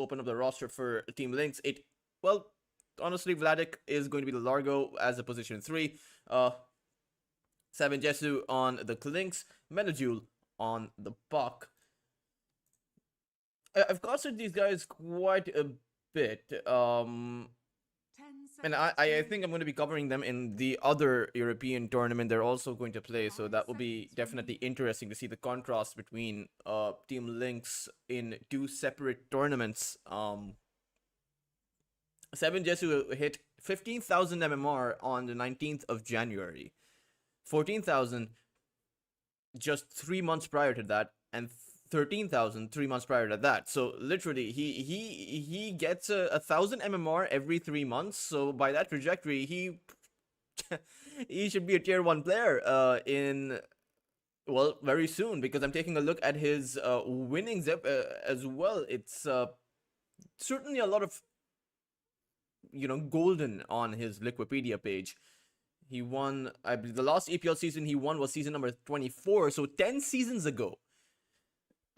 open up the roster for Team Lynx, well, honestly, Vladik is going to be the Largo as a position 3. 7 Jesu on the Lynx, Menajul on the Buck. I've considered these guys quite a bit. And I think I'm going to be covering them in the other European tournament they're also going to play, so that will be definitely interesting to see the contrast between Team Lynx in 2 separate tournaments. 7 Jesu hit 15,000 MMR on the 19th of January, 14,000 just 3 months prior to that, and 13,000 3 months prior to that. So literally he gets 1,000 MMR every 3 months. So by that trajectory, he he should be a tier 1 player in, well, very soon, because I'm taking a look at his winnings as well. It's certainly a lot of, golden on his Liquipedia page. He won, I believe, the last EPL season he won was season number 24, so 10 seasons ago.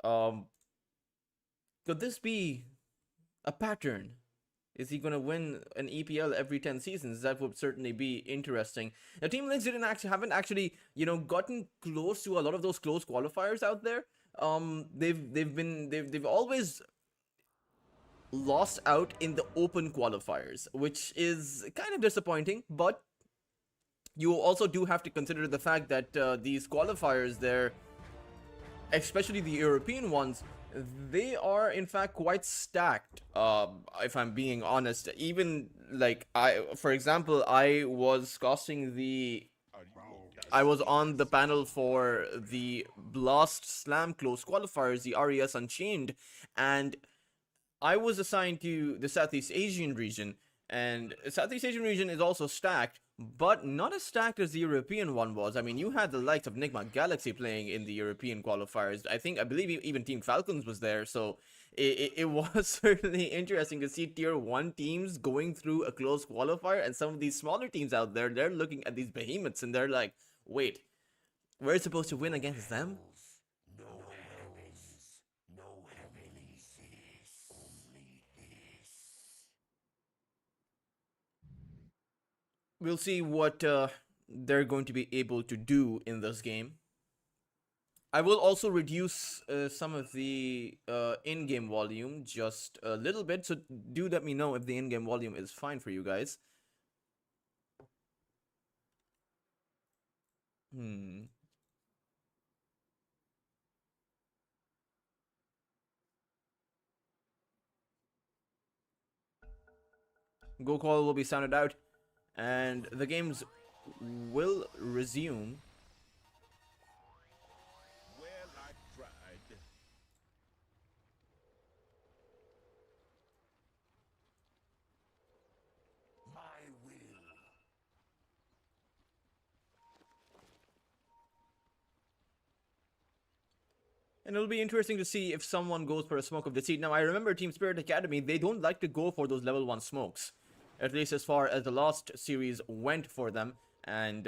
Could this be a pattern? Is he gonna win an EPL every 10 seasons? That would certainly be interesting. Now, Team Lynx haven't actually, gotten close to a lot of those close qualifiers out there. They've always lost out in the open qualifiers, which is kind of disappointing, but you also do have to consider the fact that these qualifiers there, especially the European ones, they are in fact quite stacked. If I'm being honest, even like for example, I was on the panel for the Blast Slam close qualifiers, the RES Unchained, and I was assigned to the Southeast Asian region, and Southeast Asian region is also stacked, but not as stacked as the European one was. I mean, you had the likes of Nigma Galaxy playing in the European qualifiers. I believe even Team Falcons was there, so it was certainly interesting to see tier 1 teams going through a close qualifier, and some of these smaller teams out there, they're looking at these behemoths and they're like, wait, we're supposed to win against them? We'll see what they're going to be able to do in this game. I will also reduce some of the in-game volume just a little bit, so do let me know if the in-game volume is fine for you guys. Go call will be sounded out, and the games will resume. And it'll be interesting to see if someone goes for a Smoke of Deceit. Now, I remember Team Spirit Academy, they don't like to go for those level 1 smokes. At least as far as the last series went for them. And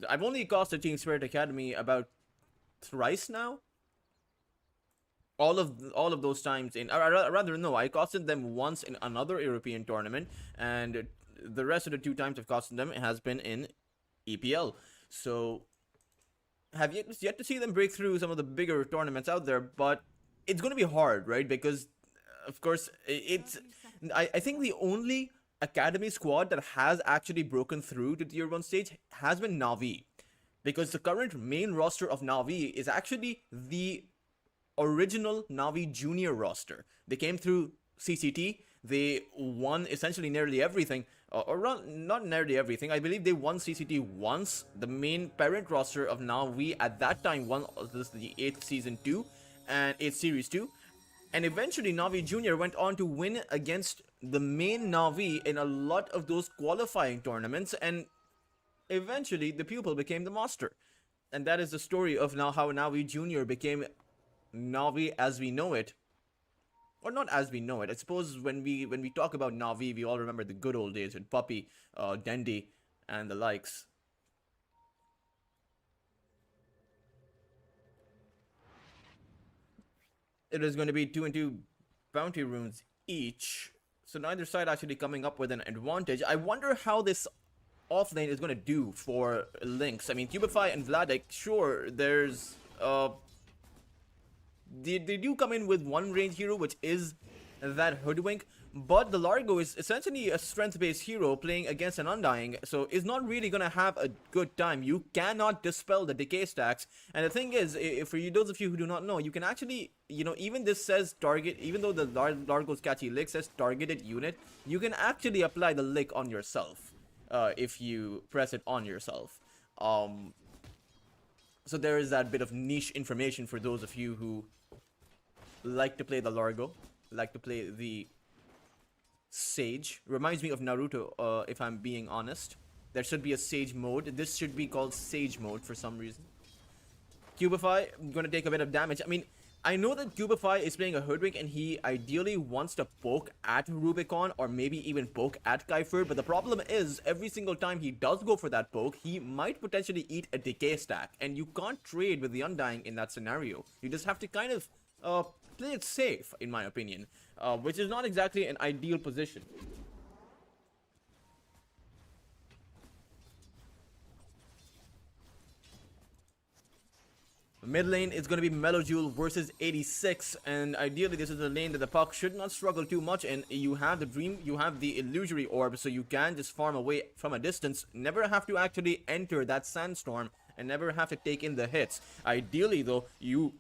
I've only costed Team Spirit Academy about thrice now. All of those times in, rather no, I costed them once in another European tournament, and the rest of the 2 times I've costed them has been in EPL. So have yet to see them break through some of the bigger tournaments out there, but it's going to be hard, right? Because of course I think the only academy squad that has actually broken through to tier 1 stage has been Navi, because the current main roster of Navi is actually the original Navi junior roster. They came through CCT, they won essentially nearly everything, not nearly everything. I believe they won CCT once. The main parent roster of Navi at that time won the 8th season 2 and 8th series 2, and eventually Navi Junior went on to win against the main Navi in a lot of those qualifying tournaments, and eventually the pupil became the master. And that is the story of now how Navi Junior became Navi as we know it. Or not as we know it. I suppose when we talk about Navi, we all remember the good old days with Puppy, Dendy, and the likes. It is going to be 2 and 2 bounty runes each. So neither side actually coming up with an advantage. I wonder how this offlane is going to do for Lynx. I mean, Cubify and Vladik, sure, there's they do come in with one range hero, which is that Hoodwink, but the Largo is essentially a strength-based hero playing against an Undying, so is not really gonna have a good time. You cannot dispel the decay stacks, and the thing is, for you, those of you who do not know, you can actually, you know, even this says target, even though the Largo's catchy lick says targeted unit, you can actually apply the lick on yourself, if you press it on yourself. So there is that bit of niche information for those of you who like to play the Largo, like to play the Sage. Reminds me of Naruto, if I'm being honest. There should be a Sage mode. This should be called Sage mode for some reason. Cubify, gonna take a bit of damage. I mean, I know that Cubify is playing a Hoodwink and he ideally wants to poke at Rubicon or maybe even poke at Kaifer, but the problem is every single time he does go for that poke, he might potentially eat a decay stack, and you can't trade with the Undying in that scenario. You just have to kind of play it safe, in my opinion, which is not exactly an ideal position. Mid lane is going to be Melojule versus 86, and ideally this is a lane that the puck should not struggle too much in. You have the Dream, you have the Illusory Orb, so you can just farm away from a distance, never have to actually enter that Sandstorm, and never have to take in the hits. Ideally though, you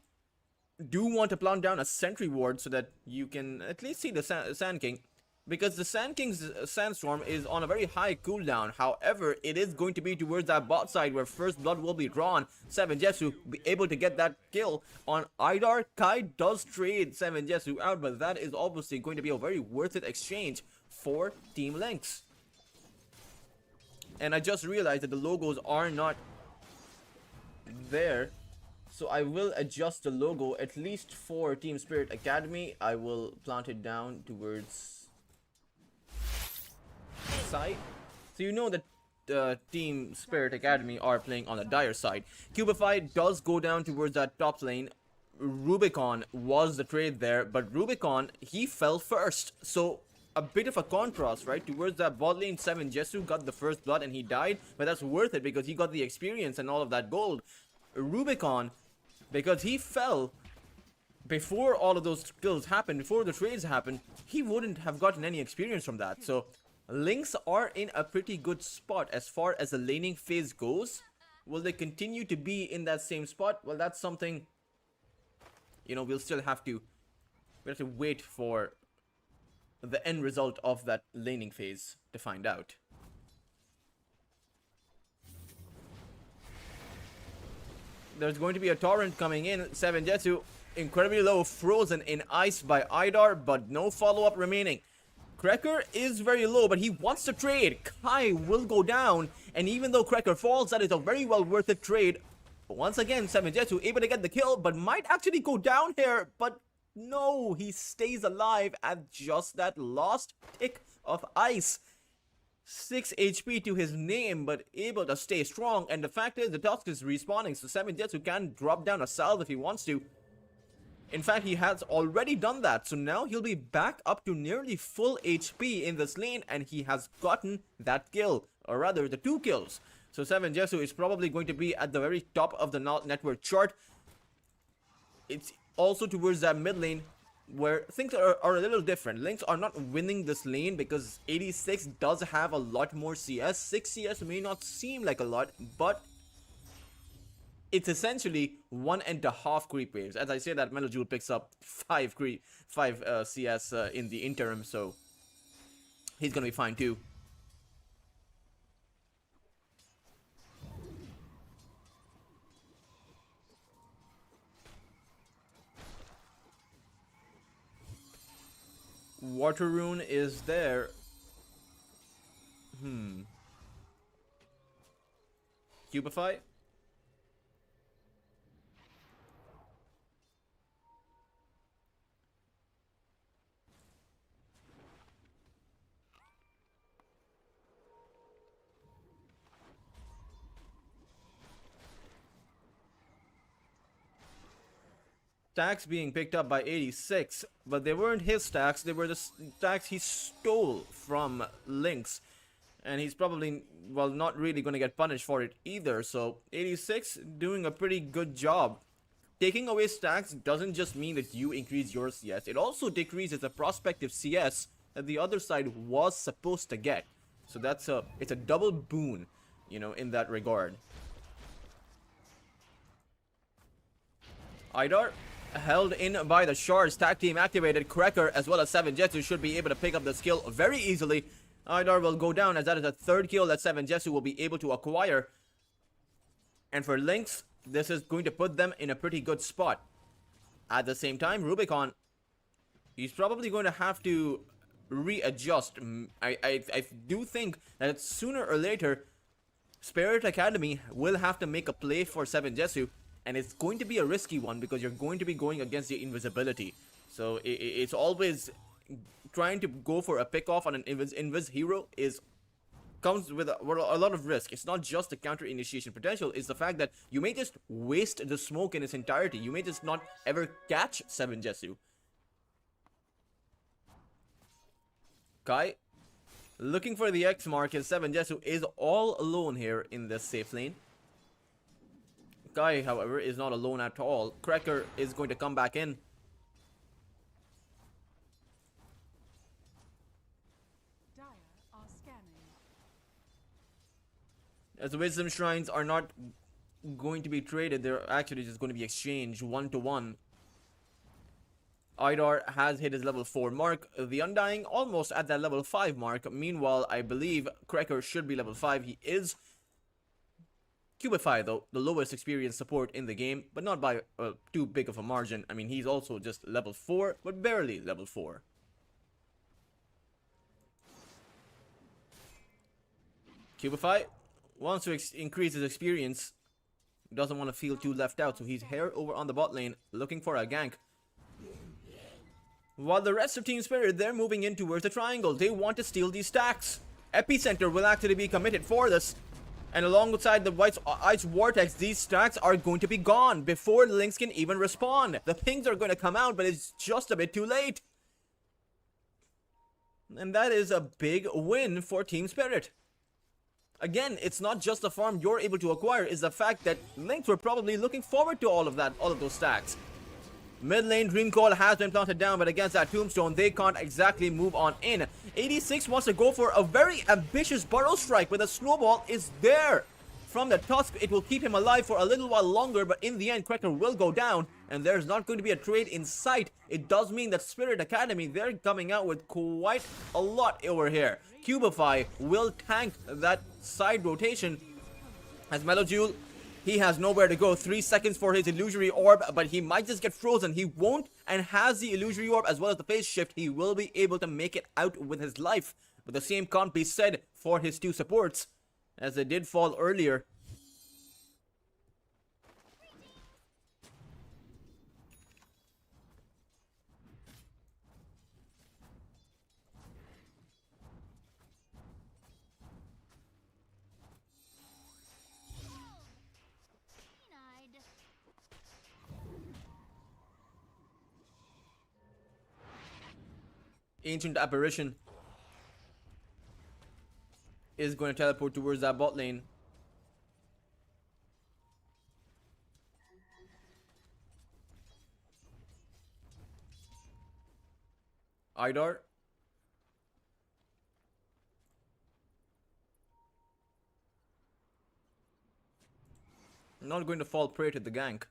do want to plant down a Sentry Ward so that you can at least see the Sand King, because the Sand King's Sandstorm is on a very high cooldown. However, it is going to be towards that bot side where first blood will be drawn. 7Jetsu be able to get that kill on Idar. Kai does trade 7Jetsu out, but that is obviously going to be a very worth it exchange for Team Lynx. And I just realized that the logos are not there, so I will adjust the logo at least for Team Spirit Academy. I will plant it down towards side, so you know that Team Spirit Academy are playing on the dire side. Cubify does go down towards that top lane. Rubicon was the trade there, but Rubicon, he fell first, so a bit of a contrast, right? Towards that bot lane, 7Jetsu got the first blood and he died, but that's worth it because he got the experience and all of that gold. Rubicon, because he fell before all of those kills happened, before the trades happened, he wouldn't have gotten any experience from that. So Lynx are in a pretty good spot as far as the laning phase goes. Will they continue to be in that same spot? Well, that's something, you know, we'll have to wait for the end result of that laning phase to find out. There's going to be a torrent coming in. 7Jetsu incredibly low, frozen in ice by Idar, but no follow-up remaining. Cracker is very low, but he wants to trade. Kai will go down, and even though Cracker falls, that is a very well worth it trade. Once again, 7Jetsu able to get the kill, but might actually go down here, but no, he stays alive at just that last tick of ice. 6 HP to his name, but able to stay strong, and the fact is the Tusk is respawning, so 7Jetsu can drop down a salve if he wants to. In fact, he has already done that, so now he'll be back up to nearly full HP in this lane, and he has gotten that kill, or rather the 2 kills. So 7Jetsu is probably going to be at the very top of the network chart. It's also towards that mid lane where things are a little different. Lynx are not winning this lane because 86 does have a lot more CS. 6 CS may not seem like a lot, but it's essentially 1.5 creep waves. As I say that, Melojule picks up 5 CS in the interim, so he's gonna be fine too. Water Rune is there. Cubify. stacks being picked up by 86, but they weren't his stacks, they were the stacks he stole from Lynx. And he's probably, well, not really going to get punished for it either. So 86 doing a pretty good job. Taking away stacks doesn't just mean that you increase your CS, it also decreases the prospective CS that the other side was supposed to get. So it's a double boon, you know, in that regard. Idar held in by the Shards. Tag team activated. Cracker as well as 7Jetsu should be able to pick up the skill very easily. Idar will go down as that is a third kill that 7Jetsu will be able to acquire. And for Lynx, this is going to put them in a pretty good spot. At the same time, Rubicon, he's probably going to have to readjust. I do think that sooner or later, Spirit Academy will have to make a play for 7Jetsu. And it's going to be a risky one because you're going to be going against the invisibility. So it's always trying to go for a pick off on an invis hero comes with a lot of risk. It's not just the counter initiation potential, it's the fact that you may just waste the smoke in its entirety. You may just not ever catch 7Jetsu. Kai looking for the X mark as 7Jetsu is all alone here in this safe lane. Kai, however, is not alone at all. Cracker is going to come back in. As the Wisdom Shrines are not going to be traded, they're actually just going to be exchanged 1-to-1. Idar has hit his level 4 mark. The Undying almost at that level 5 mark. Meanwhile, I believe Cracker should be level 5. He is. Cubify, though, the lowest experience support in the game, but not by too big of a margin. I mean, he's also just level 4, but barely level 4. Cubify wants to increase his experience, doesn't want to feel too left out, so he's here over on the bot lane, looking for a gank. While the rest of Team Spirit, they're moving in towards the triangle. They want to steal these stacks. Epicenter will actually be committed for this. And alongside the Ice Vortex, these stacks are going to be gone before Lynx can even respawn. The pings are going to come out, but it's just a bit too late. And that is a big win for Team Spirit. Again, it's not just the farm you're able to acquire, it's the fact that Lynx were probably looking forward to all of those stacks. Mid lane Dream Call has been planted down, but against that Tombstone, they can't exactly move on in. 86 wants to go for a very ambitious Burrow Strike, but the snowball is there. From the tusk, it will keep him alive for a little while longer, but in the end, Cracker will go down, and there's not going to be a trade in sight. It does mean that Spirit Academy, they're coming out with quite a lot over here. Cubify will tank that side rotation as Melojule. He has nowhere to go. 3 seconds for his illusory orb, but he might just get frozen. He won't, and has the illusory orb as well as the phase shift. He will be able to make it out with his life. But the same can't be said for his 2 supports, as they did fall earlier. Ancient Apparition is going to teleport towards that bot lane. Idar. Not going to fall prey to the gank.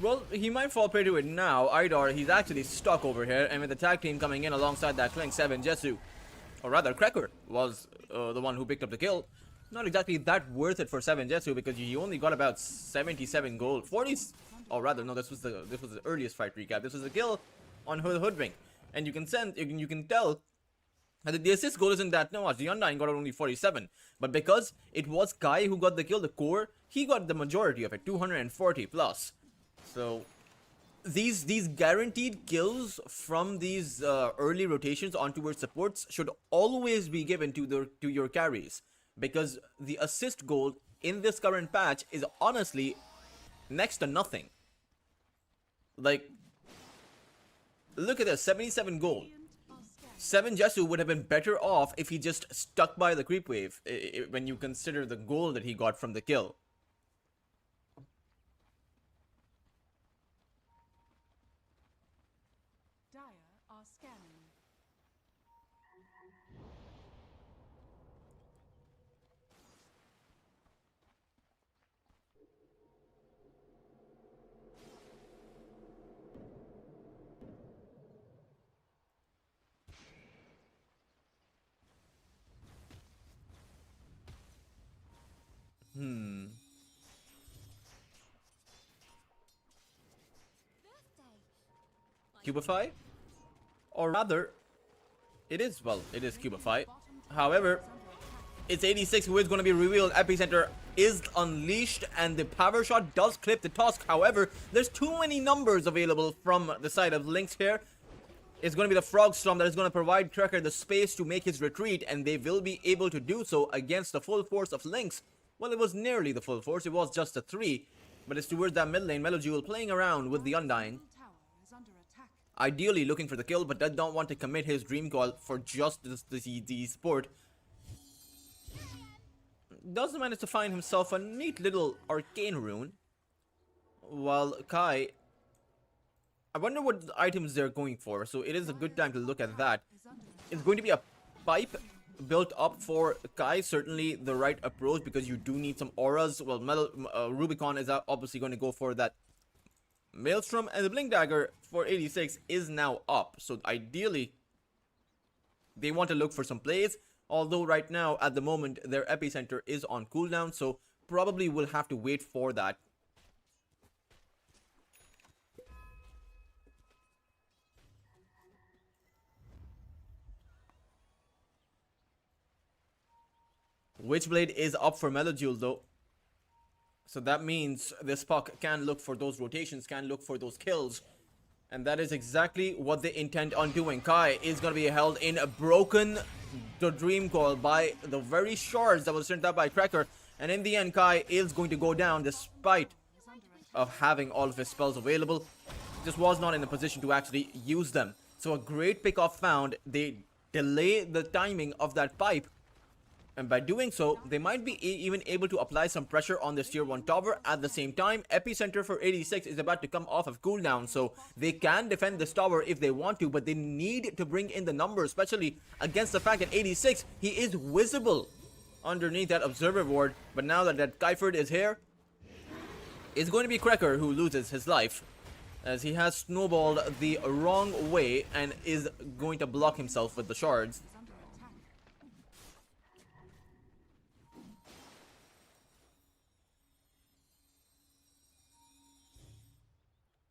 Well, he might fall prey to it now. Idar, he's actually stuck over here, and with the tag team coming in alongside that Clink 7Jetsu, or rather Cracker was the one who picked up the kill. Not exactly that worth it for 7Jetsu because he only got about 77 gold. 40, or rather, no, this was the earliest fight recap. This was a kill on Hoodwink, and you can tell that the assist goal isn't that much. The Undying got only 47, but because it was Kai who got the kill, the core, he got the majority of it, 240 plus. So these guaranteed kills from these early rotations on towards supports should always be given to your carries, because the assist goal in this current patch is honestly next to nothing. Like, look at this, 77 gold. 7 Jesu would have been better off if he just stuck by the creep wave when you consider the goal that he got from the kill. Cubify? Or rather, it is Cubify. However, it's 86 who is going to be revealed. Epicenter is unleashed and the power shot does clip the Tusk. However, there's too many numbers available from the side of Lynx here. It's going to be the Frog Storm that is going to provide Cracker the space to make his retreat, and they will be able to do so against the full force of Lynx. Well, it was nearly the full force, it was just a 3, but it's towards that mid lane. Melojewel playing around with the Undying, ideally looking for the kill, but does not want to commit his dream call for just the sport. Does manage to find himself a neat little arcane rune, while Kai, I wonder what items they're going for, so it is a good time to look at that. It's going to be a pipe built up for Kai, certainly the right approach, because you do need some auras. Well, Rubicon is obviously going to go for that Maelstrom, and the Blink Dagger for 86 is now up, so ideally they want to look for some plays, although right now at the moment their Epicenter is on cooldown, so probably will have to wait for that. Witchblade is up for Melojewel though, so that means this puck can look for those rotations, can look for those kills, and that is exactly what they intend on doing. Kai is going to be held in a broken the dream call by the very shards that was sent out by Cracker, and in the end Kai is going to go down despite of having all of his spells available. Just was not in a position to actually use them, so a great pickoff found. They delay the timing of that pipe, and by doing so, they might be even able to apply some pressure on this tier 1 tower. At the same time, Epicenter for 86 is about to come off of cooldown, so they can defend this tower if they want to, but they need to bring in the numbers, especially against the fact that 86, he is visible underneath that observer ward. But now that Kyford is here, it's going to be Cracker who loses his life, as he has snowballed the wrong way and is going to block himself with the shards.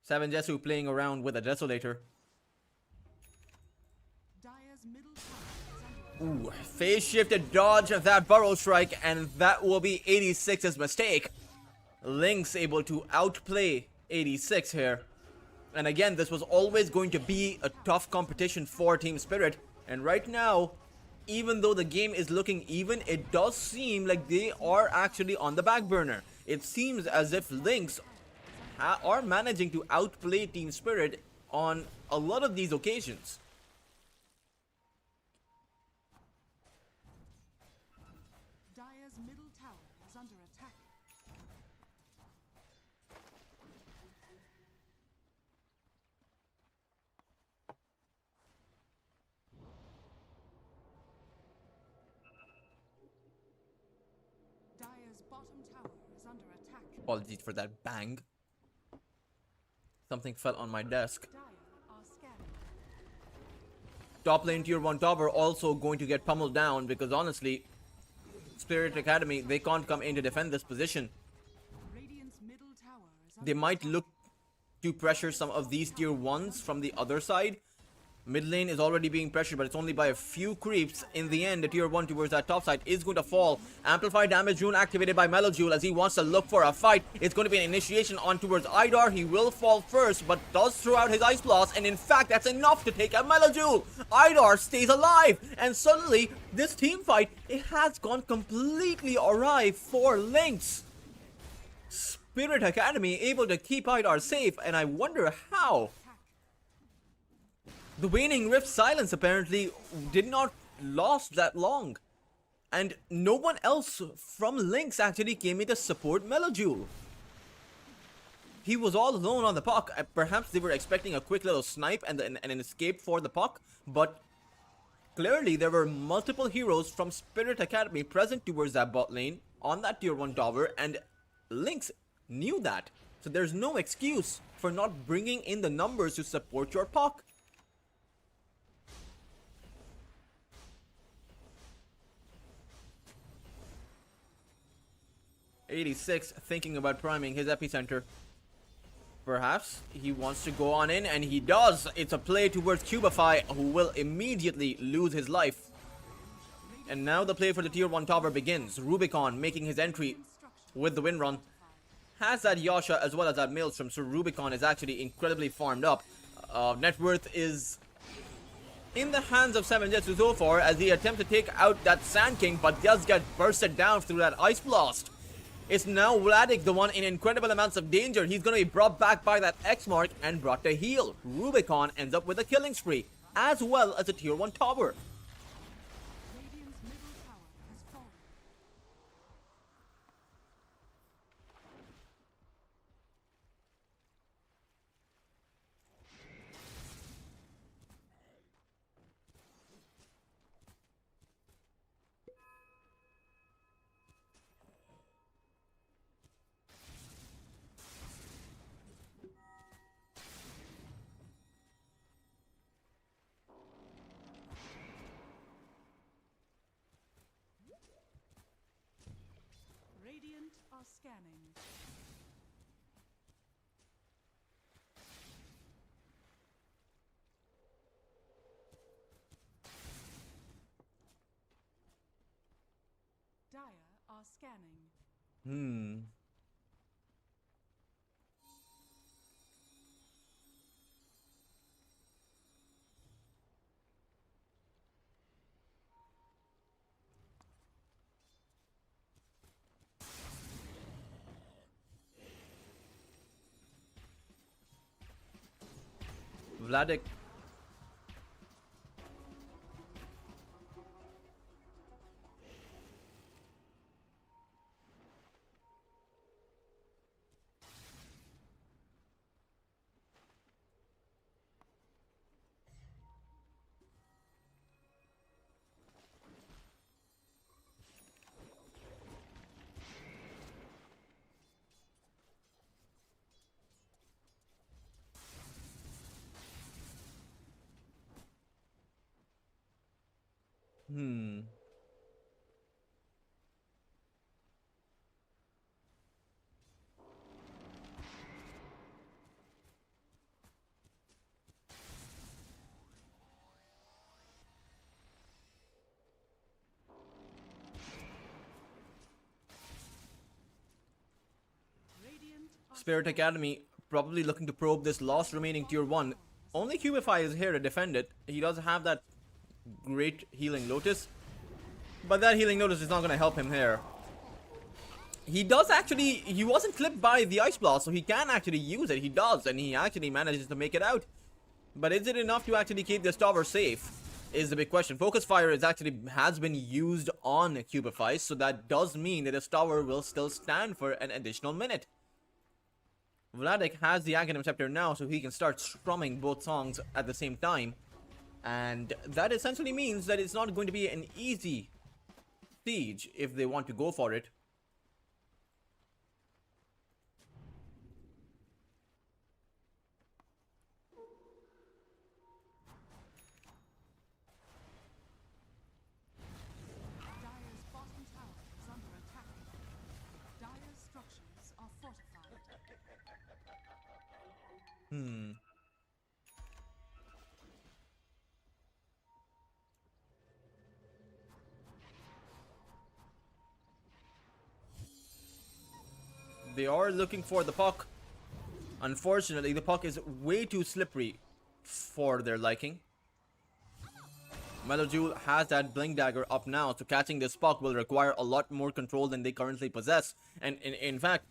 Seven Jesu playing around with a Desolator. Ooh, phase shifted dodge of that Burrow Strike, and that will be 86's mistake. Lynx able to outplay 86 here. And again, this was always going to be a tough competition for Team Spirit. And right now, even though the game is looking even, it does seem like they are actually on the back burner. It seems as if Lynx are managing to outplay Team Spirit on a lot of these occasions. Dire's middle tower is under attack. Dire's bottom tower is under attack. Apologies for that bang. Something fell on my desk. Top lane tier 1 tower also going to get pummeled down, because honestly, Spirit Academy, they can't come in to defend this position. They might look to pressure some of these tier 1s from the other side, Mid lane is already being pressured, but it's only by a few creeps. In the end, the tier 1 towards that top side is going to fall. Amplified damage rune activated by Melojule as he wants to look for a fight. It's going to be an initiation on towards Idar. He will fall first, but does throw out his Ice Blast, and in fact, that's enough to take out Melojule. Idar stays alive, and suddenly, this team fight, it has gone completely awry for Lynx. Spirit Academy able to keep Idar safe, and I wonder how. The waning rift silence apparently did not last that long. And no one else from Lynx actually came in to support Melojule. He was all alone on the puck. Perhaps they were expecting a quick little snipe and an escape for the puck. But clearly there were multiple heroes from Spirit Academy present towards that bot lane on that tier 1 tower. And Lynx knew that. So there's no excuse for not bringing in the numbers to support your puck. 86 thinking about priming his epicenter. Perhaps he wants to go on in, and he does. It's a play towards Cubify, who will immediately lose his life. And now the play for the tier 1 tower begins. Rubicon making his entry with the win run. Has that Yasha as well as that Maelstrom, so Rubicon is actually incredibly farmed up. Net worth is in the hands of 7Jetsu so far as he attempts to take out that Sand King, but does get bursted down through that Ice Blast. It's now Vladik, the one in incredible amounts of danger. He's going to be brought back by that X mark and brought to heal. Rubicon ends up with a killing spree, as well as a tier 1 tower. Radiant's middle tower has fallen. Radiant are scanning. Dire are scanning. Vladik. Radiant are Spirit Academy probably looking to probe this last remaining tier 1. Only Cubify is here to defend it. He does have that great healing Lotus, but that healing Lotus is not going to help him here. He does actually, he wasn't clipped by the Ice Blast, so he can actually use it. He does, and he actually manages to make it out. But is it enough to actually keep this tower safe? Is the big question. Focus Fire has been used on Cubify, so that does mean that this tower will still stand for an additional minute. Vladik has the Aghanim Scepter now, so he can start strumming both songs at the same time. And that essentially means that it's not going to be an easy siege if they want to go for it. Dire's bottom tower is under attack. Dire's structures are fortified. They are looking for the puck. Unfortunately, the puck is way too slippery for their liking. Melojule has that Blink Dagger up now, so catching this puck will require a lot more control than they currently possess. And in fact,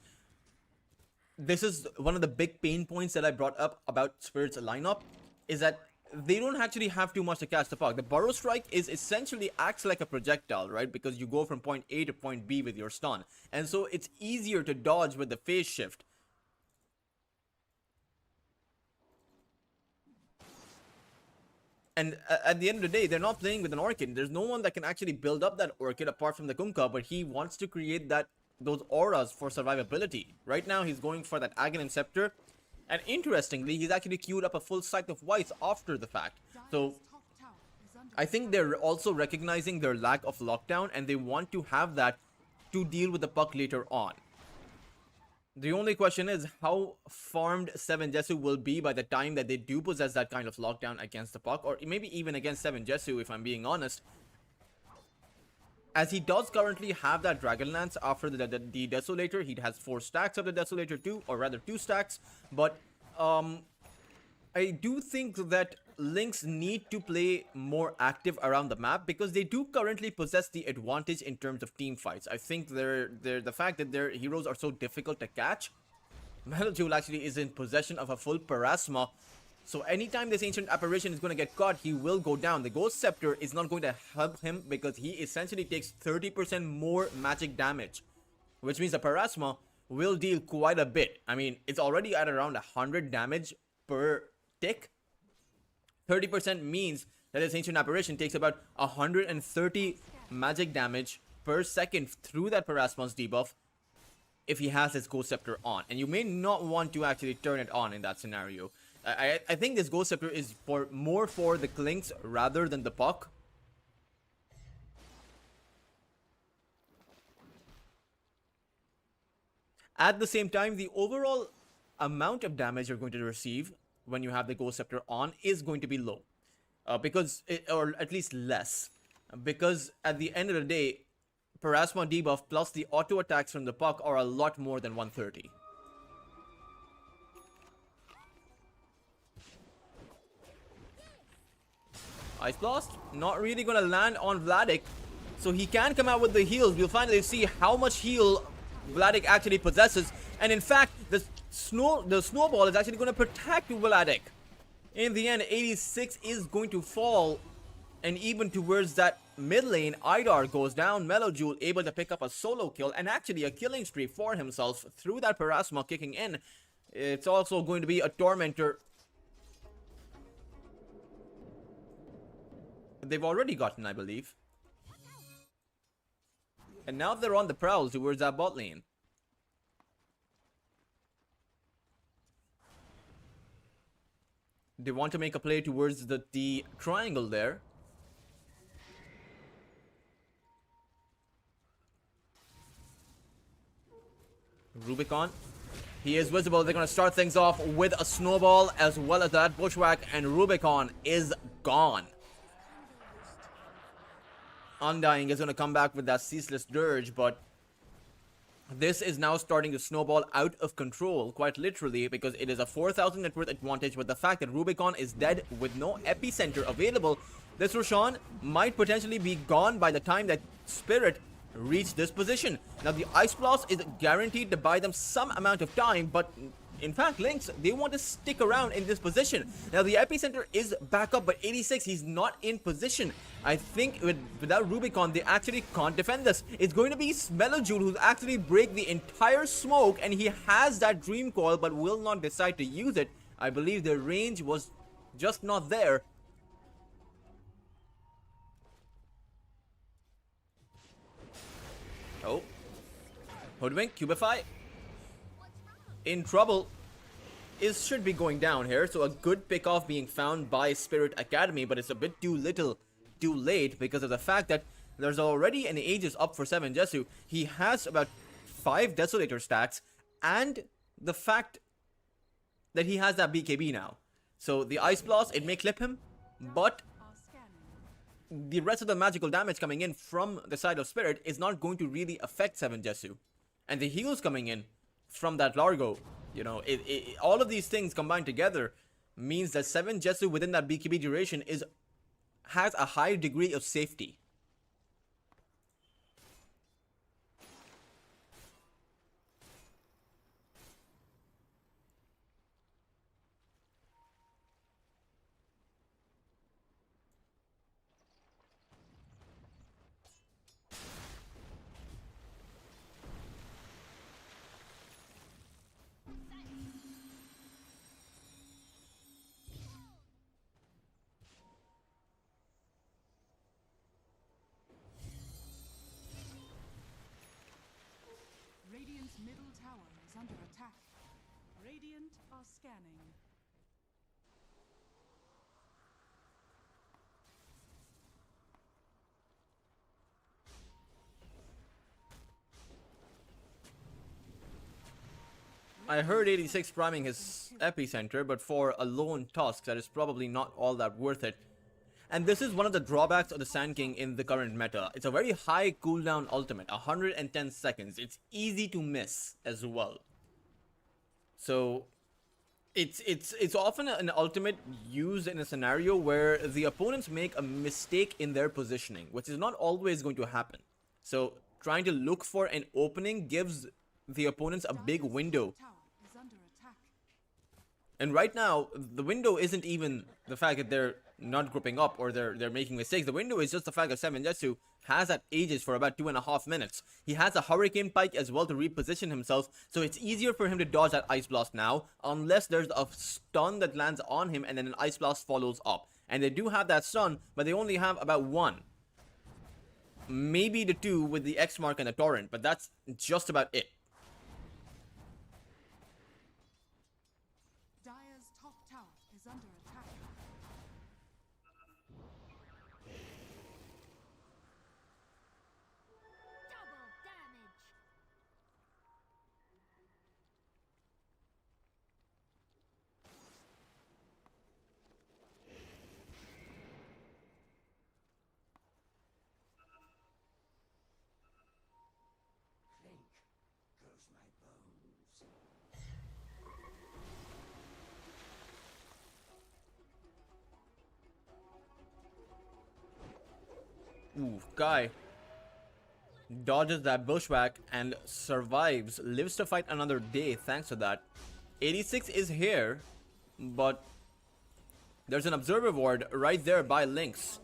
this is one of the big pain points that I brought up about Spirit's lineup, is that they don't actually have too much to catch the puck. The Burrow Strike is essentially acts like a projectile, right? Because you go from point A to point B with your stun. And so it's easier to dodge with the phase shift. And at the end of the day, they're not playing with an Orchid. There's no one that can actually build up that Orchid apart from the Kunkka, but he wants to create those auras for survivability. Right now, he's going for that Aghanim Scepter. And interestingly, he's actually queued up a full stack of whites after the fact. So I think they're also recognizing their lack of lockdown, and they want to have that to deal with the puck later on. The only question is how farmed 7 Jesu will be by the time that they do possess that kind of lockdown against the puck, or maybe even against 7 Jesu, if I'm being honest. As he does currently have that Dragonlance after the Desolator. He has 4 stacks of the Desolator too, or rather 2 stacks. But I do think that Lynx need to play more active around the map, because they do currently possess the advantage in terms of team fights. I think the fact that their heroes are so difficult to catch. Melojule actually is in possession of a full Parasma. So anytime this Ancient Apparition is going to get caught, he will go down. The Ghost Scepter is not going to help him, because he essentially takes 30% more magic damage. Which means the Parasma will deal quite a bit. I mean, it's already at around 100 damage per tick. 30% means that this Ancient Apparition takes about 130 magic damage per second through that Parasma's debuff if he has his Ghost Scepter on. And you may not want to actually turn it on in that scenario. I think this Ghost Scepter is more for the Clinks rather than the puck. At the same time, the overall amount of damage you're going to receive when you have the Ghost Scepter on is going to be low. Or at least less. Because at the end of the day, Parasma debuff plus the auto attacks from the puck are a lot more than 130. Ice Blast, not really going to land on Vladik. So he can come out with the heals. We'll finally see how much heal Vladik actually possesses. And in fact, the snowball is actually going to protect Vladik. In the end, 86 is going to fall. And even towards that mid lane, Idar goes down. Melojule able to pick up a solo kill and actually a killing spree for himself through that Parasma kicking in. It's also going to be a Tormentor. They've already gotten, I believe. And now they're on the prowl towards that bot lane. They want to make a play towards the triangle there. Rubicon. He is visible. They're going to start things off with a snowball as well as that bushwhack. And Rubicon is gone. Undying is going to come back with that Ceaseless Dirge, but this is now starting to snowball out of control, quite literally, because it is a 4,000 net worth advantage with the fact that Rubicon is dead with no epicenter available. This Roshan might potentially be gone by the time that Spirit reach this position. Now the Ice Blast is guaranteed to buy them some amount of time, but in fact, Lynx, they want to stick around in this position. Now, the epicenter is back up, but 86, he's not in position. I think without Rubicon, they actually can't defend this. It's going to be Melojule who's actually break the entire smoke, and he has that Dream Coil, but will not decide to use it. I believe the range was just not there. Oh. Hoodwink, Cubify. In trouble. Should be going down here, so a good pick off being found by Spirit Academy, but it's a bit too late because of the fact that there's already an Aegis up for 7 Jesu. He has about 5 Desolator stacks, and the fact that he has that BKB now. So the Ice Blast, it may clip him, but the rest of the magical damage coming in from the side of Spirit is not going to really affect 7 Jesu. And the heals coming in from that Largo. You know, all of these things combined together means that 7 Jetsu within that BKB duration has a high degree of safety. Radiant's middle tower is under attack. Radiant are scanning. I heard 86 priming his epicenter, but for a lone Tusk, that is probably not all that worth it. And this is one of the drawbacks of the Sand King in the current meta. It's a very high cooldown ultimate, 110 seconds. It's easy to miss as well. So it's often an ultimate used in a scenario where the opponents make a mistake in their positioning, which is not always going to happen. So trying to look for an opening gives the opponents a big window. Tower is under attack. And right now, the window isn't even the fact that they're not grouping up or they're making mistakes. The window is just the fact that 7 Jetsu has that Aegis for about 2.5 minutes. He has a Hurricane Pike as well to reposition himself, so it's easier for him to dodge that Ice Blast now, unless there's a stun that lands on him and then an Ice Blast follows up. And they do have that stun, but they only have about one. Maybe the two with the X Mark and the Torrent, but that's just about it. Dire's top tower is under attack. Double damage. Ooh, Guy dodges that bushwhack and survives, lives to fight another day thanks to that. 86 is here, but there's an observer ward right there by Lynx.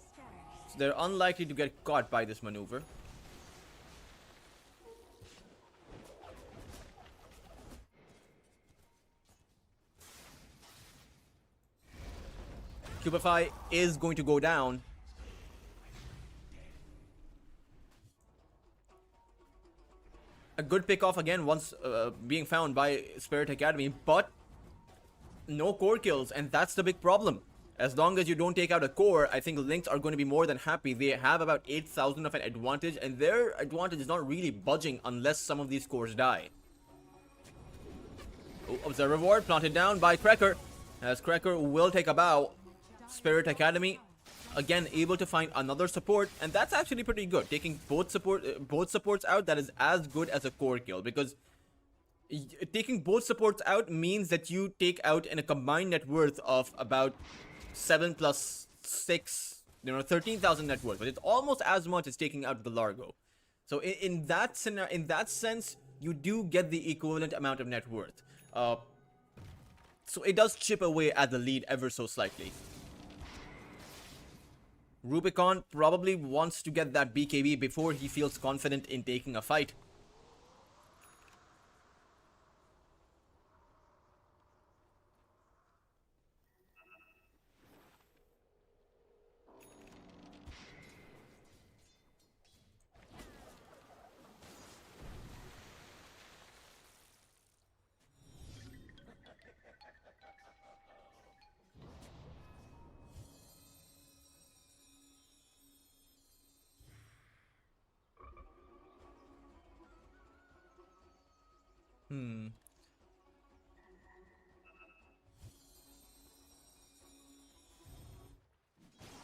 So they're unlikely to get caught by this maneuver. Cubify is going to go down. A good pickoff again once being found by Spirit Academy, but no core kills, and that's the big problem. As long as you don't take out a core, I think Lynx are going to be more than happy. They have about 8,000 of an advantage, and their advantage is not really budging unless some of these cores die. Oh, Observer Ward planted down by Cracker, as Cracker will take a bow. Spirit Academy again able to find another support, and that's actually pretty good. Taking both supports out, that is as good as a core kill, because taking both supports out means that you take out in a combined net worth of about 7 plus 6, 13,000 net worth, but it's almost as much as taking out the Largo. So in that scenario, in that sense, you do get the equivalent amount of net worth. So it does chip away at the lead ever so slightly. Rubicon probably wants to get that BKB before he feels confident in taking a fight.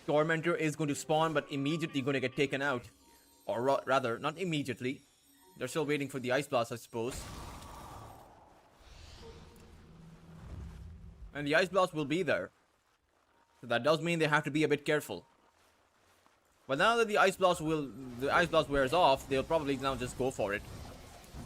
Tormentor is going to spawn, but immediately going to get taken out. Or rather, not immediately. They're still waiting for the Ice Blast, I suppose. And the Ice Blast will be there. So that does mean they have to be a bit careful. But now that the Ice Blast wears off, they'll probably now just go for it.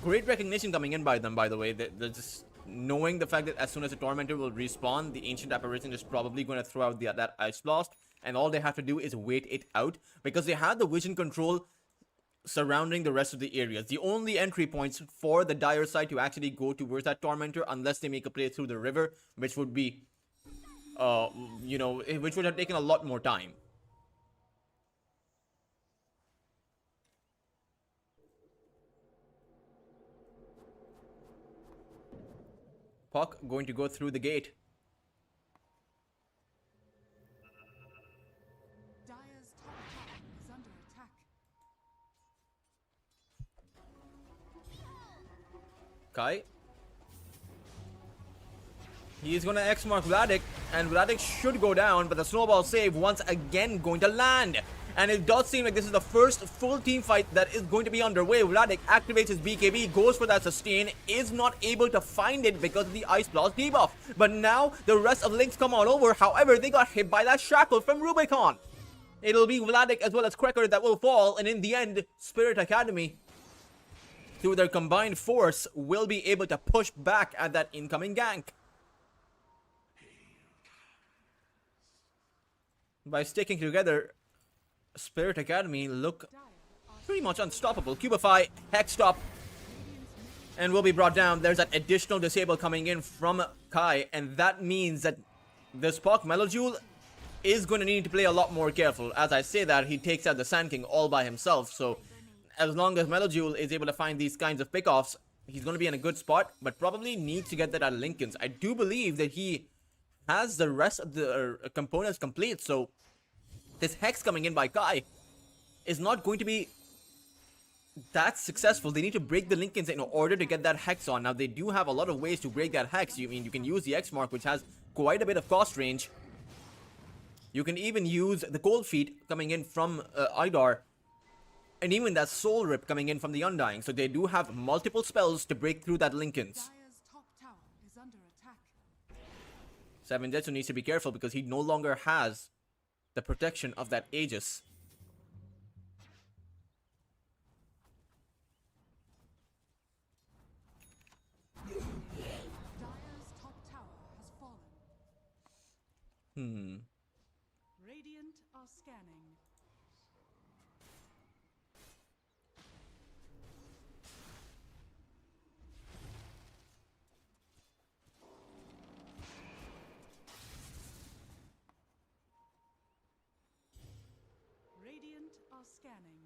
Great recognition coming in by them, by the way. They're just knowing the fact that as soon as the Tormentor will respawn, the Ancient Apparition is probably going to throw out that Ice Blast. And all they have to do is wait it out. Because they have the vision control surrounding the rest of the areas. The only entry points for the Dire side to actually go towards that Tormentor, unless they make a play through the river, which would be, which would have taken a lot more time. Puck going to go through the gate. Dire's top tower is under attack. Kai. He is going to X-Mark Vladik, and Vladik should go down, but the snowball save once again going to land. And it does seem like this is the first full team fight that is going to be underway. Vladik activates his BKB, goes for that sustain, is not able to find it because of the Ice Blast debuff. But now the rest of Lynx come on over. However, they got hit by that shackle from Rubicon. It'll be Vladik as well as Cracker that will fall, and in the end, Spirit Academy, through their combined force, will be able to push back at that incoming gank. By sticking together, Spirit Academy look pretty much unstoppable. Cubify, Hex Stop, and will be brought down. There's that additional disable coming in from Kai, and that means that this Puck Melojule is going to need to play a lot more careful. As I say that, he takes out the Sand King all by himself, so as long as Melojule is able to find these kinds of pickoffs, he's going to be in a good spot, but probably needs to get that out of Lincoln's. I do believe that he has the rest of the components complete, so this Hex coming in by Kai is not going to be that successful. They need to break the Lincolns in order to get that Hex on. Now, they do have a lot of ways to break that Hex. You can use the X-Mark, which has quite a bit of cost range. You can even use the Cold Feet coming in from Idar, and even that Soul Rip coming in from the Undying. So they do have multiple spells to break through that Lincolns. Dire's top tower is under attack. 7Jetsu needs to be careful because he no longer has the protection of that Aegis. Dire's top tower has fallen. Radiant are scanning. Radiant are scanning.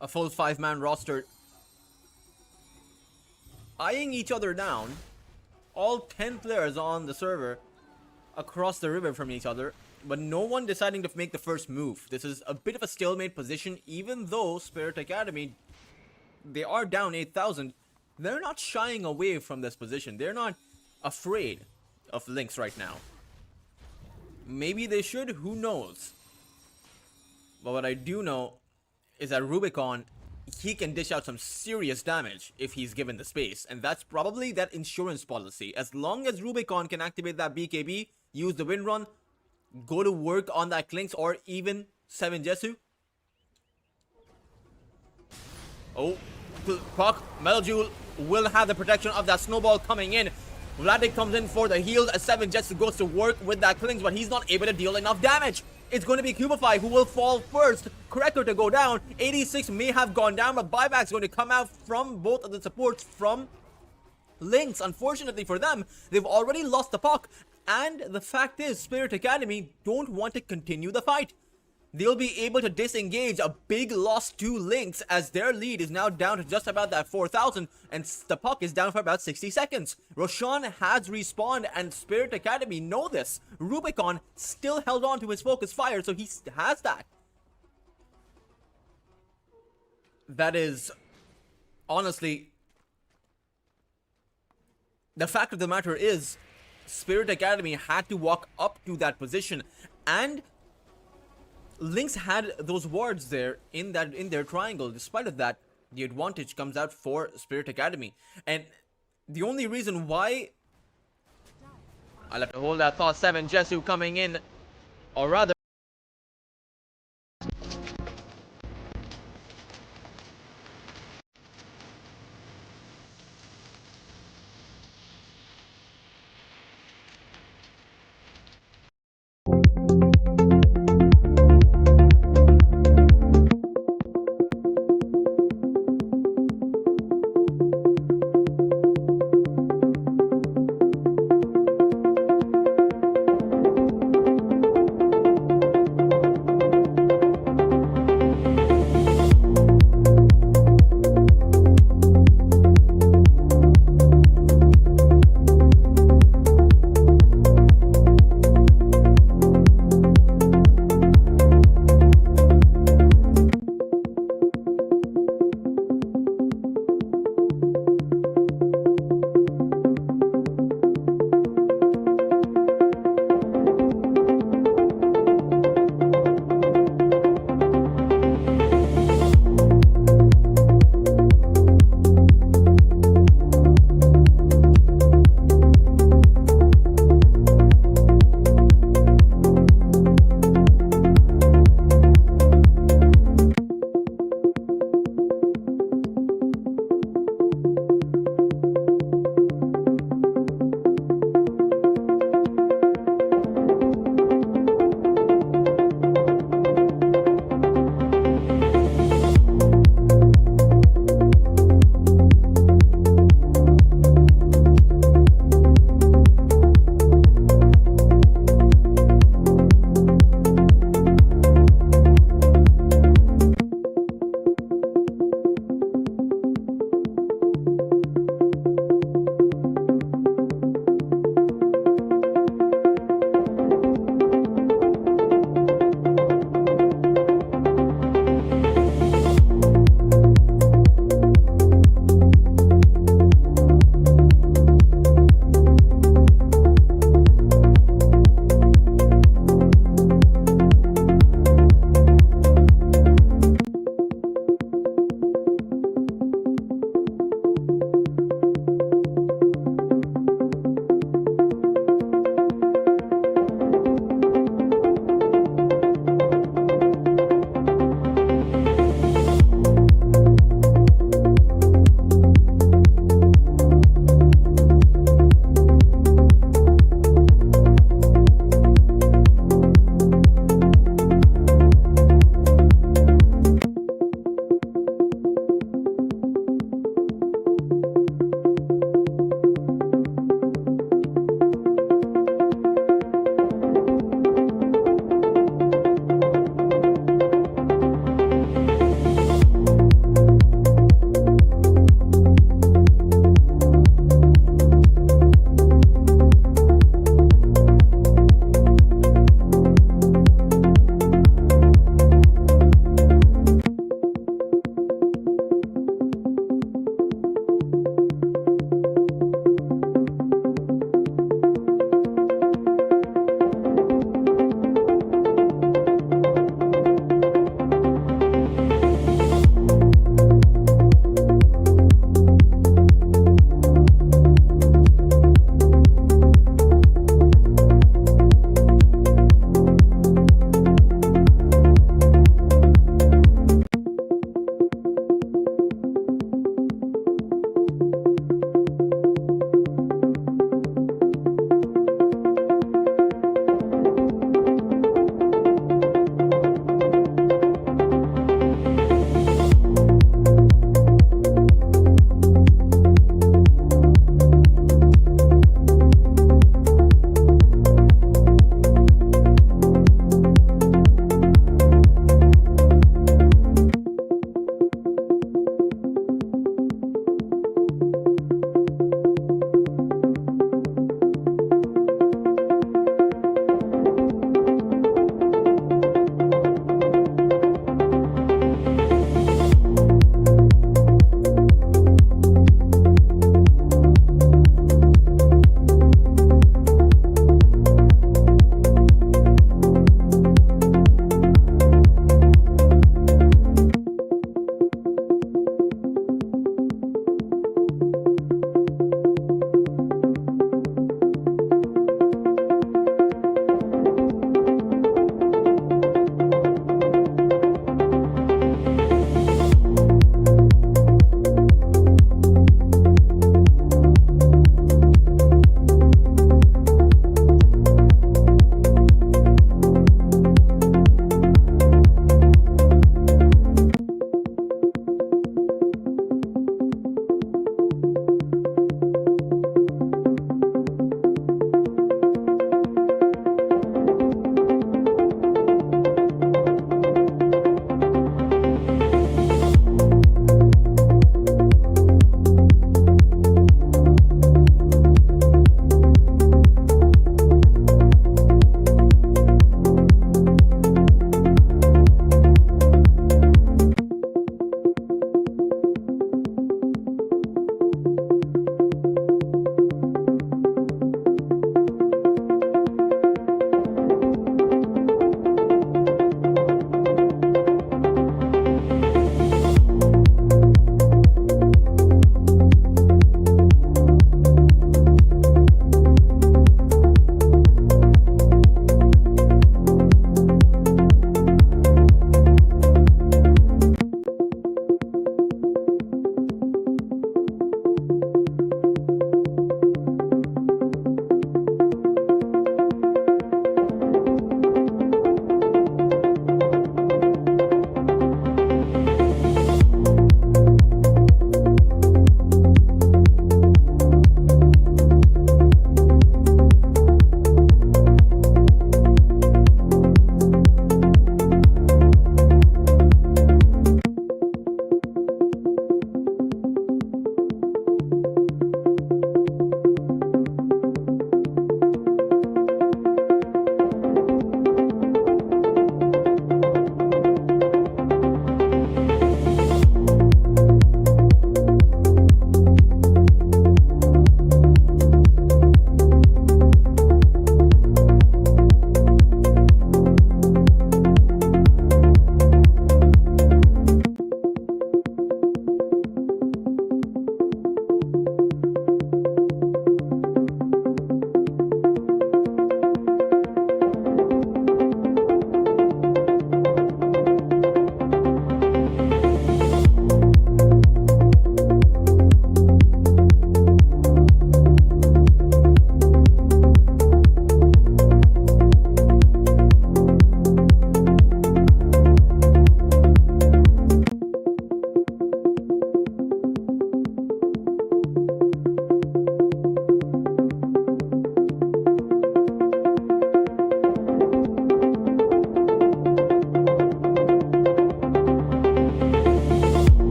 A full 5-man roster eyeing each other down. All 10 players on the server across the river from each other, but no one deciding to make the first move. This is a bit of a stalemate position, even though Spirit Academy, they are down 8,000. They're not shying away from this position. They're not afraid of Lynx right now. Maybe they should, who knows? But what I do know is that Rubicon, he can dish out some serious damage if he's given the space. And that's probably that insurance policy. As long as Rubicon can activate that BKB, use the wind run, go to work on that Clinks or even 7Jetsu. Oh, Puck, Melojule will have the protection of that snowball coming in. Vladik comes in for the heals as 7Jetsu goes to work with that Clinks, but he's not able to deal enough damage. It's going to be Cubify who will fall first. Cracker to go down. 86 may have gone down, but buyback's going to come out from both of the supports from Lynx. Unfortunately for them, they've already lost the puck. And the fact is, Spirit Academy don't want to continue the fight. they'll be able to disengage a big loss to Lynx, as their lead is now down to just about that 4,000, and the puck is down for about 60 seconds. Roshan has respawned, and Spirit Academy know this. Rubicon still held on to his focus fire, so he has that. That is honestly, the fact of the matter is, Spirit Academy had to walk up to that position, and Lynx had those wards there in their triangle. Despite of that, the advantage comes out for Spirit Academy, and the only reason why I'll have to hold that thought. 7 Jesu coming in, or rather.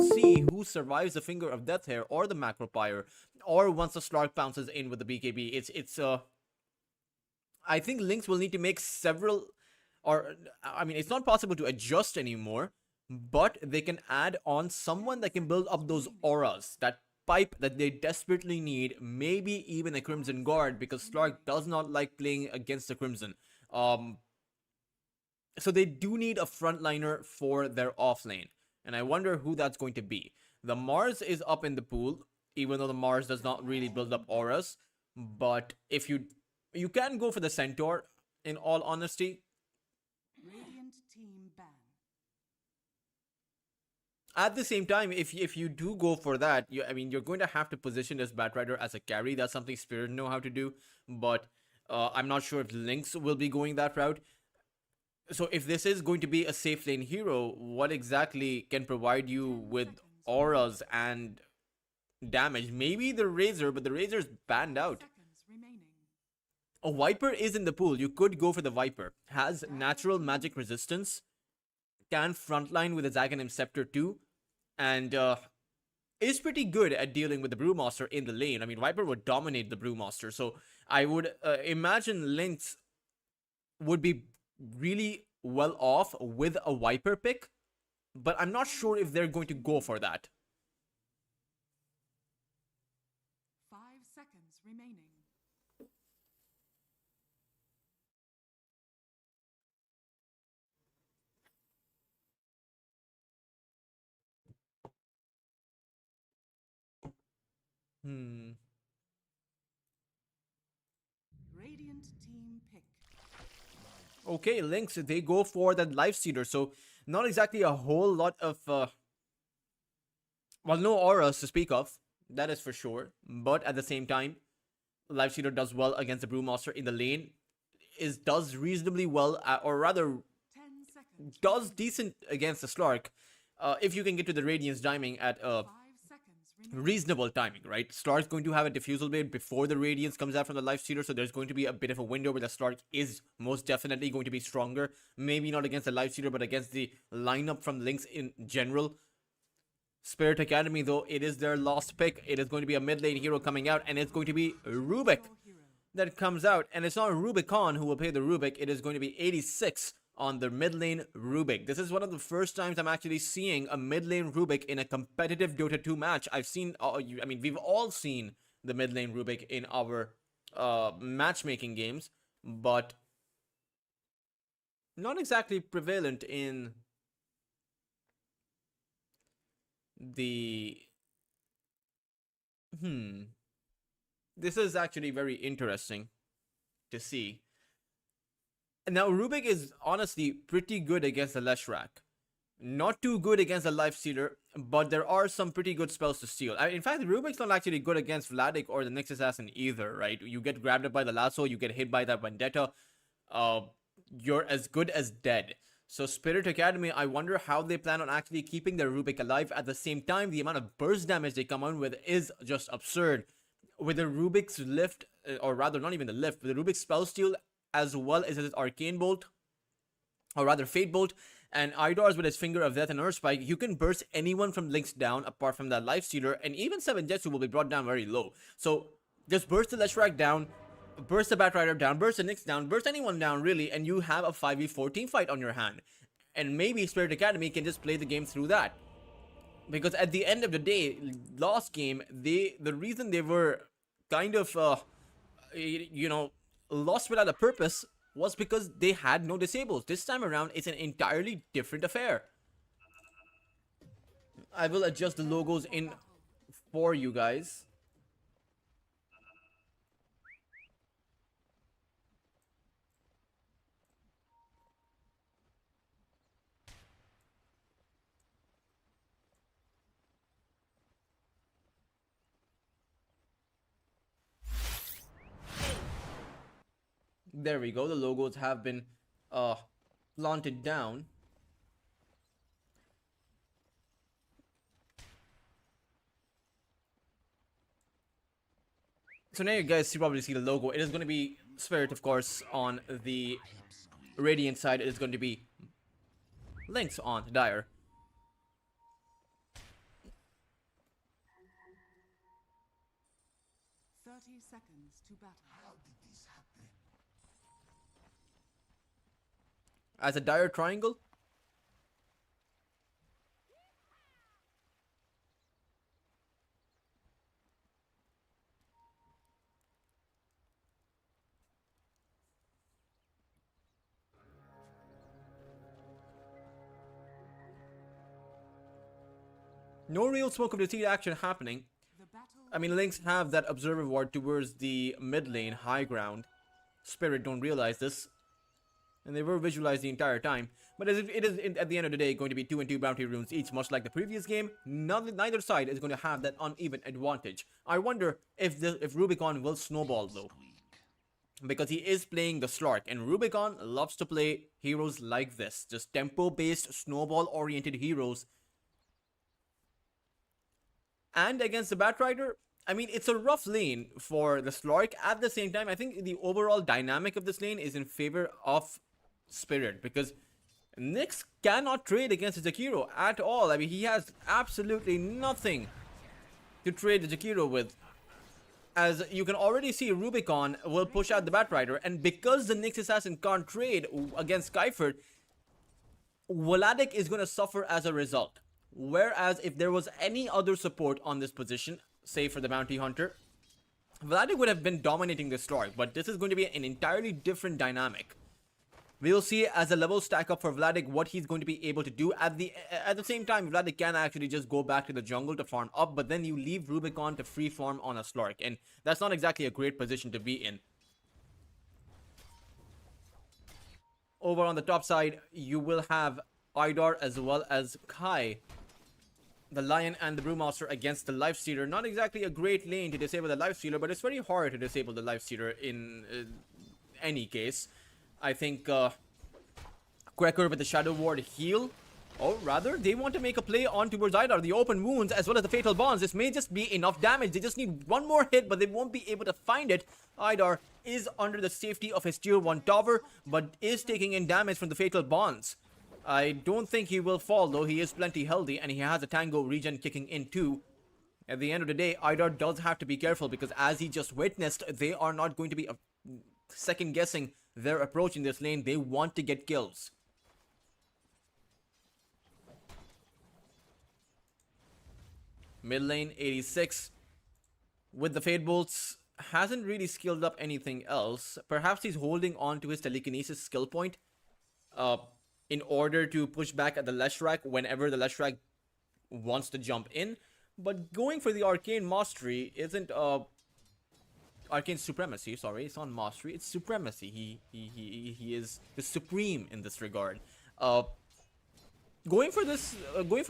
see who survives the Finger of Death here, or the Macropyre, or once the Slark bounces in with the BKB. I think Lynx will need to make several, or I mean, it's not possible to adjust anymore, but they can add on someone that can build up those auras, that pipe that they desperately need, maybe even a Crimson Guard, because Slark does not like playing against the Crimson. So they do need a frontliner for their off lane, and I wonder who that's going to be. The Mars is up in the pool, even though the Mars does not really build up auras, but if you can go for the Centaur, in all honesty. Radiant team ban. At the same time, if you do go for that, I mean, you're going to have to position this Batrider as a carry. That's something Spirit know how to do, but I'm not sure if Lynx will be going that route. So if this is going to be a safe lane hero, what exactly can provide you with auras and damage? Maybe the Razor, but the Razor's banned out. Seconds remaining. A Viper is in the pool. You could go for the Viper. Has natural magic resistance. Can frontline with a Zagan Scepter too. And is pretty good at dealing with the Brewmaster in the lane. I mean, Viper would dominate the Brewmaster. So I would imagine Lynx would be really well off with a Viper pick. But I'm not sure if they're going to go for that. 5 seconds remaining. Radiant team pick. Okay, Lynx, they go for that Lifestealer. So not exactly a whole lot of well, no auras to speak of, that is for sure. But at the same time, Lifestealer does well against the Brewmaster in the lane. Does reasonably well, or rather 10 seconds. does decent against the Slark. If you can get to the Radiance Diming at 5 seconds remaining. reasonable timing, right? Slark's going to have a Diffusal Blade before the Radiance comes out from the Lifestealer, so there's going to be a bit of a window where the Slark is most definitely going to be stronger. Maybe not against the Lifestealer, but against the lineup from Lynx in general. Spirit Academy, though, it is their last pick. It is going to be a mid lane hero coming out, and it's going to be Rubik that comes out. And it's not Rubicon who will pay the Rubik. It is going to be 86 on the mid lane Rubik. This is one of the first times I'm actually seeing a mid lane Rubik in a competitive Dota 2 match. I've seen, I mean, we've all seen the mid lane Rubik in our matchmaking games, but not exactly prevalent in the this is actually very interesting to see. Now Rubik is honestly pretty good against the Leshrac. Not too good against the Lifestealer, but there are some pretty good spells to steal. In fact, Rubik's not actually good against Vladik or the Nyx Assassin either, right? You get grabbed up by the lasso, you get hit by that Vendetta, you're as good as dead. So Spirit Academy, I wonder how they plan on actually keeping their Rubik alive. At the same time, the amount of burst damage they come out with is just absurd. With the Rubik's lift, or rather not even the lift, with the Rubik's spell steal, as well as his Arcane Bolt, or rather Fate Bolt, and Idars with his Finger of Death and Earth Spike, you can burst anyone from Lynx down apart from that Lifestealer, and even 7 Jetsu will be brought down very low. So just burst the Leshrac down, burst the Batrider down, burst the Nyx down, burst anyone down really, and you have a 5v4 team fight on your hand. And maybe Spirit Academy can just play the game through that. Because at the end of the day, last game, the reason they were kind of, lost without a purpose was because they had no disables. This time around, it's an entirely different affair. I will adjust the logos in for you guys. There we go. The logos have been planted down. So now you guys probably see the logo. It is going to be Spirit, of course, on the Radiant side. It is going to be Lynx on Dire. seconds to battle. As a dire triangle. No real smoke of deceit action happening. The battle I mean, Lynx have that observer ward towards the mid lane, high ground. Spirit don't realize this, and they were visualized the entire time. But as it is at the end of the day going to be 2 and 2 bounty runes each, much like the previous game. Neither side is going to have that uneven advantage. I wonder if Rubicon will snowball though, because he is playing the Slark, and Rubicon loves to play heroes like this, just tempo-based, snowball-oriented heroes. And against the Batrider, I mean, it's a rough lane for the Slark. At the same time, I think the overall dynamic of this lane is in favor of Spirit, because Nyx cannot trade against the Jakiro at all. I mean, he has absolutely nothing to trade the Jakiro with. As you can already see, Rubicon will push out the Batrider, and because the Nyx Assassin can't trade against Skyford, Vladik is going to suffer as a result. Whereas if there was any other support on this position, say for the Bounty Hunter, Vladik would have been dominating this Slark, but this is going to be an entirely different dynamic. We'll see as the levels stack up for Vladik what he's going to be able to do. At the same time, Vladik can actually just go back to the jungle to farm up, but then you leave Rubicon to free farm on a Slark, and that's not exactly a great position to be in. Over on the top side, you will have Idar as well as Kai, the Lion and the Brewmaster against the Lifestealer. Not exactly a great lane to disable the Lifestealer, but it's very hard to disable the Lifestealer in any case. I think Quaker with the Shadow Ward heal, or rather, they want to make a play on towards Idar. The open wounds as well as the fatal bonds. This may just be enough damage. They just need one more hit, but they won't be able to find it. Idar is under the safety of his tier 1 tower, but is taking in damage from the fatal bonds. I don't think he will fall, though. He is plenty healthy, and he has a Tango regen kicking in too. At the end of the day, Idar does have to be careful, because as he just witnessed, they are not going to be second-guessing their approach in this lane. They want to get kills. Mid lane, 86. With the Fade Bolts, hasn't really skilled up anything else. Perhaps he's holding on to his Telekinesis skill point. In order to push back at the Leshrac whenever the Leshrac wants to jump in. But going for the Arcane Mastery isn't Arcane Supremacy, sorry, it's not Mastery, it's Supremacy. He is the supreme in this regard. Going for a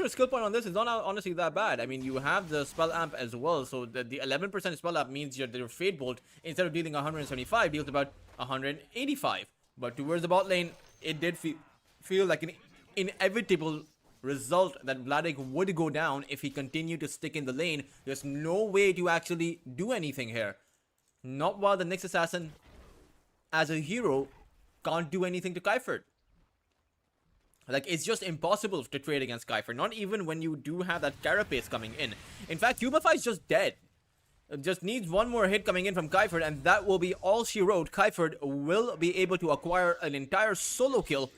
skill point on this is not honestly that bad. I mean, you have the Spell Amp as well, so the 11% Spell Amp means your Fade Bolt, instead of dealing 175, deals about 185. But towards the bot lane, it did feel like an inevitable result that Vladik would go down if he continued to stick in the lane. There's no way to actually do anything here. Not while the Nyx Assassin, as a hero, can't do anything to Kaifert. Like, it's just impossible to trade against Kaifert, not even when you do have that Carapace coming in. In fact, Cubify is just dead. It just needs one more hit coming in from Kaifert, and that will be all she wrote. Kaifert will be able to acquire an entire solo kill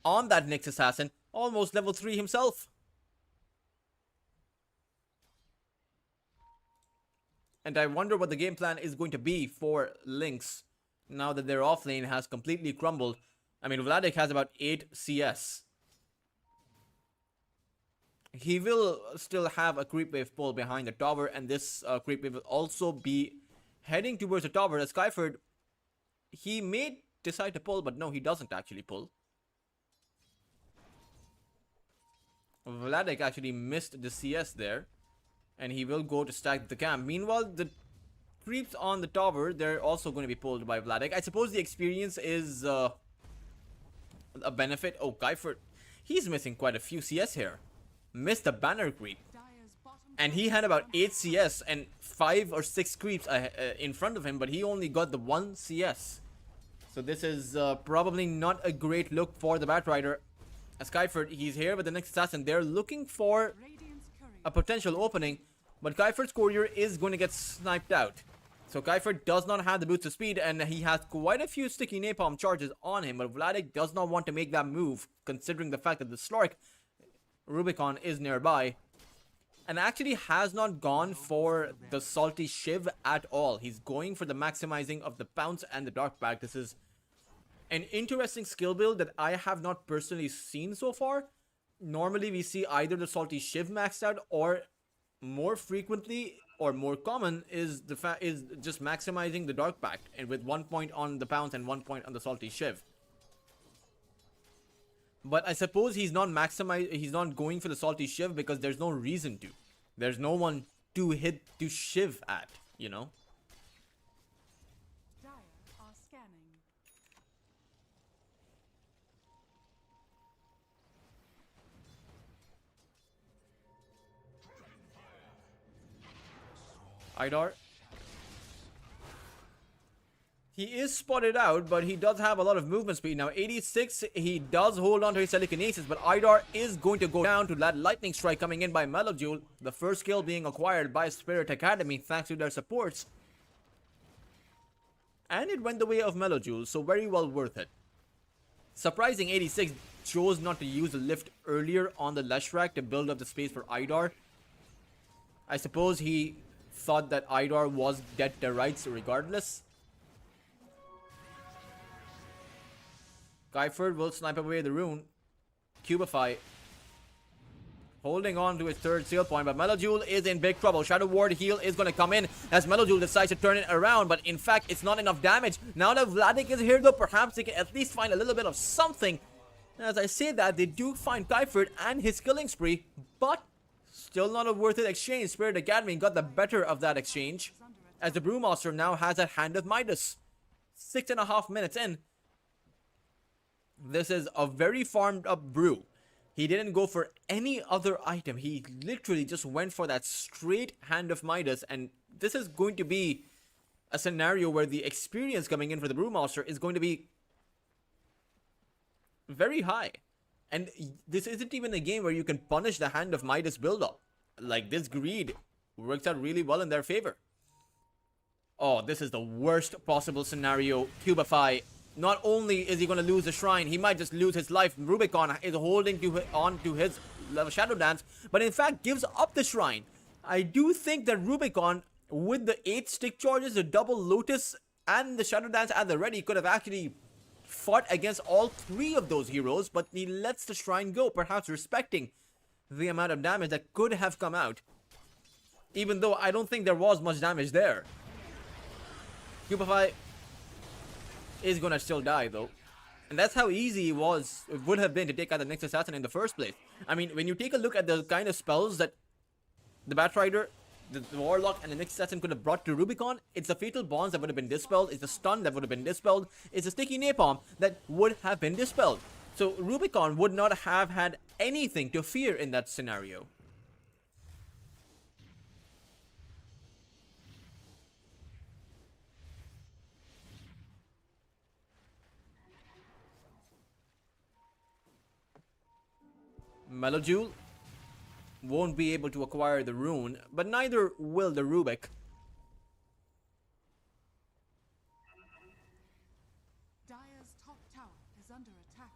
on that Nyx Assassin, almost level 3 himself. And I wonder what the game plan is going to be for Lynx now that their offlane has completely crumbled. I mean, Vladik has about 8 CS. He will still have a creep wave pull behind the tower, and this creep wave will also be heading towards the tower as Kaifert, he may decide to pull, but no, he doesn't actually pull. Vladik actually missed the CS there, and he will go to stack the camp. Meanwhile, the creeps on the tower, they're also going to be pulled by Vladik. I suppose the experience is a benefit. Oh, Kaifert, he's missing quite a few CS here. Missed the banner creep. Dire's bottom And he had about 8 CS and 5 or 6 creeps in front of him, but he only got the 1 CS. So this is probably not a great look for the Batrider. As Kaifert, he's here with the Nyx Assassin. They're looking for Radiant's courier a potential opening, but Kaifert's courier is going to get sniped out. So Kuiper does not have the boots of speed, and he has quite a few sticky napalm charges on him, but Vladik does not want to make that move, considering the fact that the Slark Rubicon is nearby, and actually has not gone for the salty shiv at all. He's going for the maximizing of the pounce and the dark bag. This is an interesting skill build that I have not personally seen so far. Normally we see either the salty shiv maxed out, or more frequently or more common is just maximizing the dark pact, and with 1 point on the pounce and 1 point on the salty shiv. But I suppose he's not going for the salty shiv because there's no reason to. There's no one to hit to shiv at, you know. Dire are scanning. Idar. He is spotted out, but he does have a lot of movement speed. Now, 86, he does hold on to his telekinesis, but Idar is going to go down to that lightning strike coming in by Melojule. The first kill being acquired by Spirit Academy thanks to their supports. And it went the way of Melojule, so very well worth it. Surprising 86 chose not to use the lift earlier on the Leshrac to build up the space for Idar. I suppose he thought that Idar was dead to rights regardless. Kuiper will snipe away the rune. Cubify holding on to his third seal point, but Melojule is in big trouble. Shadow Ward heal is going to come in as Melojule decides to turn it around, but in fact it's not enough damage. Now that Vladik is here though, perhaps they can at least find a little bit of something. As I say that, they do find Kuiper and his killing spree, but still not a worth it exchange. Spirit Academy got the better of that exchange, as the Brewmaster now has a Hand of Midas. 6.5 minutes in. This is a very farmed up brew. He didn't go for any other item. He literally just went for that straight Hand of Midas, and this is going to be a scenario where the experience coming in for the Brewmaster is going to be very high. And this isn't even a game where you can punish the Hand of Midas build-up. Like, this greed works out really well in their favor. Oh, this is the worst possible scenario. Cubify. Not only is he going to lose the shrine, he might just lose his life. Rubicon is holding on to his Shadow Dance, but in fact gives up the shrine. I do think that Rubicon, with the 8 stick charges, the double Lotus, and the Shadow Dance at the ready, could have actually fought against all 3 of those heroes, but he lets the shrine go, perhaps respecting the amount of damage that could have come out. Even though I don't think there was much damage there. Cubify is gonna still die though, and that's how easy it would have been to take out the next assassin in the first place. I mean, when you take a look at the kind of spells that the Batrider, the Warlock, and the next assassin could have brought to Rubicon, it's the fatal bonds that would have been dispelled, it's the stun that would have been dispelled, it's the sticky napalm that would have been dispelled. So Rubicon would not have had anything to fear in that scenario. Melojule won't be able to acquire the rune, but neither will the Rubik. Dire's top tower is under attack.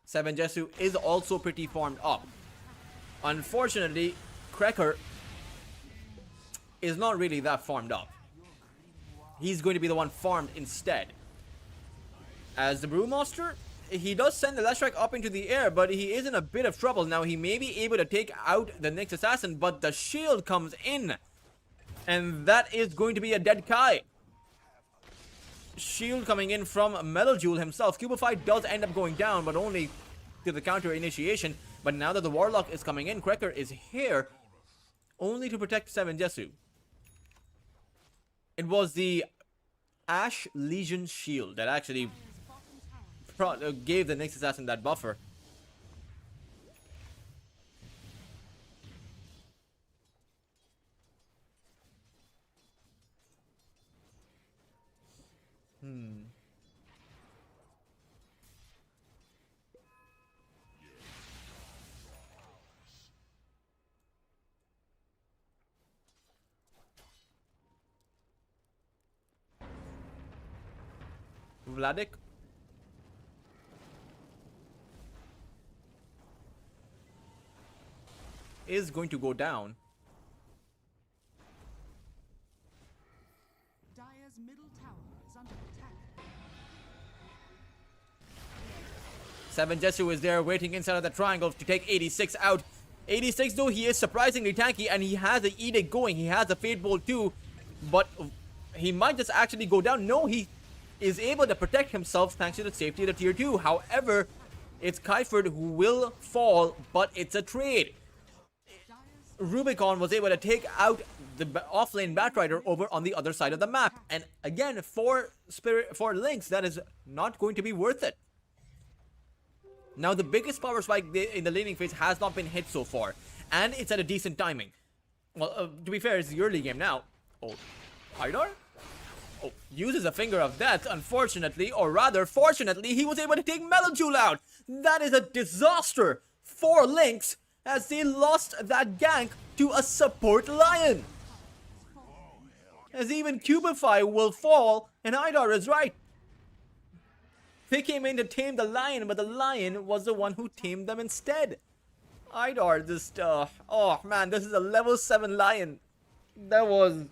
Seven Jesu is also pretty farmed up. Unfortunately, Cracker is not really that farmed up. He's going to be the one farmed instead. As the Brewmaster, he does send the Leshrac up into the air, but he is in a bit of trouble. Now, he may be able to take out the next assassin, but the shield comes in. And that is going to be a dead Kai. Shield coming in from Melojule himself. Cubify does end up going down, but only to the counter initiation. But now that the Warlock is coming in, Cracker is here only to protect Seven Jesu. It was the Ash Legion shield that actually gave the next assassin that buffer. Hmm. Vladik? Is going to go down. Dire's middle tower is under attack. Seven Jesu is there waiting inside of the triangle to take 86 out. 86 though, he is surprisingly tanky and he has the edict going. He has a fate bolt too, but he might just actually go down. No, he is able to protect himself thanks to the safety of the tier 2. However, it's Kaiford who will fall, but it's a trade. Rubicon was able to take out the offlane Batrider over on the other side of the map. And again, for Lynx, that is not going to be worth it. Now, the biggest power spike in the laning phase has not been hit so far. And it's at a decent timing. Well, to be fair, it's the early game now. Oh, Haidar? Oh, uses a finger of death, unfortunately. Or rather, fortunately, he was able to take Melojoule out. That is a disaster for Lynx, as they lost that gank to a support Lion. As even Cubify will fall, and Haidar is right. They came in to tame the Lion, but the Lion was the one who tamed them instead. Haidar just, oh man, this is a level 7 Lion. That was...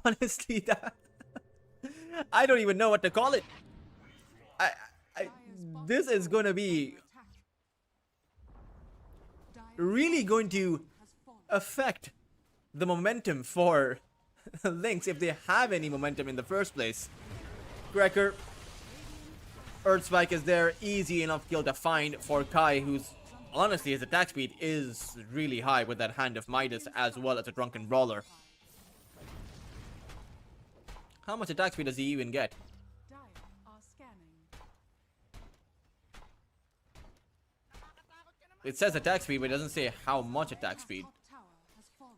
Honestly, that... I don't even know what to call it. This is going to be really going to affect the momentum for Lynx if they have any momentum in the first place. Cracker, Earth Spike is there, easy enough kill to find for Kai, who's honestly his attack speed is really high with that Hand of Midas as well as a Drunken Brawler. How much attack speed does he even get? Dire are scanning. It says attack speed, but it doesn't say how much attack speed. Top tower has fallen.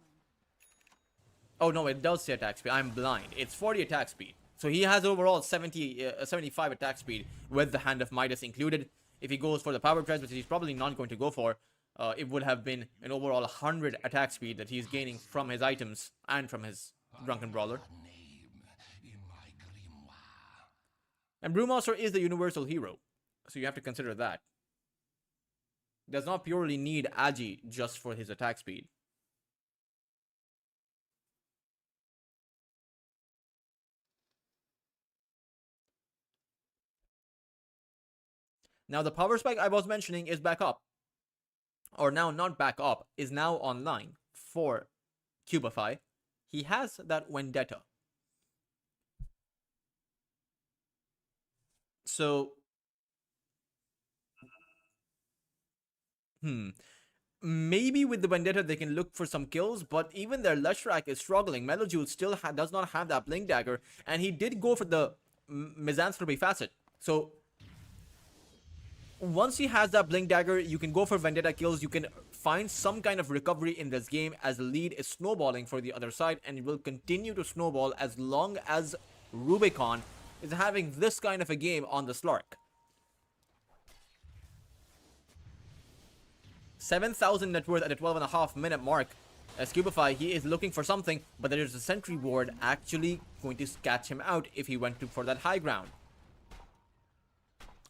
Oh no, it does say attack speed. I'm blind. It's 40 attack speed. So he has overall 75 attack speed with the Hand of Midas included. If he goes for the Power Treads, which he's probably not going to go for, it would have been an overall 100 attack speed that he's gaining from his items and from his Drunken Brawler. And Brewmaster is the universal hero, so you have to consider that. Does not purely need Agi just for his attack speed. Now the power spike I was mentioning is back up. Or now not back up, is now online for Cubify. He has that Vendetta. So, maybe with the Vendetta they can look for some kills, but even their Leshrac is struggling. Melojoule still does not have that Blink Dagger, and he did go for the Misanthropy Facet. So, once he has that Blink Dagger, you can go for Vendetta kills, you can find some kind of recovery in this game as the lead is snowballing for the other side, and it will continue to snowball as long as Rubicon is having this kind of a game on the Slark. 7,000 net worth at the 12.5-minute mark. As Cubify, he is looking for something, but there is a sentry ward actually going to catch him out if he went for that high ground.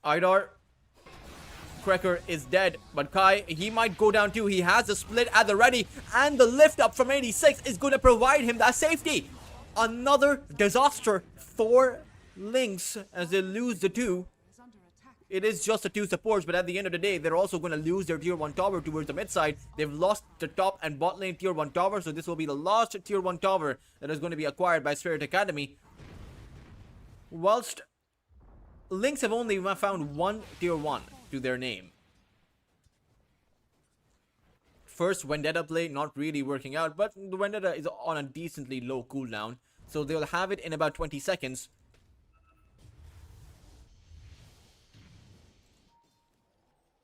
Haidar, Cracker is dead, but Kai, he might go down too. He has the split at the ready, and the lift up from 86 is going to provide him that safety. Another disaster for Lynx as they lose the 2. Is under attack. It is just the 2 supports, but at the end of the day, they're also going to lose their tier 1 tower towards the mid side. They've lost the top and bot lane tier 1 tower, so this will be the last tier 1 tower that is going to be acquired by Spirit Academy. Whilst Lynx have only found 1 tier 1 to their name. First Vendetta play not really working out, but the Vendetta is on a decently low cooldown, so they'll have it in about 20 seconds.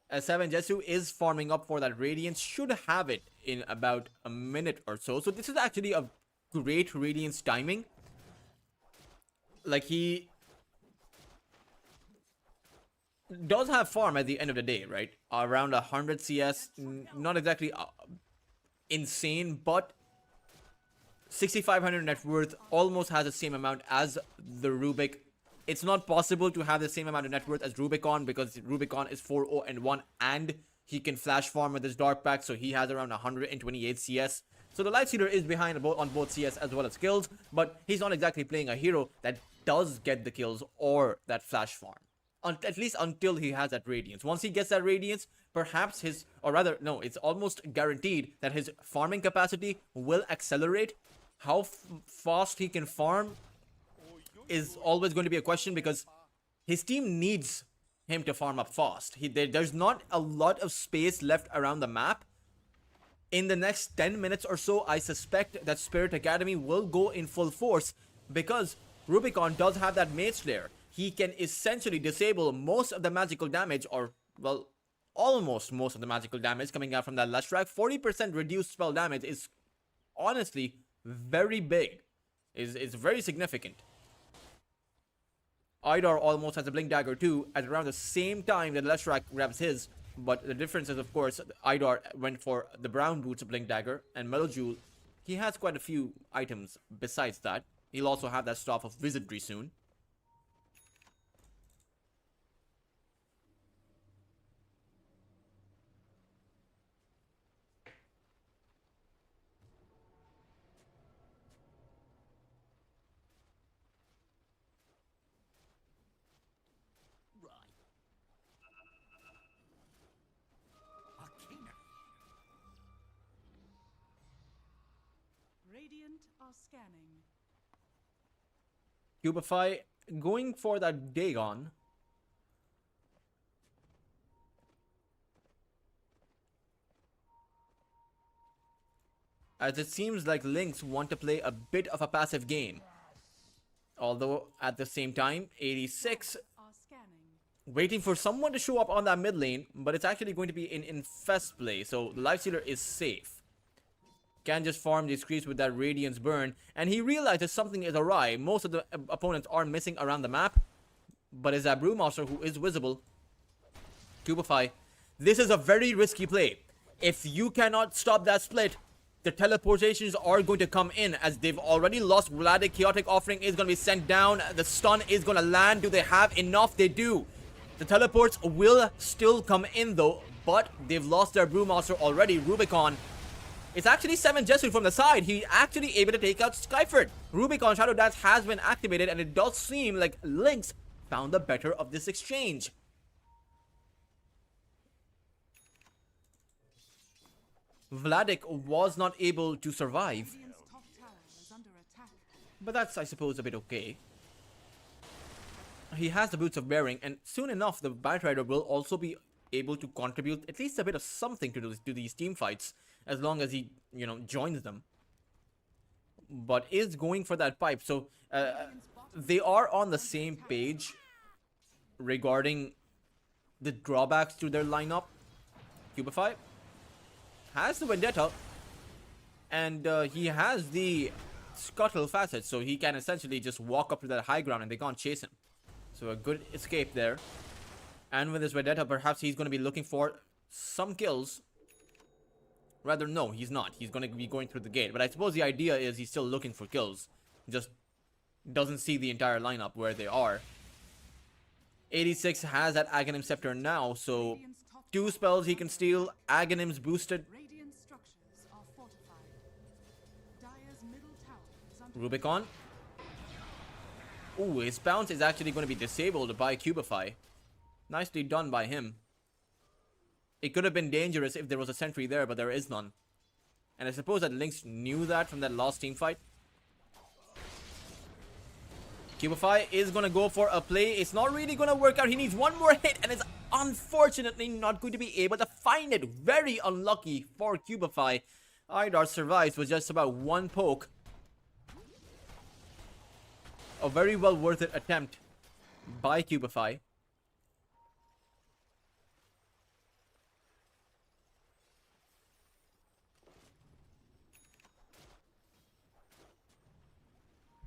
As 7 Jesu is farming up for that Radiance, should have it in about a minute or so. So this is actually a great Radiance timing. Like, he does have farm at the end of the day, right? Around 100 CS, not exactly insane, but 6,500 net worth almost has the same amount as the Rubik. It's not possible to have the same amount of net worth as Rubicon because Rubicon is 4-0-1 and he can flash farm with his Dark Pack, so he has around 128 CS. So the Life Stealer is behind on both CS as well as kills, but he's not exactly playing a hero that does get the kills or that flash farm. At least until he has that Radiance. Once he gets that Radiance, perhaps his, or rather, no, it's almost guaranteed that his farming capacity will accelerate. How fast he can farm is always going to be a question because his team needs him to farm up fast. There's not a lot of space left around the map. In the next 10 minutes or so, I suspect that Spirit Academy will go in full force because Rubicon does have that Mage Slayer. He can essentially disable most of the magical damage, or, well, almost most of the magical damage coming out from that Leshrac. 40% reduced spell damage is honestly very big. Is very significant. Idar almost has a Blink Dagger too at around the same time that Leshrac grabs his. But the difference is, of course, Idar went for the Brown Boots Blink Dagger, and Metal he has quite a few items besides that. He'll also have that Staff of Wizardry soon. Radiant are scanning. Cubify going for that Dagon. As it seems like Lynx want to play a bit of a passive game. Although at the same time, 86 Are scanning. waiting for someone to show up on that mid lane, but it's actually going to be in Infest play, so the Lifestealer is safe. Can just farm these creeps with that Radiance burn, and he realizes something is awry. Most of the opponents are missing around the map, but it's that Brewmaster who is visible. Cubify, this is a very risky play. If you cannot stop that split, the teleportations are going to come in, as they've already lost Vladic. Chaotic Offering is going to be sent down. The stun is going to land. Do they have enough? They do. The teleports will still come in though, but they've lost their Brewmaster already. Rubicon, it's actually 7 Jesu from the side. He actually able to take out Skyford. Rubicon Shadow Dance has been activated, and it does seem like Lynx found the better of this exchange. Vladic was not able to survive, Radiant's top tower is under attack. but that's, I suppose, a bit okay. He has the Boots of Bearing, and soon enough, the Batrider will also be able to contribute at least a bit of something to these team fights, as long as he, joins them. But is going for that pipe, so they are on the same page regarding the drawbacks to their lineup. Cubify has the Vendetta, and he has the Scuttle facet, so he can essentially just walk up to that high ground and they can't chase him. So a good escape there. And with his Vendetta, perhaps he's going to be looking for some kills. Rather, no, he's not. He's going to be going through the gate. But I suppose the idea is he's still looking for kills. Just doesn't see the entire lineup where they are. 86 has that Aghanim Scepter now, so 2 spells he can steal. Aghanim's boosted. Radiant structures are fortified. Dire's middle tower is under Rubicon. Ooh, his bounce is actually going to be disabled by Cubify. Nicely done by him. It could have been dangerous if there was a sentry there, but there is none. And I suppose that Lynx knew that from that last team fight. Cubify is going to go for a play. It's not really going to work out. He needs one more hit, and it's unfortunately not going to be able to find it. Very unlucky for Cubify. Idar survives with just about 1 poke. A very well worth it attempt by Cubify.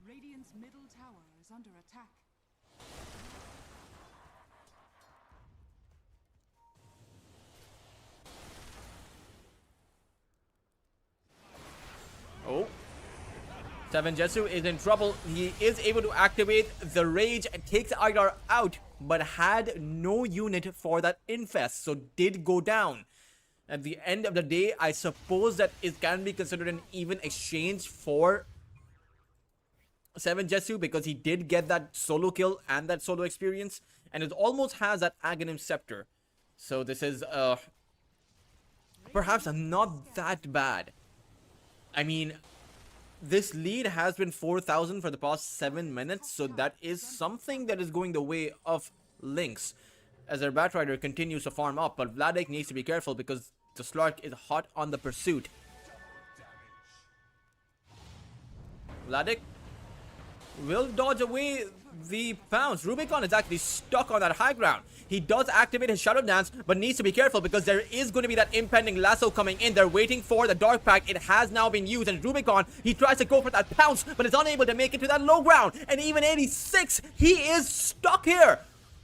Radiant's Radiant's middle tower is under attack. Oh. Seven Jetsu is in trouble. He is able to activate the rage and takes Idar out, but had no unit for that infest, so did go down. At the end of the day, I suppose that it can be considered an even exchange for Seven Jetsu because he did get that solo kill and that solo experience, and it almost has that Aghanim Scepter. So this is perhaps not that bad. I mean, this lead has been 4,000 for the past 7 minutes, so that is something that is going the way of Lynx as their Batrider continues to farm up, but Vladek needs to be careful because the Slark is hot on the pursuit. Vladek will dodge away the pounce. Rubicon is actually stuck on that high ground. He does activate his Shadow Dance, but needs to be careful because there is going to be that impending lasso coming in. They're waiting for the Dark Pact. It has now been used, and Rubicon, he tries to go for that pounce, but is unable to make it to that low ground. And even 86, he is stuck here.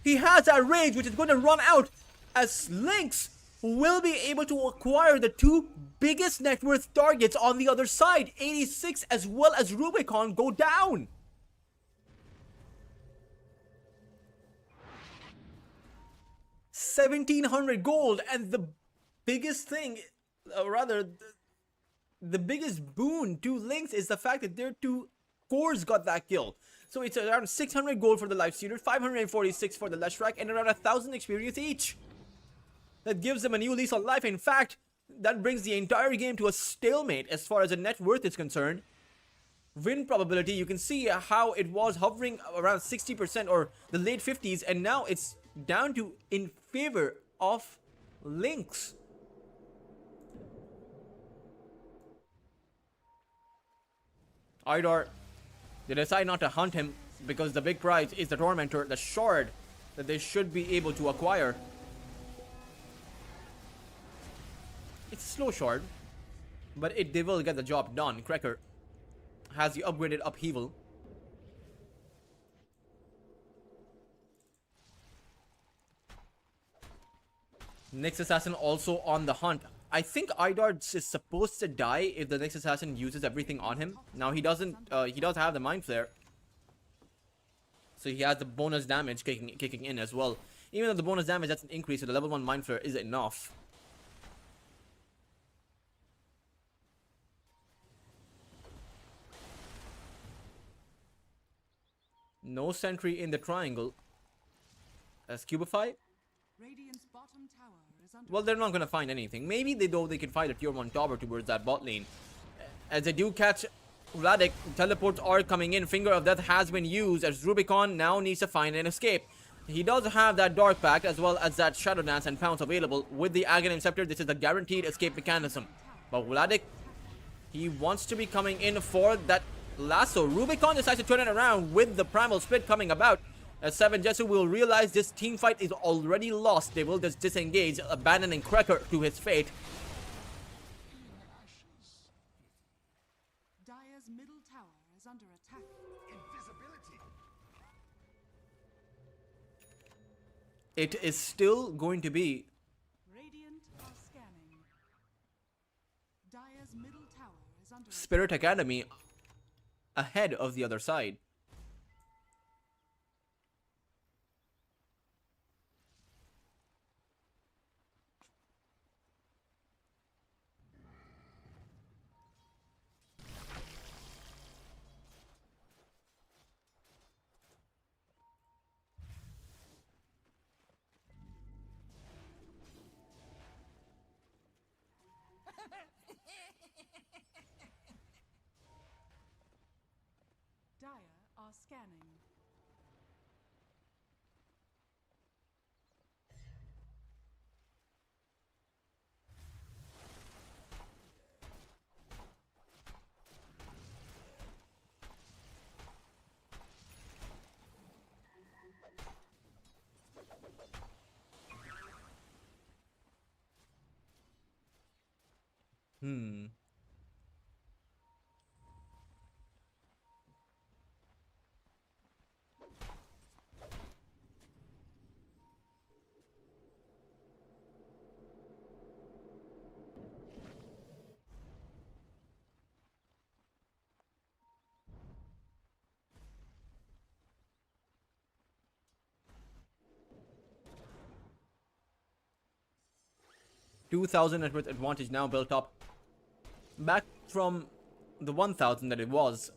He has that rage, which is going to run out as Lynx will be able to acquire the two biggest net worth targets on the other side. 86 as well as Rubicon go down. $1,700 gold, and the biggest thing, the biggest boon to Lynx is the fact that their two cores got that kill. So it's around 600 gold for the Life Stealer, 546 for the Leshrac, and around 1,000 experience each. That gives them a new lease on life. In fact, that brings the entire game to a stalemate as far as the net worth is concerned. Win probability, you can see how it was hovering around 60% or the late 50s, and now it's down to in favor of Lynx. Idar, they decide not to hunt him because the big prize is the Tormentor, the shard that they should be able to acquire. It's a slow shard, but they will get the job done. Cracker has the upgraded upheaval. Nyx Assassin also on the hunt. I think Idar is supposed to die if the Nyx Assassin uses everything on him. Now he doesn't. He does have the Mind Flare, so he has the bonus damage kicking in as well. Even though the bonus damage that's an increase, so the level 1 Mind Flare is enough. No sentry in the triangle. As Cubify. Radiant's bottom tower is under Well, they're not going to find anything. Maybe they can find a tier 1 tower towards that bot lane. As they do catch Vladek, teleports are coming in. Finger of Death has been used as Rubicon now needs to find an escape. He does have that Dark Pact as well as that Shadow Dance and Pounce available. With the Aghanim Scepter, this is a guaranteed escape mechanism. But Vladek, he wants to be coming in for that lasso. Rubicon decides to turn it around with the Primal Split coming about. As Seven Jetsu will realize this team fight is already lost. They will just disengage, abandoning Cracker to his fate. Dire's middle tower is under attack. It is still going to be Radiant are scanning. Dire's middle tower is under Spirit Academy ahead of the other side. Dire are scanning. 2,000 net worth advantage now built up. Back from the 1,000 that it was.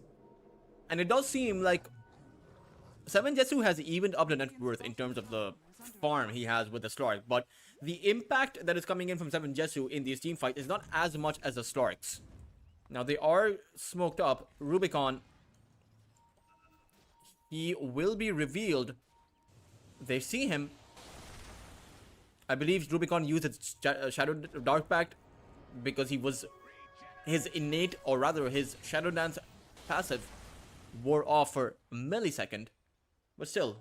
And it does seem like 7 Jetsu has evened up the net worth in terms of the farm he has with the Slark. But the impact that is coming in from 7 Jetsu in these team fights is not as much as the Slarks. Now they are smoked up. Rubicon, he will be revealed. They see him. I believe Rubicon used his Shadow Dark Pact because he was his innate, or rather his Shadow Dance passive wore off for a millisecond, but still.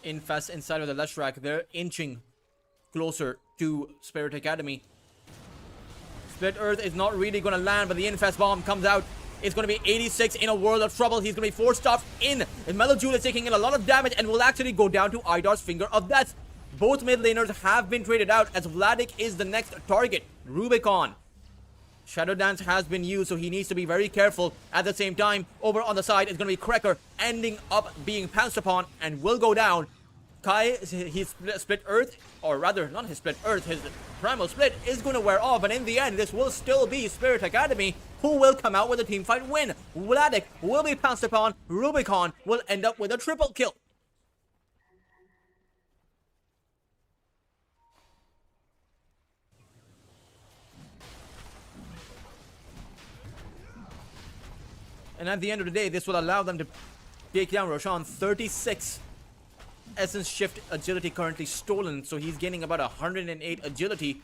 Infest inside of the Leshrac, they're inching closer to Spirit Academy. Split Earth is not really going to land, but the Infest bomb comes out. It's going to be 86 in a world of trouble. He's going to be forced off in. And Melojule is taking in a lot of damage and will actually go down to Idar's Finger of Death. Both mid laners have been traded out as Vladik is the next target. Rubicon. Shadow Dance has been used, so he needs to be very careful. At the same time, over on the side is going to be Cracker, ending up being pounced upon and will go down. Kai, his split earth, or rather, not his split earth, his primal split is going to wear off, and in the end, this will still be Spirit Academy who will come out with a teamfight win. Vladik will be pounced upon. Rubicon will end up with a triple kill. And at the end of the day, this will allow them to take down Roshan. 36 Essence Shift agility currently stolen, so he's gaining about 108 agility.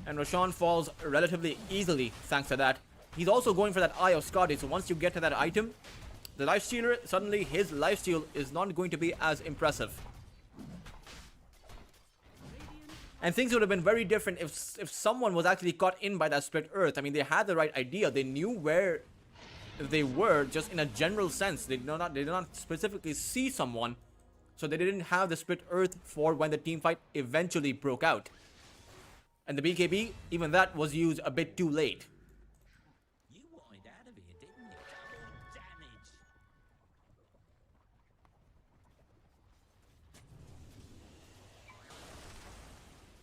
And Roshan falls relatively easily thanks to that. He's also going for that Eye of Scotty, so once you get to that item, the Lifestealer, suddenly his lifesteal is not going to be as impressive. And things would have been very different if someone was actually caught in by that Split Earth. I mean, they had the right idea. They knew where they were, just in a general sense. They did not specifically see someone, so they didn't have the Split Earth for when the team fight eventually broke out. And the BKB, even that was used a bit too late. You wanted out of here, didn't you? Double damage.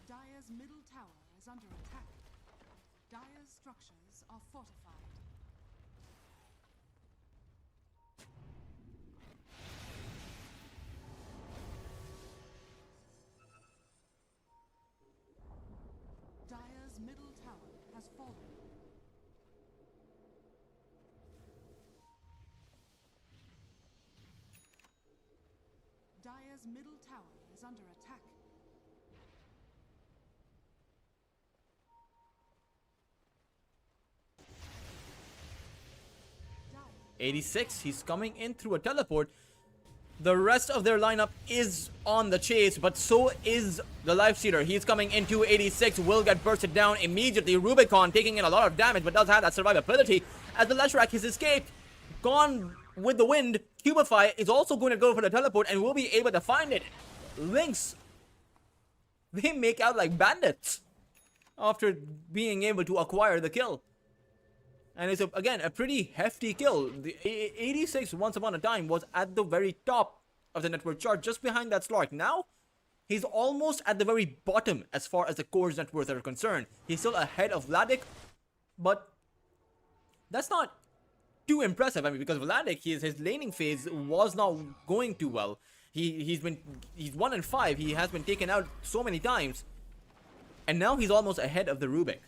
Dire's middle tower is under attack. Dire's structures are fortified. Dire's middle tower has fallen. Dire's middle tower is under attack. Dire 86, he's coming in through a teleport. The rest of their lineup is on the chase, but so is the Lifestealer. He's coming into 86, will get bursted down immediately. Rubicon taking in a lot of damage, but does have that survivability. As the Leshrac has escaped, gone with the wind, Cubify is also going to go for the teleport and will be able to find it. Lynx, they make out like bandits after being able to acquire the kill. And it's, again, a pretty hefty kill. The 86, once upon a time, was at the very top of the network chart, just behind that Slark. Now, he's almost at the very bottom as far as the core's net worth are concerned. He's still ahead of Vladik, but that's not too impressive. I mean, because Vladik, his laning phase was not going too well. He's 1 in 5. He has been taken out so many times. And now he's almost ahead of the Rubik.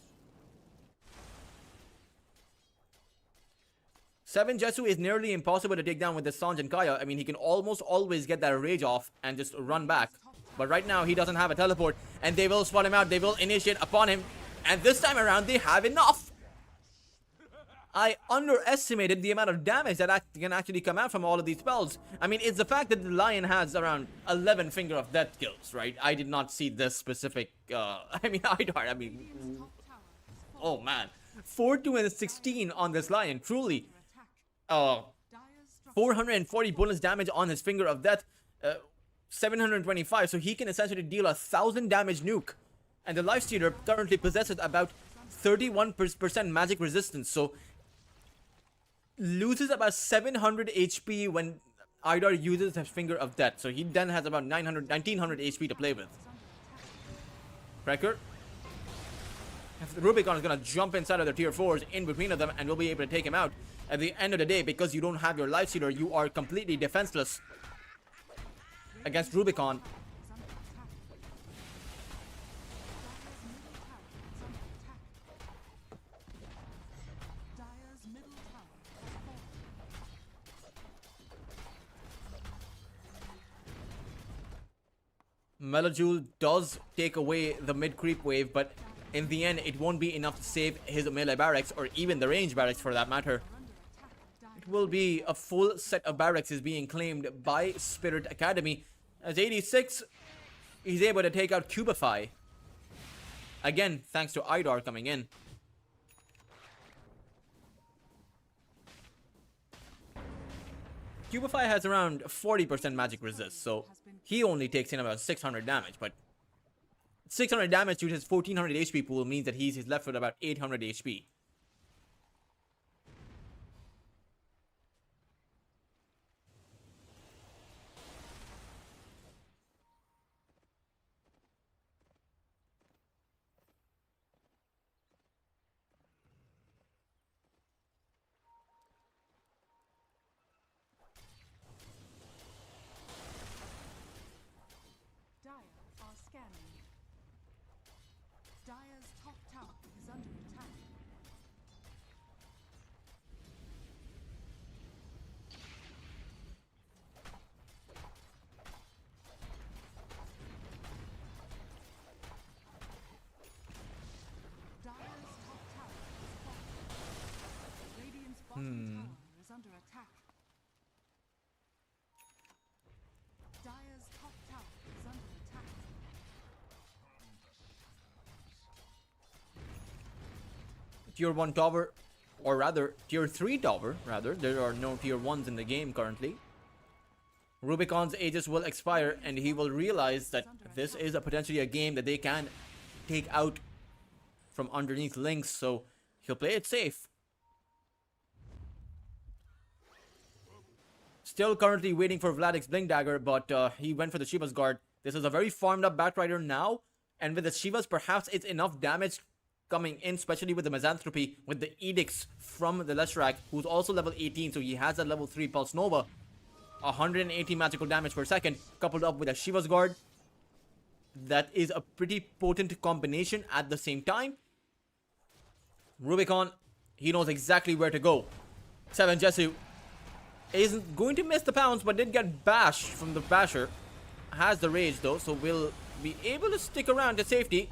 7 Jetsu is nearly impossible to take down with the Sanj and Kaya. I mean, he can almost always get that rage off and just run back. But right now, he doesn't have a teleport. And they will spot him out. They will initiate upon him. And this time around, they have enough. I underestimated the amount of damage that can actually come out from all of these spells. I mean, it's the fact that the Lion has around 11 Finger of Death kills, right? I did not see this specific, oh man. 4-2 and 16 on this Lion, truly. 440 bonus damage on his Finger of Death. 725, so he can essentially deal 1,000 damage nuke. And the Lifestealer currently possesses about 31% magic resistance, so loses about 700 HP when Idar uses his Finger of Death. So he then has about 1900 HP to play with. Cracker. Rubicon is going to jump inside of the tier 4s in between of them and will be able to take him out. At the end of the day, because you don't have your Lifestealer, you are completely defenseless against Rubicon. Melojule does take away the mid creep wave, but in the end, it won't be enough to save his melee barracks, or even the range barracks for that matter. It will be a full set of barracks is being claimed by Spirit Academy. As 86, he's able to take out Cubify. Again, thanks to Idar coming in. Cubify has around 40% magic resist, so he only takes in about 600 damage, but 600 damage to his 1400 HP pool means that he's left with about 800 HP. Dire's top tower is under attack. Dire's top tower is falling. Radiant's bottom tower is under attack. Dire's top tower is under attack. Tier 1 tower, or rather, tier 3 tower, rather. There are no tier 1s in the game currently. Rubicon's Aegis will expire, and he will realize that this is potentially a game that they can take out from underneath Lynx, so he'll play it safe. Still currently waiting for Vladik's Blink Dagger, but he went for the Shiva's Guard. This is a very farmed up Batrider now, and with the Shivas, perhaps it's enough damage coming in, especially with the Misanthropy, with the Edicts from the Leshrac, who's also level 18, so he has a level 3 Pulse Nova. 180 magical damage per second, coupled up with a Shiva's Guard. That is a pretty potent combination at the same time. Rubicon, he knows exactly where to go. 7 Jesu isn't going to miss the pounce, but did get bashed from the basher. Has the rage though, so will be able to stick around to safety.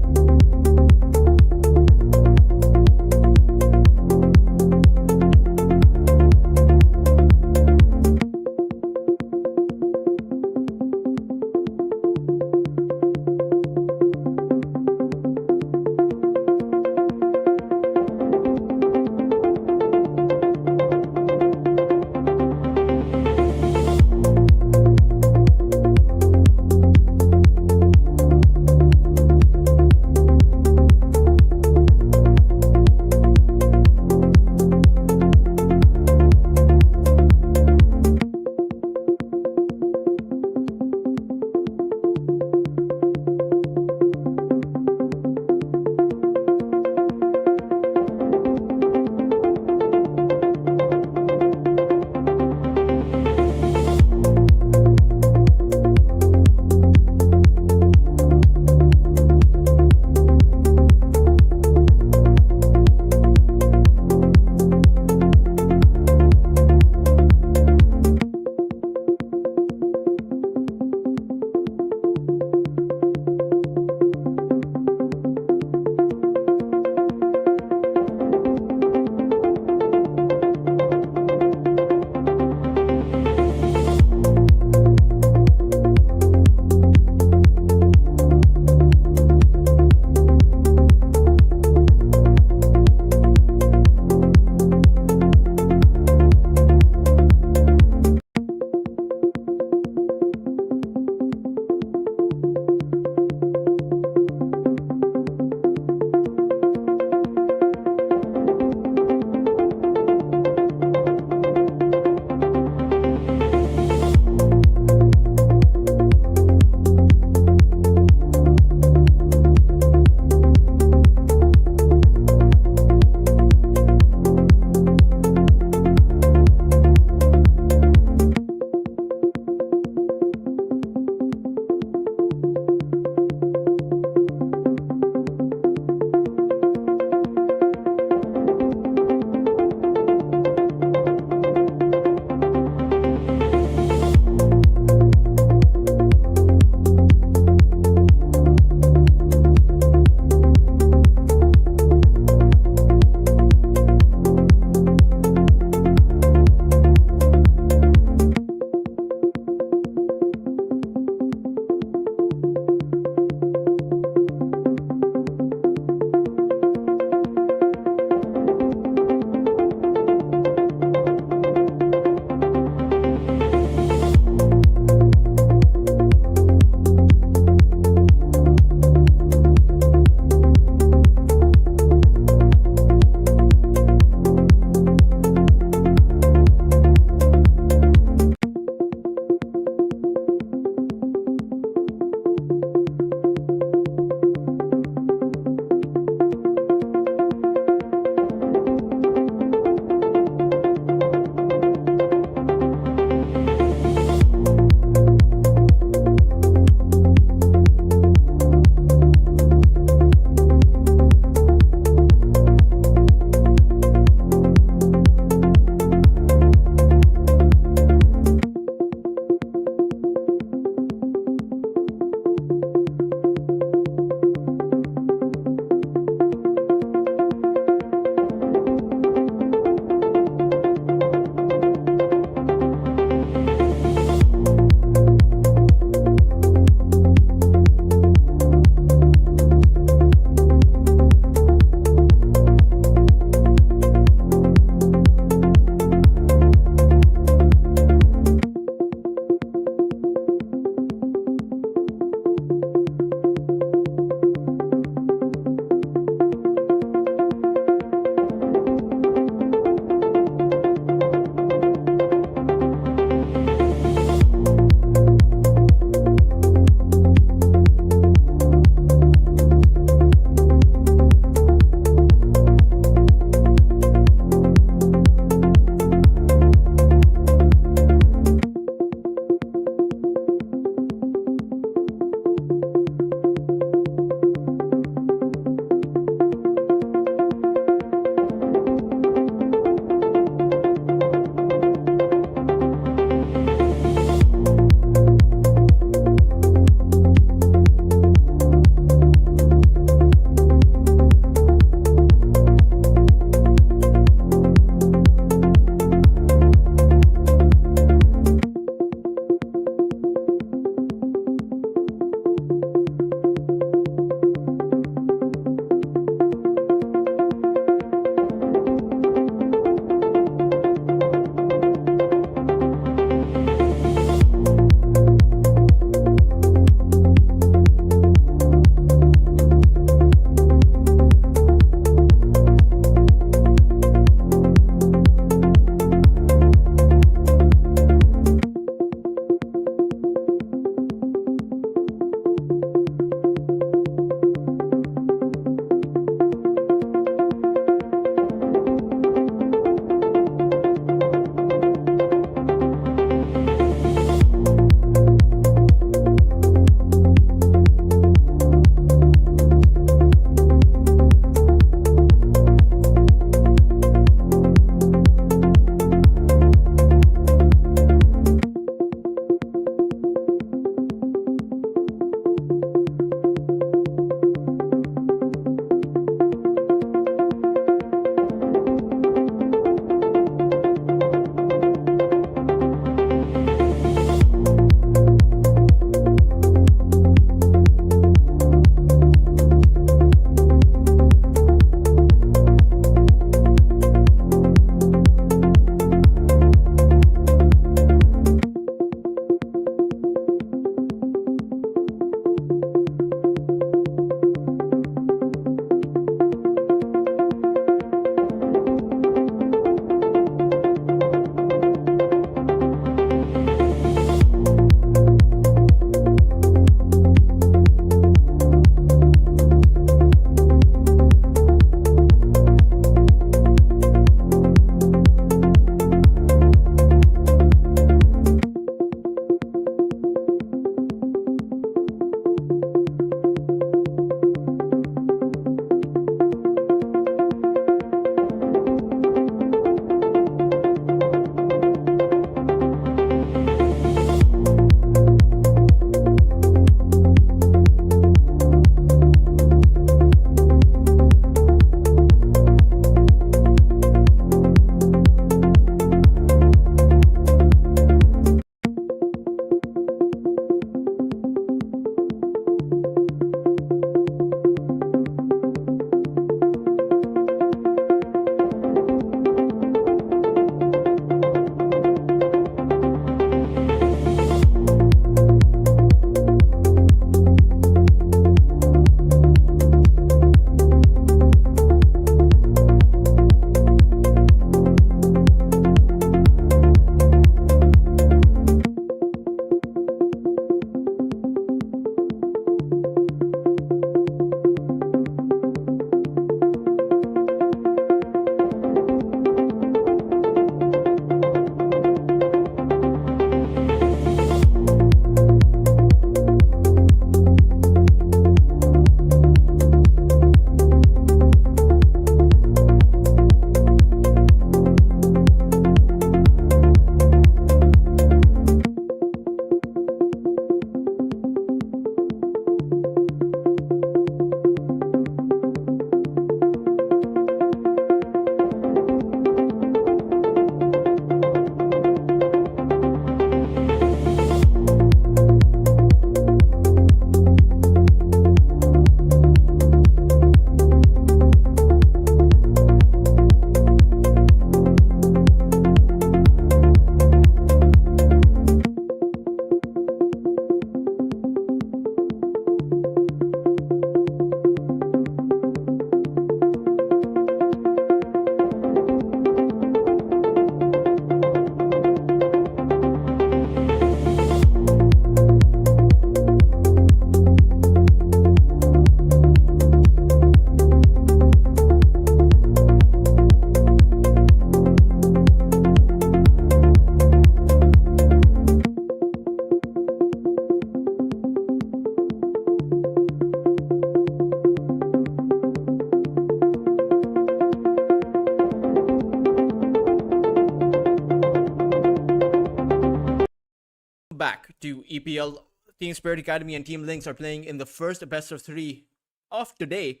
back to EPL. Team Spirit Academy and Team Lynx are playing in the first best of 3 of today.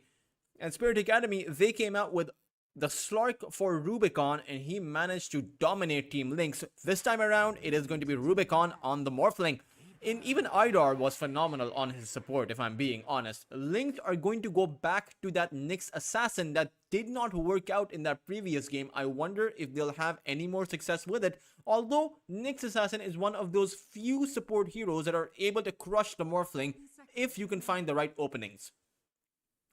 And Spirit Academy, they came out with the Slark for Rubicon, and he managed to dominate Team Lynx. This time around, it is going to be Rubicon on the Morphling. And even Idar was phenomenal on his support, if I'm being honest. Lynx are going to go back to that Nyx Assassin that did not work out in that previous game. I wonder if they'll have any more success with it. Although Nyx Assassin is one of those few support heroes that are able to crush the Morphling if you can find the right openings.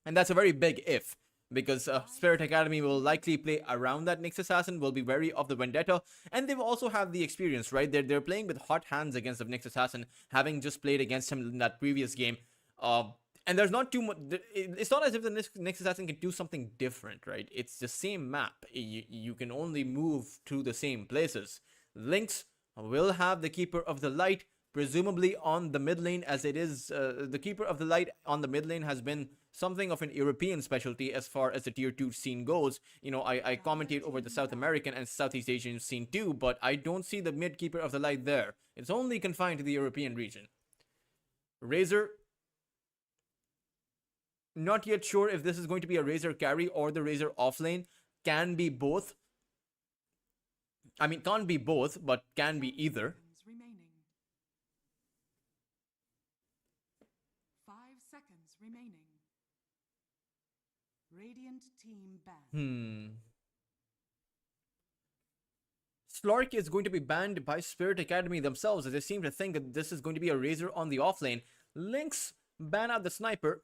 And that's a very big if, because Spirit Academy will likely play around that Nyx Assassin, will be wary of the Vendetta, and they will also have the experience, right? They're playing with hot hands against the Nyx Assassin, having just played against him in that previous game. And there's not too much. It's not as if the Nyx Assassin can do something different, right? It's the same map. You can only move to the same places. Lynx will have the Keeper of the Light, presumably on the mid lane, as it is the Keeper of the Light on the mid lane has been something of an European specialty as far as the tier 2 scene goes. You know, I commentate over the South American and Southeast Asian scene too, but I don't see the mid Keeper of the Light there. It's only confined to the European region. Razor, not yet sure if this is going to be a Razor carry or the Razor offlane. Can be both. I mean, can't be both, but can be either. Remaining. 5 seconds remaining. Radiant team banned. Slark is going to be banned by Spirit Academy themselves, as they seem to think that this is going to be a Razor on the offlane. Lynx ban out the Sniper.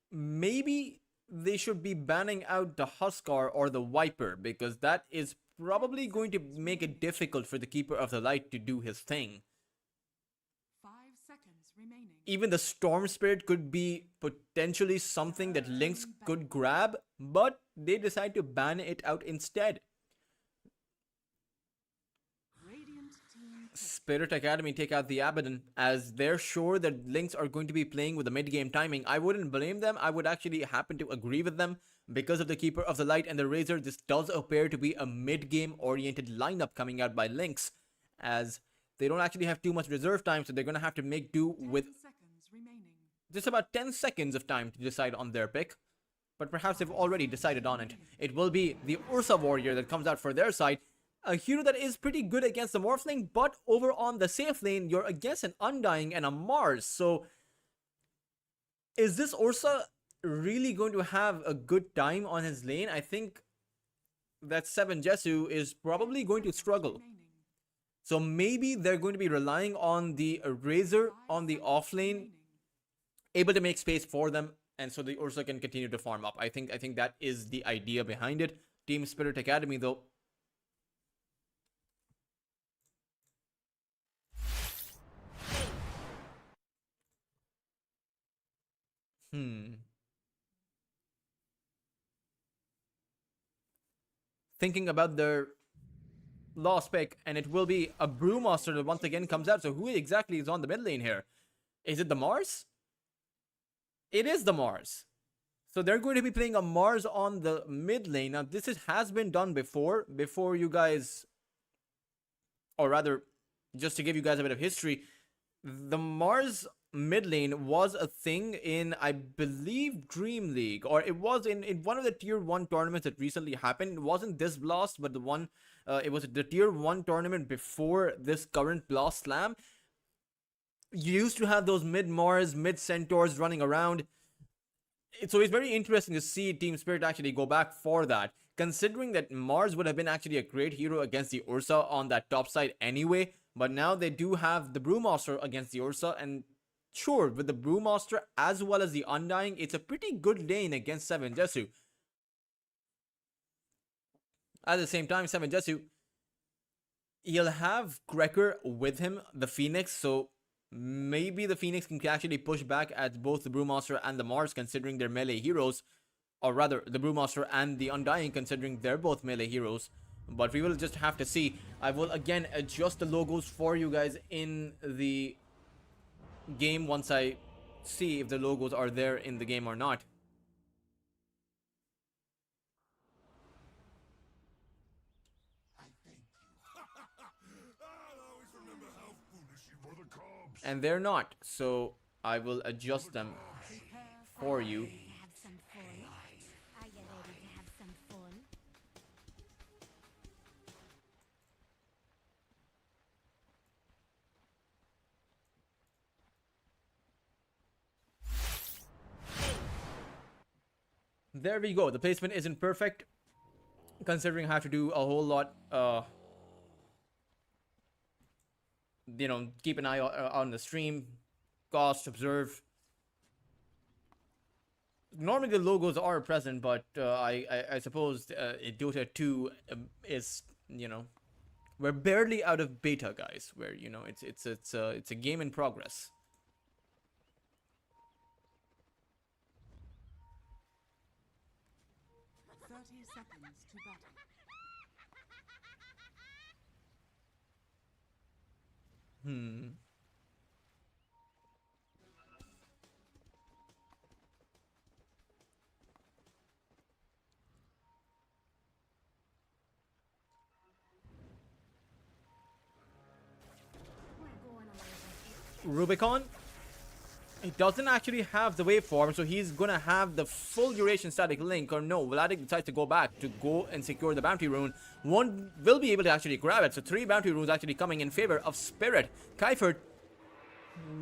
Maybe they should be banning out the Huskar or the Viper, because that is probably going to make it difficult for the Keeper of the Light to do his thing. 5 seconds remaining. Even the Storm Spirit could be potentially something that Lynx could grab, but they decide to ban it out instead. Radiant team Spirit Academy take out the Abaddon, as they're sure that Lynx are going to be playing with the mid-game timing. I wouldn't blame them. I would actually happen to agree with them. Because of the Keeper of the Light and the Razor, this does appear to be a mid-game oriented lineup coming out by Lynx, as they don't actually have too much reserve time, so they're going to have to make do 10 with seconds remaining. just about 10 seconds of time to decide on their pick. But perhaps they've already decided on it. It will be the Ursa Warrior that comes out for their side. A hero that is pretty good against the Morphling, but over on the safe lane, you're against an Undying and a Mars. So, is this Ursa really going to have a good time on his lane? I think that 7 Jesu is probably going to struggle. Remaining. So maybe they're going to be relying on the Razor on the offlane, able to make space for them, and so the Ursa can continue to farm up. I think that is the idea behind it. Team Spirit Academy, though, thinking about their last pick, and it will be a Brewmaster that once again comes out. So who exactly is on the mid lane here? Is it the Mars? It is the Mars. So they're going to be playing a Mars on the mid lane. Now this has been done before you guys, or rather, just to give you guys a bit of history, the Mars mid lane was a thing in, I believe, Dream League, or it was in one of the tier 1 tournaments that recently happened. It wasn't this Blast, but the one, it was the tier 1 tournament before this current Blast Slam. You used to have those mid Mars, mid Centaurs running around. So it's very interesting to see Team Spirit actually go back for that, considering that Mars would have been actually a great hero against the Ursa on that top side anyway. But now they do have the Brewmaster against the Ursa, and sure, with the Brewmaster as well as the Undying, it's a pretty good lane against 7 Jesu. At the same time, 7 Jesu, he'll have Krekker with him, the Phoenix, so maybe the Phoenix can actually push back at both the Brewmaster and the Mars, considering they're melee heroes. Or rather, the Brewmaster and the Undying, considering they're both melee heroes. But we will just have to see. I will again adjust the logos for you guys in the game once I see if the logos are there in the game or not. And they're not, so I will adjust them for you. To have some fun. Are you ready to have some fun? There we go. The placement isn't perfect, considering I have to do a whole lot. You know, keep an eye on the stream, cost, observe. Normally the logos are present, but I suppose Dota 2 is, you know, we're barely out of beta, guys. Where, you know, it's a game in progress. Seconds to battle. We're going a little Rubicon, he doesn't actually have the waveform, so he's gonna have the full duration static link. Or no, Vladik decides to go back to go and secure the bounty rune. One will be able to actually grab it, so 3 bounty runes actually coming in favor of Spirit. Kaifert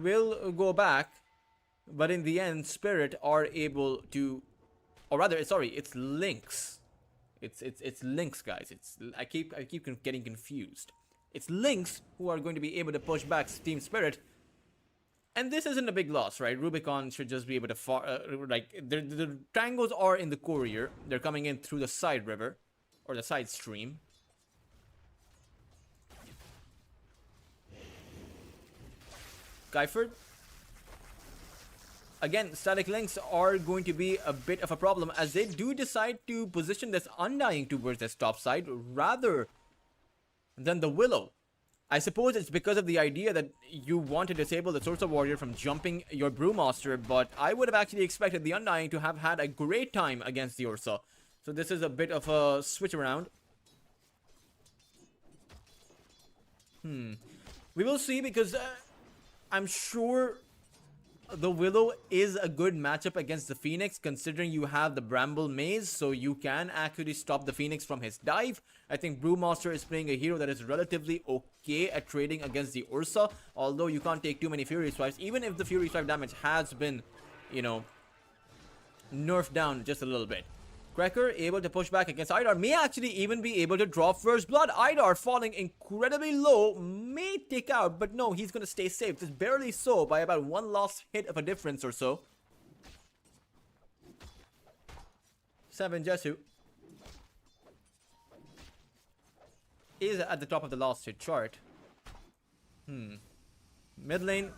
will go back, but in the end, Spirit are able to, or rather, sorry, it's Lynx. It's Lynx, guys. I keep getting confused. It's Lynx who are going to be able to push back Team Spirit. And this isn't a big loss, right? Rubicon should just be able to the tangos are in the courier. They're coming in through the side river, or the side stream. Kaifert. Again, static links are going to be a bit of a problem, as they do decide to position this Undying towards this top side rather than the Willow. I suppose it's because of the idea that you want to disable the Sorcerer Warrior from jumping your Brewmaster, but I would have actually expected the Undying to have had a great time against the Ursa. So this is a bit of a switch around. We will see, because I'm sure the Willow is a good matchup against the Phoenix, considering you have the Bramble Maze, so you can actually stop the Phoenix from his dive. I think Brewmaster is playing a hero that is relatively okay at trading against the Ursa, although you can't take too many Fury Swipes, even if the Fury Swipe damage has been, you know, nerfed down just a little bit. Cracker able to push back against Idar, may actually even be able to draw first blood. Idar falling incredibly low, may take out, but no, he's gonna stay safe, just barely so, by about 1 lost hit of a difference or so. 7 Jesu is at the top of the lost hit chart. Mid lane,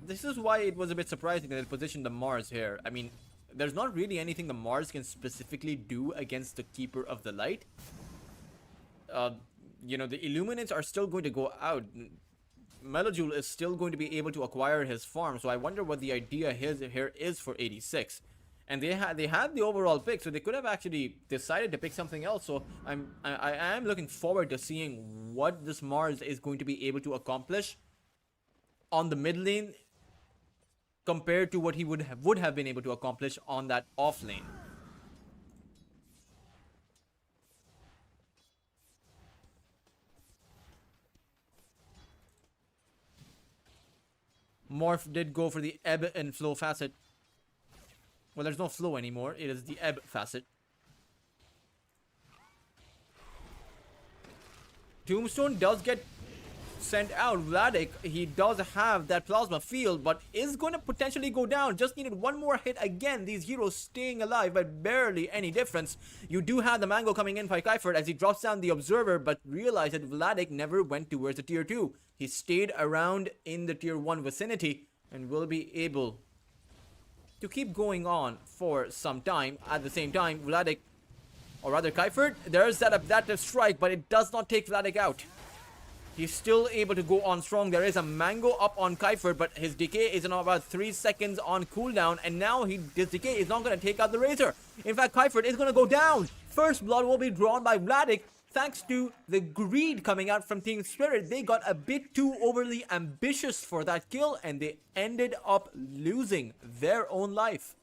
this is why it was a bit surprising that it positioned the Mars here. I mean, there's not really anything the Mars can specifically do against the Keeper of the Light. You know, the Illuminates are still going to go out. Melojoul is still going to be able to acquire his farm, so I wonder what the idea here is for 86. And they had the overall pick, so they could have actually decided to pick something else. So I am looking forward to seeing what this Mars is going to be able to accomplish on the mid lane, compared to what he would have been able to accomplish on that off lane. Morph did go for the ebb and flow facet. Well, there's no flow anymore. It is the ebb facet. Tombstone does get sent out. Vladik, he does have that plasma field, but is going to potentially go down. Just needed 1 more hit. Again, these heroes staying alive by barely any difference. You do have the mango coming in by Kaifert as he drops down the observer, but realized that Vladik never went towards the tier 2. He stayed around in the tier 1 vicinity and will be able to keep going on for some time. At the same time, Vladik, or rather Kaifert, there's that adaptive strike, but it does not take Vladik out. He's still able to go on strong. There is a mango up on Kaifert, but his decay is in about 3 seconds on cooldown, and now his decay is not going to take out the Razor. In fact, Kaifert is going to go down. First blood will be drawn by Vladik thanks to the greed coming out from Team Spirit, they got a bit too overly ambitious for that kill and they ended up losing their own life.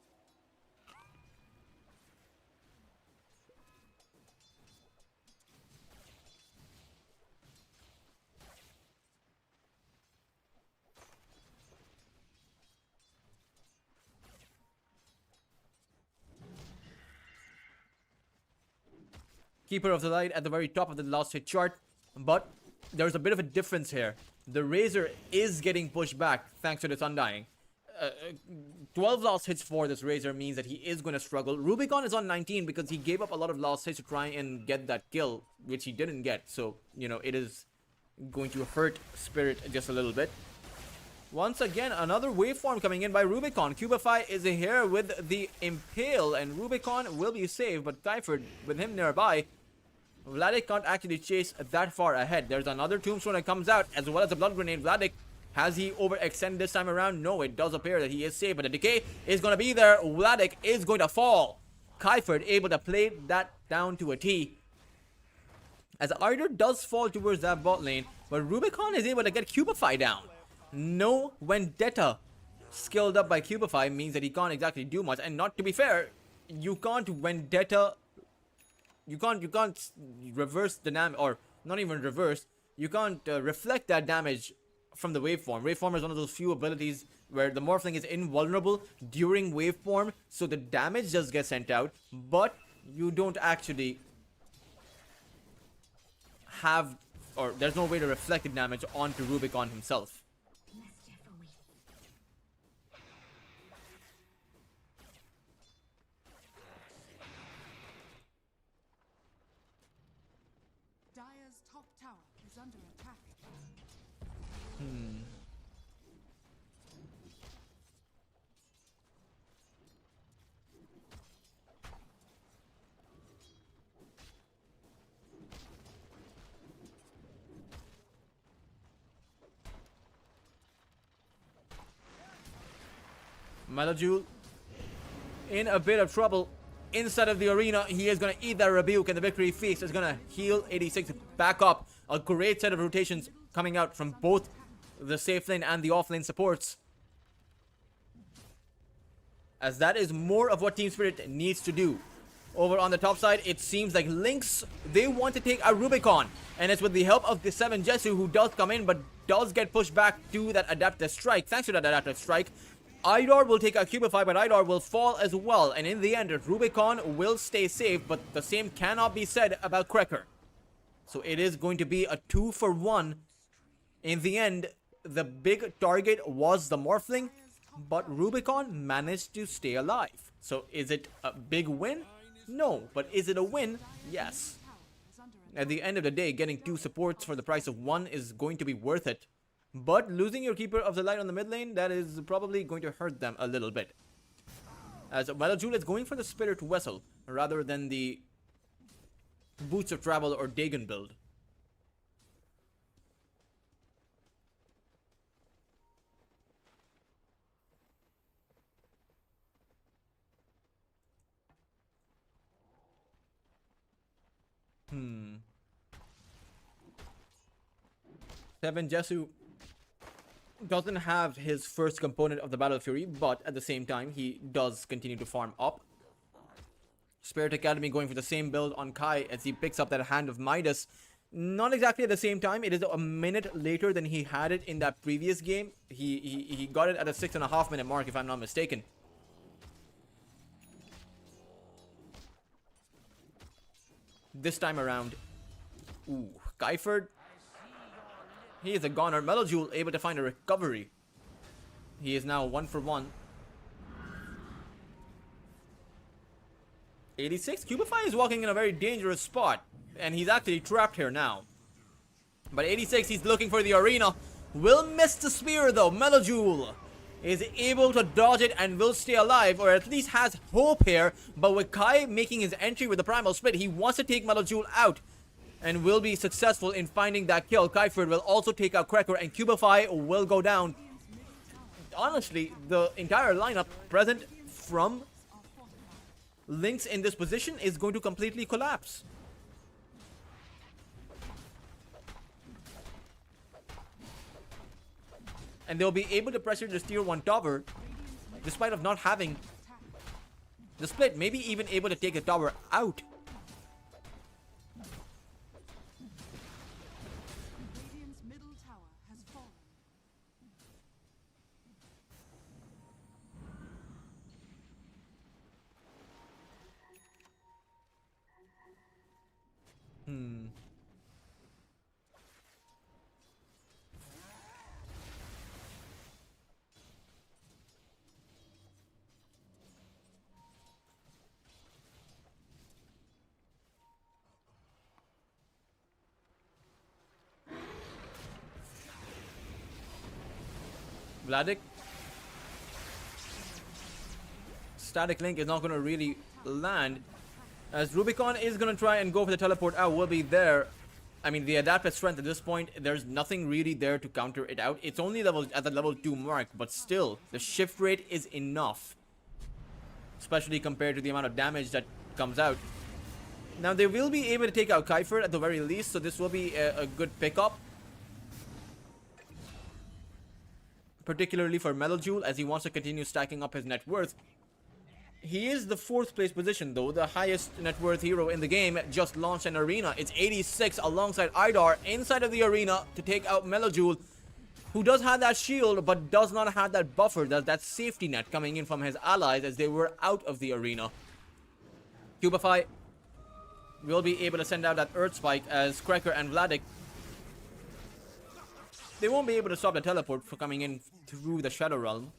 Keeper of the Light at the very top of the last hit chart, but there's a bit of a difference here. The Razor is getting pushed back thanks to this Undying. 12 last hits for this Razor means that he is going to struggle. Rubicon is on 19 because he gave up a lot of last hits to try and get that kill, which he didn't get. So, you know, it is going to hurt Spirit just a little bit. Once again, another waveform coming in by Rubicon. Cubify is here with the Impale, and Rubicon will be saved, but Typhord, with him nearby, Vladik can't actually chase that far ahead. There's another Tombstone that comes out, as well as a Blood Grenade. Vladik, has he overextended this time around? No, it does appear that he is safe, but the decay is going to be there. Vladik is going to fall. Kyford able to play that down to a T. As Idor does fall towards that bot lane, but Rubicon is able to get Cubify down. No Vendetta skilled up by Cubify means that he can't exactly do much. And not to be fair, you can't Vendetta... You can't reverse the damage, or not even reverse. You can't reflect that damage from the waveform. Waveform is one of those few abilities where the Morphling is invulnerable during waveform, so the damage just gets sent out, but you don't actually have, or there's no way to reflect the damage onto Rubicon himself. Dire's top tower is under attack. Malajul in a bit of trouble inside of the arena. He is going to eat that rebuke, and the victory feast is going to heal 86 back up. A great set of rotations coming out from both the safe lane and the off lane supports, as that is more of what Team Spirit needs to do. Over on the top side, it seems like Lynx, they want to take a Rubicon, and it's with the help of the 7 Jesu, who does come in but does get pushed back to that adaptive strike. Thanks to that adaptive strike, Idor will take a Cubify, but Idor will fall as well, and in the end, Rubicon will stay safe, but the same cannot be said about Krekker. So it is going to be a 2-for-1. In the end, the big target was the Morphling, but Rubicon managed to stay alive. So is it a big win? No, but is it a win? Yes. At the end of the day, getting 2 supports for the price of 1 is going to be worth it. But losing your Keeper of the Light on the mid lane, that is probably going to hurt them a little bit. As Malajul is going for the Spirit Vessel rather than the Boots of Travel or Dagon build. Seven Jesu doesn't have his first component of the Battle Fury, but at the same time, he does continue to farm up. Spirit Academy going for the same build on Kai as he picks up that Hand of Midas. Not exactly at the same time. It is a minute later than he had it in that previous game. He got it at a 6.5 minute mark, if I'm not mistaken. This time around, ooh, Kyford, he is a goner. Melojul able to find a recovery. He is now 1-for-1. 86, Cubify is walking in a very dangerous spot, and he's actually trapped here now. But 86, he's looking for the arena. Will miss the spear though. Melojul is able to dodge it and will stay alive, or at least has hope here. But with Kai making his entry with the Primal Split, he wants to take Melojul out and will be successful in finding that kill. Kyford will also take out Krekker, and Cubify will go down. Honestly, the entire lineup present from Lynx in this position is going to completely collapse. and they'll be able to pressure this tier 1 tower despite of not having the split, maybe even able to take the tower out. Radiant's middle tower has fallen. Vladik. Static Link is not going to really land, as Rubicon is going to try and go for the teleport out. Will be there. I mean, the adapted strength at this point, there's nothing really there to counter it out. It's only level at the level 2 mark, but still, the shift rate is enough, especially compared to the amount of damage that comes out. Now, they will be able to take out Kiefer at the very least, so this will be a good pickup, particularly for Melojoul, as he wants to continue stacking up his net worth. He is the 4th place position though, the highest net worth hero in the game. Just launched an arena. It's 86 alongside Idar inside of the arena to take out Melojoul, who does have that shield but does not have that buffer, that safety net coming in from his allies as they were out of the arena. Cubify will be able to send out that Earth Spike as Cracker and Vladik, they won't be able to stop the teleport for coming in through the Shadow Realm.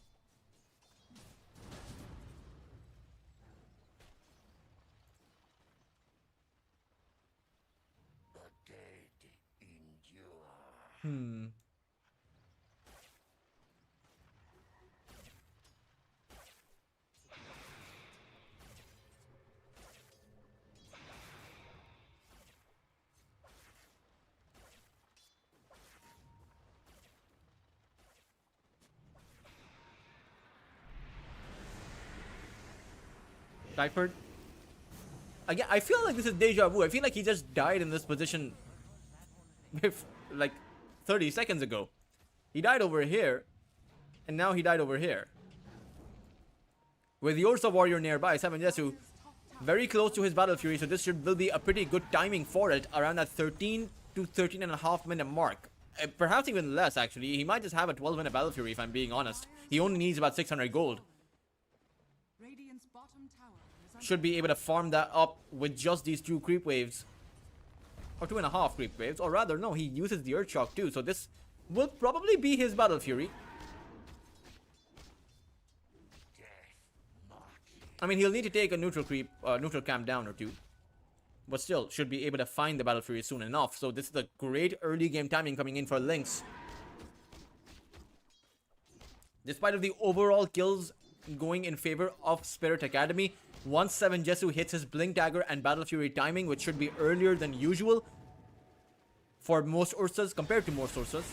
Typhord. Again, I feel like this is deja vu. I feel like he just died in this position like 30 seconds ago. He died over here, and now he died over here. With Yorsa Warrior nearby, 7Jesu very close to his Battle Fury, so this will be a pretty good timing for it, around that 13 to 13.5 minute mark. Perhaps even less, actually. He might just have a 12-minute Battle Fury, if I'm being honest. He only needs about 600 gold. Radiant's bottom tower is under Should be able to farm that up with just these 2 creep waves. Or 2.5 creep waves. Or rather, no, he uses the Earth Shock too. So this will probably be his Battle Fury. I mean, he'll need to take a neutral creep, neutral camp down or 2. But still, should be able to find the Battle Fury soon enough. So this is a great early game timing coming in for Lynx. Despite of the overall kills going in favor of Spirit Academy, once 7Jesu hits his Blink Dagger and Battle Fury timing, which should be earlier than usual for most Ursas, compared to most Ursas,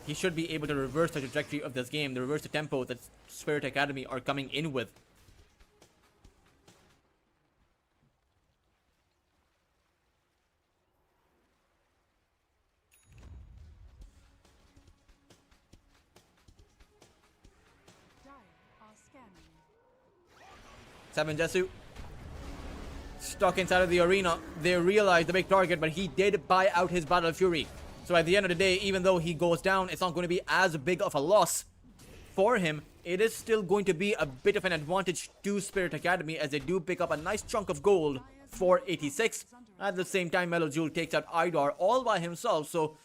he should be able to reverse the trajectory of this game, to reverse the tempo that Spirit Academy are coming in with. Dire are scanning. 7Jesu stuck inside of the arena. They realize the big target, but he did buy out his Battle Fury. So at the end of the day, even though he goes down, it's not going to be as big of a loss for him. It is still going to be a bit of an advantage to Spirit Academy, as they do pick up a nice chunk of gold for 86. At the same time, Melojoul takes out Idar all by himself. So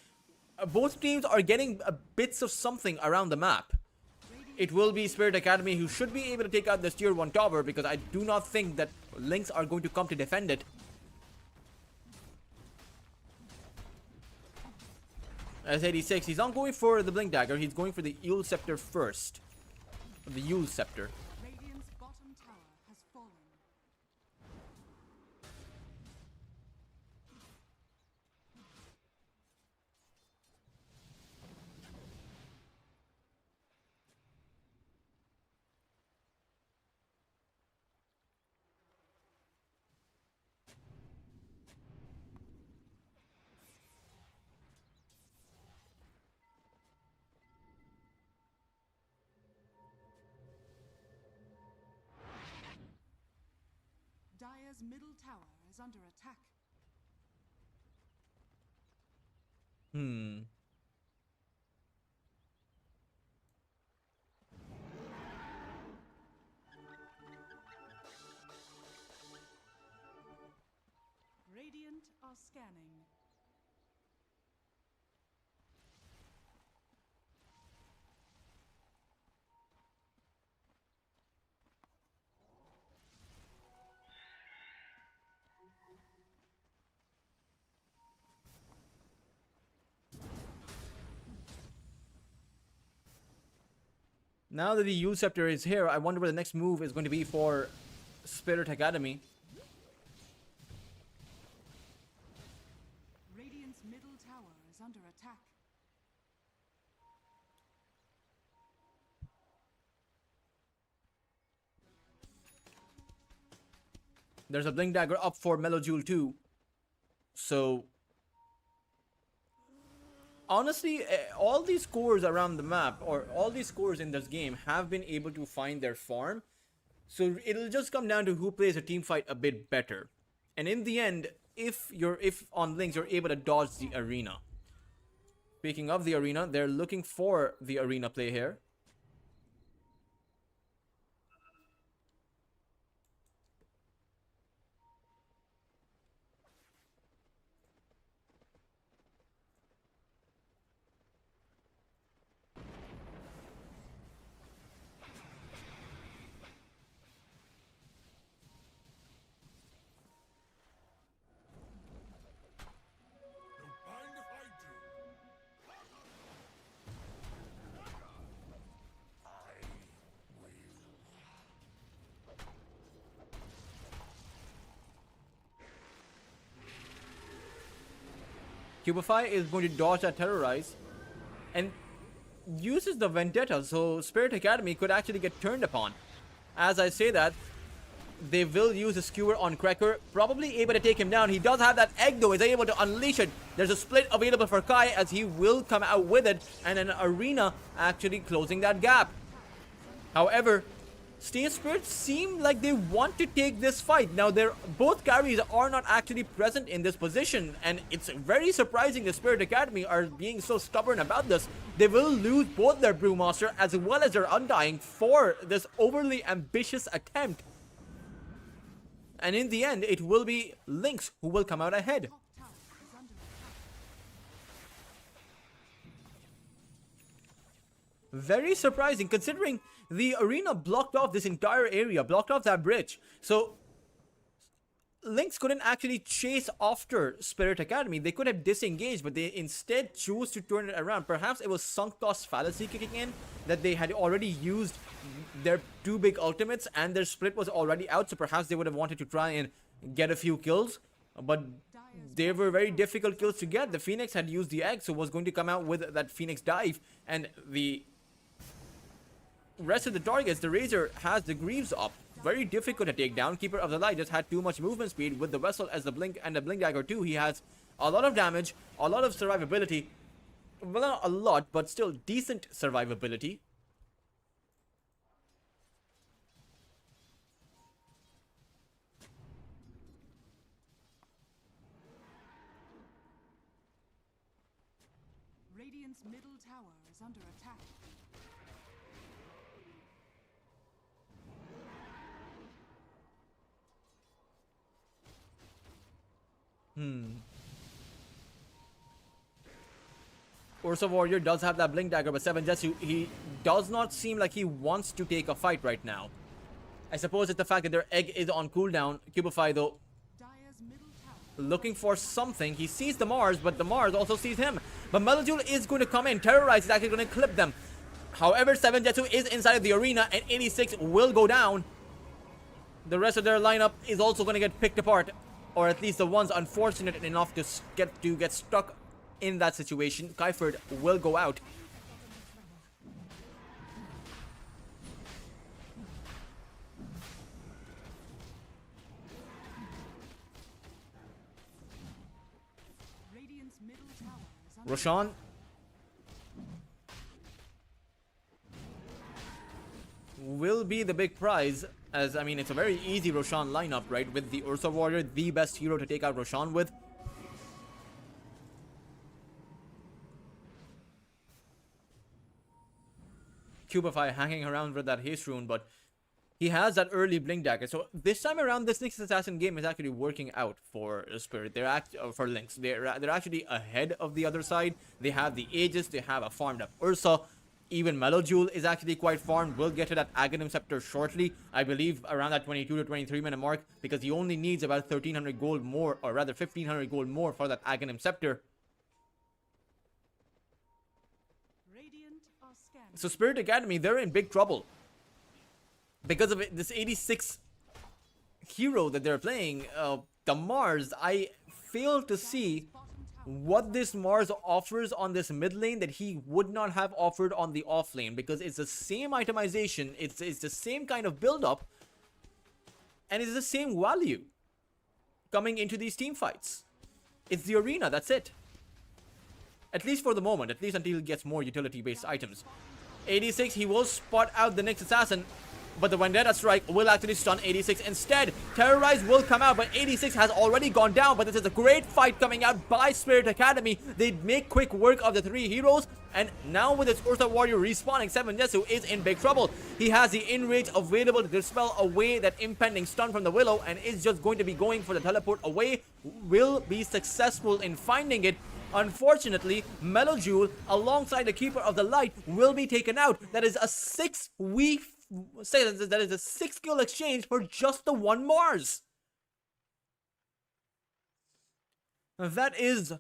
both teams are getting bits of something around the map. It will be Spirit Academy who should be able to take out this tier 1 tower, because I do not think that Lynx are going to come to defend it. As 86, he's not going for the Blink Dagger, he's going for the Eul Scepter first. The Eul Scepter. Radiant's bottom tower has fallen. Dire's middle tower is under attack. Radiant are scanning. Now that the Yule Scepter is here, I wonder what the next move is going to be for Spirit Academy. Radiant's middle tower is under attack. There's a Blink Dagger up for Melojule too. So, honestly, all these cores around the map, or all these cores in this game, have been able to find their farm. So it'll just come down to who plays a team fight a bit better. And in the end, if on Lynx you're able to dodge the arena. Speaking of the arena, they're looking for the arena play here. Cubify is going to dodge that Terrorize and uses the Vendetta, so Spirit Academy could actually get turned upon. As I say that, they will use a skewer on Cracker, probably able to take him down. He does have that egg though, is able to unleash it. There's a split available for Kai as he will come out with it, and an arena actually closing that gap. However, State Spirits seem like they want to take this fight. Now, both carries are not actually present in this position, and it's very surprising the Spirit Academy are being so stubborn about this. They will lose both their Brewmaster as well as their Undying for this overly ambitious attempt. And in the end, it will be Lynx who will come out ahead. Top tower is under attack. Very surprising considering the arena blocked off this entire area, blocked off that bridge. So Lynx couldn't actually chase after Spirit Academy. They could have disengaged, but they instead chose to turn it around. Perhaps it was sunk cost fallacy kicking in, that they had already used their two big ultimates and their split was already out, so perhaps they would have wanted to try and get a few kills, but they were very difficult kills to get. The Phoenix had used the egg, so was going to come out with that Phoenix dive, and the rest of the targets, the Razor has the Greaves up. Very difficult to take down. Keeper of the Light just had too much movement speed with the Vessel as the Blink, and the Blink Dagger too. He has a lot of damage, a lot of survivability. Well, not a lot, but still decent survivability. Radiant's middle tower is under attack. Ursa Warrior does have that Blink Dagger, but 7 Jetsu, he does not seem like he wants to take a fight right now. I suppose it's the fact that their egg is on cooldown. Cubify, though, Dire's middle tower. looking for something. He sees the Mars, but the Mars also sees him. But Melojule is going to come in. Terrorize is actually going to clip them. However, 7 Jetsu is inside of the arena, and 86 will go down. The rest of their lineup is also going to get picked apart, or at least the ones unfortunate enough to get stuck in that situation. Kaiferd will go out. Radiant's middle tower is under Roshan will be the big prize As, I mean, it's a very easy Roshan lineup, right? With the Ursa Warrior, the best hero to take out Roshan with. Cubify hanging around with that haste rune, but he has that early blink dagger. So this time around, this Nyx Assassin game is actually working out for Spirit. For Lynx. They're actually ahead of the other side. They have the Aegis. They have a farmed up Ursa. Even Melojule is actually quite farmed. We'll get to that Aghanim Scepter shortly. I believe around that 22 to 23 minute mark, because he only needs about 1300 gold more, or rather 1500 gold more for that Aghanim Scepter. Radiant are scanning. So Spirit Academy, they're in big trouble. Because of this 86 hero that they're playing, the Mars, I fail to see what this Mars offers on this mid lane that he would not have offered on the off lane, because it's the same itemization, it's the same kind of build up, and it's the same value coming into these team fights. It's the arena, that's it. At least for the moment, at least until he gets more utility based items. 86, he will spot out the next assassin, but the Vendetta Strike will actually stun 86 instead. Terrorize will come out, but 86 has already gone down. But this is a great fight coming out by Spirit Academy. They make quick work of the three heroes. And now with his Ursa Warrior respawning, 7jetsu is in big trouble. He has the Enrage available to dispel away that impending stun from the Willow, and is just going to be going for the teleport away. Will be successful in finding it. Unfortunately, Melojule, alongside the Keeper of the Light, will be taken out. That is a 6-week... That is a 6-kill exchange for just the one Mars. That is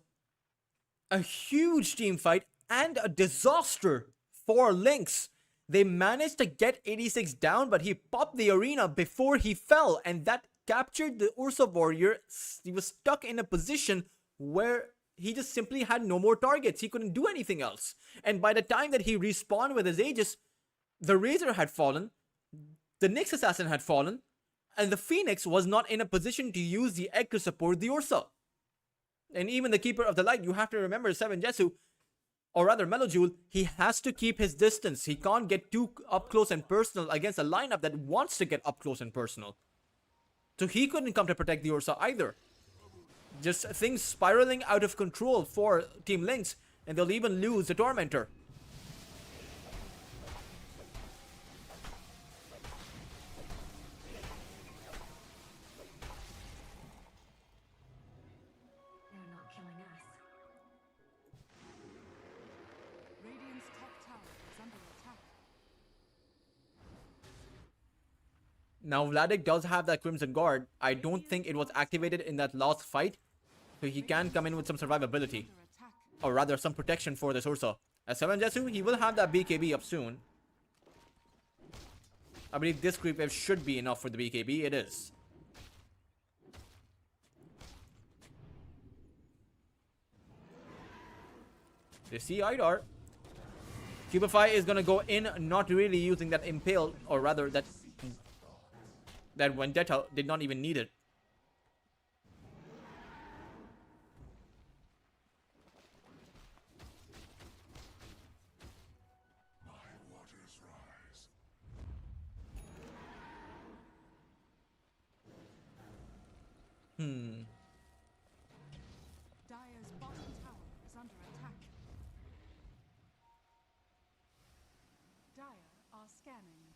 a huge team fight and a disaster for Lynx. They managed to get 86 down, but he popped the arena before he fell, and that captured the Ursa Warrior. He was stuck in a position where he just simply had no more targets. He couldn't do anything else. And by the time that he respawned with his Aegis, the Razor had fallen, the Nyx Assassin had fallen, and the Phoenix was not in a position to use the egg to support the Ursa. And even the Keeper of the Light, you have to remember 7jetsu, or rather Melojule, he has to keep his distance. He can't get too up close and personal against a lineup that wants to get up close and personal. So he couldn't come to protect the Ursa either. Just things spiraling out of control for Team Lynx, and they'll even lose the Tormentor. They're not killing us. Radiant's top tower is under attack. Now, Vladik does have that Crimson Guard. I don't think it was activated in that last fight, so he can come in with some survivability. Under attack. Or rather, some protection for this Ursa. As 7jetsu, he will have that BKB up soon. I believe this creep wave should be enough for the BKB. It is. They see Idar. Cubify is gonna go in, not really using that Impale, or rather that Vendetta did not even need it. Dire's bottom tower is under attack. Dire are scanning.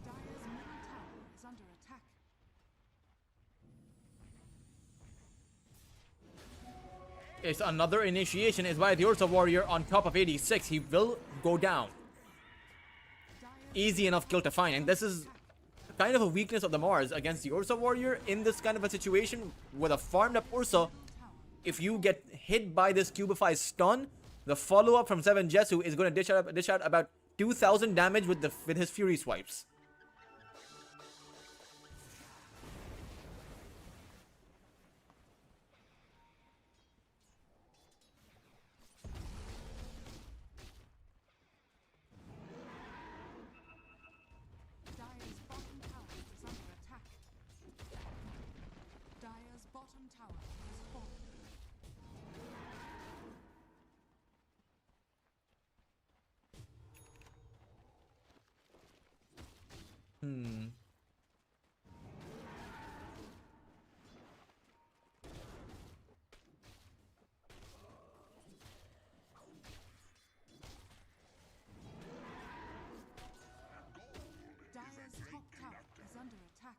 Dire's middle tower is under attack. It's another initiation is by the Ursa Warrior on top of 86. He will go down. Easy enough kill to find, and this is kind of a weakness of the Mars against the Ursa Warrior in this kind of a situation with a farmed up Ursa. If you get hit by this Cubify stun, the follow-up from 7jetsu is going to dish out about 2,000 damage with his Fury swipes. Dire's bottom tower is under attack. Dire's bottom tower is falling. Hmm. Dire's top tower is under attack.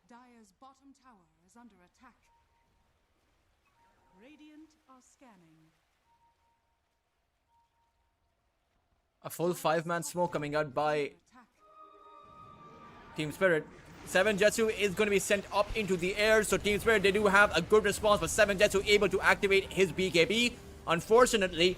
Dire's bottom tower is under attack. Radiant are scanning. A full 5-man smoke coming out by Attack. Team Spirit. 7 Jetsu is going to be sent up into the air, so Team Spirit, they do have a good response, but 7 Jetsu able to activate his BKB. Unfortunately,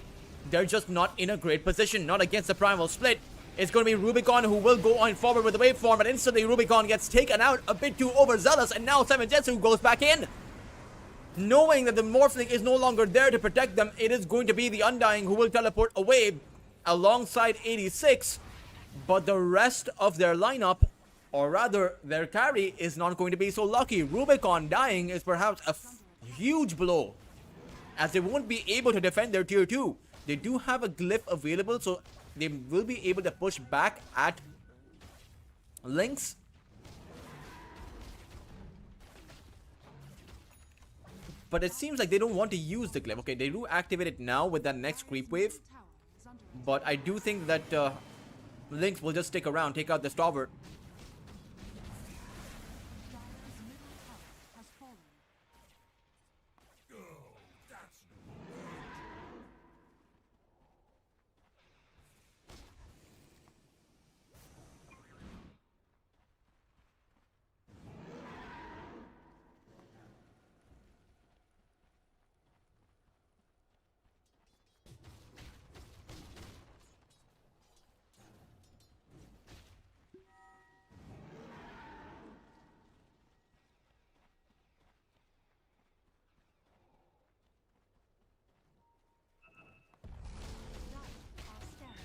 they're just not in a great position, not against the Primal Split. It's going to be Rubicon who will go on forward with the waveform, but instantly Rubicon gets taken out a bit too overzealous, and now 7 Jetsu goes back in. Knowing that the Morphling is no longer there to protect them, it is going to be the Undying who will teleport away alongside 86, but the rest of their lineup, or rather their carry, is not going to be so lucky. Rubicon dying is perhaps a huge blow, as they won't be able to defend their tier 2. They do have a glyph available, so they will be able to push back at Lynx. But it seems like they don't want to use the glyph. Okay, they do activate it now with that next creep wave, Tower is under attack. but I do think that Lynx will just stick around, take out this tower. Dire's middle tower has fallen. Dire are scanning.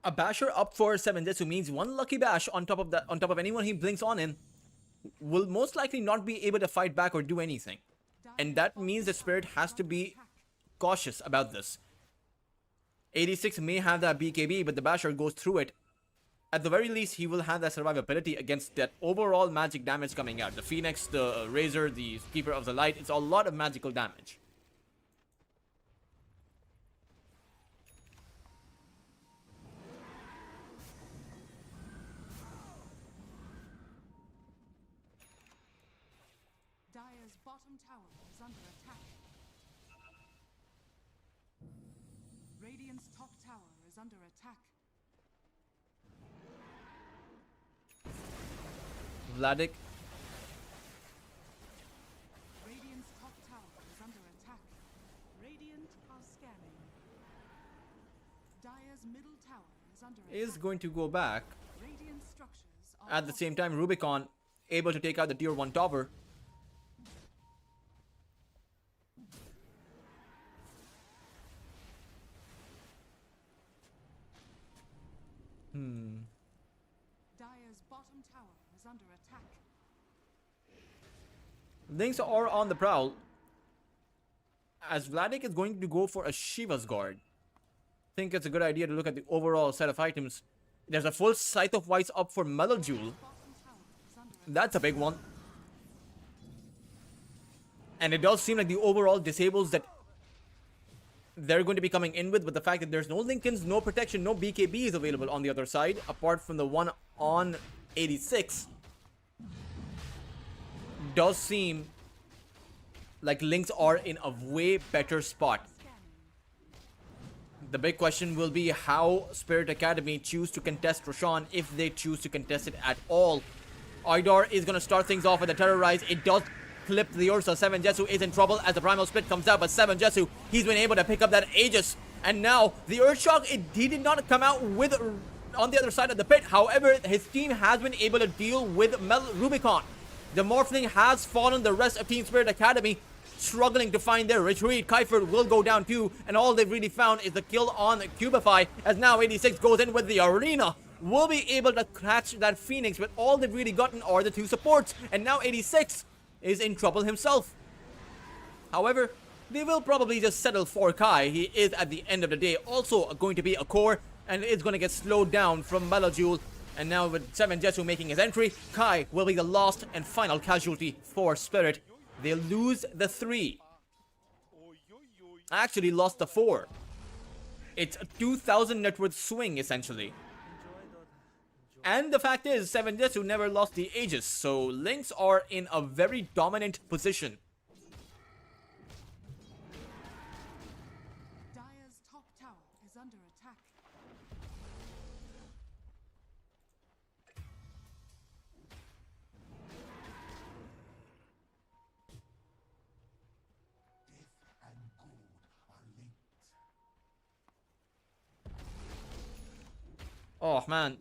A basher up for 7 Jetsu means one lucky bash on top of anyone he blinks on in will most likely not be able to fight back or do anything. And that means the Spirit has to be cautious about this. 86 may have that BKB, but the basher goes through it. At the very least, he will have that survivability against that overall magic damage coming out. The Phoenix, the Razor, the Keeper of the Light, it's a lot of magical damage. Dire's bottom tower is under attack. Radiant's top tower is under attack. Vladik, Radiant's top tower is under attack. Radiant are scanning. Dire's middle tower is under is attack. going to go back. Radiant structures are At the same time, Rubicon able to take out the tier 1 tower. Dire's bottom tower is under attack. Lynx are on the prowl, as Vladik is going to go for a Shiva's Guard. I think it's a good idea to look at the overall set of items. There's a full Scythe of Whites up for Melojule. Bottom tower is under attack. That's a big one. And it does seem like the overall disables that they're going to be coming in with the fact that there's no Lincolns, no protection, no BKBs available on the other side, apart from the one on 86. Does seem like Lynx are in a way better spot. The big question will be how Spirit Academy choose to contest Roshan, if they choose to contest it at all. Idar is going to start things off with a Terrorize. It does clip the Ursa. 7 Jetsu is in trouble as the Primal Split comes out, but 7 Jetsu, he's been able to pick up that Aegis. And now, the Earthshock, he did not come out with on the other side of the pit. However, his team has been able to deal with Rubicon. The Morphling has fallen. The rest of Team Spirit Academy struggling to find their retreat. Kuiper will go down too, and all they've really found is the kill on Cubify, as now 86 goes in with the Arena. Will be able to catch that Phoenix, but all they've really gotten are the two supports, and now 86 is in trouble himself. However, they will probably just settle for Kai. He is, at the end of the day, also going to be a core, and is going to get slowed down from Melojule. And now with 7 Jetsu making his entry, Kai will be the last and final casualty for Spirit. They lose the 3. Actually lost the 4. It's a 2,000 net worth swing, essentially. And the fact is, 7 Jetsu never lost the Aegis, so Lynx are in a very dominant position. Dire's top tower is under attack. Oh, man.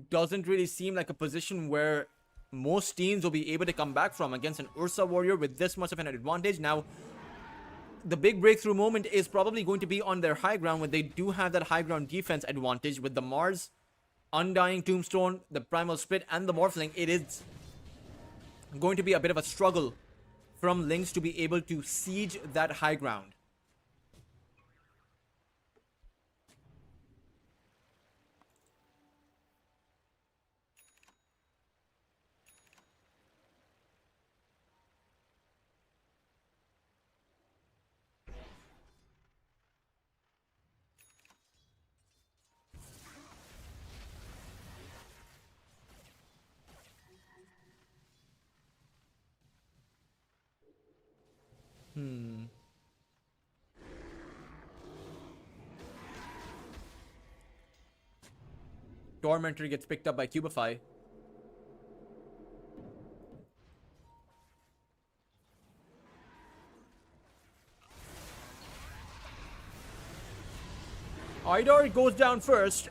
Doesn't really seem like a position where most teams will be able to come back from against an Ursa warrior with this much of an advantage. Now, the big breakthrough moment is probably going to be on their high ground, when they do have that high ground defense advantage with the Mars, Undying Tombstone, the Primal Split, and the Morphling. It is going to be a bit of a struggle from Lynx to be able to siege that high ground. Tormentor gets picked up by Cubify. Idar goes down first.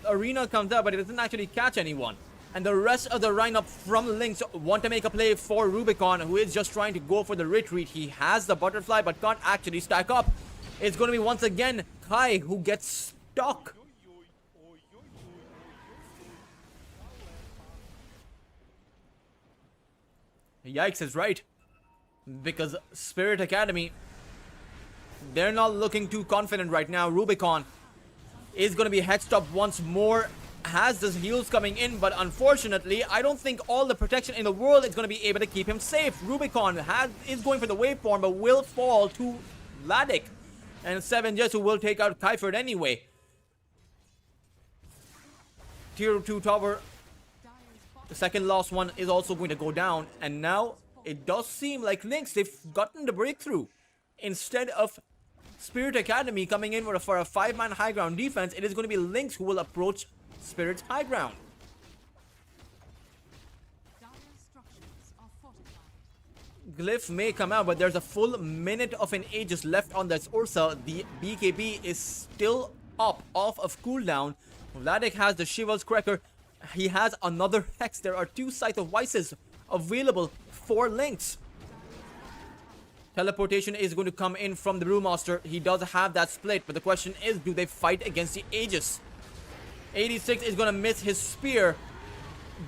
Arena comes out, but it doesn't actually catch anyone. And the rest of the lineup from Lynx want to make a play for Rubicon, who is just trying to go for the retreat. He has the butterfly, but can't actually stack up. It's going to be once again Kai who gets stuck. Yikes is right. Because Spirit Academy, they're not looking too confident right now. Rubicon is going to be hedged up once more. Has his heals coming in, but unfortunately, I don't think all the protection in the world is going to be able to keep him safe. Rubicon is going for the waveform, but will fall to Vladik. And 7 Jetsu will take out Kuiper anyway. Tier 2 tower, the second last one, is also going to go down. And now, it does seem like Lynx, they've gotten the breakthrough. Instead of Spirit Academy coming in for a 5-man high ground defense, it is going to be Lynx who will approach Spirit's high ground. Dire's structures are fortified. Glyph may come out, but there's a full minute of an Aegis left on this Ursa. The BKB is still up, off of cooldown. Vladik has the Shiva's Cracker. He has another Hex. There are 2 Scythe of Vices available for Lynx. Teleportation is going to come in from the Brewmaster. He does have that split, but the question is, do they fight against the Aegis? 86 is going to miss his spear.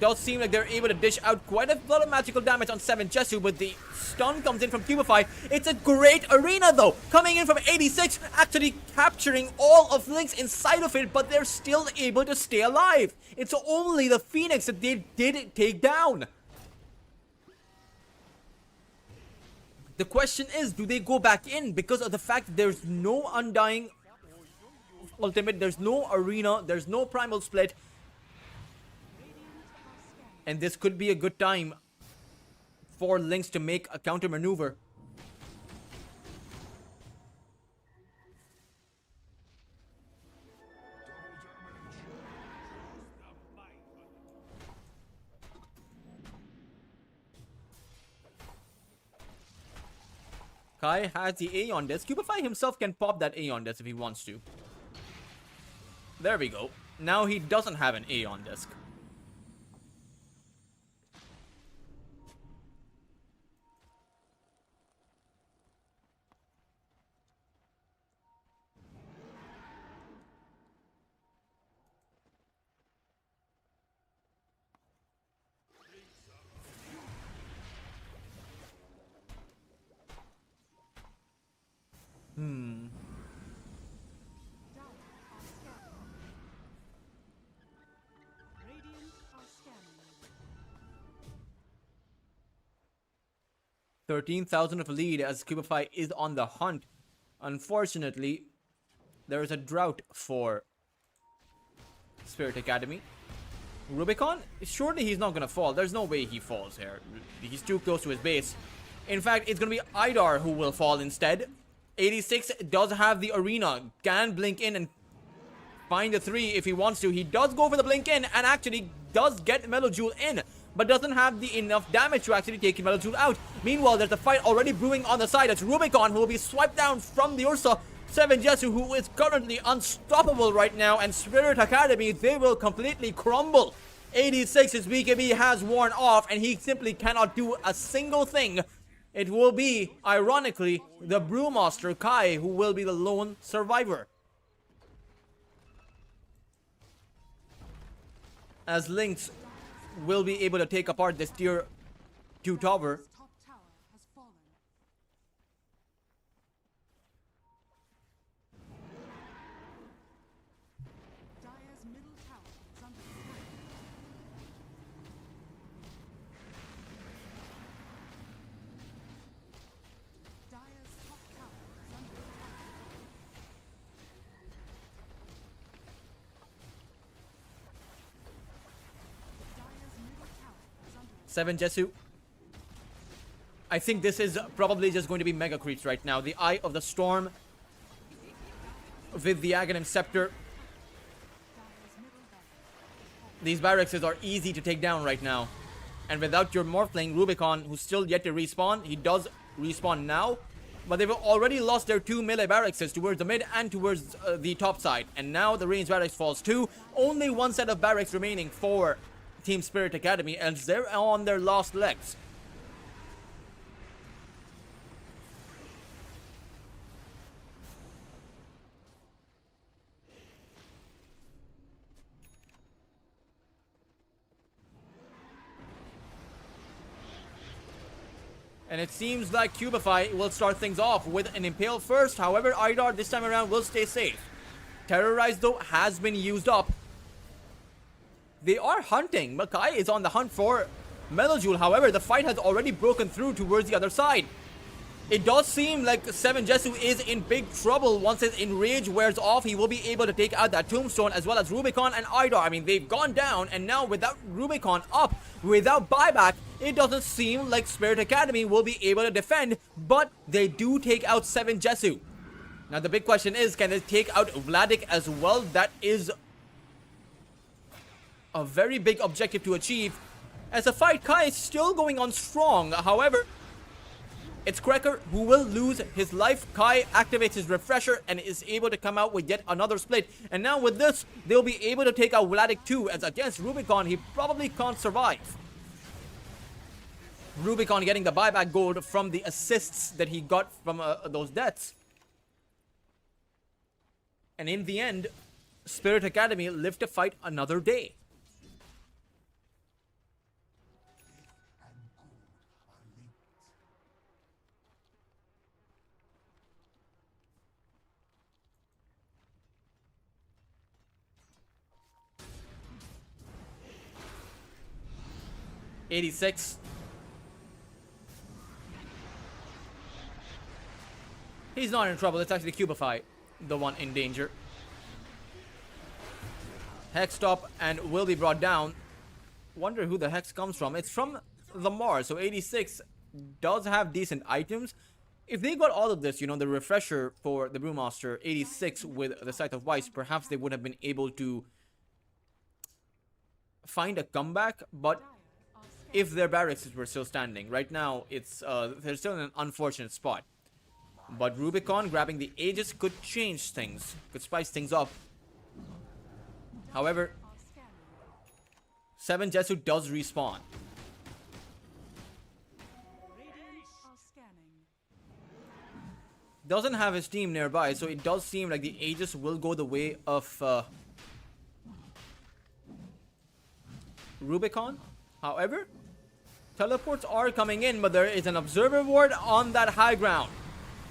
Does seem like they're able to dish out quite a lot of magical damage on 7 Jetsu, but the stun comes in from Cubify. It's a great arena though, coming in from 86, actually capturing all of Lynx inside of it, but they're still able to stay alive. It's only the Phoenix that they did take down. The question is, do they go back in because of the fact that there's no Undying ultimate, there's no arena, there's no primal split, and this could be a good time for Lynx to make a counter maneuver. Kai has the Aeon Disc. Cubify himself can pop that Aeon Disc if he wants to. There we go. Now he doesn't have an Aeon Disc. Radiant are scanning. 13,000 of a lead as Cubify is on the hunt. Unfortunately, there is a drought for Spirit Academy. Rubicon? Surely he's not gonna fall. There's no way he falls here. He's too close to his base. In fact, it's gonna be Idar who will fall instead. 86 does have the arena. Can blink in and find the 3 if he wants to. He does go for the blink in and actually does get Melojoule in, but doesn't have the enough damage to actually take Melojoule out. Meanwhile, there's a fight already brewing on the side. It's Rubicon who will be swiped down from the Ursa. 7 Jesu, who is currently unstoppable right now, and Spirit Academy, they will completely crumble. 86's BKB has worn off, and he simply cannot do a single thing. It will be, ironically, the Brewmaster Kai who will be the lone survivor. As Lynx will be able to take apart this tier 2 tower. Top tower has fallen. Dire's middle tower is under attack. Dire's top tower is under attack. Dire's middle tower is under attack. 7 Jesu. I think this is probably just going to be Mega Creeps right now. The Eye of the Storm with the Aghanim Scepter. Dire's middle barracks. These barracks are easy to take down right now. And without your Morphling, Rubicon, who's still yet to respawn, he does respawn now. But they've already lost their 2 melee barracks towards the mid and towards the top side. And now the range barracks falls too. Only one set of barracks remaining for Team Spirit Academy, and they're on their last legs. And it seems like Cubify will start things off with an Impale first. However, Idar this time around will stay safe. Terrorize, though, has been used up. They are hunting. Makai is on the hunt for Melojoule. However, the fight has already broken through towards the other side. It does seem like 7 Jesu is in big trouble. Once his enrage wears off, he will be able to take out that Tombstone as well as Rubicon and Idar. I mean, they've gone down, and now without Rubicon up, without buyback, it doesn't seem like Spirit Academy will be able to defend, but they do take out 7 Jesu. Now, the big question is, can they take out Vladik as well? That is a very big objective to achieve. As the fight, Kai is still going on strong. However, it's Cracker who will lose his life. Kai activates his refresher and is able to come out with yet another split. And now with this, they'll be able to take out Vladik too, as against Rubicon, he probably can't survive. Rubicon getting the buyback gold from the assists that he got from those deaths. And in the end, Spirit Academy live to fight another day. '86 He's not in trouble. It's actually Cubify, the one in danger. Hex stop and will be brought down. Wonder who the Hex comes from. It's from the Mars. So 86 does have decent items. If they got all of this, you know, the refresher for the Brewmaster, 86 with the Scythe of Vice, perhaps they would have been able to find a comeback. But if their barracks were still standing, right now it's they're still in an unfortunate spot. But Rubicon grabbing the Aegis could change things, could spice things up. However, 7 Jetsu does respawn. Doesn't have his team nearby, so it does seem like the Aegis will go the way of Rubicon. However, teleports are coming in, but there is an observer ward on that high ground.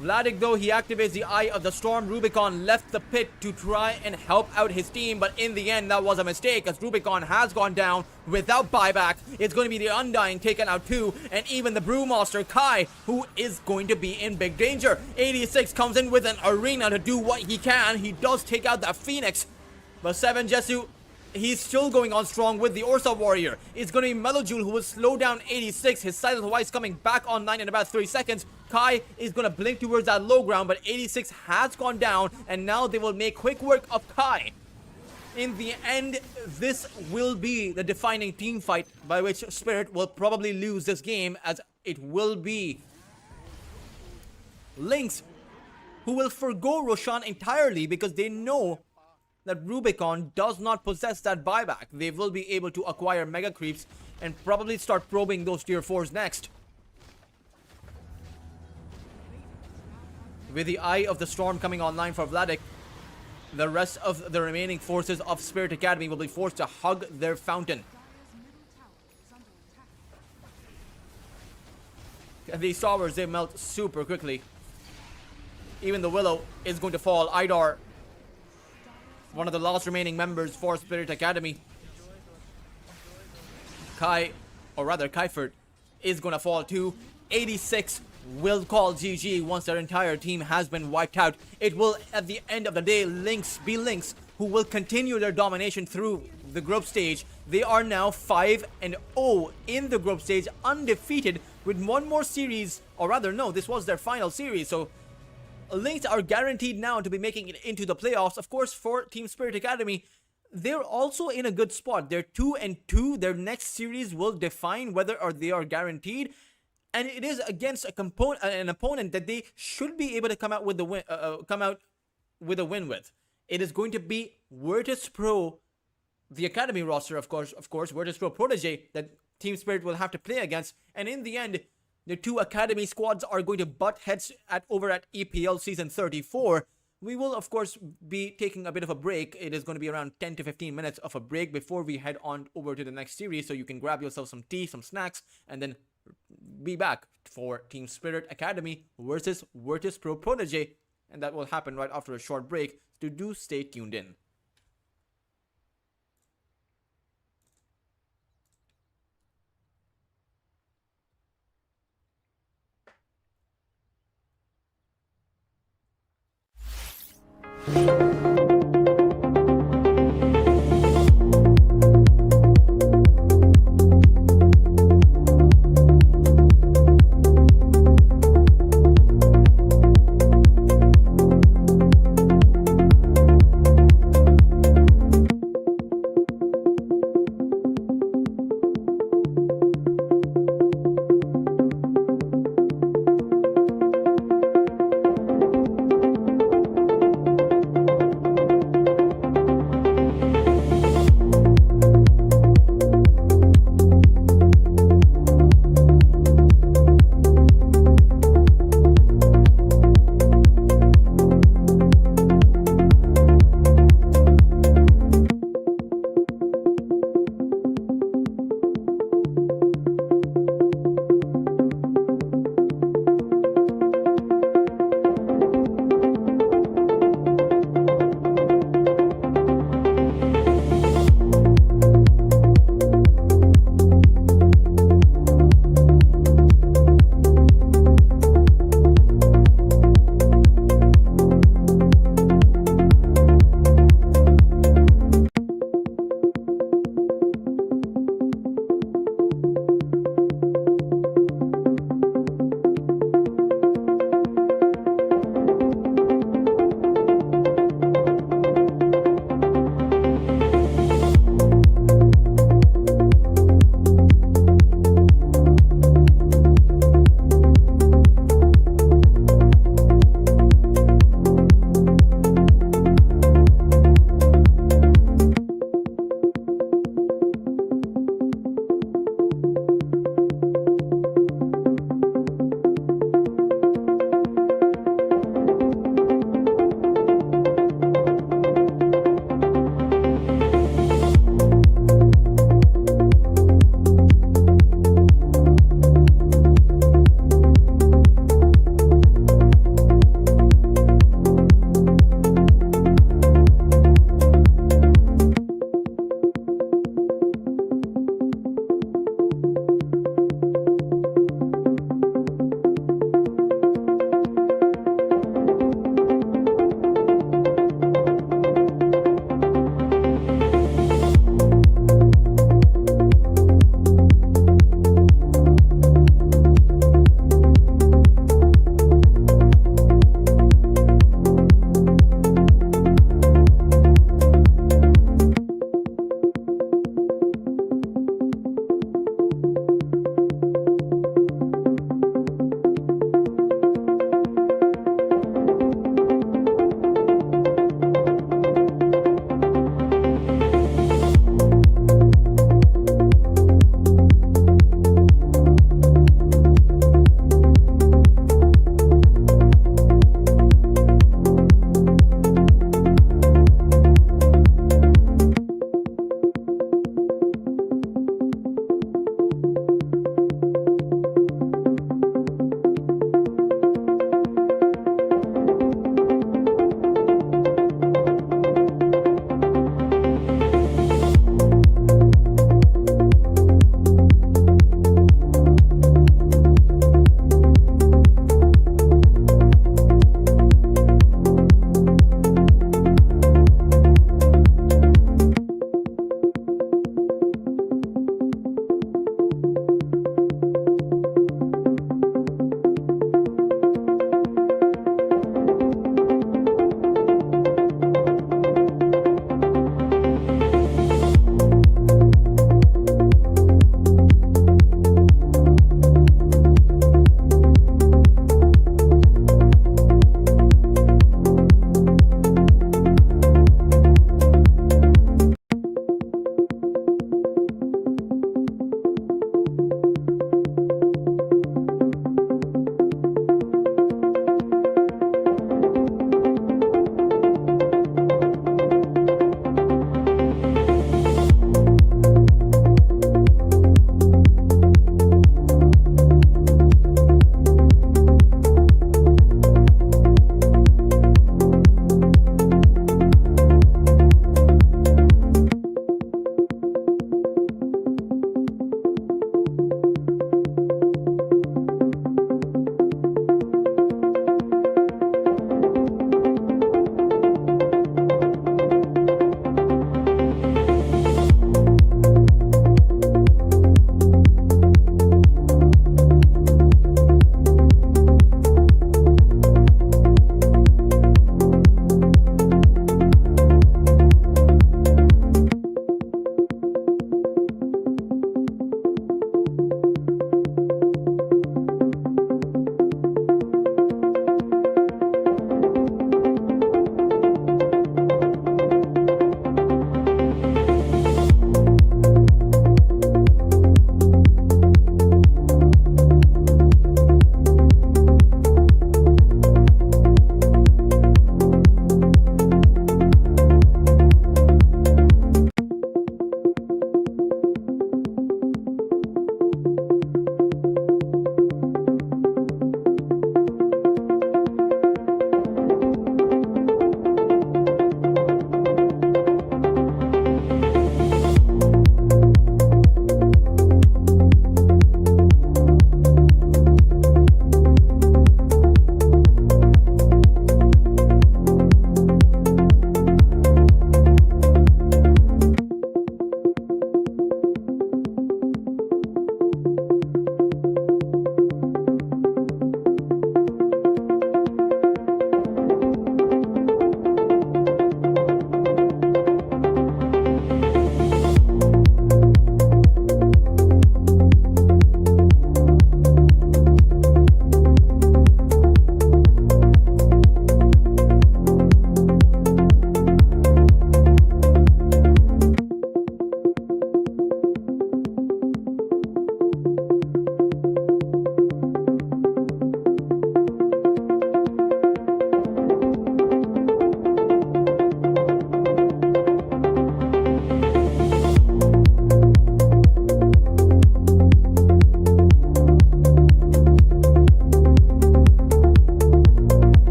Vladik, though, he activates the Eye of the Storm. Rubicon left the pit to try and help out his team, but in the end, that was a mistake, as Rubicon has gone down without buyback. It's going to be the Undying taken out too, and even the Brewmaster, Kai, who is going to be in big danger. 86 comes in with an arena to do what he can. He does take out that Phoenix, but 7 Jesu, he's still going on strong with the Ursa Warrior. It's going to be Melojoul who will slow down 86. His Silent Vice coming back online in about 3 seconds. Kai is going to blink towards that low ground, but 86 has gone down, and now they will make quick work of Kai. In the end, this will be the defining team fight by which Spirit will probably lose this game, as it will be Lynx who will forgo Roshan entirely because they know that Rubicon does not possess that buyback. They will be able to acquire Mega Creeps and probably start probing those tier 4s next. With the Eye of the Storm coming online for Vladik, the rest of the remaining forces of Spirit Academy will be forced to hug their fountain. These towers, they melt super quickly. Even the Willow is going to fall. Idar, one of the last remaining members for Spirit Academy. Kai, or rather Kaifert, is going to fall too. 86 will call GG once their entire team has been wiped out. It will, at the end of the day, Lynx be Lynx, who will continue their domination through the group stage. They are now 5-0 in the group stage, undefeated, with one more series, or rather, no, this was their final series, so Lynx are guaranteed now to be making it into the playoffs. Of course, for Team Spirit Academy, they're also in a good spot. They're 2-2. Their next series will define whether or they are guaranteed, and it is against an opponent that they should be able to come out with the win. With. It is going to be Virtus Pro, the Academy roster, of course, Virtus Pro Protege that Team Spirit will have to play against, and in the end, the two Academy squads are going to butt heads over at EPL Season 34. We will, of course, be taking a bit of a break. It is going to be around 10 to 15 minutes of a break before we head on over to the next series. So you can grab yourself some tea, some snacks, and then be back for Team Spirit Academy versus Virtus Pro Protege. And that will happen right after a short break. So do stay tuned in.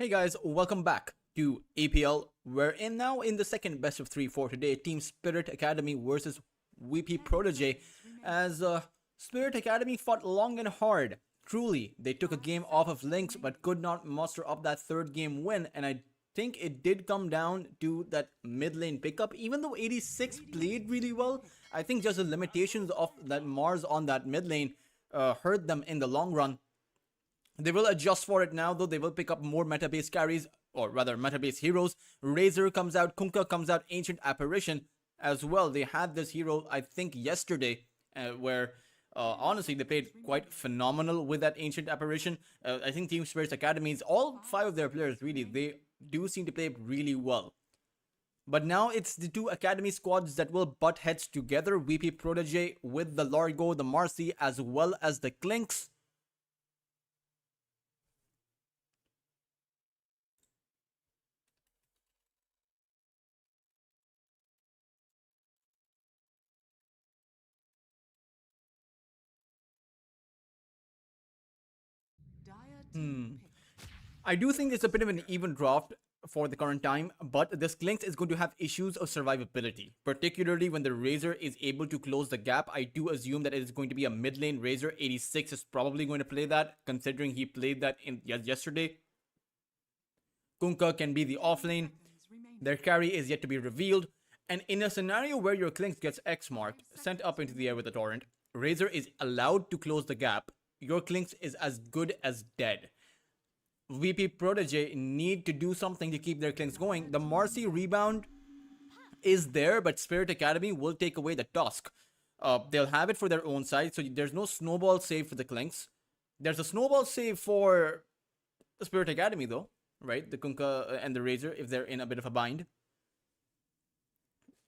guys, welcome back to EPL. We're now in the second best of 3 for today. Team Spirit Academy versus VP Protege. As Spirit Academy fought long and hard. Truly, they took a game off of Lynx but could not muster up that third game win. And I think it did come down to that mid lane pickup. Even though 86 played really well, I think just the limitations of that Mars on that mid lane hurt them in the long run. They will adjust for it now, though. They will pick up more meta-based carries, or rather meta-based heroes. Razor comes out, Kunkka comes out, Ancient Apparition as well. They had this hero, I think, yesterday, where honestly they played quite phenomenal with that Ancient Apparition. I think Team Spirit's Academies, all 5 of their players really, they do seem to play really well. But now it's the 2 Academy squads that will butt heads together. VP Protege with the Largo, the Marcy, as well as the Clinks. I do think it's a bit of an even draft for the current time, but this Clinks is going to have issues of survivability, particularly when the Razor is able to close the gap. I do assume that it is going to be a mid lane Razor. 86 is probably going to play that, considering he played that in yesterday. Kunkka can be the off lane. Their carry is yet to be revealed. And in a scenario where your Clinks gets X marked, sent up into the air with a torrent, Razor is allowed to close the gap. Your Clinks is as good as dead. VP Protege need to do something to keep their Clinks going. The Marcy rebound is there, but Spirit Academy will take away the Tusk. They'll have it for their own side, so there's no snowball save for the Clinks. There's a snowball save for the Spirit Academy though, right? The Kunkka and the Razor, if they're in a bit of a bind.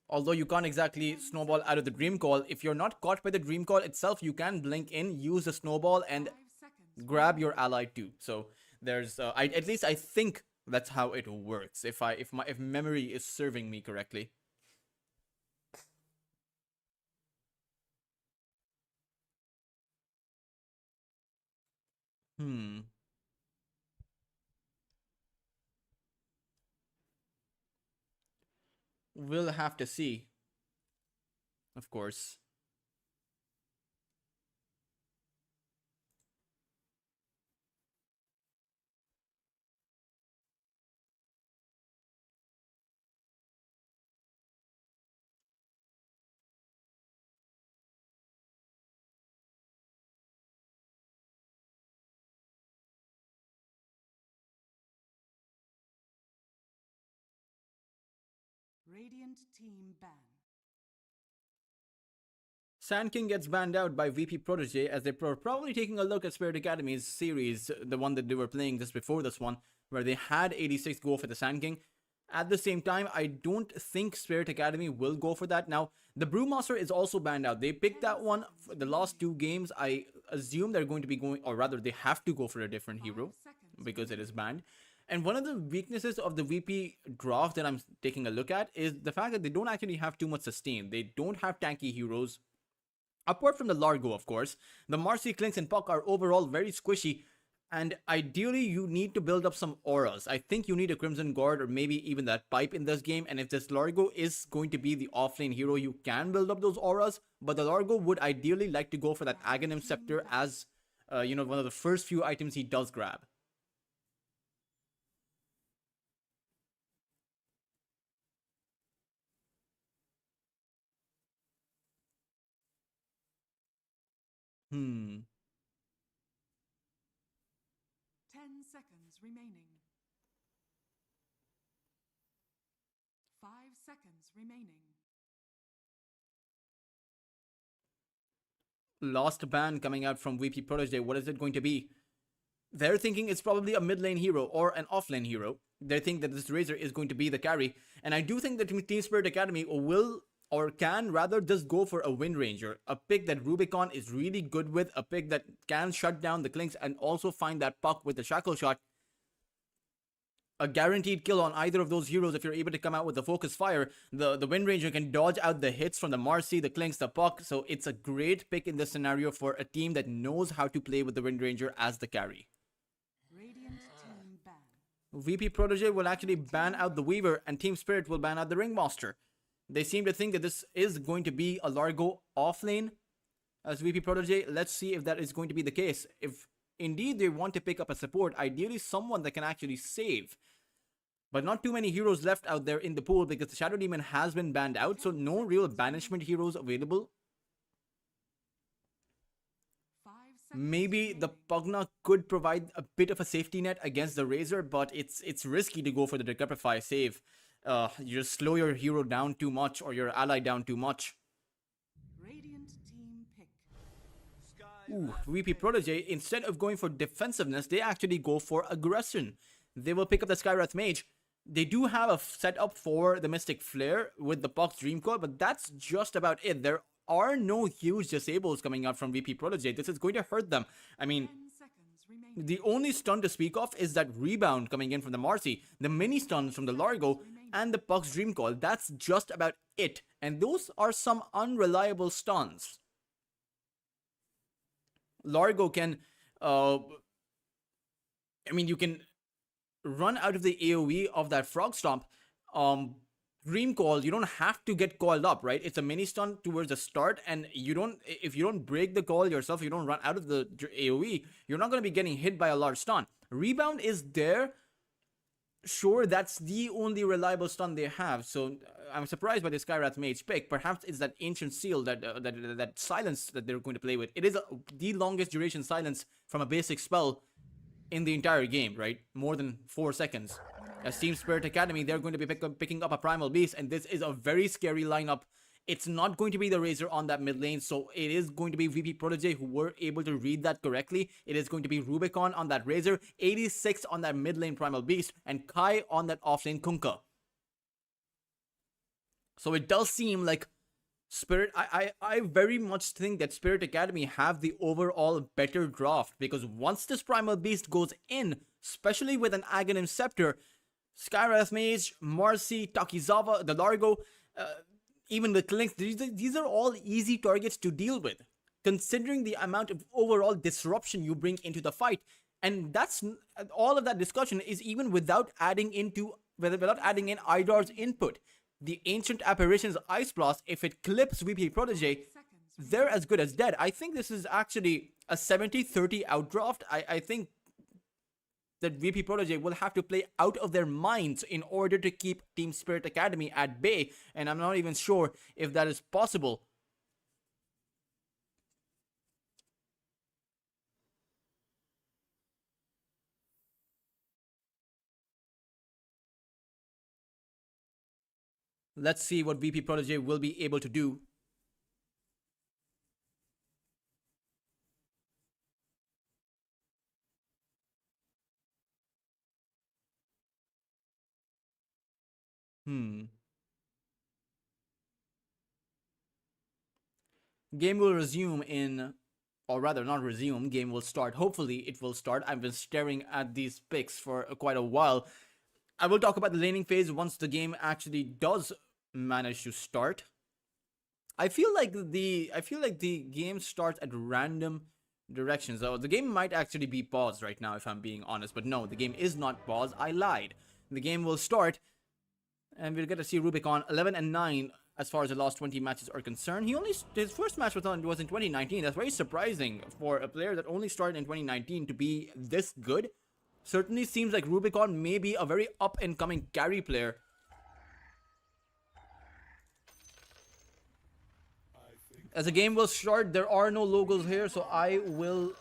Although you can't exactly snowball out of the Dream Call. If you're not caught by the Dream Call itself, you can blink in, use the snowball, and grab your ally too. So there's at least I think that's how it works, if memory is serving me correctly. We'll have to see, of course. Radiant team ban. Sand King gets banned out by VP Protege, as they were probably taking a look at Spirit Academy's series, the one that they were playing just before this one, where they had 86 go for the Sand King. At the same time, I don't think Spirit Academy will go for that. Now, the Brewmaster is also banned out. They picked that one for the last 2 games. I assume they're going to be going, or rather they have to go for a different hero because it is banned. And one of the weaknesses of the VP draft that I'm taking a look at is the fact that they don't actually have too much sustain. They don't have tanky heroes. Apart from the Largo, of course, the Marcy, Clinks, and Puck are overall very squishy. And ideally, you need to build up some auras. I think you need a Crimson Guard or maybe even that Pipe in this game. And if this Largo is going to be the offlane hero, you can build up those auras. But the Largo would ideally like to go for that Aghanim Scepter as, one of the first few items he does grab. Hmm. 10 seconds remaining. 5 seconds remaining. Lost ban coming out from VP Protege. What is it going to be? They're thinking it's probably a mid lane hero or an off lane hero. They think that this Razor is going to be the carry. And I do think that Team Spirit Academy will, or can rather, just go for a Wind Ranger. A pick that Rubicon is really good with. A pick that can shut down the Clinks and also find that Puck with the Shackle Shot. A guaranteed kill on either of those heroes if you're able to come out with the Focus Fire. The Wind Ranger can dodge out the hits from the Marcy, the Clinks, the Puck. So it's a great pick in this scenario for a team that knows how to play with the Wind Ranger as the carry. Radiant team ban. VP Protege will actually ban out the Weaver, and Team Spirit will ban out the Ringmaster. They seem to think that this is going to be a Largo offlane as VP Protege. Let's see if that is going to be the case. If indeed they want to pick up a support, ideally someone that can actually save. But not too many heroes left out there in the pool because the Shadow Demon has been banned out, so no real banishment heroes available. 5 seconds Maybe the remaining. Pugna could provide a bit of a safety net against the Razor, but it's risky to go for the Decrepify save. You just slow your hero down too much or your ally down too much. Radiant team pick. Ooh, VP Protege, instead of going for defensiveness, they actually go for aggression. They will pick up the Skywrath Mage. They do have a setup for the Mystic Flare with the Puck's Dreamcoil, but that's just about it. There are no huge disables coming out from VP Protege. This is going to hurt them. I mean, 10 seconds remaining. the only stun to speak of is that rebound coming in from the Marcy, the mini stuns from the Largo, and the Puck's Dreamcoil. That's just about it. And those are some unreliable stuns. Largo can, you can run out of the AoE of that Frog Stomp. Dream Call, you don't have to get called up, right? It's a mini stun towards the start, and if you don't break the call yourself, you don't run out of the AoE, you're not going to be getting hit by a large stun. Rebound is there. Sure, that's the only reliable stun they have, so I'm surprised by the Skywrath Mage pick. Perhaps it's that Ancient Seal, that silence that they're going to play with. It is the longest duration silence from a basic spell in the entire game, right? More than 4 seconds. As Team Spirit Academy, they're going to be picking up a Primal Beast, and this is a very scary lineup. It's not going to be the Razor on that mid lane, so it is going to be VP Protege who were able to read that correctly. It is going to be Rubicon on that Razor, 86 on that mid lane Primal Beast, and Kai on that off lane Kunkka. So it does seem like Spirit, I very much think that Spirit Academy have the overall better draft, because once this Primal Beast goes in, especially with an Aghanim Scepter, Skywrath Mage, Marcy, Takizawa, the Largo, even the Clinks, these are all easy targets to deal with, considering the amount of overall disruption you bring into the fight. And that's all of that discussion is even without adding in Idar's input. The Ancient Apparition's Ice Blast, if it clips VP Protege, they're as good as dead. I think this is actually a 70-30 outdraft. I think that VP Protege will have to play out of their minds in order to keep Team Spirit Academy at bay, and I'm not even sure if that is possible. Let's see what VP Protege will be able to do. Game will resume in, or rather not resume, game will start. Hopefully it will start. I've been staring at these picks for quite a while. I will talk about the laning phase once the game actually does manage to start. I feel like the game starts at random directions. So the game might actually be paused right now if I'm being honest, but no, the game is not paused. I lied. The game will start, and we'll get to see Rubicon 11-9 as far as the last 20 matches are concerned. His first match was in 2019. That's very surprising for a player that only started in 2019 to be this good. Certainly seems like Rubicon may be a very up-and-coming carry player. As the game will start, there are no logos here, so I will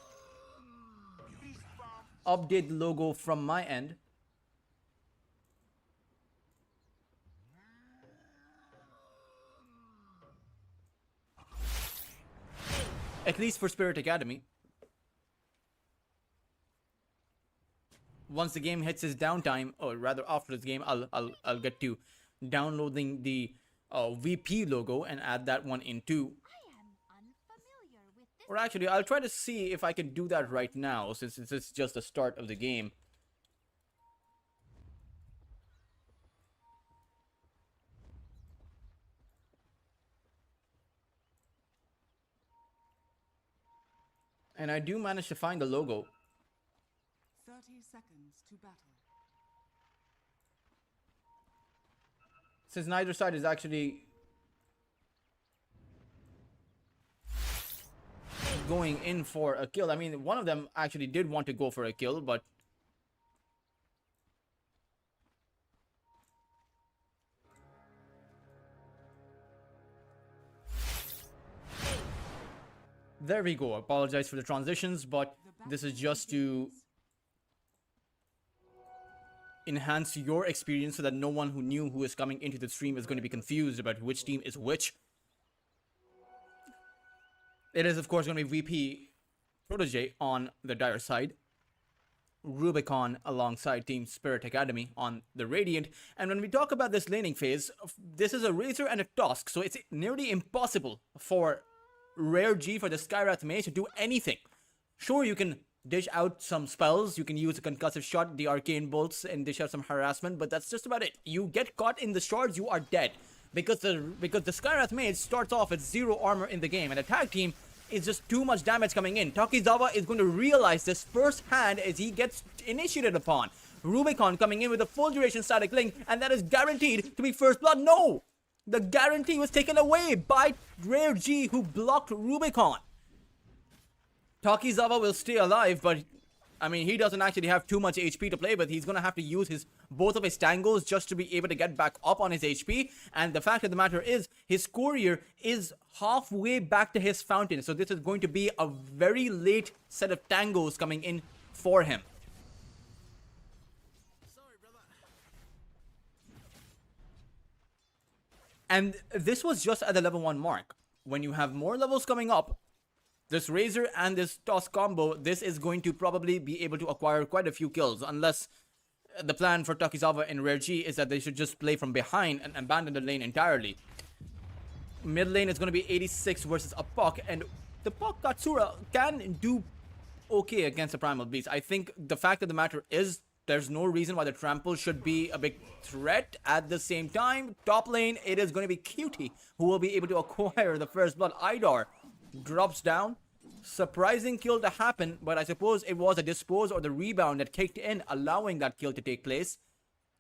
update the logo from my end. At least for Spirit Academy. Once the game hits its downtime, or rather after this game, I'll get to downloading the VP logo and add that one in too. I am unfamiliar with this. Or actually, I'll try to see if I can do that right now, since it's just the start of the game. And I do manage to find the logo. 30 seconds to battle. since neither side is actually going in for a kill. I mean, one of them actually did want to go for a kill, but there we go. Apologize for the transitions, but this is just to enhance your experience so that no one who knew who is coming into the stream is going to be confused about which team is which. It is, of course, going to be VP Protege on the Dire side, Rubicon alongside Team Spirit Academy on the Radiant. And when we talk about this laning phase, this is a Razor and a Tusk, so it's nearly impossible for Rare G, for the Skywrath Mage, to do anything. Sure, you can dish out some spells, you can use a concussive shot, the arcane bolts, and dish out some harassment, but that's just about it. You get caught in the shards, you are dead. Because the Skywrath Mage starts off with 0 armor in the game, and a tag team is just too much damage coming in. Takizawa is going to realize this firsthand as he gets initiated upon. Rubicon coming in with a full duration static link, and that is guaranteed to be first blood. No! The guarantee was taken away by Rare G, who blocked Rubicon. Takizawa will stay alive, but I mean, he doesn't actually have too much HP to play with. He's going to have to use both of his tangos just to be able to get back up on his HP. And the fact of the matter is, his courier is halfway back to his fountain. So this is going to be a very late set of tangos coming in for him. Sorry, brother. And this was just at the level 1 mark. When you have more levels coming up, this Razor and this Tusk combo, this is going to probably be able to acquire quite a few kills, unless the plan for Takizawa and Rare G is that they should just play from behind and abandon the lane entirely. Mid lane is going to be 86 versus a Puck, and the Puck Katsura can do okay against the Primal Beast. I think the fact of the matter is, there's no reason why the Trample should be a big threat. At the same time, top lane, it is going to be Cutie who will be able to acquire the first blood. Idar drops down. Surprising kill to happen, but I suppose it was a dispose or the rebound that kicked in, allowing that kill to take place.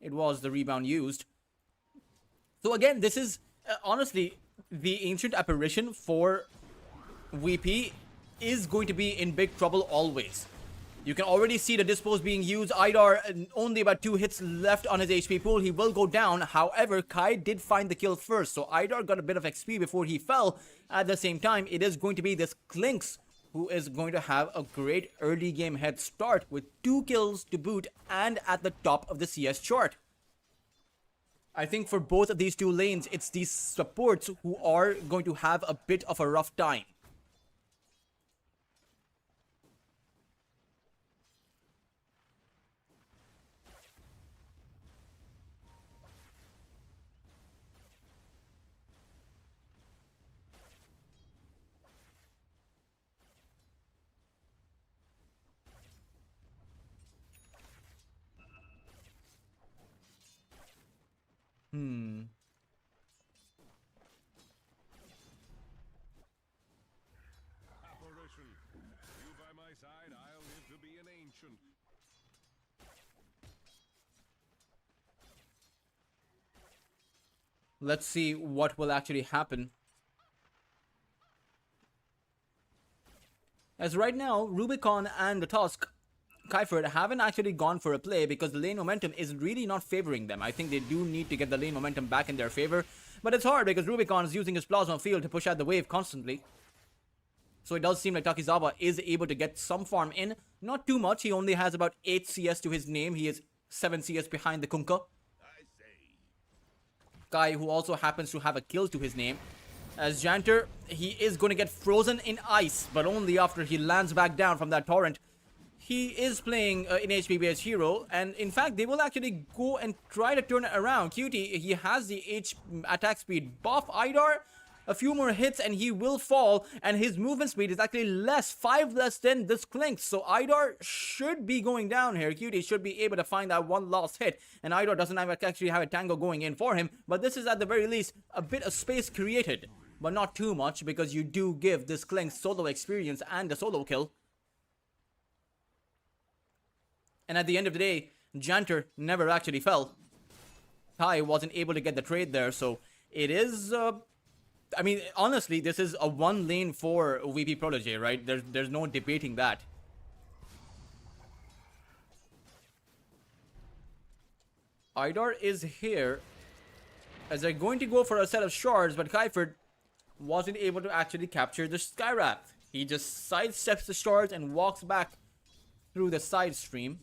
It was the rebound used. So again, this is honestly the ancient apparition for VP is going to be in big trouble always. You can already see the dispose being used. Idar, only about 2 hits left on his HP pool. He will go down. However, Kai did find the kill first. So Idar got a bit of XP before he fell. At the same time, it is going to be this Clinks who is going to have a great early game head start with 2 kills to boot and at the top of the CS chart. I think for both of these 2 lanes, it's these supports who are going to have a bit of a rough time. Apparition. You by my side, I'll live to be an ancient. Let's see what will actually happen. As right now, Rubicon and the Tusk, Kaiferd, haven't actually gone for a play because the lane momentum is really not favoring them. I think they do need to get the lane momentum back in their favor. But it's hard because Rubicon is using his Plasma Field to push out the wave constantly. So it does seem like Takizawa is able to get some farm in. Not too much. He only has about 8 CS to his name. He is 7 CS behind the Kunkka. Kai, who also happens to have a kill to his name. As Janter, he is going to get frozen in ice, but only after he lands back down from that torrent. He is playing an HP-based hero, and in fact, they will actually go and try to turn it around. Cutie, he has the attack speed buff. Idar, a few more hits and he will fall, and his movement speed is actually less, 5 less than this Clinks. So Idar should be going down here. Cutie should be able to find that one last hit, and Idar doesn't actually have a tango going in for him, but this is at the very least a bit of space created, but not too much because you do give this Clinks solo experience and a solo kill. And at the end of the day, Janter never actually fell. Kai wasn't able to get the trade there, so it is. I mean, honestly, this is a one lane for VP Protege, right? There's no debating that. Idar is here as they're going to go for a set of shards, but Kaifert wasn't able to actually capture the Skywrath. He just sidesteps the shards and walks back through the side stream.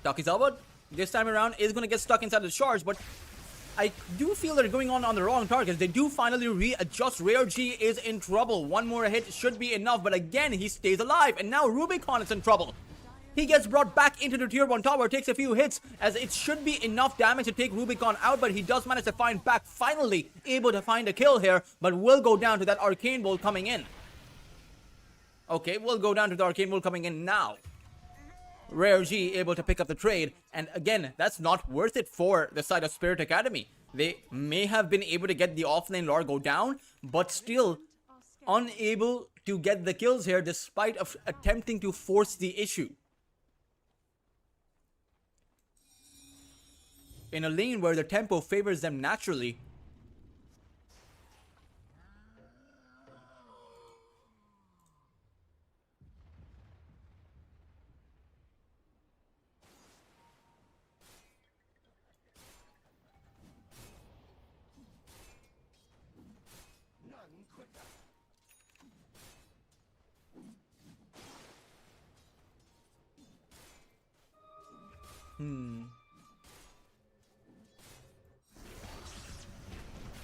Takizawa, this time around, is going to get stuck inside the shards, but I do feel they're going on the wrong targets. They do finally readjust. Rare G is in trouble. One more hit should be enough, but again, he stays alive, and now Rubicon is in trouble. He gets brought back into the tier 1 tower, takes a few hits, as it should be enough damage to take Rubicon out, but he does manage to find back, finally able to find a kill here, but will go down to that Arcane Bolt coming in. Okay, we'll go down to the Arcane Bolt coming in now. Rare G able to pick up the trade, and again, that's not worth it for the side of Spirit Academy. They may have been able to get the offlane Largo down, but still unable to get the kills here despite of attempting to force the issue. In a lane where the tempo favors them naturally.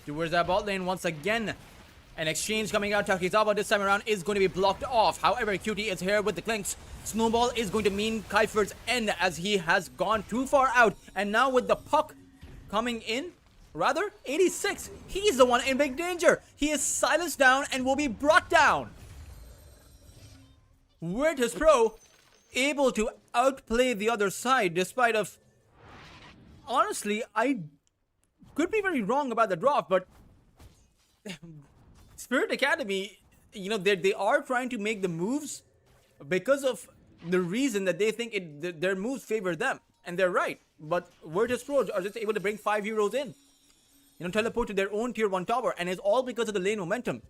Towards that bot lane once again. An exchange coming out. Takizawa this time around is going to be blocked off. However, QT is here with the clinks. Snowball is going to mean Kaifert's end as he has gone too far out. And now with the puck coming in, rather, 86, he's the one in big danger. He is silenced down and will be brought down. Virtus Pro able to outplay the other side despite of... Honestly, I could be very wrong about the draft, but Spirit Academy, you know, they are trying to make the moves because of the reason that they think their moves favor them, and they're right. But Virtus Pro are just able to bring 5 heroes in, you know, teleport to their own tier 1 tower, and it's all because of the lane momentum.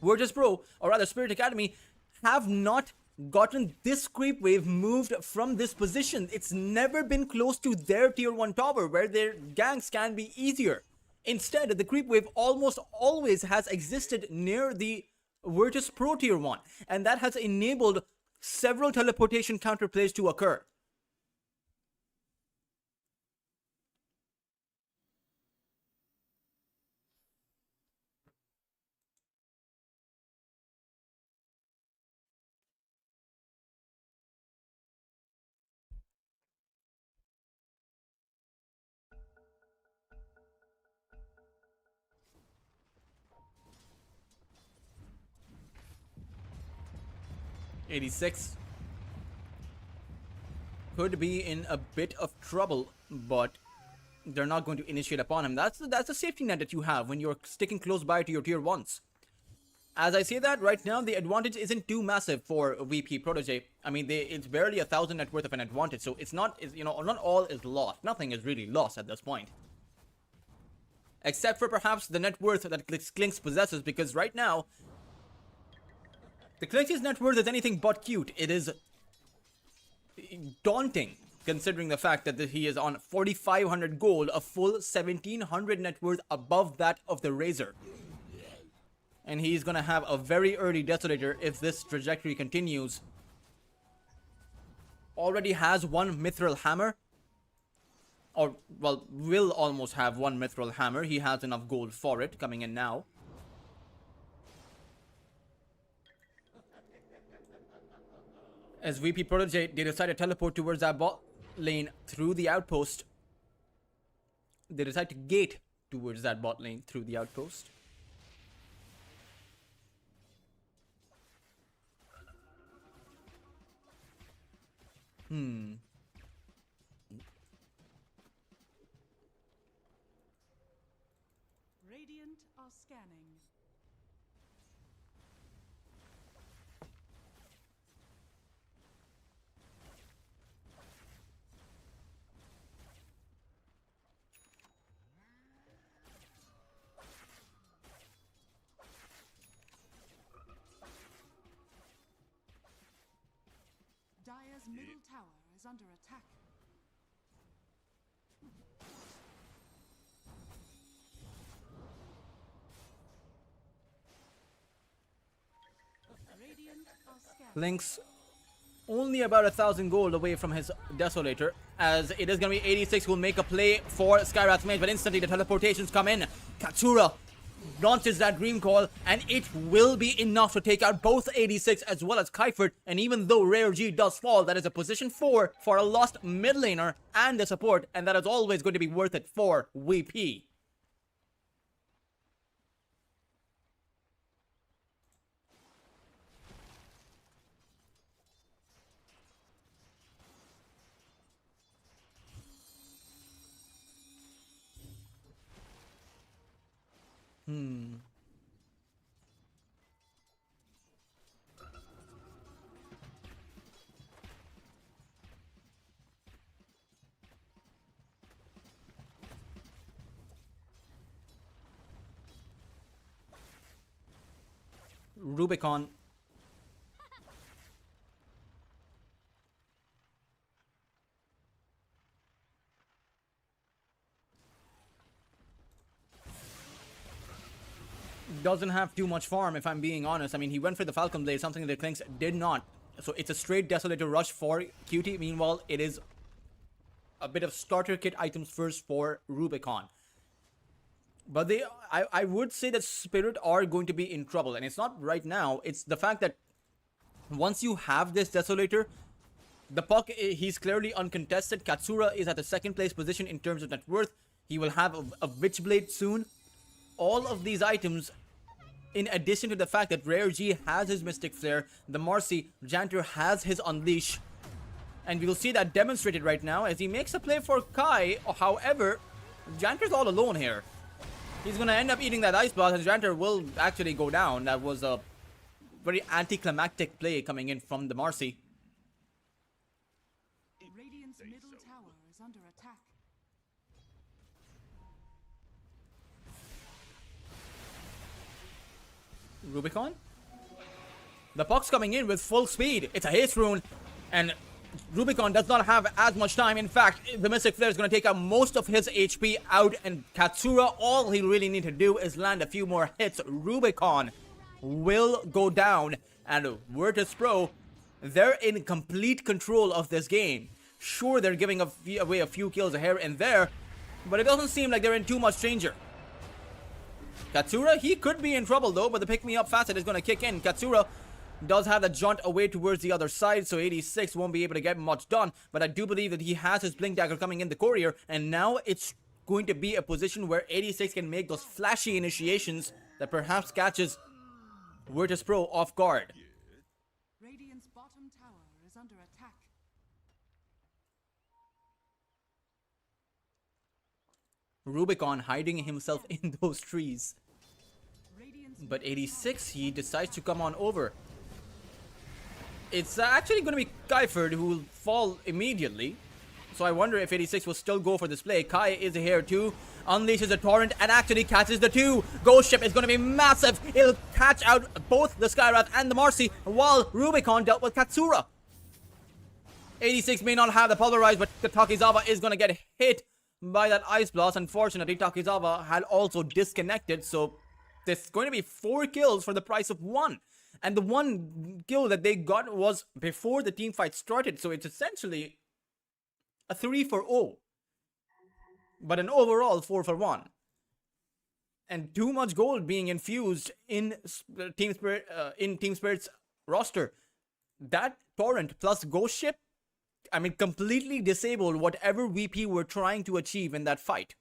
Virtus Pro, or rather Spirit Academy, have not gotten this creep wave moved from this position. It's never been close to their tier 1 tower where their ganks can be easier. Instead, the creep wave almost always has existed near the Virtus Pro tier 1, and that has enabled several teleportation counterplays to occur. '86 could be in a bit of trouble, but they're not going to initiate upon him. That's the safety net that you have when you're sticking close by to your tier 1s. As I say that, right now, the advantage isn't too massive for VP Protege. I mean, it's barely 1,000 net worth of an advantage, so it's not, you know, not all is lost. Nothing is really lost at this point. Except for perhaps the net worth that Clinks possesses, because right now, the Clinks' net worth is anything but cute. It is daunting, considering the fact that he is on 4,500 gold, a full 1,700 net worth above that of the Razor. And he's gonna have a very early Desolator if this trajectory continues. Already has one Mithril Hammer. Or, well, will almost have one Mithril Hammer. He has enough gold for it, coming in now. As VP Protege, they decide to teleport towards that bot lane through the outpost. They decide to gate towards that bot lane through the outpost. Hmm. Radiant are scanning. Dire's middle tower is under attack. Radiant are scanning. Link's only about 1,000 gold away from his Desolator, as it is going to be 86 who will make a play for Skywrath's mage, but instantly the teleportations come in. Katsura launches that Dream Call, and it will be enough to take out both 86 as well as Kaifert, and even though Rare G does fall, that is a position 4 for a lost mid laner and a support, and that is always going to be worth it for VP. Rubicon doesn't have too much farm, if I'm being honest. I mean, he went for the Falcon Blade, something that Clinks did not. So it's a straight Desolator rush for QT. Meanwhile, it is a bit of starter kit items first for Rubicon. But I would say that Spirit are going to be in trouble. And it's not right now. It's the fact that once you have this Desolator, the puck, he's clearly uncontested. Katsura is at the second place position in terms of net worth. He will have a Witchblade soon. All of these items, in addition to the fact that Rare G has his Mystic Flare, the Marcy, Janter has his Unleash. And we'll see that demonstrated right now as he makes a play for Kai. However, Janter's all alone here. He's going to end up eating that Ice Blast, and Janter will actually go down. That was a very anticlimactic play coming in from the Marcy. Radiant's middle tower is under attack. Rubicon? The puck's coming in with full speed. It's a haste rune, and Rubicon does not have as much time. In fact, the Mystic Flare is going to take out most of his HP out, and Katsura, all he really need to do is land a few more hits. Rubicon will go down, and Virtus Pro, they're in complete control of this game. Sure, they're giving away a few kills here and there, but it doesn't seem like they're in too much danger. Katsura, he could be in trouble though, but the pick-me-up facet is going to kick in. Katsura does have the jaunt away towards the other side, so 86 won't be able to get much done, but I do believe that he has his Blink Dagger coming in the courier, and now it's going to be a position where 86 can make those flashy initiations that perhaps catches Virtus Pro off guard. Radiant's bottom tower is under attack. Rubicon hiding himself in those trees. Radiant's But 86, he decides to come on over. It's actually going to be Kaifert who will fall immediately. So I wonder if 86 will still go for this play. Kai is here too. Unleashes a torrent and actually catches the two. Ghost Ship is going to be massive. It'll catch out both the Skywrath and the Marcy, while Rubicon dealt with Katsura. 86 may not have the Pulverize, but Takizawa is going to get hit by that Ice Blast. Unfortunately, Takizawa had also disconnected, so there's going to be 4 kills for the price of 1. And the 1 kill that they got was before the team fight started, so it's essentially a 3-for-0. But an overall 4-for-1. And too much gold being infused in Team Spirit's roster. That torrent plus Ghost Ship, I mean, completely disabled whatever VP were trying to achieve in that fight.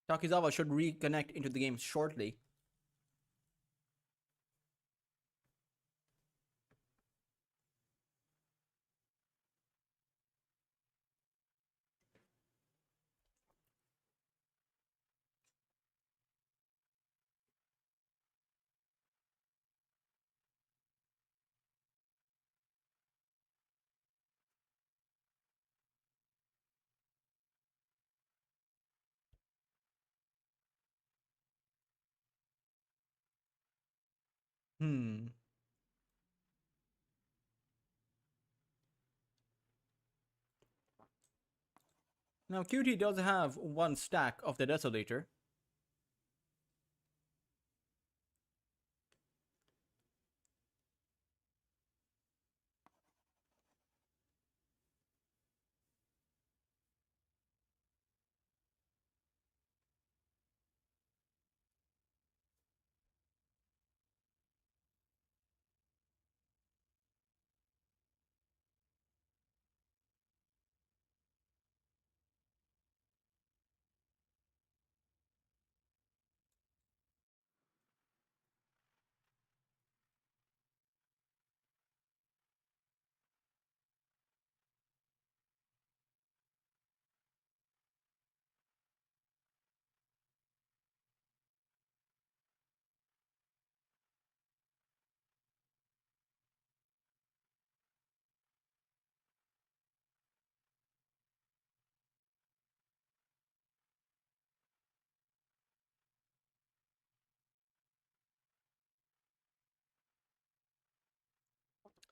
Takizawa should reconnect into the game shortly. Hmm. Now QT does have one stack of the Desolator.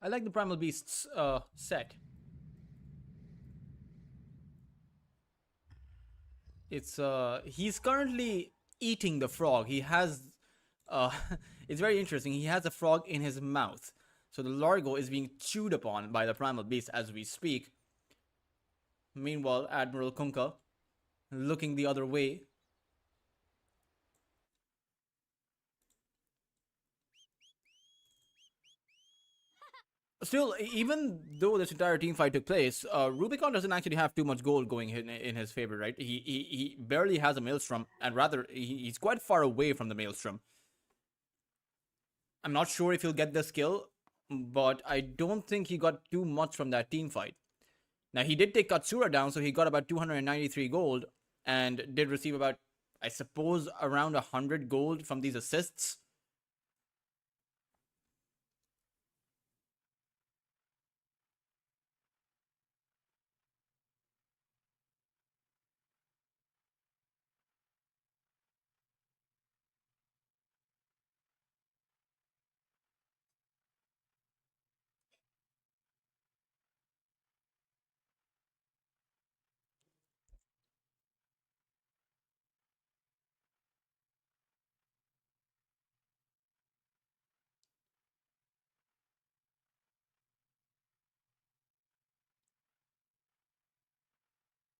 I like the Primal Beasts set. It's he's currently eating the frog. He has it's very interesting. He has a frog in his mouth. So the Largo is being chewed upon by the Primal Beast as we speak. Meanwhile, Admiral Kunka looking the other way. Still, even though this entire team fight took place, Rubicon doesn't actually have too much gold going in his favor, right? He barely has a Maelstrom, and rather, he's quite far away from the Maelstrom. I'm not sure if he'll get the skill, but I don't think he got too much from that team fight. Now, he did take Katsura down, so he got about 293 gold, and did receive about, I suppose, around 100 gold from these assists.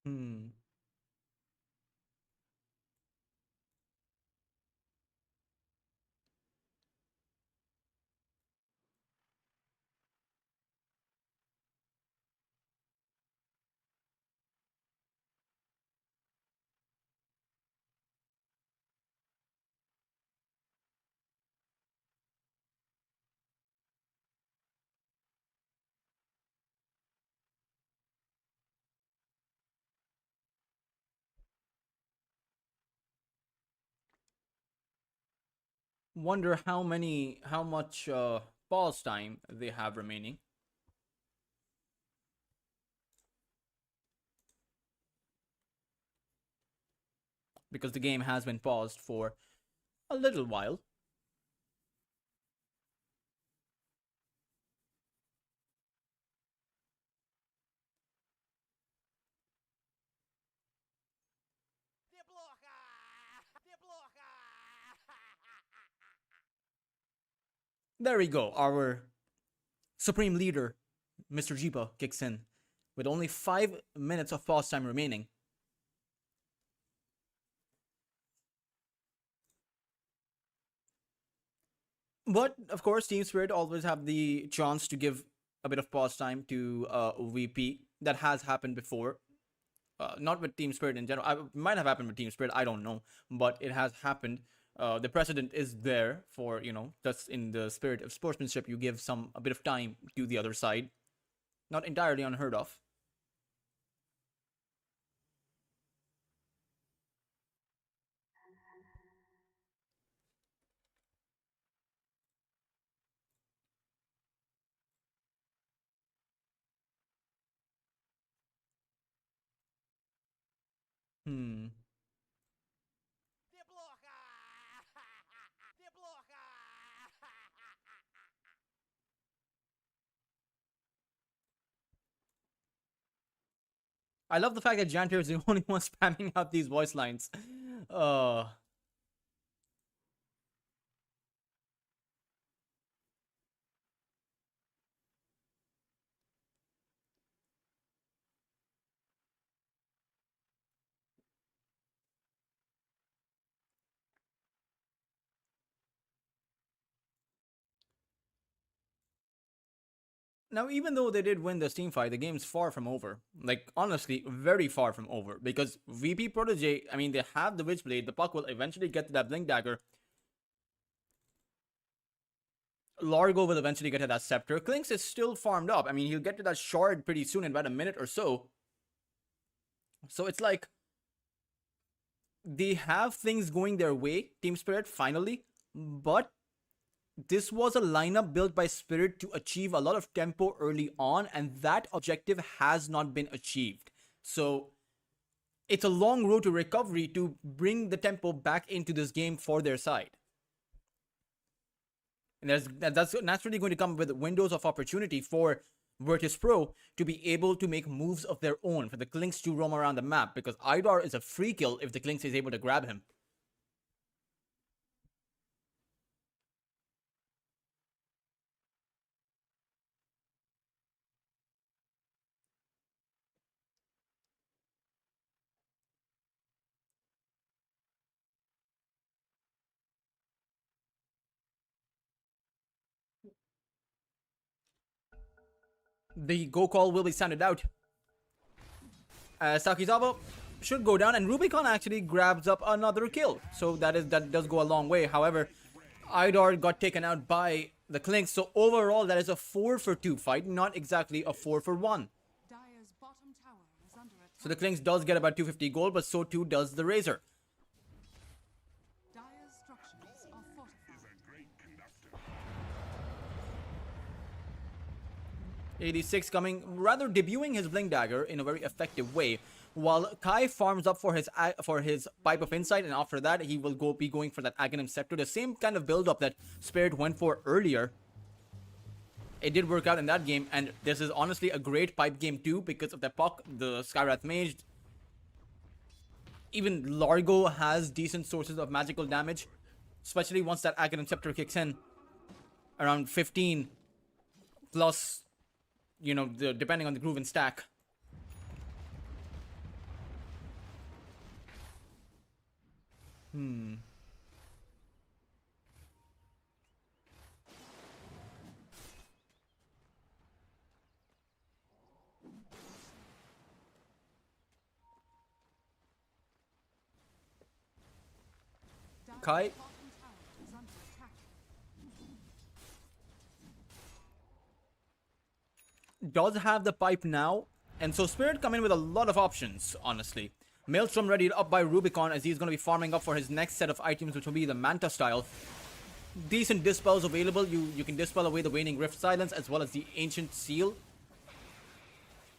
Hmm. Wonder how much pause time they have remaining. Because the game has been paused for a little while. There we go. Our supreme leader, Mr. Jipa, kicks in with only 5 minutes of pause time remaining. But of course, Team Spirit always have the chance to give a bit of pause time to VP. That has happened before. not with Team Spirit in general. It might have happened with Team Spirit. I don't know, but it has happened. The precedent is there for, just in the spirit of sportsmanship, you give a bit of time to the other side. Not entirely unheard of. Hmm. I love the fact that Jantier is the only one spamming out these voice lines. Uh, Now, even though they did win this team fight, the game's far from over. Like, honestly, very far from over. Because VP Protege, I mean, they have the Witchblade. The puck will eventually get to that Blink Dagger. Largo will eventually get to that Scepter. Klinks is still farmed up. I mean, he'll get to that Shard pretty soon in about a minute or so. So it's like, they have things going their way, Team Spirit, finally. But this was a lineup built by Spirit to achieve a lot of tempo early on, and that objective has not been achieved. So it's a long road to recovery to bring the tempo back into this game for their side. And that's naturally going to come with windows of opportunity for Virtus Pro to be able to make moves of their own, for the Klinks to roam around the map, because Idar is a free kill if the Klinks is able to grab him. The go call will be sounded out. Sakizawa should go down, and Rubicon actually grabs up another kill. So that does go a long way. However, Idar got taken out by the Klinks. So overall, that is a 4-for-2 fight, not exactly a 4-for-1. Dire's bottom tower is under attack. So the Klinks does get about 250 gold, but so too does the Razor. Dire's structures are fortified. 86 coming, rather debuting his Blink Dagger in a very effective way, while Kai farms up for his Pipe of Insight, and after that he will be going for that Aghanim Scepter, the same kind of build up that Spirit went for earlier. It did work out in that game, and this is honestly a great pipe game too because of the puck, the Skywrath Mage. Even Largo has decent sources of magical damage, especially once that Aghanim Scepter kicks in. Around 15 plus, depending on the groove and stack. Kai Bottom tower is under attack. does have the pipe now, and so Spirit come in with a lot of options, honestly. Maelstrom ready up by Rubicon as he's going to be farming up for his next set of items, which will be the Manta style. Decent dispels available. You can dispel away the Waning Rift Silence as well as the Ancient Seal.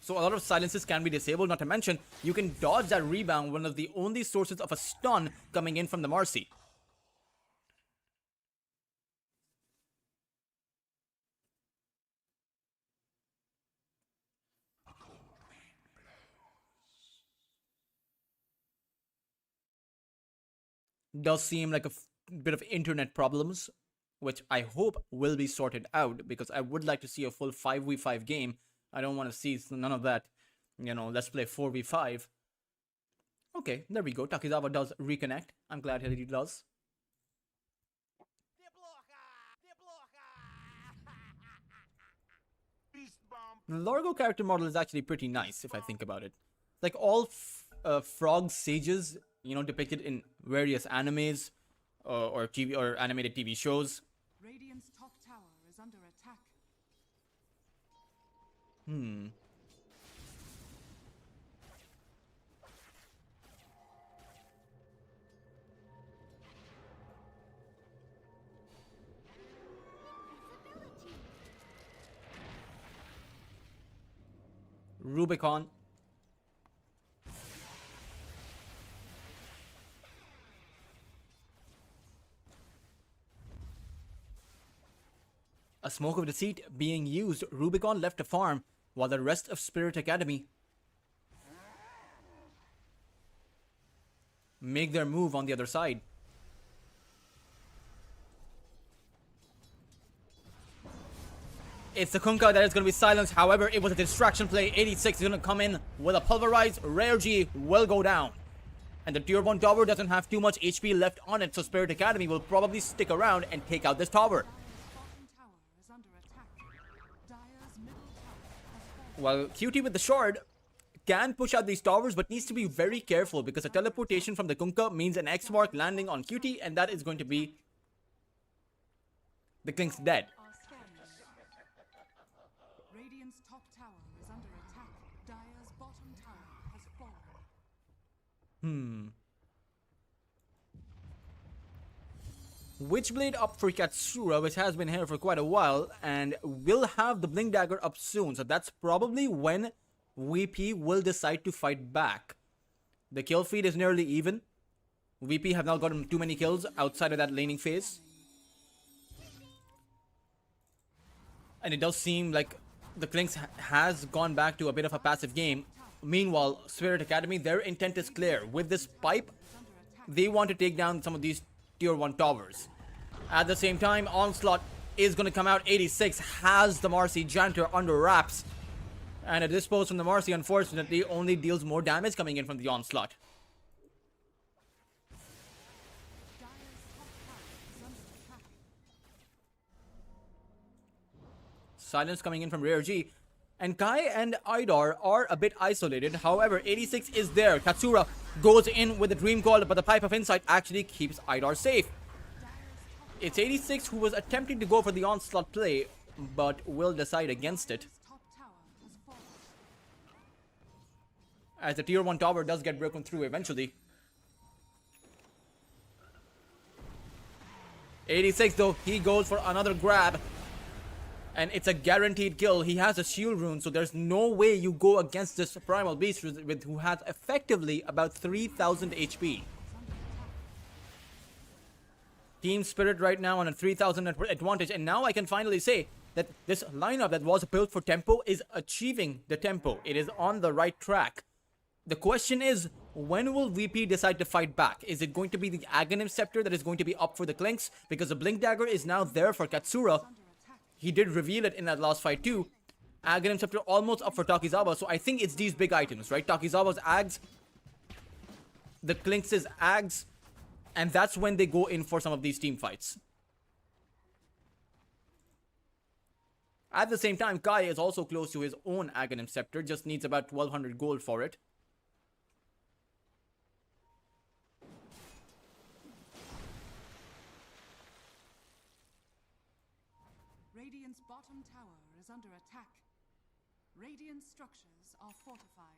So a lot of silences can be disabled, not to mention you can dodge that rebound, one of the only sources of a stun coming in from the Marcy. Does seem like a bit of internet problems, which I hope will be sorted out, because I would like to see a full 5v5 game. I don't want to see none of that, let's play 4v5. Okay, there we go. Takizawa does reconnect. I'm glad that he does. The Largo character model is actually pretty nice, if I think about it. like all frog sages, you know, depicted in various animes or TV or animated TV shows. Radiant's top tower is under attack. Rubicon. A smoke of deceit being used, Rubicon left a farm while the rest of Spirit Academy make their move on the other side. It's the Kunkka that is going to be silenced. However, it was a distraction play. 86 is going to come in with a pulverize. Rare G will go down. And the tier 1 tower doesn't have too much HP left on it, so Spirit Academy will probably stick around and take out this tower. Bottom tower is under attack. Dire's middle tower has fallen. While QT with the shard can push out these towers, but needs to be very careful because a teleportation from the Kunkka means an X mark landing on QT, and that is going to be the King's dead. Are scanning. Radiant's top tower is under attack. Dire's bottom tower has fallen. Witchblade up for Katsura, which has been here for quite a while, and will have the Blink Dagger up soon, so that's probably when VP will decide to fight back. The kill feed is nearly even. VP have not gotten too many kills outside of that laning phase. And it does seem like the Klinks has gone back to a bit of a passive game. Meanwhile, Spirit Academy, their intent is clear. With this pipe, they want to take down some of these tier 1 towers. At the same time, Onslaught is going to come out. 86 has the Marcy Janter under wraps. And a dispose from the Marcy, unfortunately, only deals more damage coming in from the Onslaught. Dire's top tower is under attack. Silence coming in from Rare G. And Kai and Idar are a bit isolated. However, 86 is there. Katsura goes in with the Dream Call, but the Pipe of Insight actually keeps Idar safe. It's 86 who was attempting to go for the Onslaught play, but will decide against it. Top tower has fallen. As the tier 1 tower does get broken through eventually. 86 though, he goes for another grab. And it's a guaranteed kill. He has a shield rune, so there's no way you go against this Primal Beast who has effectively about 3000 HP. Team Spirit right now on a 3000 advantage, and now I can finally say that this lineup that was built for tempo is achieving the tempo. It is on the right track. The question is, when will VP decide to fight back? Is it going to be the Aghanim Scepter that is going to be up for the Klinks? Because the Blink Dagger is now there for Katsura. He did reveal it in that last fight too. Aghanim Scepter almost up for Takizawa, so I think it's these big items, right? Takizawa's Ags, the Klinks' Ags, and that's when they go in for some of these team fights. At the same time, Kai is also close to his own Aghanim Scepter, just needs about 1200 gold for it. Radiant's bottom tower is under attack. Radiant structures are fortified.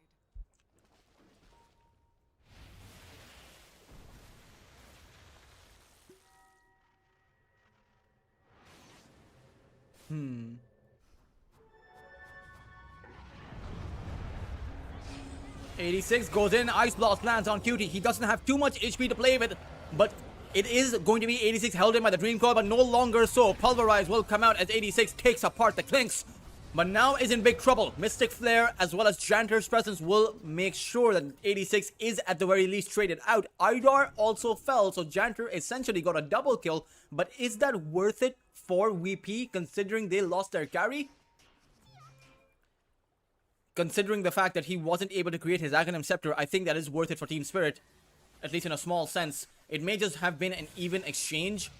Hmm. '86 goes in, Ice Blast lands on QT. He doesn't have too much HP to play with, but it is going to be 86 held in by the Dream Core, but no longer so. Pulverize will come out as 86 takes apart the Klinks, but now is in big trouble. Mystic Flare as well as Janter's presence will make sure that 86 is at the very least traded out. Idar also fell, so Janter essentially got a double kill, but is that worth it for VP considering they lost their carry? Considering the fact that he wasn't able to create his Aghanim Scepter, I think that is worth it for Team Spirit, at least in a small sense. It may just have been an even exchange.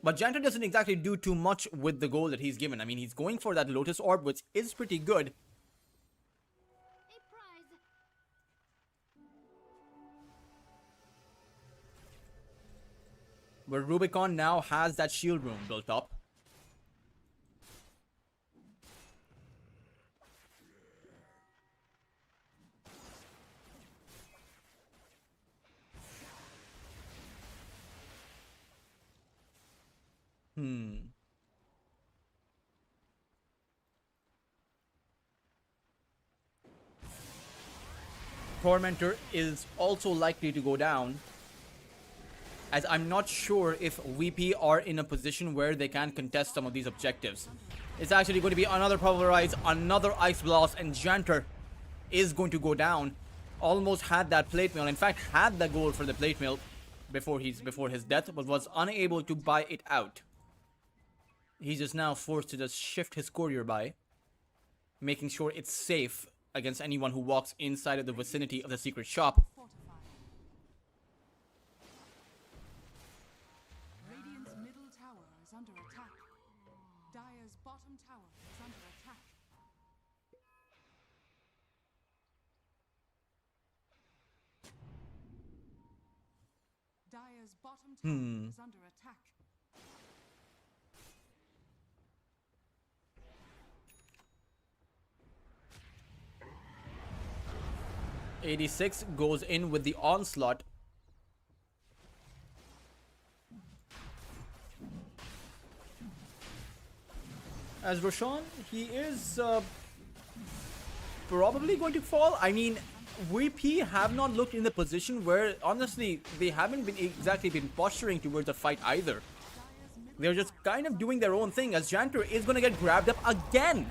But Janter doesn't exactly do too much with the goal that he's given. I mean, he's going for that Lotus Orb, which is pretty good. A prize Where Rubicon now has that shield room built up. Tormentor is also likely to go down, as I'm not sure if VP are in a position where they can contest some of these objectives. It's actually going to be another Pulverize, another Ice Blast, and Janter is going to go down. Almost had that plate mail, in fact had the goal for the plate mail before his death, but was unable to buy it out. He's just now forced to just shift his courier by, making sure it's safe against anyone who walks inside of the vicinity of the secret shop. Fortified. Radiant's middle tower is under attack. Dire's bottom tower is under attack. Dire's bottom tower is under attack. 86 goes in with the onslaught. As Roshan, he is probably going to fall. I mean, VP have not looked in the position where, honestly, they haven't been exactly been posturing towards a fight either. They're just kind of doing their own thing, as Janter is going to get grabbed up again.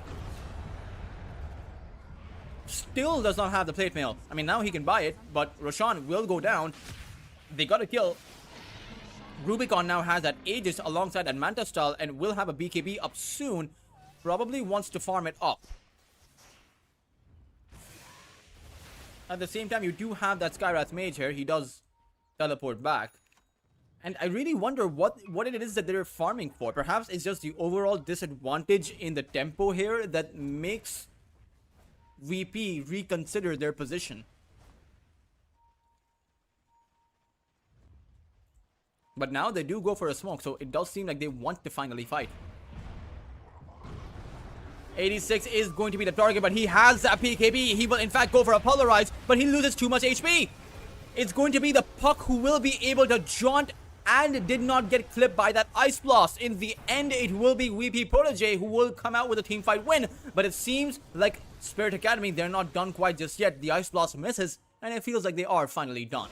Still does not have the plate mail. I mean, now he can buy it, but Roshan will go down. They got a kill. Rubicon now has that Aegis alongside that Manta style and will have a BKB up soon. Probably wants to farm it up. At the same time, you do have that Skywrath Mage here. He does teleport back. And I really wonder what it is that they're farming for. Perhaps it's just the overall disadvantage in the tempo here that makes VP reconsider their position. But now they do go for a smoke, so it does seem like they want to finally fight. 86 is going to be the target, but he has that PKB. He will in fact go for a Polarize, but he loses too much HP. It's going to be the Puck who will be able to jaunt and did not get clipped by that Ice Blast. In the end, it will be VP Protege who will come out with a teamfight win. But it seems like Spirit Academy, they're not done quite just yet. The Ice Blast misses, and it feels like they are finally done.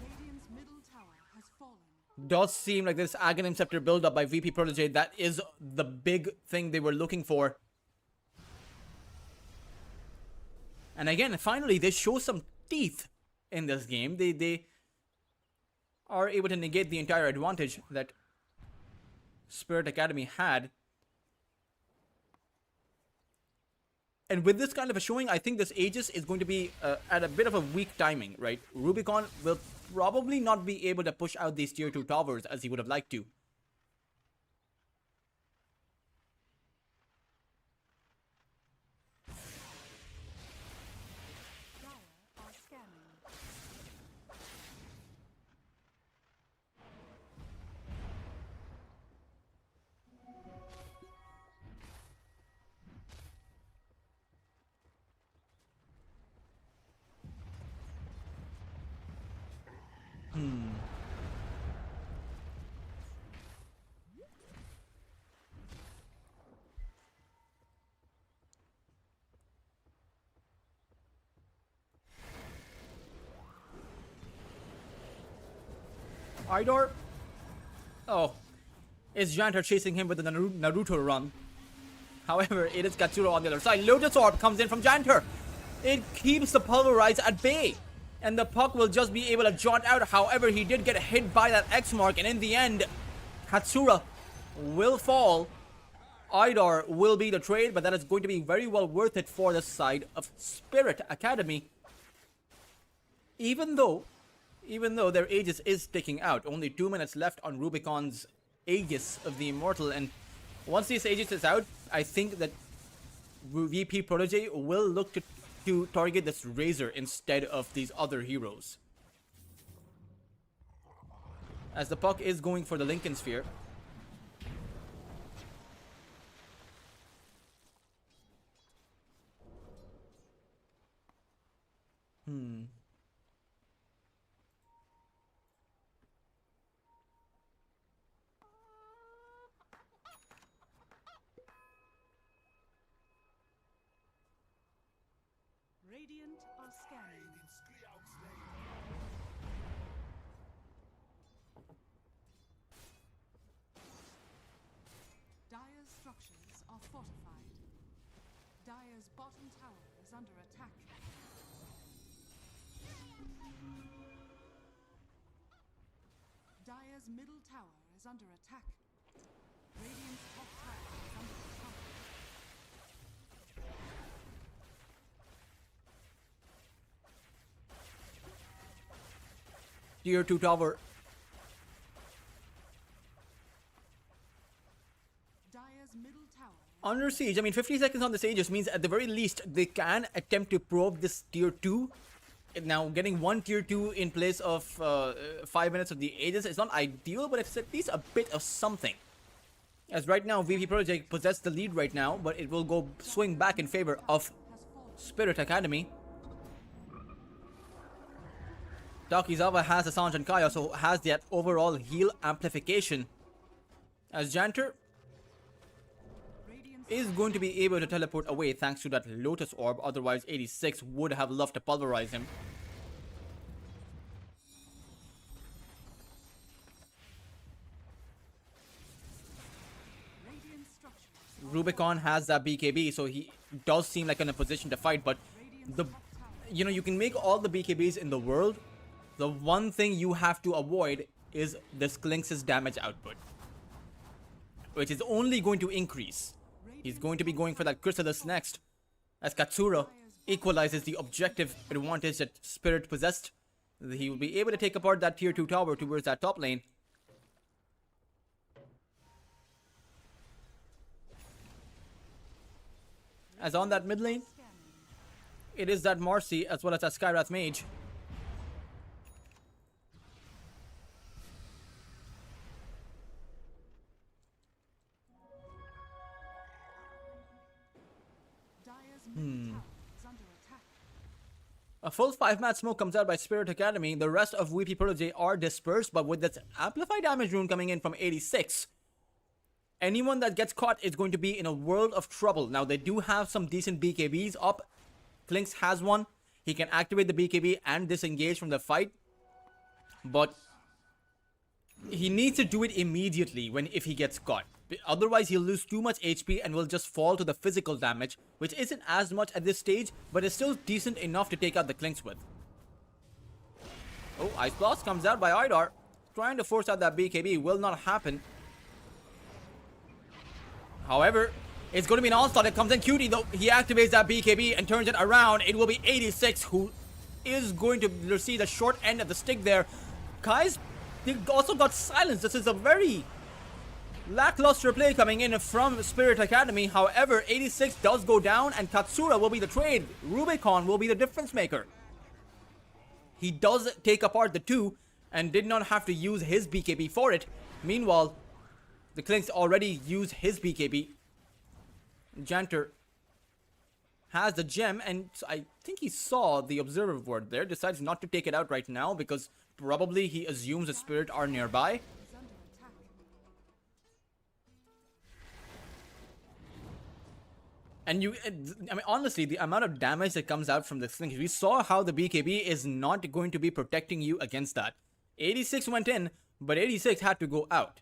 Radiant's middle tower has fallen. Does seem like this Aghanim Scepter build up by VP Protege, that is the big thing they were looking for. And again, finally, they show some teeth in this game. They are able to negate the entire advantage that Spirit Academy had. And with this kind of a showing, I think this Aegis is going to be at a bit of a weak timing, right? Rubicon will probably not be able to push out these tier 2 towers as he would have liked to. Dire are scanning. Idor? Oh. Is Janter chasing him with the Naruto run. However, it is Katsura on the other side. Lotus Orb comes in from Janter. It keeps the Pulverize at bay. And the Puck will just be able to jaunt out. However, he did get hit by that X mark. And in the end, Katsura will fall. Idar will be the trade, but that is going to be very well worth it for the side of Spirit Academy. Even though their Aegis is sticking out. Only 2 minutes left on Rubicon's Aegis of the Immortal. And once this Aegis is out, I think that VP Protege will look to to target this Razor instead of these other heroes. As the puck is going for the Lincoln Sphere. Radiant are scanning. Dire's structures are fortified. Dire's bottom tower is under attack. Dire's middle tower is under attack. Radiant's top tower is under attack. Tier 2 tower. Dire's middle tower Under siege. I mean, 50 seconds on the Aegis means at the very least they can attempt to probe this tier 2. Now, getting one tier 2 in place of 5 minutes of the Aegis is not ideal, but it's at least a bit of something. As right now, VP Project possess the lead right now, but it will go swing back in favor of Spirit Academy. Takizawa has Assange and Kaya, so has that overall heal amplification. As Janter is going to be able to teleport away thanks to that Lotus Orb, otherwise 86 would have loved to pulverize him. Radiant structures. Rubicon has that BKB, so he does seem like in a position to fight, but you can make all the BKBs in the world. The one thing you have to avoid is this Klinx's damage output, which is only going to increase. He's going to be going for that Chrysalis next, as Katsura equalizes the objective advantage that Spirit possessed. He will be able to take apart that tier 2 tower towards that top lane. As on that mid lane, it is that Marcy as well as that Skyrath Mage. Dire's middle tower is under attack. A full 5-match smoke comes out by Spirit Academy. The rest of VP Protege are dispersed, but with that amplified damage rune coming in from 86, anyone that gets caught is going to be in a world of trouble. Now, they do have some decent BKBs up. Klinx has one. He can activate the BKB and disengage from the fight, but he needs to do it immediately if he gets caught. Otherwise, he'll lose too much HP and will just fall to the physical damage, which isn't as much at this stage, but is still decent enough to take out the Klinx with. Oh, Ice Blast comes out by Idar. Trying to force out that BKB will not happen. However, it's going to be an onslaught. It comes in Cutie, though. He activates that BKB and turns it around. It will be 86 who is going to receive the short end of the stick there. Kai's also got silenced. This is a very lackluster play coming in from Spirit Academy. However, 86 does go down and Katsura will be the trade. Rubicon will be the difference maker. He does take apart the 2 and did not have to use his BKB for it. Meanwhile, the Klinx already used his BKB. Janter has the gem, and I think he saw the observer ward there. Decides not to take it out right now because probably he assumes the Spirit are nearby. Is under attack. And I mean, honestly, the amount of damage that comes out from this thing, we saw how the BKB is not going to be protecting you against that. 86 went in, but 86 had to go out.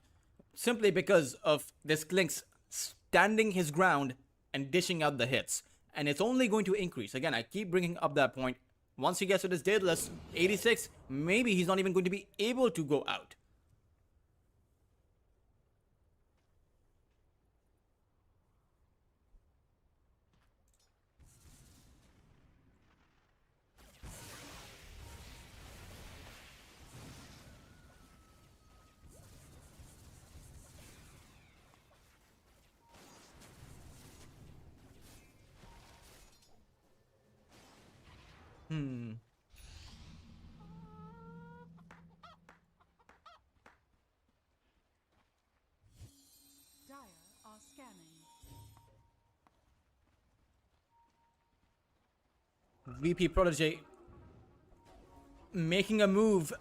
Simply because of this Klinx standing his ground and dishing out the hits. And it's only going to increase. Again, I keep bringing up that point. Once he gets to this Daedalus, 86, maybe he's not even going to be able to go out. Dire are scanning. VP Protege making a move.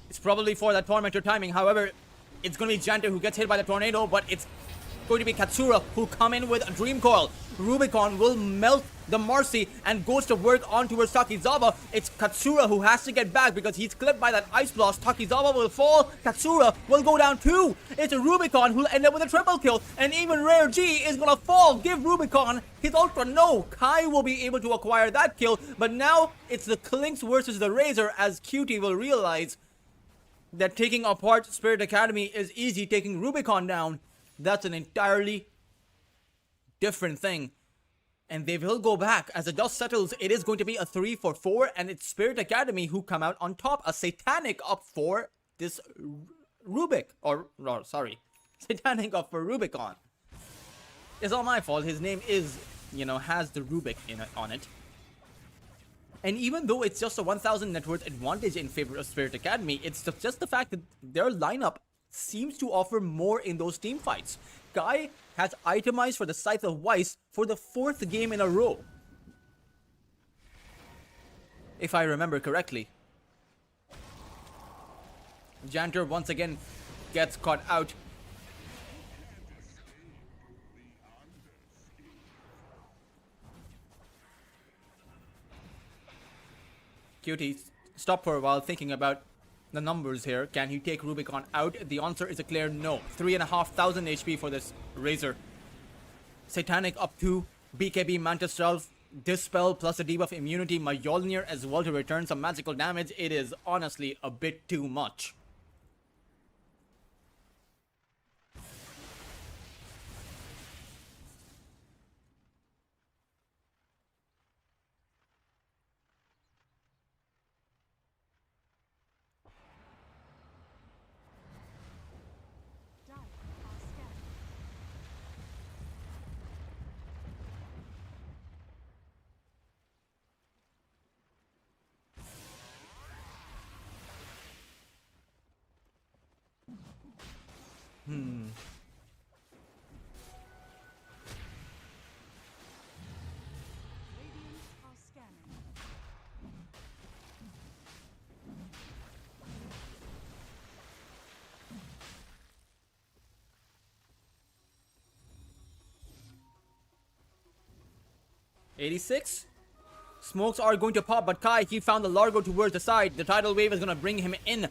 It's probably for that tormentor timing. However, it's going to be Janter who gets hit by the tornado, but it's going to be Katsura who come in with a Dream Coil. Rubicon will melt the Marcy and goes to work on towards Takizawa. It's Katsura who has to get back because he's clipped by that Ice Blast. Takizawa will fall. Katsura will go down too. It's Rubicon who'll end up with a triple kill. And even Rare G is going to fall. Give Rubicon his ultra. No, Kai will be able to acquire that kill. But now it's the Clinks versus the Razor as QT will realize that taking apart Spirit Academy is easy. Taking Rubicon down, that's an entirely different thing. And they will go back. As the dust settles, it is going to be a 3-4, and it's Spirit Academy who come out on top. A Satanic up for this Rubik. Satanic up for Rubicon. It's all my fault. His name is, has the Rubik on it. And even though it's just a 1,000 net worth advantage in favor of Spirit Academy, it's just the fact that their lineup seems to offer more in those team fights. Kai has itemized for the Scythe of Weiss for the 4th game in a row, if I remember correctly. Janter once again gets caught out. Cutie, stop for a while thinking about the numbers here. Can he take Rubicon out? The answer is a clear no. 3,500 HP for this Razor. Satanic up to BKB Mantis Self, Dispel plus a debuff immunity, Mjolnir as well to return some magical damage. It is honestly a bit too much. Dire are scanning. Radiant are scanning. '86. Smokes are going to pop, but Kai, he found the Largo towards the side. The tidal wave is going to bring him in.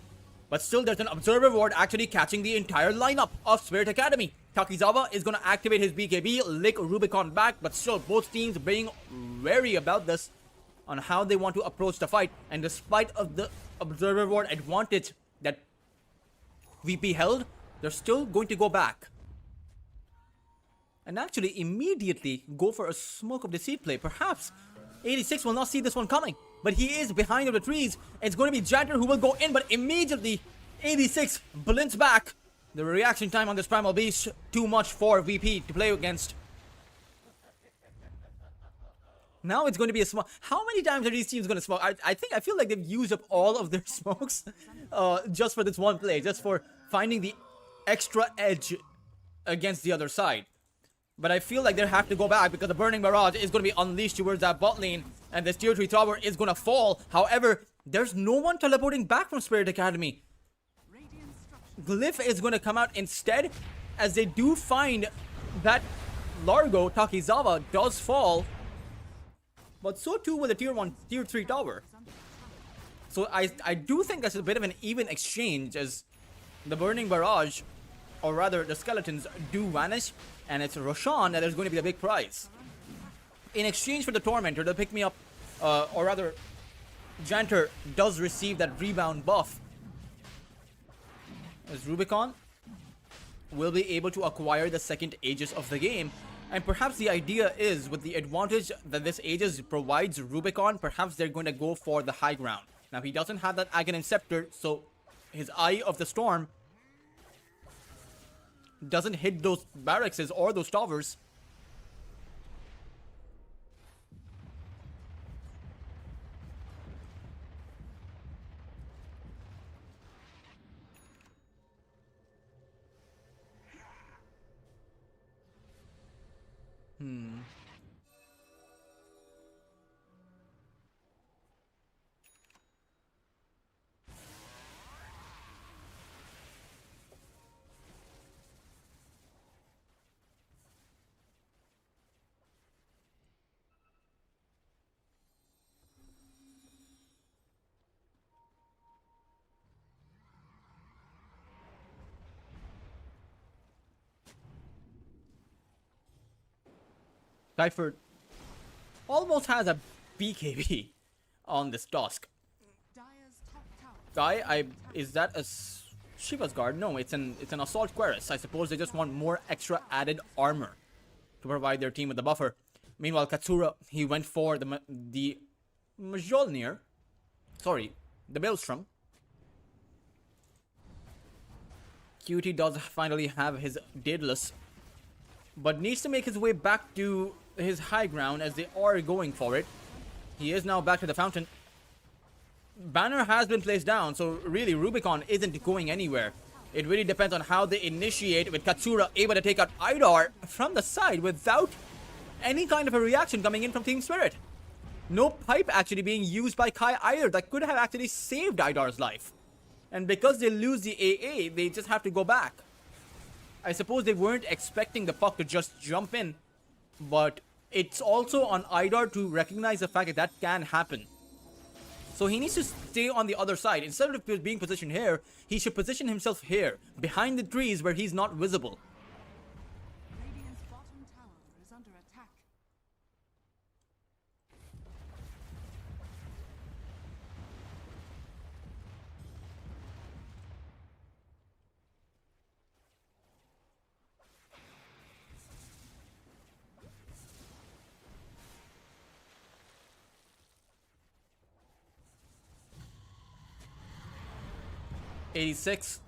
But still, there's an Observer Ward actually catching the entire lineup of Spirit Academy. Takizawa is going to activate his BKB, lick Rubicon back, but still, both teams being wary about this on how they want to approach the fight. And despite of the Observer Ward advantage that VP held, they're still going to go back. And actually immediately go for a Smoke of Deceit play. Perhaps 86 will not see this one coming, but he is behind the trees. It's going to be Janter who will go in, but immediately 86 blinks back. The reaction time on this Primal Beast, too much for VP to play against. Now it's going to be a smoke. How many times are these teams going to smoke? I feel like they've used up all of their smokes just for this one play, just for finding the extra edge against the other side. But I feel like they have to go back because the Burning Barrage is going to be unleashed towards that bot lane. And this tier 3 tower is going to fall. However, there's no one teleporting back from Spirit Academy. Radiant structures. Glyph is going to come out instead, as they do find that Largo. Takizawa does fall. But so too with the tier 1, tier 3 tower. So I do think that's a bit of an even exchange, as the Burning Barrage, or rather the skeletons, do vanish. And it's Roshan that is going to be the big prize. In exchange for the Tormentor, they'll pick me up, or rather, Janter does receive that rebound buff. As Rubicon will be able to acquire the second Aegis of the game. And perhaps the idea is, with the advantage that this Aegis provides Rubicon, perhaps they're going to go for the high ground. Now, he doesn't have that Aghanim Scepter, so his Eye of the Storm doesn't hit those barracks or those towers. Typhord almost has a BKB on this Dusk. Dire's top tower. Guy, is that a Shiva's guard? No, it's an assault cuirass. I suppose they just want more extra added armor to provide their team with the buffer. Meanwhile, Katsura, he went for the Mjolnir. Sorry, the Maelstrom. Cutie does finally have his Daedalus, but needs to make his way back to his high ground as they are going for it. He is now back to the fountain. Banner has been placed down, so really Rubicon isn't going anywhere. It really depends on how they initiate, with Katsura able to take out Idar from the side without any kind of a reaction coming in from Team Spirit. No pipe actually being used by Kai either. That could have actually saved Idar's life. And because they lose the AA, they just have to go back. I suppose they weren't expecting the puck to just jump in, but it's also on Idar to recognize the fact that that can happen. So he needs to stay on the other side. Instead of being positioned here, he should position himself here, behind the trees where he's not visible. Radiant's bottom tower is under attack. '86.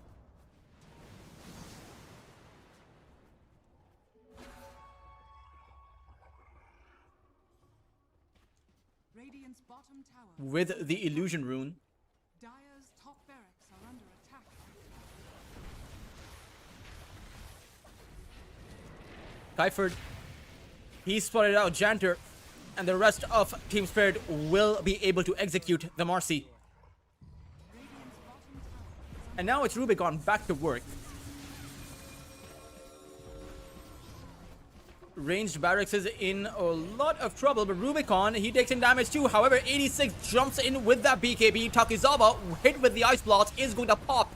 Radiant's bottom tower. With the illusion rune. Dire's top barracks are under attack. Typhord, he spotted out Janter, and the rest of Team Spirit will be able to execute the Marcy. Radiant's bottom tower. And now it's Rubicon back to work. Ranged Barracks is in a lot of trouble, but Rubicon, he takes in damage too. However, 86 jumps in with that BKB. Takizawa, hit with the Ice Blast, is going to pop.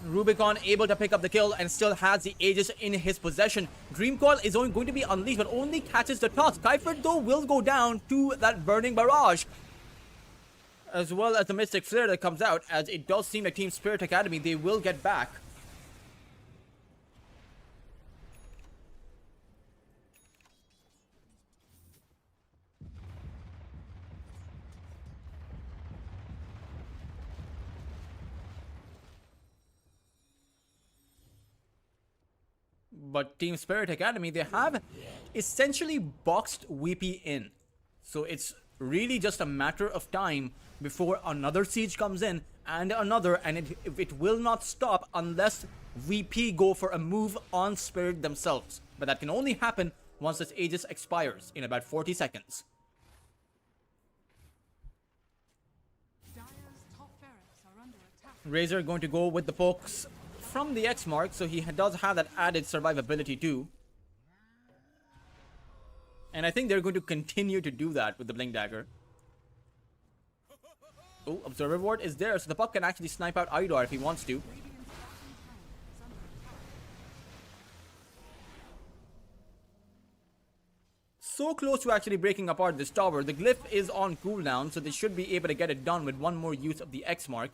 Rubicon able to pick up the kill and still has the Aegis in his possession. Dream Coil is only going to be unleashed, but only catches the Tusk. Typhord, though, will go down to that Burning Barrage, as well as the Mystic Flare that comes out, as it does seem like Team Spirit Academy, they will get back. But Team Spirit Academy, they have essentially boxed VP in. So it's really just a matter of time before another siege comes in and another, and it will not stop unless VP go for a move on Spirit themselves. But that can only happen once this Aegis expires in about 40 seconds. Dire's top barracks are under attack. Razor going to go with the pokes from the X mark, so he does have that added survivability too. And I think they're going to continue to do that with the Blink Dagger. Oh, Observer Ward is there, so the puck can actually snipe out Idar if he wants to. Radiant's bottom tower is under attack. So close to actually breaking apart this tower. The glyph is on cooldown, so they should be able to get it done with one more use of the X mark.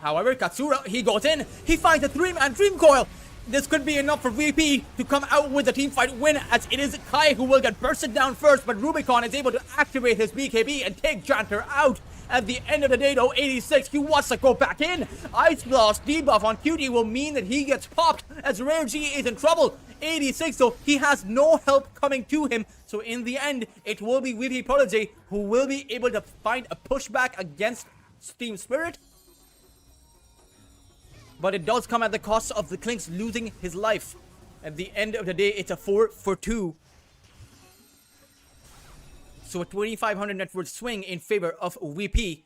However, Katsura, he goes in, he finds a 3-man Dream Coil. This could be enough for VP to come out with the team fight win, as it is Kai who will get bursted down first, but Rubicon is able to activate his BKB and take Janter out. At the end of the day though, 86, he wants to go back in. Ice Blast debuff on Cutie will mean that he gets popped, as L1GA is in trouble. 86, so he has no help coming to him. So in the end, it will be VP Protege who will be able to find a pushback against Team Spirit. but it does come at the cost of the Clinks losing his life. At the end of the day, it's a 4 for 2. So a 2,500 net worth swing in favor of VP. Invisibility.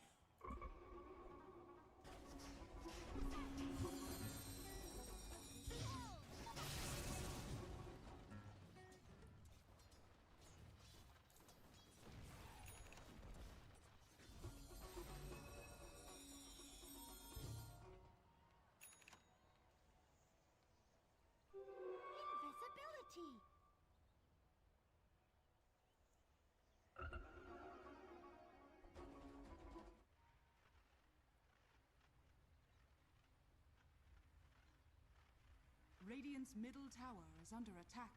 Radiant's middle tower is under attack.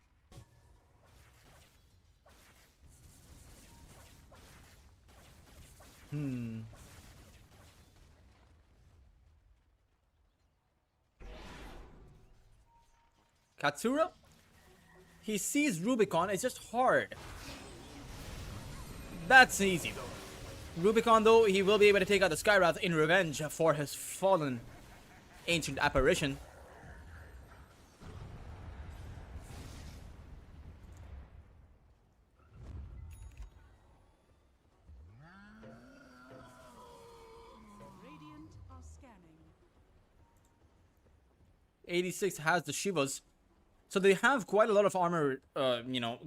Katsura? He sees Rubicon, it's just hard. That's easy though. Rubicon though, he will be able to take out the Skywrath in revenge for his fallen ancient apparition. Radiant are scanning. 86 has the Shivas. So they have quite a lot of armor,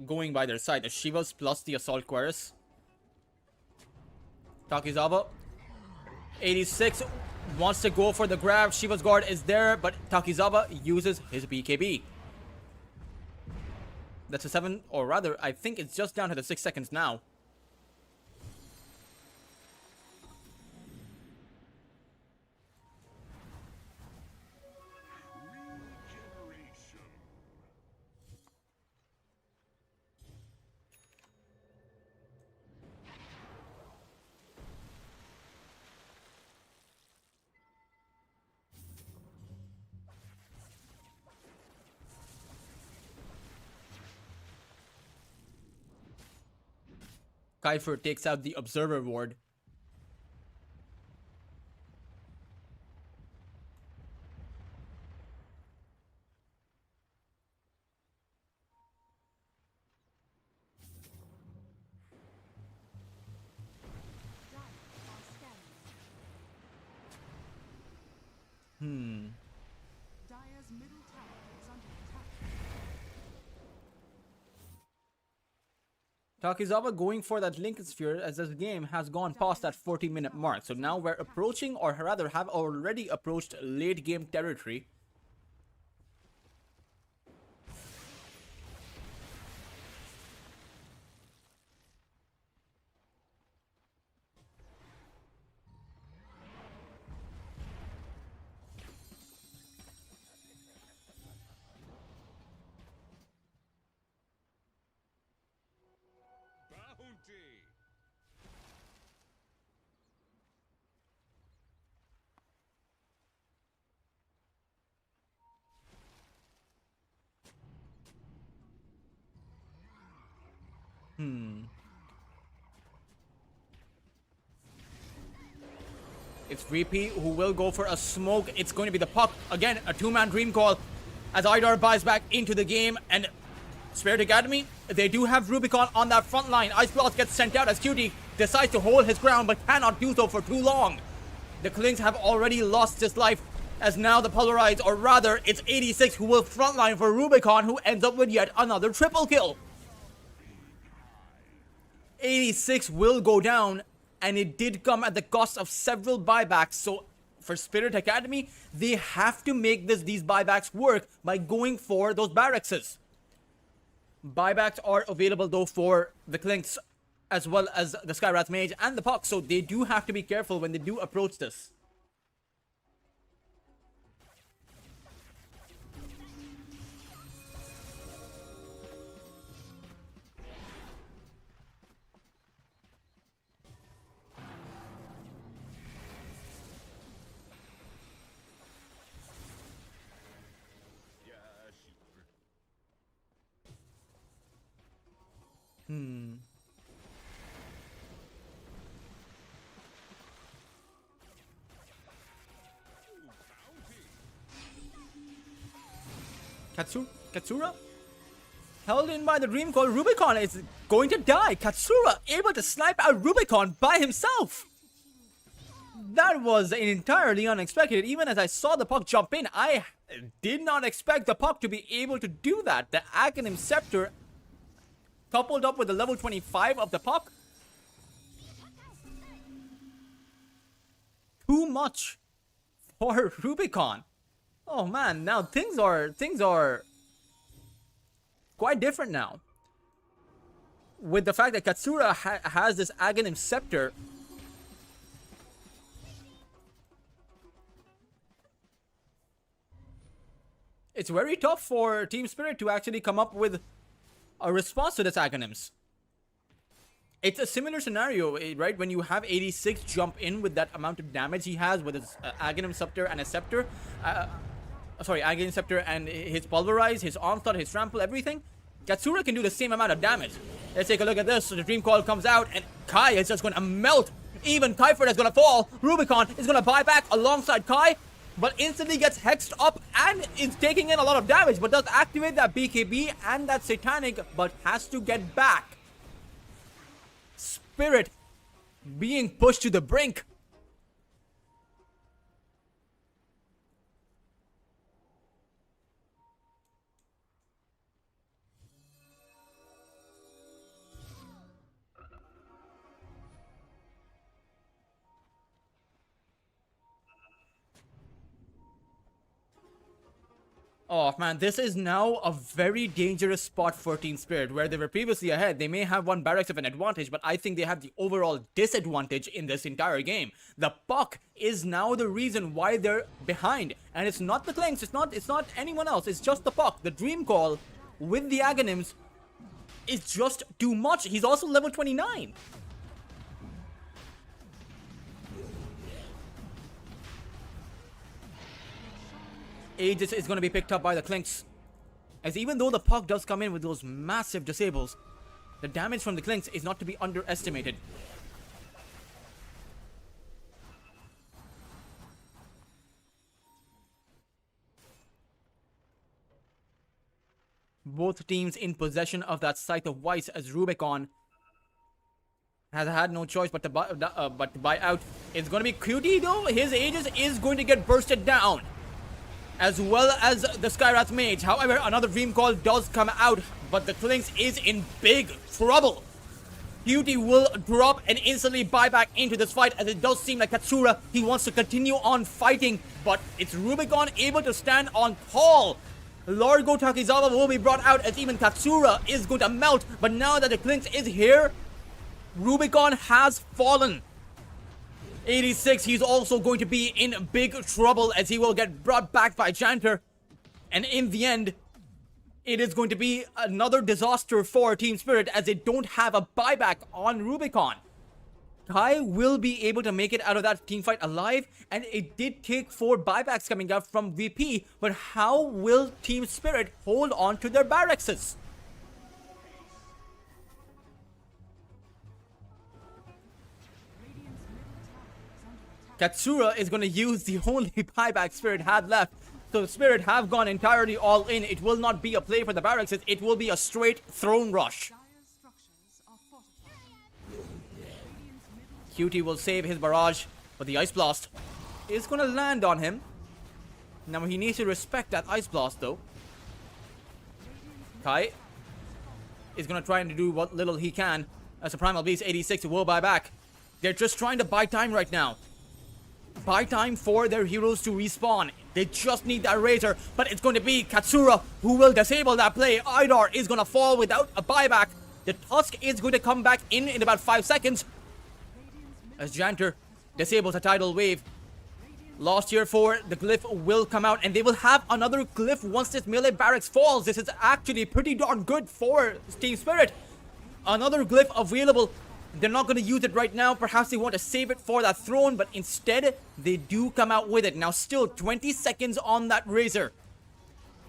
going by their side. The Shivas plus the Assault Cuirass. Takizawa. 86 wants to go for the grab. Shiva's guard is there, but Takizawa uses his BKB. That's a 7, or rather, I think it's just down to the 6 seconds now. Kaifer takes out the Observer Ward. Dire's middle tower is under attack. Takizawa going for that Lincoln Sphere as this game has gone past that 40-minute mark. So now we're approaching, or rather have already approached, late game territory. Bounty. It's VP who will go for a smoke. It's going to be the Puck. Again, a two-man dream call as Idar buys back into the game. And Spirit Academy, they do have Rubicon on that front line. Ice Blast gets sent out as QT decides to hold his ground but cannot do so for too long. The Klings have already lost his life as now the Polarized, or rather it's 86 who will frontline for Rubicon, who ends up with yet another triple kill. 86 will go down, and it did come at the cost of several buybacks. So for Spirit Academy, they have to make these buybacks work by going for those barracks. Buybacks are available though for the Clinks as well as the Skywrath Mage and the Puck, so they do have to be careful when they do approach this. Katsura? Held in by the Dream Call. Rubicon is going to die. Katsura able to snipe out Rubicon by himself. That was entirely unexpected. Even as I saw the puck jump in, I did not expect the puck to be able to do that. The Aghanim Scepter, coupled up with the level 25 of the puck, too much for Rubicon. Oh man, now things are quite different now. With the fact that Katsura has this Aghanim Scepter. It's very tough for Team Spirit to actually come up with a response to this Aghanims. It's a similar scenario, right? When you have 86 jump in with that amount of damage he has with his Aghanim Scepter and a Scepter. Aghanim Scepter and his Pulverize, his Onslaught, his Trample, everything. Katsura can do the same amount of damage. Let's take a look at this. So the Dream Call comes out and Kai is just going to melt. Even Kaifert is going to fall. Rubicon is going to buy back alongside Kai, but instantly gets hexed up and is taking in a lot of damage, but does activate that BKB and that Satanic, but has to get back. Spirit being pushed to the brink. Oh man, this is now a very dangerous spot for Team Spirit. Where they were previously ahead, they may have one barracks of an advantage, but I think they have the overall disadvantage in this entire game. The puck is now the reason why they're behind, and it's not the Clinks, it's not anyone else, it's just the puck. The Dream Call with the Aghanims is just too much. He's also level 29. Aegis is going to be picked up by the Clinks. As even though the puck does come in with those massive disables, the damage from the Clinks is not to be underestimated. Both teams in possession of that Scythe of Vice, as Rubicon has had no choice but to buy out. It's going to be QT though. His Aegis is going to get bursted down, as well as the Skywrath Mage. However, another Dream Call does come out, but the Clinks is in big trouble. QT will drop and instantly buy back into this fight, as it does seem like Katsura, he wants to continue on fighting, but it's Rubicon able to stand on tall. Largo Takizawa will be brought out, as even Katsura is going to melt, but now that the Clinks is here, Rubicon has fallen. 86, he's also going to be in big trouble, as he will get brought back by Janter. And in the end, it is going to be another disaster for Team Spirit, as they don't have a buyback on Rubicon. Kai will be able to make it out of that team fight alive, and it did take 4 buybacks coming out from VP, but how will Team Spirit hold on to their barracks? Katsura is going to use the only buyback Spirit had left. So Spirit have gone entirely all in. It will not be a play for the barracks. It will be a straight throne rush. QT will save his barrage, but the Ice Blast is going to land on him. Now he needs to respect that Ice Blast though. Kai is going to try and do what little he can. As a Primal Beast 86 will buy back. They're just trying to buy time right now. Buy time for their heroes to respawn. They just need that Razor, but it's going to be Katsura who will disable that play. Idar is going to fall without a buyback. The Tusk is going to come back in about 5 seconds, as Janter disables a Tidal Wave. Lost here for the Glyph will come out, and they will have another Glyph once this melee barracks falls. This is actually pretty darn good for Team Spirit. Another Glyph available. They're not going to use it right now. Perhaps they want to save it for that throne, but instead, they do come out with it. Now, still 20 seconds on that Razor.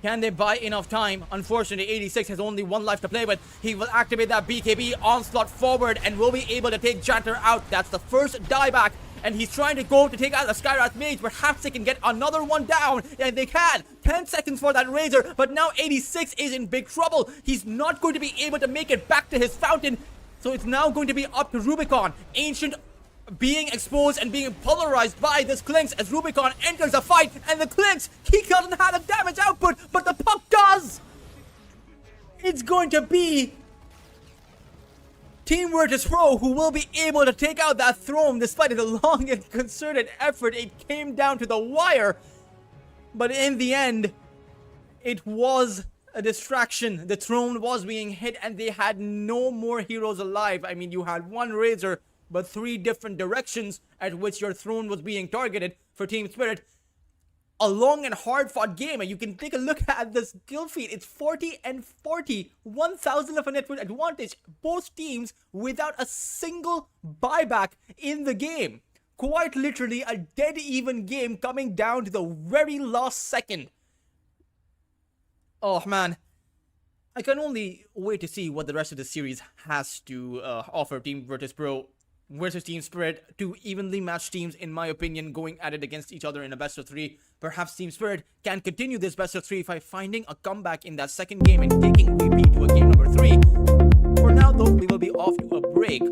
Can they buy enough time? Unfortunately, 86 has only 1 life to play with. He will activate that BKB onslaught forward and will be able to take Janter out. That's the first dieback and he's trying to go to take out the Skywrath Mage. Perhaps they can get another one down, and they can. 10 seconds for that Razor, but now 86 is in big trouble. He's not going to be able to make it back to his fountain, so it's now going to be up to Rubicon. Ancient being exposed and being pulverized by this Clinks as Rubicon enters the fight, and the Clinks, he doesn't have the damage output, but the puck does! It's going to be Team Virtus Pro who will be able to take out that throne despite the long and concerted effort. It came down to the wire, but in the end, it was a distraction. The throne was being hit and they had no more heroes alive. I mean, you had one Razor, but 3 different directions at which your throne was being targeted for Team Spirit. A long and hard-fought game, and you can take a look at this kill feed. It's 40 and 40, 1,000 of a network advantage. Both teams without a single buyback in the game. Quite literally a dead-even game coming down to the very last second. Oh man, I can only wait to see what the rest of the series has to offer Team Virtus Pro versus Team Spirit. 2 evenly matched teams, in my opinion, going at it against each other in a best of 3. Perhaps Team Spirit can continue this best of 3 by finding a comeback in that second game and taking VP to a game number 3. For now though, we will be off to a break.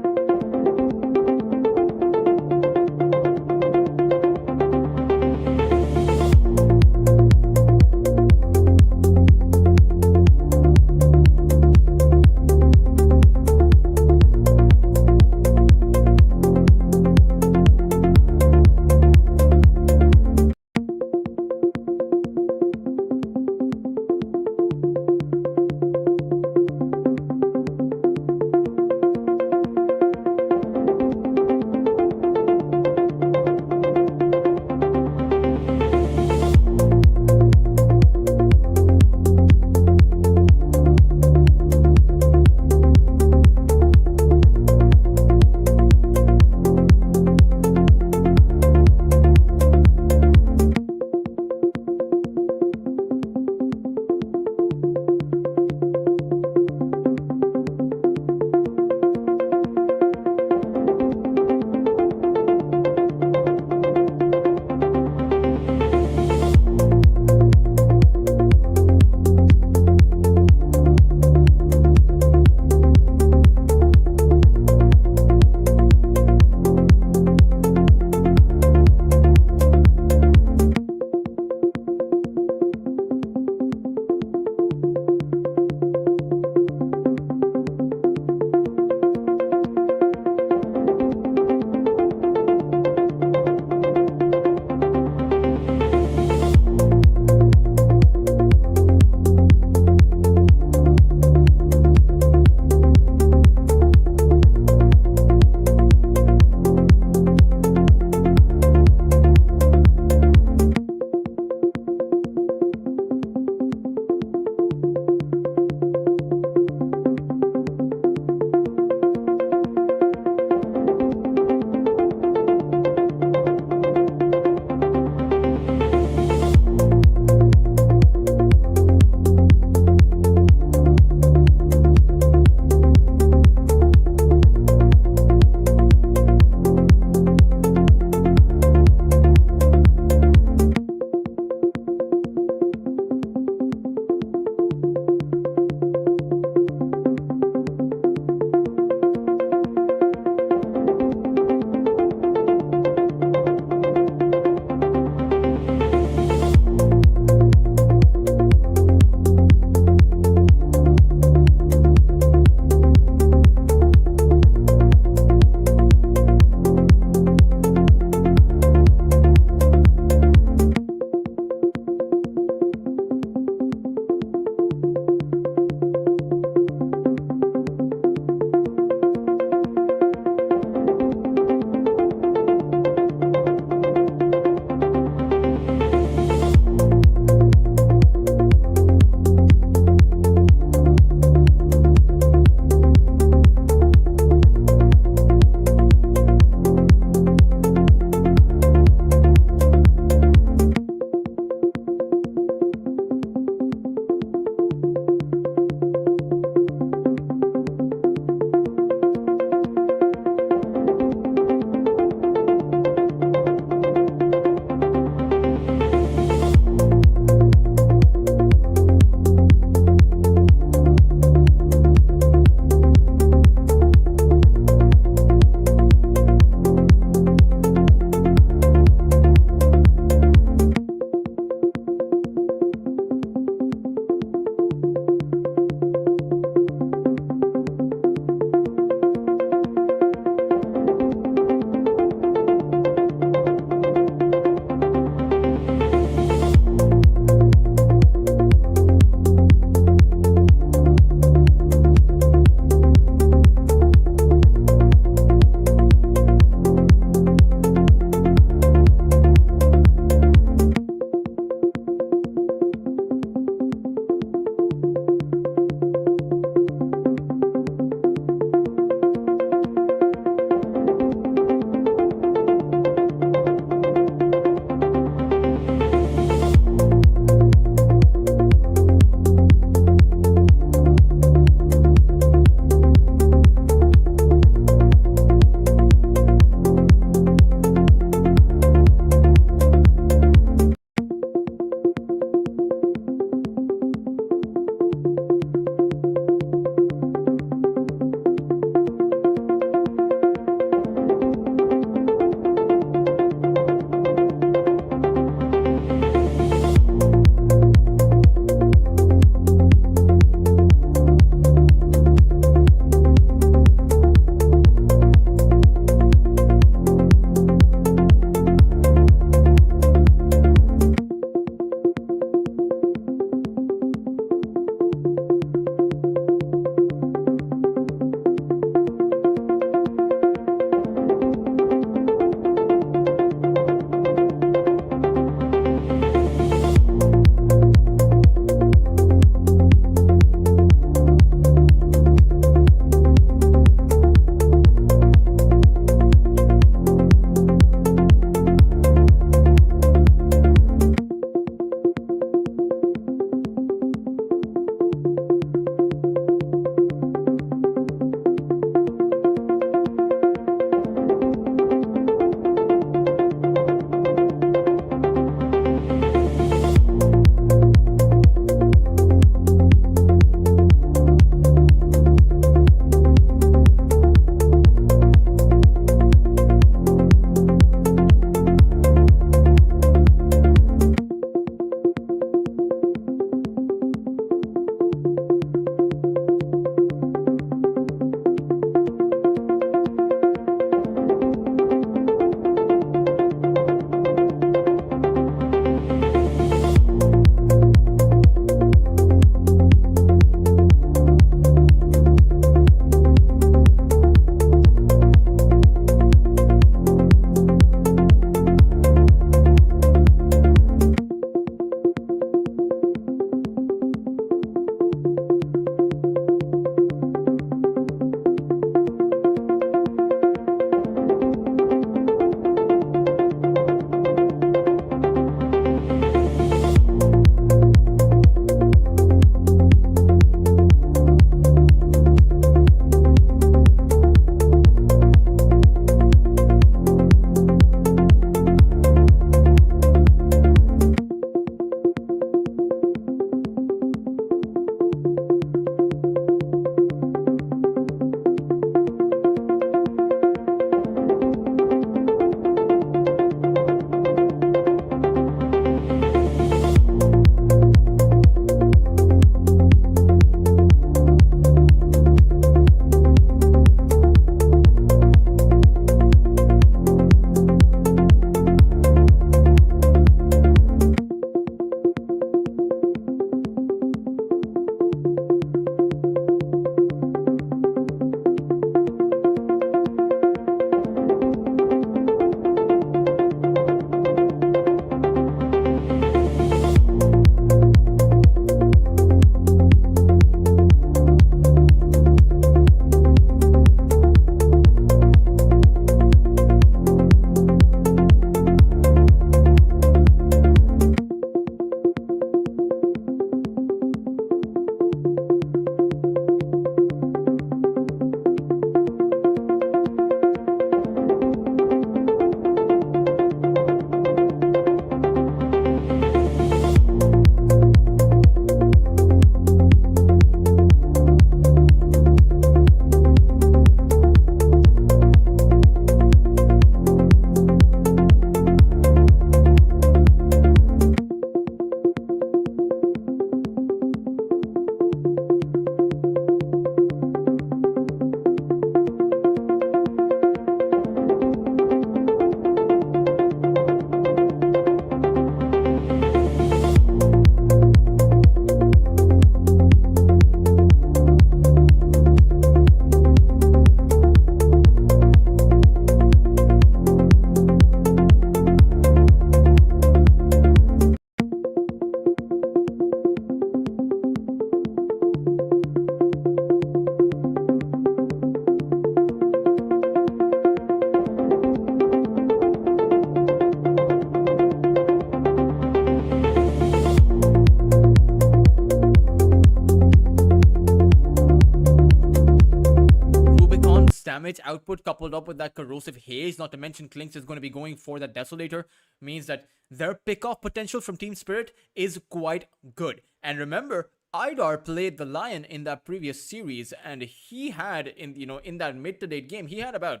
damage output coupled up with that corrosive haze, not to mention Klinks is going to be going for that Desolator, means that their pick-off potential from Team Spirit is quite good. And remember, Idar played the Lion in that previous series, and he had, in that mid to late game, he had about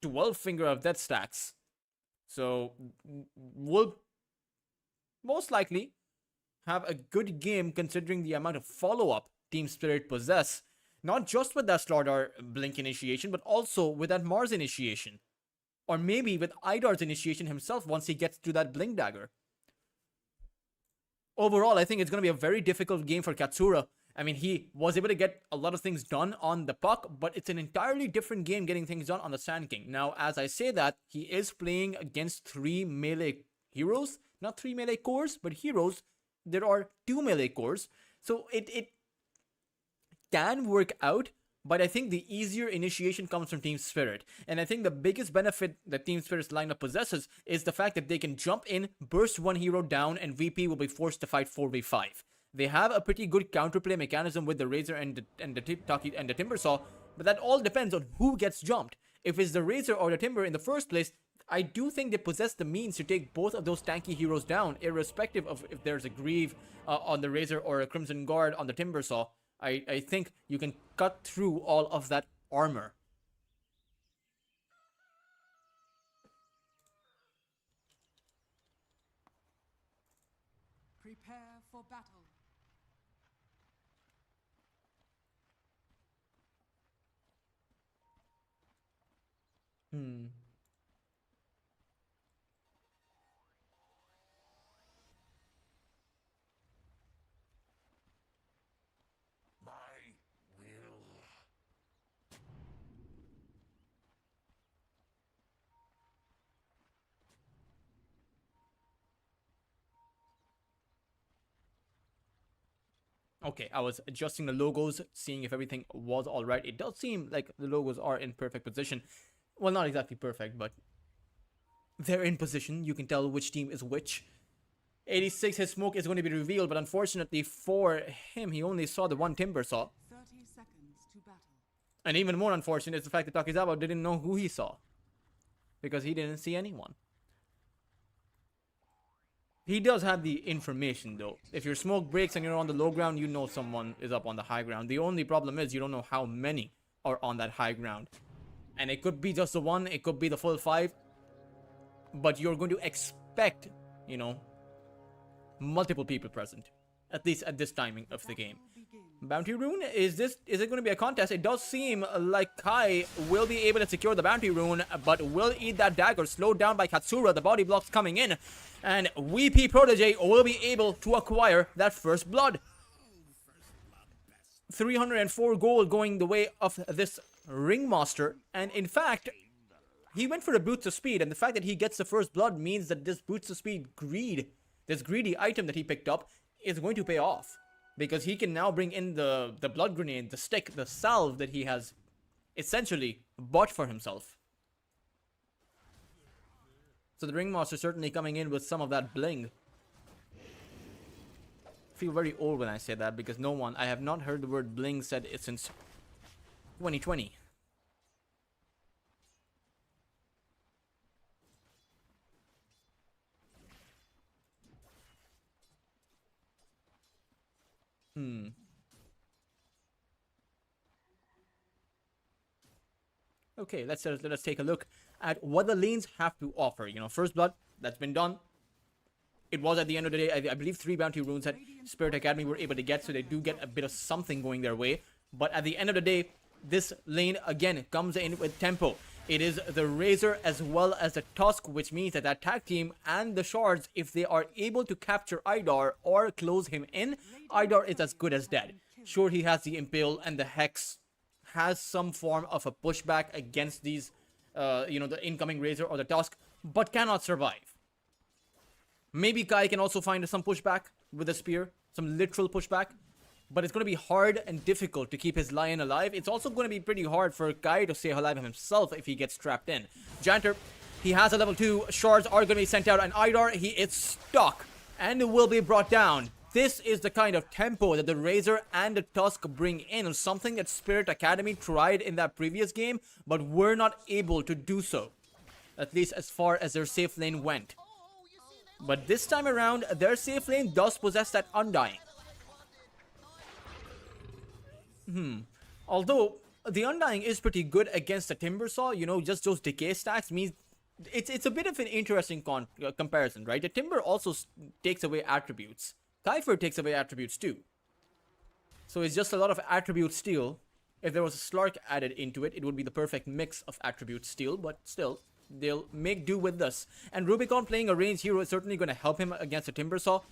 12 Finger of Death stacks. So, we'll most likely have a good game considering the amount of follow-up Team Spirit possess. Not just with that Slardar Blink initiation, but also with that Mars initiation. Or maybe with Idar's initiation himself once he gets to that Blink Dagger. Overall, I think it's going to be a very difficult game for Katsura. I mean, he was able to get a lot of things done on the puck, but it's an entirely different game getting things done on the Sand King. Now, as I say that, he is playing against 3 melee heroes. Not 3 melee cores, but heroes. There are 2 melee cores. So it can work out, but I think the easier initiation comes from Team Spirit. And I think the biggest benefit that Team Spirit's lineup possesses is the fact that they can jump in, burst one hero down, and VP will be forced to fight 4v5. They have a pretty good counterplay mechanism with the Razor and the Timbersaw, but that all depends on who gets jumped. If it's the Razor or the Timber in the first place, I do think they possess the means to take both of those tanky heroes down, irrespective of if there's a Grieve on the Razor or a Crimson Guard on the Timbersaw. I think you can cut through all of that armor. Prepare for battle. Okay, I was adjusting the logos, seeing if everything was alright. It does seem like the logos are in perfect position. Well, not exactly perfect, but they're in position. You can tell which team is which. 86, his smoke is going to be revealed, but unfortunately for him, he only saw the one Timbersaw. 30 seconds to battle. And even more unfortunate is the fact that Takizawa didn't know who he saw, because he didn't see anyone. He does have the information though. If your smoke breaks and you're on the low ground, you know someone is up on the high ground. The only problem is you don't know how many are on that high ground. And it could be just the one, it could be the full 5. But you're going to expect, multiple people present. At least at this timing of the game. Bounty Rune, is it going to be a contest? It does seem like Kai will be able to secure the Bounty Rune, but will eat that dagger, slowed down by Katsura, the body blocks coming in, and VP Protege will be able to acquire that first blood. 304 gold going the way of this Ringmaster, and in fact, he went for the Boots of Speed, and the fact that he gets the first blood means that this Boots of Speed this greedy item that he picked up, is going to pay off. Because he can now bring in the blood grenade, the stick, the salve that he has essentially bought for himself. So the Ringmaster certainly coming in with some of that bling. I feel very old when I say that because I have not heard the word bling said since 2020. Okay, let us take a look at what the lanes have to offer. First blood, that's been done. It was at the end of the day, I believe 3 bounty runes that Spirit Academy were able to get, so they do get a bit of something going their way. But at the end of the day, this lane again comes in with tempo. It is the Razor as well as the Tusk, which means that that tag team and the Shards, if they are able to capture Idar or close him in, Idar is as good as dead. Sure, he has the Impale and the Hex, has some form of a pushback against these, the incoming Razor or the Tusk, but cannot survive. Maybe Kai can also find some pushback with a spear, some literal pushback. But it's going to be hard and difficult to keep his Lion alive. It's also going to be pretty hard for Kai to stay alive himself if he gets trapped in. Janter, he has a level 2. Shards are going to be sent out. And Idar, he is stuck and will be brought down. this is the kind of tempo that the Razor and the Tusk bring in, something that Spirit Academy tried in that previous game, but were not able to do so. At least as far as their safe lane went. But this time around, their safe lane does possess that Undying. Although, the Undying is pretty good against the Timbersaw, you know, just those decay stacks means it's a bit of an interesting comparison, right? The Timber also takes away attributes. Kiefer takes away attributes too. So it's just a lot of attribute steal. If there was a Slark added into it, it would be the perfect mix of attribute steal, but still, they'll make do with this. And Rubicon playing a ranged hero is certainly going to help him against the Timbersaw,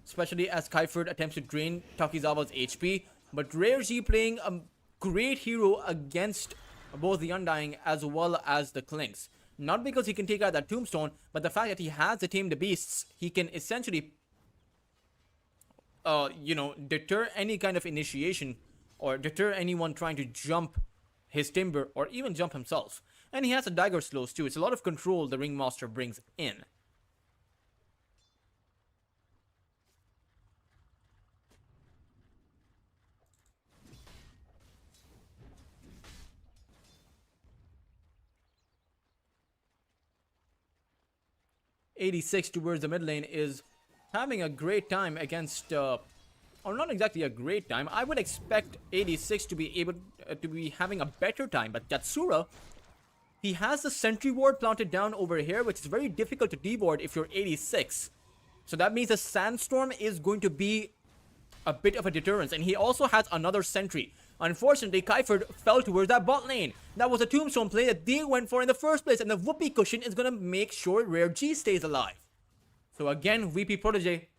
especially as Kiefer attempts to drain Takizawa's HP. But Rare G playing a great hero against both the Undying as well as the Clinks. Not because he can take out that Tombstone, but the fact that he has the Tame the Beasts, he can essentially, you know, deter any kind of initiation or deter anyone trying to jump his Timber or even jump himself. And he has a Dagger Slows too. It's a lot of control the Ringmaster brings in. '86 towards the mid lane is having a great time against, or not exactly a great time. I would expect '86 to be able to be having a better time, but Katsura, he has the Sentry Ward planted down over here, which is very difficult to deboard if you're '86. So that means the Sandstorm is going to be a bit of a deterrence, and he also has another Sentry. Unfortunately, Kiefer fell towards that bot lane. That was a Tombstone play that they went for in the first place, and the Whoopee Cushion is going to make sure Rare G stays alive. So again, VP Protege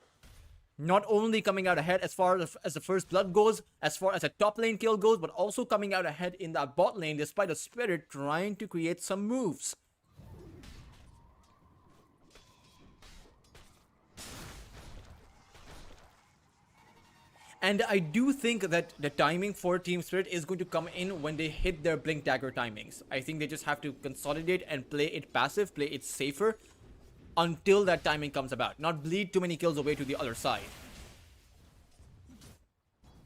not only coming out ahead as far as the first blood goes, as far as a top lane kill goes, but also coming out ahead in that bot lane despite the Spirit trying to create some moves. And I do think that the timing for Team Spirit is going to come in when they hit their Blink Dagger timings. I think they just have to consolidate and play it passive, play it safer until that timing comes about. Not bleed too many kills away to the other side.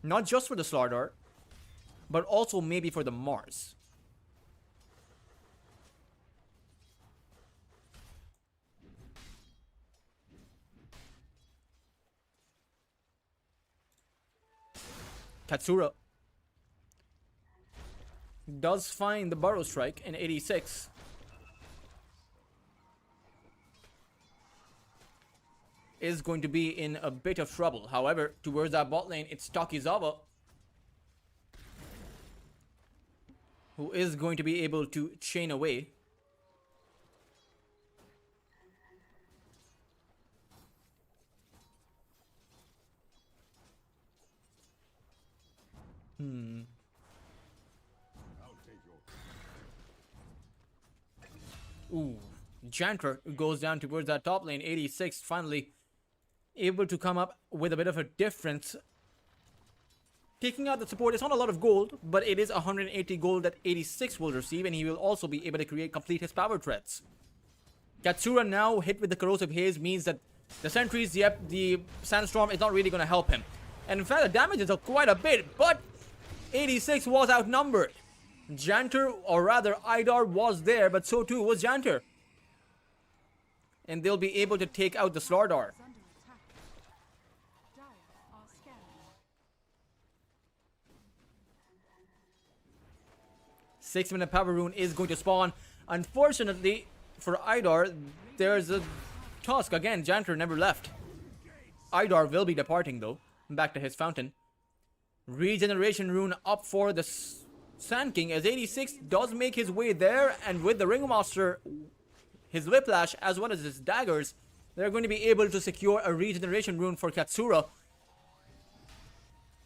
Not just for the Slardar, but also maybe for the Mars. Katsura does find the Burrow Strike in '86. Is going to be in a bit of trouble. However, towards that bot lane, it's Takizawa who is going to be able to chain away. Ooh, Janter goes down towards that top lane. '86 finally able to come up with a bit of a difference. Taking out the support, it's not a lot of gold, but it is 180 gold that '86 will receive, and he will also be able to complete his power threats. Katsura now hit with the Corrosive Haze means that the sentries, yep, the Sandstorm is not really going to help him. And in fact, the damage is quite a bit, but '86 was outnumbered. Janter, or rather Idar, was there, but so too was Janter. And they'll be able to take out the Slardar. Is under attack. Dire are scanning. 6-minute power rune is going to spawn. Unfortunately for Idar, there's a Tusk. Again, Janter never left. Idar will be departing though, back to his fountain. Regeneration rune up for the Sand King as '86 does make his way there, and with the Ringmaster, his Whiplash as well as his daggers, they're going to be able to secure a regeneration rune for Katsura.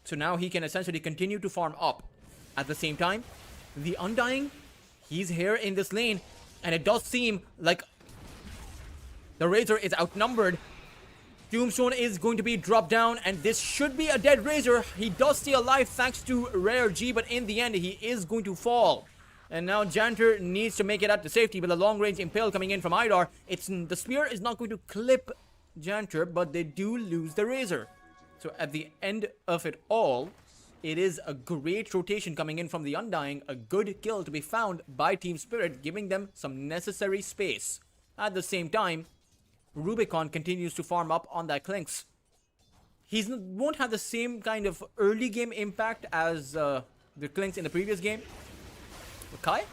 So now he can essentially continue to farm up. At the same time, the Undying, he's here in this lane, and it does seem like the Razor is outnumbered. Tombstone is going to be dropped down, and this should be a dead Razor. He does stay alive thanks to Rare G, but in the end, he is going to fall. And now Janter needs to make it out to safety with a long-range Impale coming in from Idar. The spear is not going to clip Janter, but they do lose the Razor. So at the end of it all, it is a great rotation coming in from the Undying, a good kill to be found by Team Spirit, giving them some necessary space. At the same time, Rubicon continues to farm up on that Clinks. He won't have the same kind of early game impact as the Clinks in the previous game. But Kai?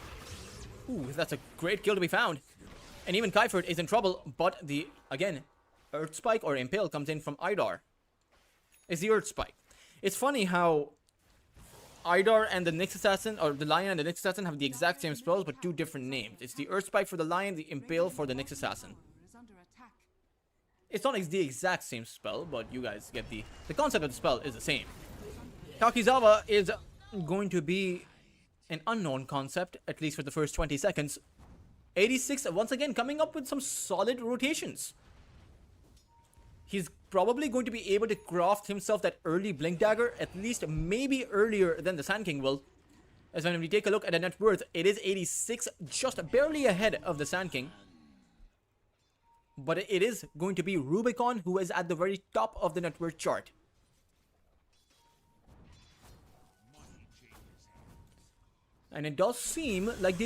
Ooh, that's a great kill to be found. And even Kaifert is in trouble, but the, again, Earth Spike or Impale comes in from Idar. It's the Earth Spike. It's funny how Idar and the Nyx Assassin, or the Lion and the Nyx Assassin, have the exact same spells but two different names. It's the Earth Spike for the Lion, the Impale for the Nyx Assassin. Is under attack. It's not the exact same spell, but you guys get the concept of the spell is the same. Takizawa is going to be an unknown concept, at least for the first 20 seconds. 86, once again, coming up with some solid rotations. He's probably going to be able to craft himself that early Blink Dagger, at least maybe earlier than the Sand King will. As when we take a look at the net worth, it is 86, just barely ahead of the Sand King. But it is going to be Rubicon who is at the very top of the net worth chart. And it does seem like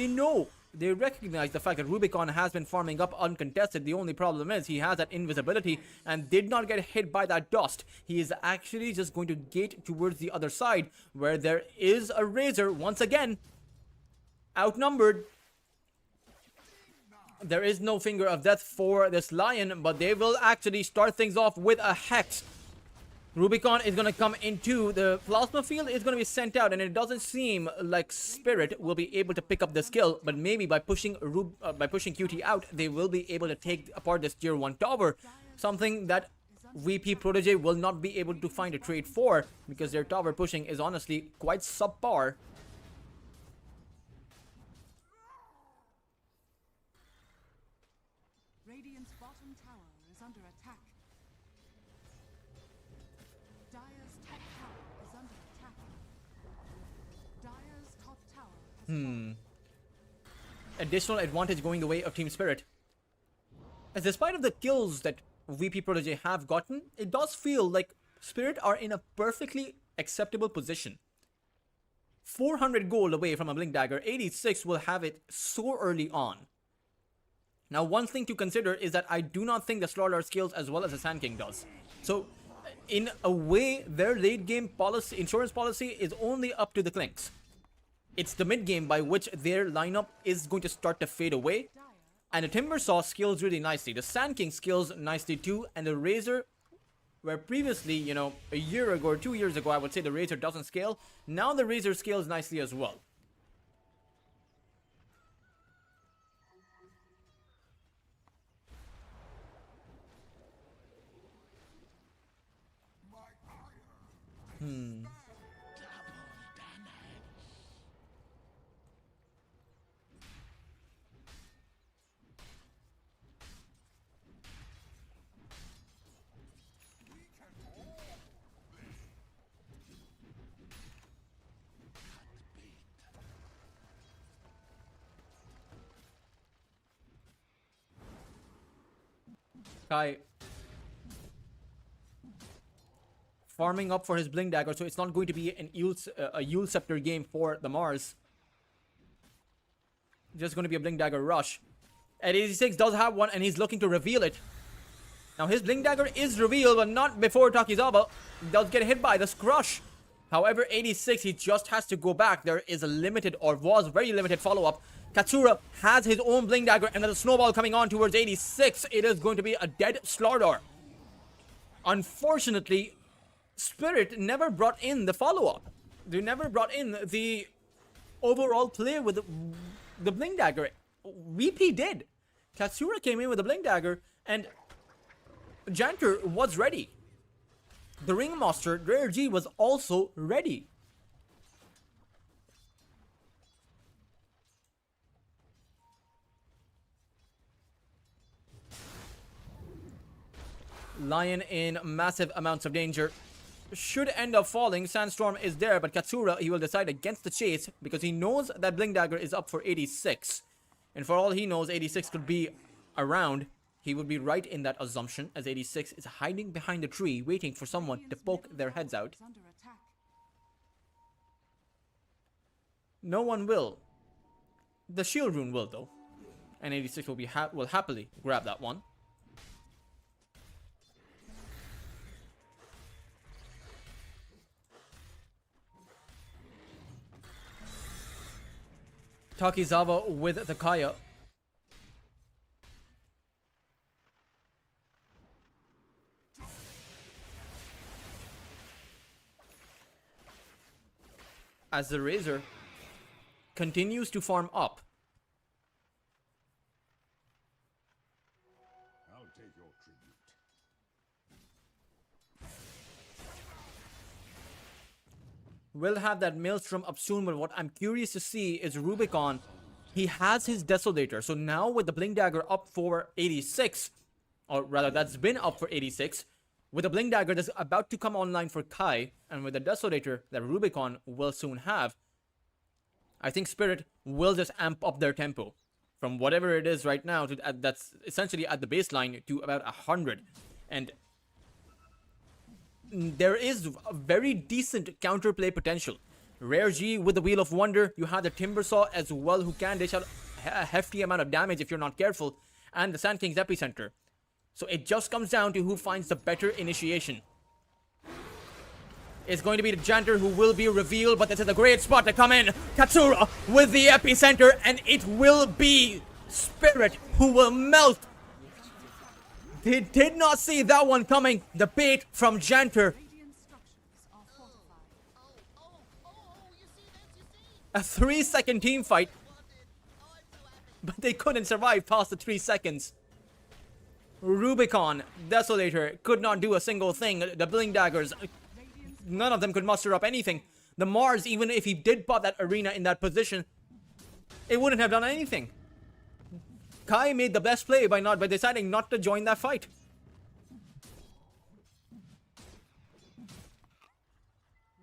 they recognize the fact that Rubicon has been farming up uncontested. The only problem is he has that invisibility and did not get hit by that dust. He is actually just going to gate towards the other side where there is a Razor once again. Outnumbered. There is no Finger of Death for this Lion, but they will actually start things off with a Hex. Rubicon is going to come into the plasma field, is going to be sent out, and it doesn't seem like Spirit will be able to pick up this kill, but maybe by pushing QT out, they will be able to take apart this tier 1 tower, something that VP Protege will not be able to find a trade for, because their tower pushing is honestly quite subpar. Radiant's bottom tower is under attack. Dire's top tower is under attack. Dire's top tower has fallen. Additional advantage going the way of Team Spirit. As despite of the kills that VP Protege have gotten, it does feel like Spirit are in a perfectly acceptable position. 400 gold away from a Blink Dagger, 86 will have it so early on. Now, one thing to consider is that I do not think the Slaughter scales as well as the Sand King does. So, in a way, their late game policy, insurance policy is only up to the Clinks. It's the mid game by which their lineup is going to start to fade away. And the Timbersaw scales really nicely. The Sand King scales nicely too. And the Razor, where previously, you know, a year ago or 2 years ago, I would say the Razor doesn't scale. Now the Razor scales nicely as well. Kai farming up for his Blink Dagger, so it's not going to be a Yule Scepter game for the Mars. Just going to be a Blink Dagger rush. At 86 does have one, and he's looking to reveal it. Now his Blink Dagger is revealed, but not before Takizawa does get hit by this crush. However, 86, he just has to go back. There is a limited, or was very limited, follow-up. Katsura has his own Blink Dagger, and then a snowball coming on towards 86. It is going to be a dead Slaughter. Unfortunately, Spirit never brought in the follow-up. They never brought in the overall play with the Blink Dagger. VP did. Katsura came in with the Blink Dagger, and Janter was ready. The Ringmaster, Rare G, was also ready. Lion in massive amounts of danger. Should end up falling. Sandstorm is there, but Katsura, he will decide against the chase because he knows that Blink Dagger is up for 86. And for all he knows, 86 could be around. he would be right in that assumption, as 86 is hiding behind the tree, waiting for someone to Radiant's poke middle their heads tower out. is under attack. No one will. The shield rune will, though. And 86 will happily grab that one. Takizawa with the Kaya. As the Razor continues to farm up. I'll take your tribute. We'll have that Maelstrom up soon, but what I'm curious to see is Rubicon. He has his Desolator, so now with the Blink Dagger up for 86, or rather that's been up for 86, with the Blink Dagger that's about to come online for Kai, and with the Desolator that Rubicon will soon have, I think Spirit will just amp up their tempo from whatever it is right now to that's essentially at the baseline to about 100. And there is a very decent counterplay potential. Rare G with the Wheel of Wonder. You have the Timbersaw as well, who can dish out a hefty amount of damage if you're not careful. And the Sand King's Epicenter. So it just comes down to who finds the better initiation. It's going to be the Janter who will be revealed, but this is a great spot to come in. Katsura with the Epicenter, and it will be Spirit who will melt. They did not see that one coming. The bait from Janter. Radiant structures are fortified. A 3-second team fight. But they couldn't survive past the 3 seconds. Rubicon, Desolator, could not do a single thing. The Blink Daggers, none of them could muster up anything. The Mars, even if he did pop that arena in that position, it wouldn't have done anything. Kai made the best play by deciding not to join that fight.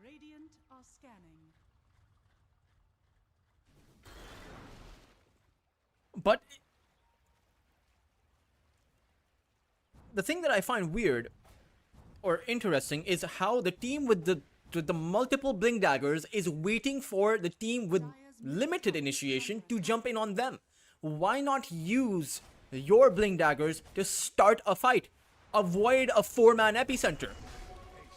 Radiant are scanning. But the thing that I find weird or interesting is how the team with the multiple Blink Daggers is waiting for the team with limited initiation to jump in on them. Why not use your Blink Daggers to start a fight? Avoid a 4-man Epicenter.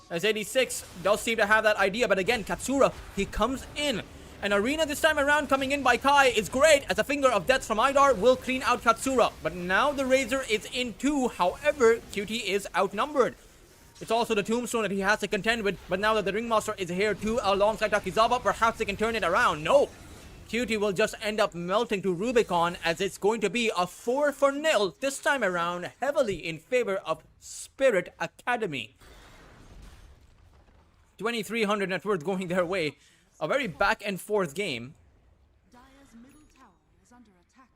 As 86 does seem to have that idea, but again, Katsura, he comes in. An arena this time around coming in by Kai is great, as a Finger of Death from Idar will clean out Katsura. But now the Razor is in too, however, QT is outnumbered. It's also the Tombstone that he has to contend with, but now that the Ringmaster is here too alongside Takizawa, perhaps they can turn it around. No! QT will just end up melting to Rubicon, as it's going to be a 4-0 this time around, heavily in favor of Spirit Academy. 2,300 net worth going their way. A very back and forth game. Dire's middle tower is under attack.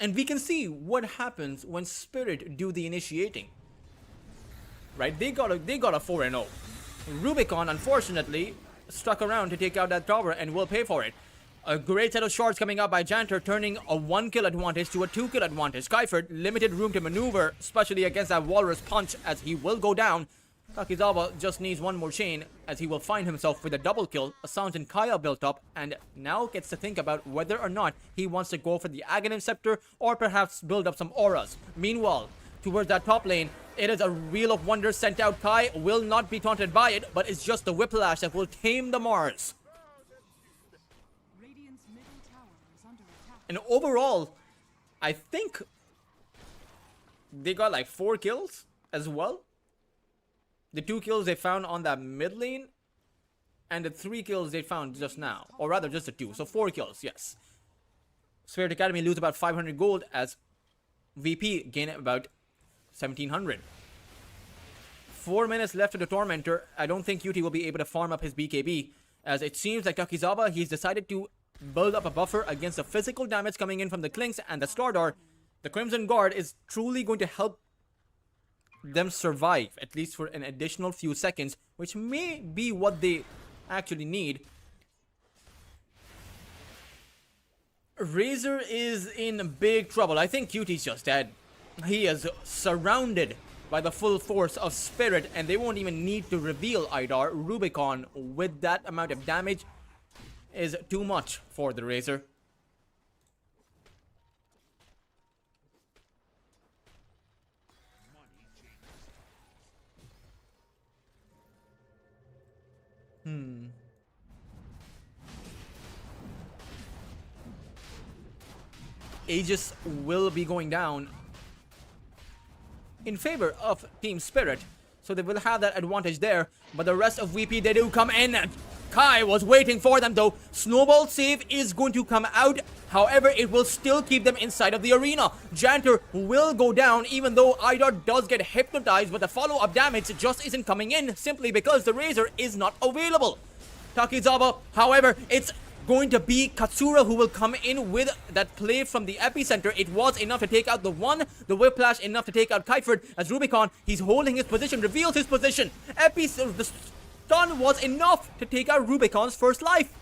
And we can see what happens when Spirit do the initiating. Right? They got a 4-0. Rubicon, unfortunately, stuck around to take out that tower and will pay for it. A great set of shards coming up by Janter, turning a 1-kill advantage to a 2-kill advantage. Skyford, limited room to maneuver, especially against that Walrus Punch, as he will go down. Takizawa just needs one more chain, as he will find himself with a double kill, a Sound and Kaya built up, and now gets to think about whether or not he wants to go for the Aghanim Scepter, or perhaps build up some auras. Meanwhile, towards that top lane, it is a Wheel of Wonder sent out. Kai will not be taunted by it, but it's just the Whiplash that will tame the Mars. Radiant's middle tower is under attack. And overall, I think they got like 4 kills as well. The 2 kills they found on that mid lane, and the 3 kills they found just now. Or rather, just the 2. So 4 kills, yes. Spirit Academy lose about 500 gold, as VP gain about 1,700. 4 minutes left to the Tormentor. I don't think QT will be able to farm up his BKB, as it seems like Takizawa, he's decided to build up a buffer against the physical damage coming in from the Clinks and the Stardar. The Crimson Guard is truly going to help them survive, at least for an additional few seconds, which may be what they actually need. Razor is in big trouble. I think QT's just dead. He is surrounded by the full force of Spirit, and they won't even need to reveal Idar. Rubicon, with that amount of damage, is too much for the Razor. Aegis will be going down in favor of Team Spirit, so they will have that advantage there. But the rest of VP, they do come in. Kai was waiting for them though. Snowball save is going to come out. However, it will still keep them inside of the arena. Janter will go down, even though Idar does get hypnotized, but the follow-up damage just isn't coming in simply because the Razor is not available. Takizawa, however, it's going to be Katsura who will come in with that play from the epicenter. It was enough to take out the one, the whiplash enough to take out Kiteford. As Rubicon, he's holding his position, reveals his position. The stun was enough to take out Rubicon's first life.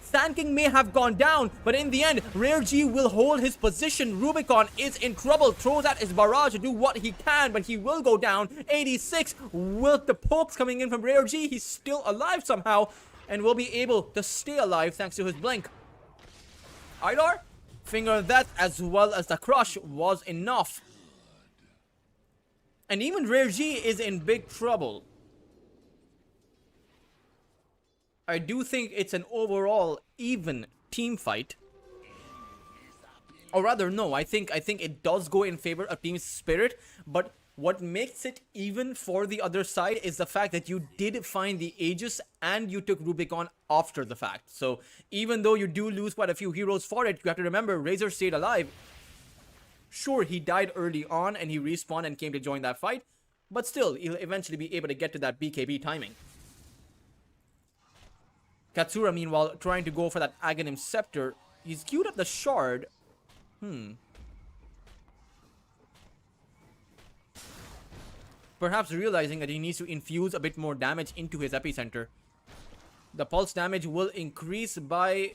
Sand King may have gone down, but in the end, Rare G will hold his position. Rubicon is in trouble, throws out his barrage to do what he can, but he will go down. 86 with the pokes coming in from Rare G. He's still alive somehow and will be able to stay alive thanks to his blink. Idar, finger that as well as the crush was enough. And even Rare G is in big trouble. I do think it's an overall even team fight. Or rather, no, I think it does go in favor of Team Spirit, but what makes it even for the other side is the fact that you did find the Aegis and you took Rubicon after the fact. So even though you do lose quite a few heroes for it, you have to remember Razor stayed alive. Sure, he died early on and he respawned and came to join that fight, but still, he'll eventually be able to get to that BKB timing. Katsura, meanwhile, trying to go for that Aghanim Scepter. He's queued up the Shard. Perhaps realizing that he needs to infuse a bit more damage into his epicenter. The pulse damage will increase by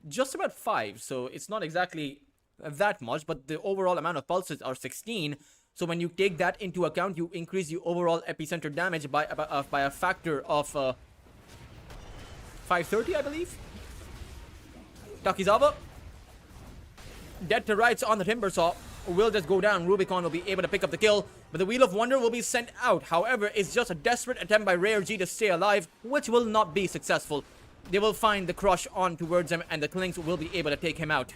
just about 5, so it's not exactly that much, but the overall amount of pulses are 16. So when you take that into account, you increase the overall epicenter damage by a factor of 530, I believe. Takizawa, dead to rights on the Timber Saw, will just go down. Rubicon will be able to pick up the kill, but the Wheel of Wonder will be sent out. However, it's just a desperate attempt by Rare G to stay alive, which will not be successful. They will find the crush on towards him, and the Clinks will be able to take him out.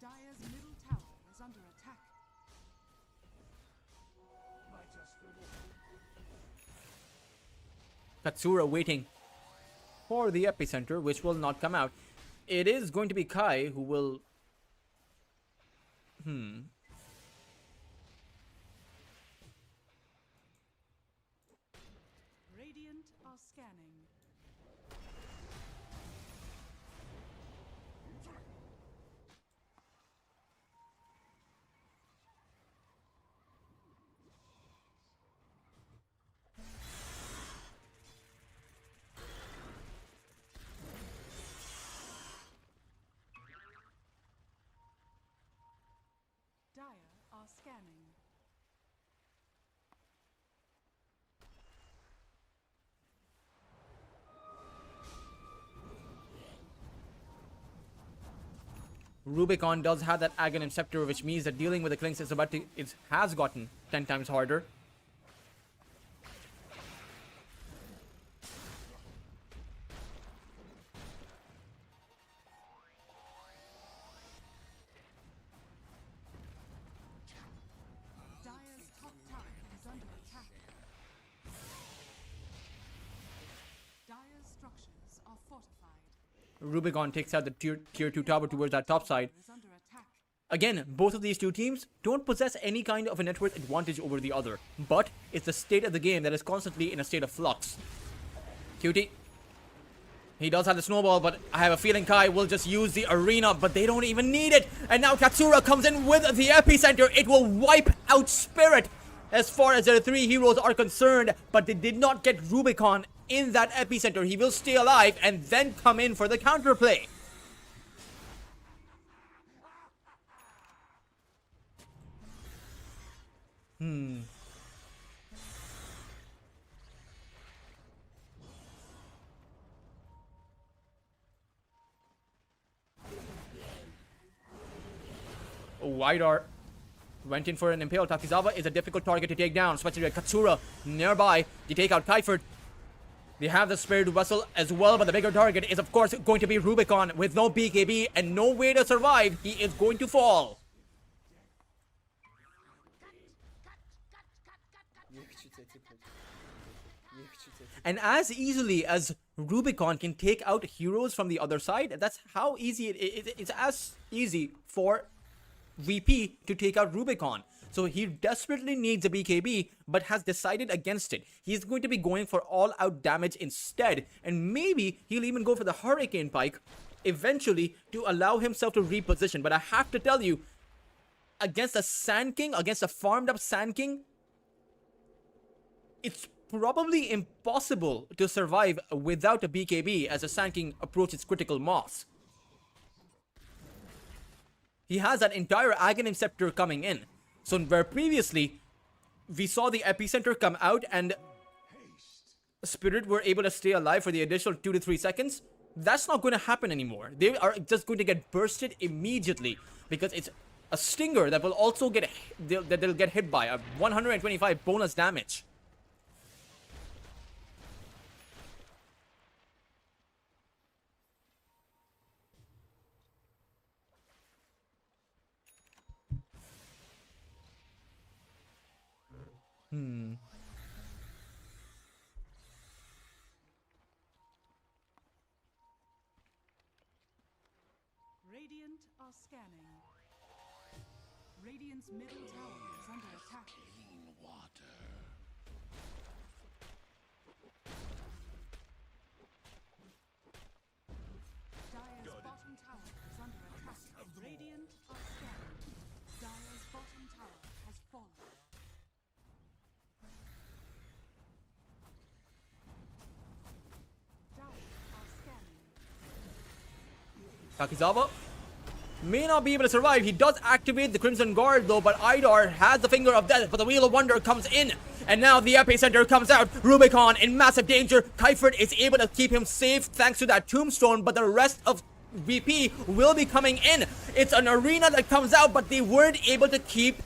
Dire's middle tower is under attack. Katsura waiting for the epicenter, which will not come out. It is going to be Kai who will... Radiant are scanning. Dire are scanning. Rubicon does have that Aghanim Scepter, which means that dealing with the Clinks is has gotten 10 times harder. Dire's top tower is under attack. Dire's structures are fortified. Rubicon takes out the tier 2 tower towards that top side. Is under attack. Again, both of these two teams don't possess any kind of a net worth advantage over the other, but it's the state of the game that is constantly in a state of flux. Cutie, he does have the snowball, but I have a feeling Kai will just use the arena, but they don't even need it. And now Katsura comes in with the epicenter. It will wipe out Spirit. as far as their 3 heroes are concerned, but they did not get Rubicon in that epicenter. He will stay alive and then come in for the counterplay. Widar went in for an Impale. Takizawa is a difficult target to take down, especially with Katsura nearby to take out Kaifert. They have the Spirit Vessel as well, but the bigger target is, of course, going to be Rubicon. With no BKB and no way to survive, he is going to fall. And as easily as Rubicon can take out heroes from the other side, that's how easy it's as easy for VP to take out Rubicon. So he desperately needs a BKB, but has decided against it. He's going to be going for all-out damage instead, and maybe he'll even go for the Hurricane Pike eventually to allow himself to reposition. But I have to tell you, against a Sand King, against a farmed-up Sand King, it's probably impossible to survive without a BKB as a Sand King approaches critical mass. He has that entire Aghanim Scepter coming in. So where previously we saw the epicenter come out and Spirit were able to stay alive for the additional 2 to 3 seconds, that's not going to happen anymore. They are just going to get bursted immediately because it's a Stinger that will also get they'll get hit by a 125 bonus damage. Radiant are scanning. Radiant's middle tower is under attack. Dire's bottom tower is under attack. Radiant are scanning. Dire's bottom tower has fallen. Dire are scanning. Takizawa may not be able to survive. He does activate the Crimson Guard though, but Idar has the Finger of Death, but the Wheel of Wonder comes in. And now the epicenter comes out. Rubicon in massive danger. Kaifert is able to keep him safe thanks to that Tombstone, but the rest of VP will be coming in. It's an arena that comes out, but they weren't able to keep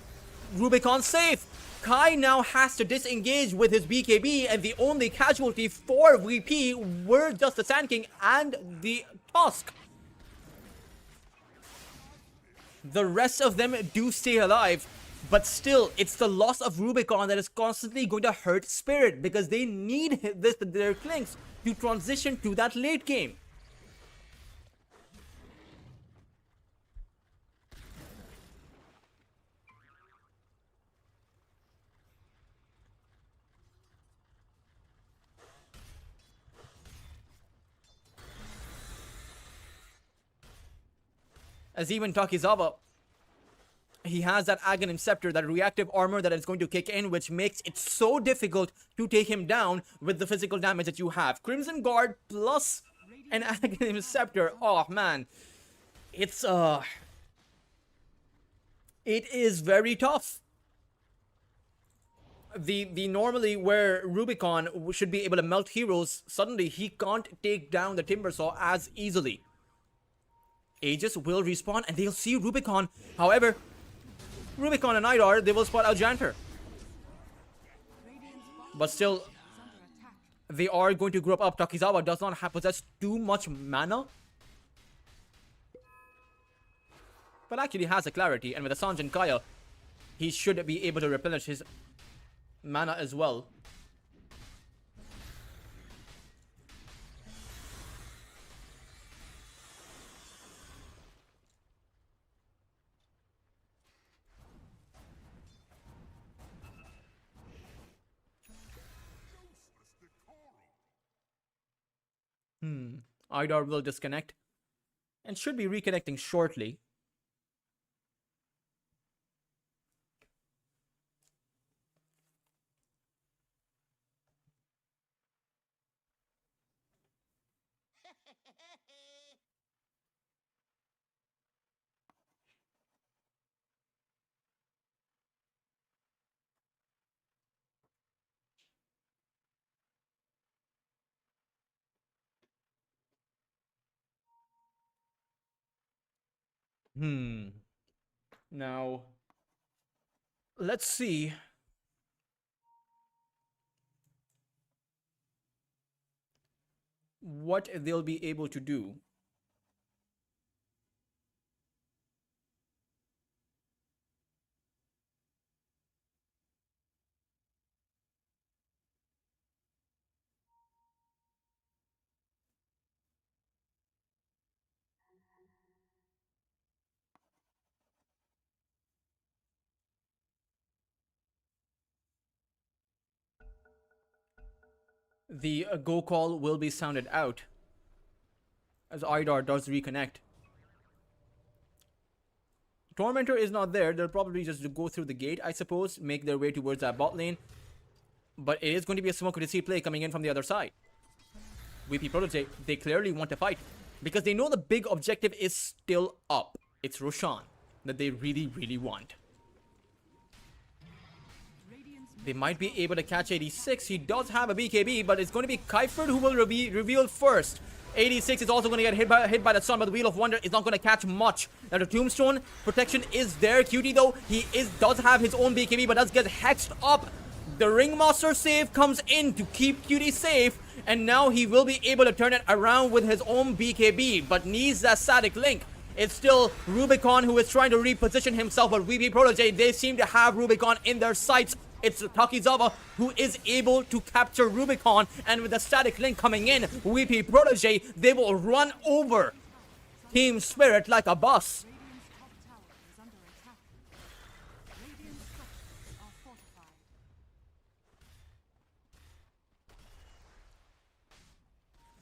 Rubicon safe. Kai now has to disengage with his BKB, and the only casualty for VP were just the Sand King and the Tusk. The rest of them do stay alive, but still, it's the loss of Rubicon that is constantly going to hurt Spirit because they need their Clinks to transition to that late game. As even Takizawa, he has that Aghanim Scepter, that reactive armor that is going to kick in, which makes it so difficult to take him down with the physical damage that you have. Crimson Guard plus an Aghanim Scepter. Oh man, it is very tough. The normally where Rubicon should be able to melt heroes, suddenly he can't take down the Timbersaw as easily. Aegis will respawn and they'll see Rubicon. However, Rubicon and Idar, they will spot out Janter. But still, they are going to group up. Takizawa does not possess too much mana, but actually has a clarity, and with the Sanjin Kaya, he should be able to replenish his mana as well. Idar will disconnect and should be reconnecting shortly. Now, let's see. What they'll be able to do. The go call will be sounded out as Idar does reconnect. Tormentor is not there. They'll probably just go through the gate, I suppose, make their way towards that bot lane. But it is going to be a smoke to see play coming in from the other side. VP Protege, they clearly want to fight because they know the big objective is still up. It's Roshan that they really, really want. They might be able to catch 86. He does have a BKB, but it's going to be Kuiper who will reveal first. 86 is also going to get hit by the sun, but the Wheel of Wonder is not going to catch much. Now the Tombstone protection is there. Cutie though, he does have his own BKB, but does get hexed up. The Ringmaster save comes in to keep Cutie safe, and now he will be able to turn it around with his own BKB, but needs that static link. It's still Rubicon who is trying to reposition himself, but VP Protege, they seem to have Rubicon in their sights. It's Takizawa who is able to capture Rubicon, and with the static link coming in, VP Protege, they will run over Team Spirit like a bus.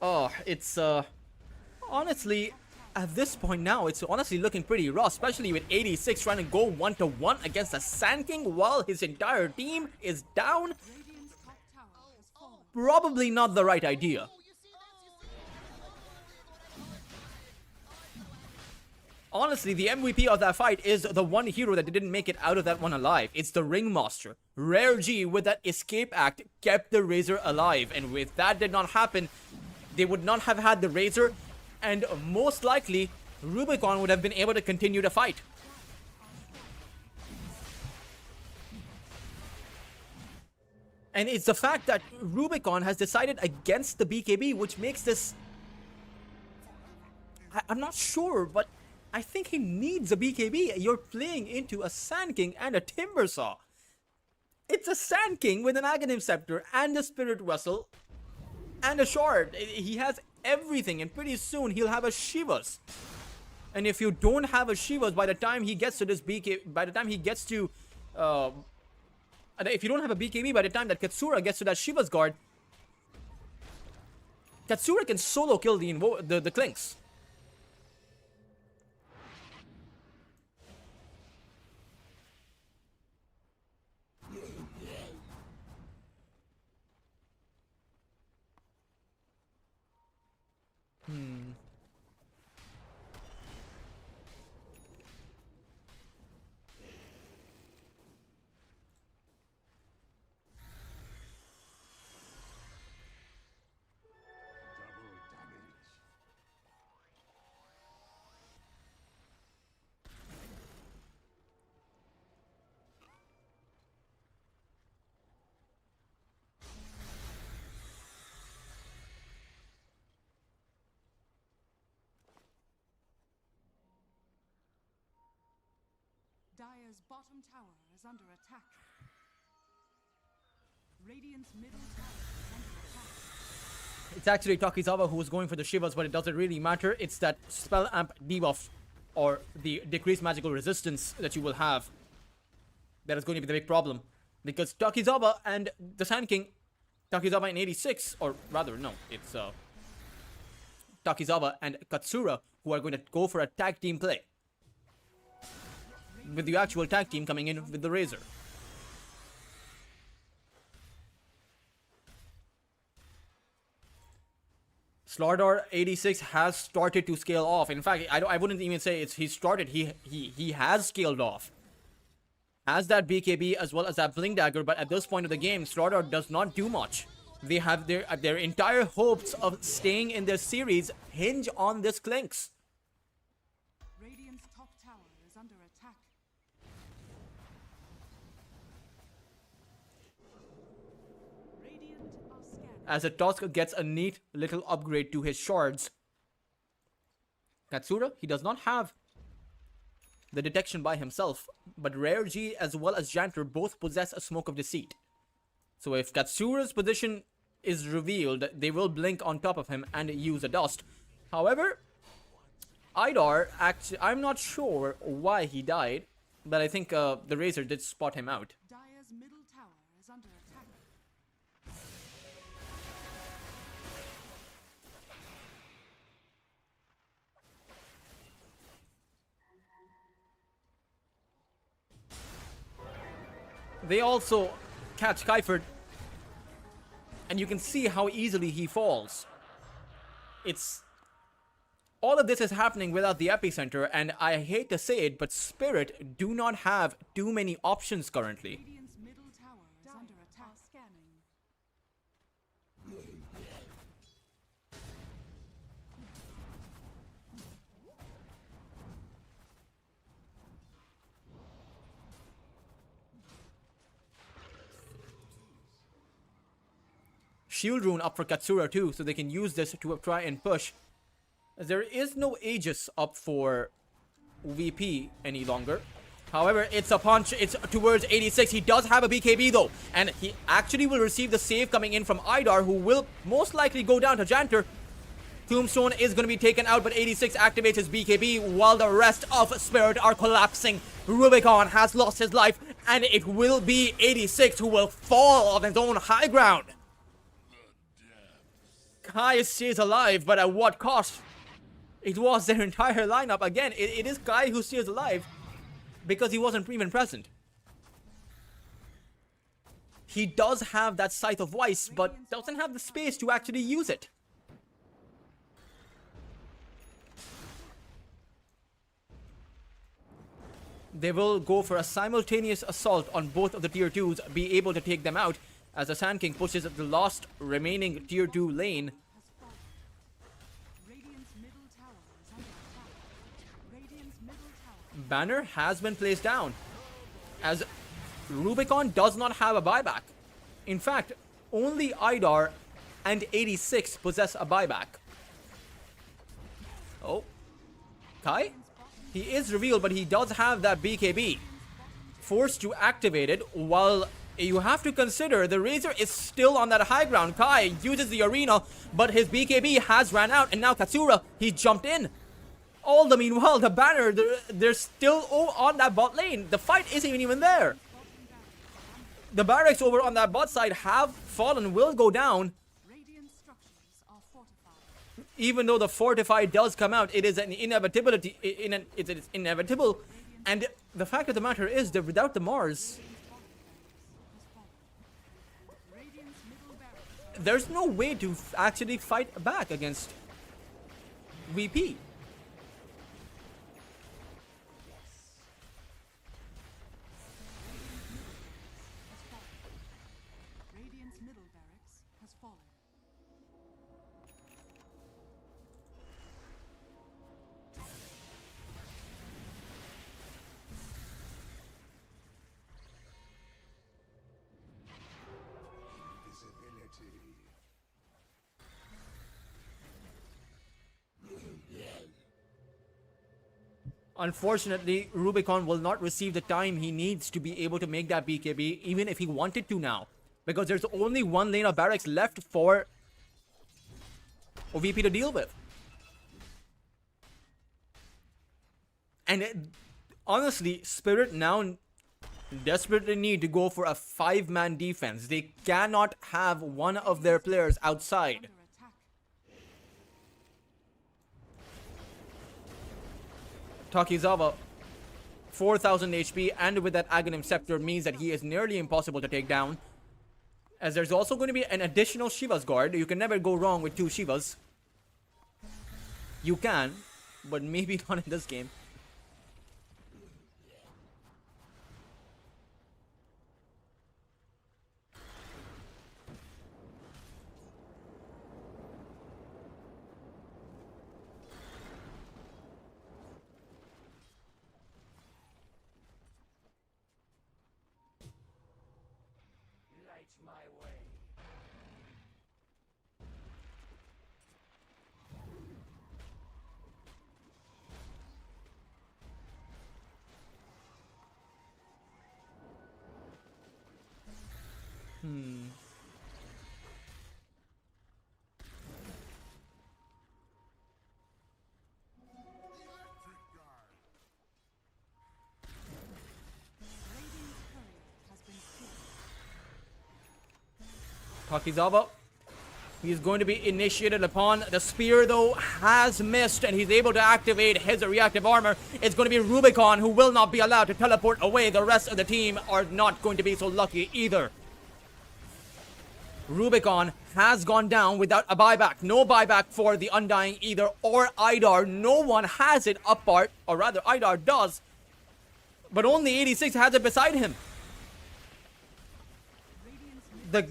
Oh, it's honestly, at this point now, it's honestly looking pretty rough, especially with 86 trying to go 1-to-1 against the Sand King while his entire team is down. Probably not the right idea. Honestly, the MVP of that fight is the one hero that didn't make it out of that one alive. It's the Ringmaster. Rare G, with that escape act, kept the Razor alive, and if that did not happen, they would not have had the Razor, and most likely, Rubicon would have been able to continue to fight. And it's the fact that Rubicon has decided against the BKB, which makes this... I'm not sure, but I think he needs a BKB. You're playing into a Sand King and a Timbersaw. It's a Sand King with an Aghanim Scepter and a Spirit Vessel and a Shard. He has everything, and pretty soon he'll have a Shivas. And if you don't have a Shivas by the time he gets to this BK, by the time he gets to if you don't have a BKB by the time that Katsura gets to that Shivas guard, Katsura can solo kill the Clinks. Dire's bottom tower is under attack. Radiant's middle tower is under attack. It's actually Takizawa who was going for the Shivas, but it doesn't really matter. It's that spell amp debuff or the decreased magical resistance that you will have that is going to be the big problem. Because Takizawa and the Sand King, Takizawa in 86, or rather, no, it's Takizawa and Katsura who are going to go for a tag team play, with the actual tag team coming in with the Razor. Slardar 86 has started to scale off. In fact, I wouldn't even say he started. He has scaled off. Has that BKB as well as that Blink Dagger, but at this point of the game, Slardar does not do much. They have their entire hopes of staying in their series hinge on this Clinks. Radiant's top tower is under attack. Radiant are scanning. As a Tusk gets a neat little upgrade to his shards. Katsura, he does not have the detection by himself, but Rare G as well as Janter both possess a Smoke of Deceit. So if Katsura's position is revealed, they will blink on top of him and use a dust. However, Idar, actually, I'm not sure why he died, but I think the Razor did spot him out. Dire's middle tower is under attack. They also catch Kaifert, and you can see how easily he falls. It's all of this is happening without the epicenter, and I hate to say it, but Spirit do not have too many options currently. Radiant's middle tower is under attack. Scanning. Shield Rune up for Katsura too, so they can use this to try and push. There is no Aegis up for VP any longer. However, it's a punch. It's towards 86. He does have a BKB though, and he actually will receive the save coming in from Idar, who will most likely go down to Janter. Tombstone is going to be taken out, but 86 activates his BKB while the rest of Spirit are collapsing. Rubicon has lost his life, and it will be 86 who will fall on his own high ground. Kai stays alive, but at what cost? It was their entire lineup. Again, it is Kai who stays alive because he wasn't even present. He does have that Scythe of Vice, but doesn't have the space to actually use it. They will go for a simultaneous assault on both of the tier 2s, be able to take them out, as the Sand King pushes the last remaining tier 2 lane. Radiant's middle tower is under attack. Radiant's middle tower. Banner has been placed down, as Rubicon does not have a buyback. In fact, only Idar and 86 possess a buyback. Oh, Kai? He is revealed, but he does have that BKB. Forced to activate it, while you have to consider the Razor is still on that high ground. Kai uses the arena, but his BKB has ran out, and now Katsura, he jumped in. All the meanwhile, the Banner, they're still on that bot lane. The fight isn't even there. The barracks over on that bot side have fallen, will go down. Radiant structures are fortified. Even though the fortify does come out, it is an inevitability. It's inevitable. And the fact of the matter is that without the Mars, Radiant's middle barracks. there's no way to actually fight back against VP. Radiant's middle barracks has fallen. Unfortunately, Rubicon will not receive the time he needs to be able to make that BKB, even if he wanted to now. Because there's only one lane of barracks left for VP to deal with. And honestly, Spirit now desperately need to go for a 5-man defense. They cannot have one of their players outside. Under attack. Takizawa, 4,000 HP, and with that Aghanim Scepter means that he is nearly impossible to take down. As there's also going to be an additional Shiva's Guard. You can never go wrong with 2 Shivas. You can, but maybe not in this game. Radiant's courier has been killed. Takizawa. He's going to be initiated upon. The spear, though, has missed, and he's able to activate his reactive armor. It's going to be Rubicon, who will not be allowed to teleport away. The rest of the team are not going to be so lucky either. Rubicon has gone down without a buyback. No buyback for the Undying either, or Idar. No one has it apart, or rather, Idar does, but only 86 has it beside him.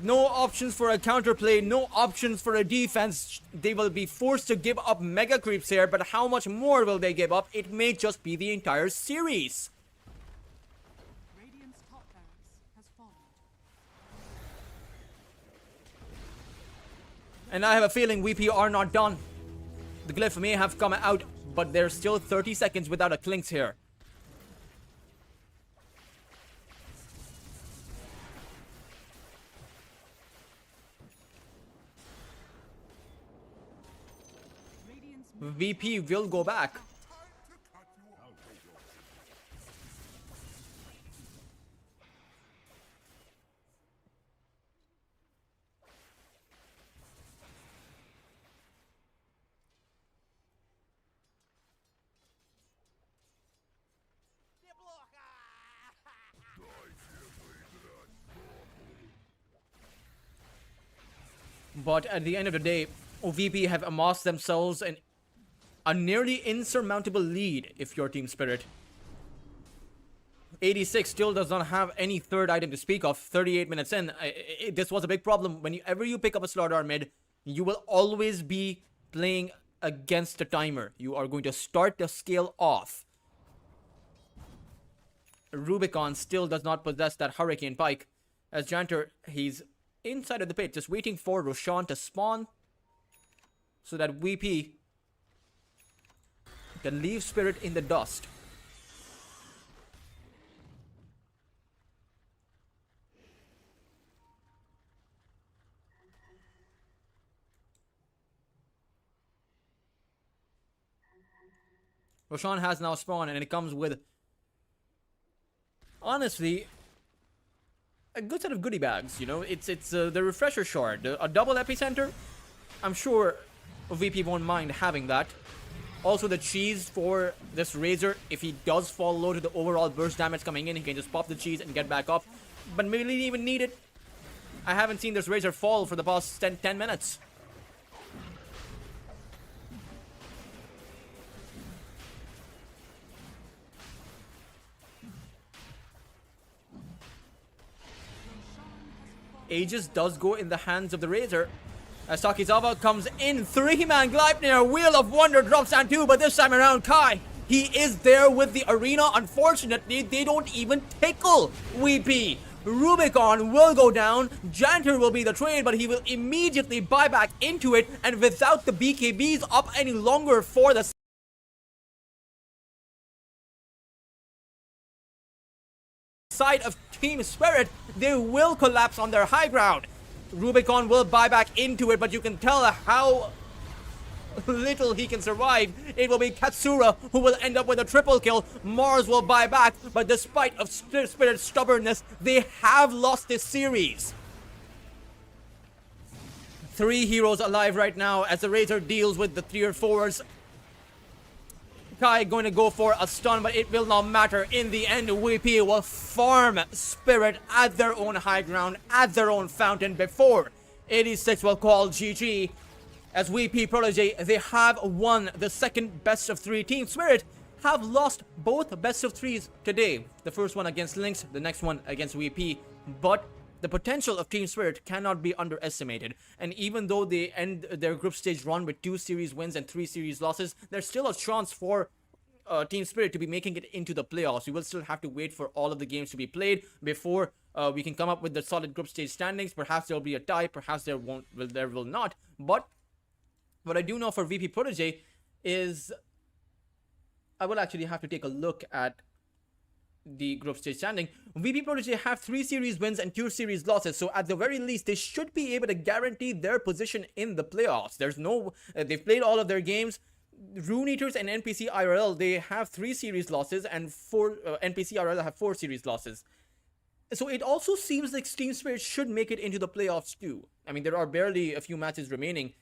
No options for a counterplay, no options for a defense. They will be forced to give up mega creeps here, but how much more will they give up? It may just be the entire series. Radiant's top barracks has fallen. And I have a feeling VP are not done. The glyph may have come out, but there's still 30 seconds without a clinks here. Radiant's VP will go back. But at the end of the day, VP have amassed themselves a nearly insurmountable lead if you're Team Spirit. 86 still does not have any third item to speak of. 38 minutes in. This was a big problem. Whenever you pick up a Slaughter mid, you will always be playing against the timer. You are going to start the scale off. Rubicon still does not possess that Hurricane Pike. As Janter, he's inside of the pit, just waiting for Roshan to spawn so that VP can leave Spirit in the dust. Roshan has now spawned, and it comes with, honestly, a good set of goodie bags. You know, it's the refresher shard, a double epicenter. I'm sure VP won't mind having that. Also the cheese for this Razor. If he does fall low to the overall burst damage coming in, he can just pop the cheese and get back up. But maybe he didn't even need it. I haven't seen this Razor fall for the past 10 minutes. Aegis does go in the hands of the Razor. As Takizawa comes in, 3-man Gleipnir, Wheel of Wonder drops down 2, but this time around Kai, he is there with the arena. Unfortunately, they don't even tickle VP. Rubicon will go down, Janter will be the trade, but he will immediately buy back into it, and without the BKBs up any longer for the side of Team Spirit, they will collapse on their high ground. Rubicon will buy back into it, but you can tell how little he can survive. It will be Katsura who will end up with a triple kill. Mars will buy back, but despite of Spirit's stubbornness, they have lost this series. 3 heroes alive right now as the Razor deals with the tier 4s. Kai going to go for a stun, but it will not matter. In the end, VP will farm Spirit at their own high ground, at their own fountain before 86 will call GG. As VP Protege, they have won the second best of 3. Team Spirit have lost both best of 3s today. The first one against Lynx, the next one against VP. But the potential of Team Spirit cannot be underestimated. And even though they end their group stage run with 2 series wins and 3 series losses, there's still a chance for Team Spirit to be making it into the playoffs. We will still have to wait for all of the games to be played before we can come up with the solid group stage standings. Perhaps there will be a tie, perhaps there will not. But what I do know for VP Protege is I will actually have to take a look at the group stage standing. VP Protege have 3 series wins and 2 series losses, so at the very least they should be able to guarantee their position in the playoffs. There's no they've played all of their games. Rune Eaters and NPC IRL, they have 3 series losses, and NPC IRL have 4 series losses. So it also seems like Team Spirit should make it into the playoffs too. I mean, there are barely a few matches remaining,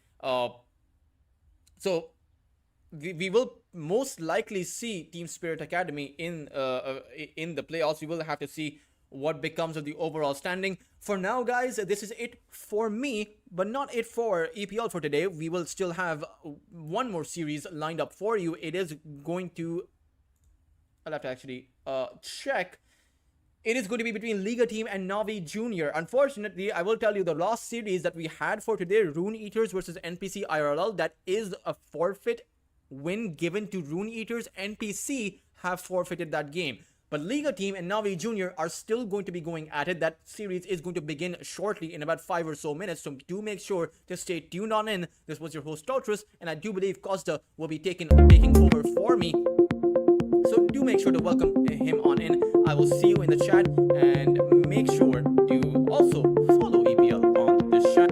so we will most likely see Team Spirit Academy in the playoffs. We will have to see what becomes of the overall standing. For now, guys, this is it for me, but not it for EPL for today. We will still have one more series lined up for you. It is going to... I'll have to actually check. It is going to be between Liga Team and Navi Junior. Unfortunately, I will tell you the last series that we had for today, Rune Eaters versus NPC IRL, that is a forfeit win given to Rune Eaters. NPC have forfeited that game. But Liga Team and Navi Junior are still going to be going at it. That series is going to begin shortly in about 5 or so minutes. So do make sure to stay tuned on in. This was your host, Totris, and I do believe Costa will be taking over for me. So do make sure to welcome him on in. I will see you in the chat, and make sure to also follow EPL on this chat.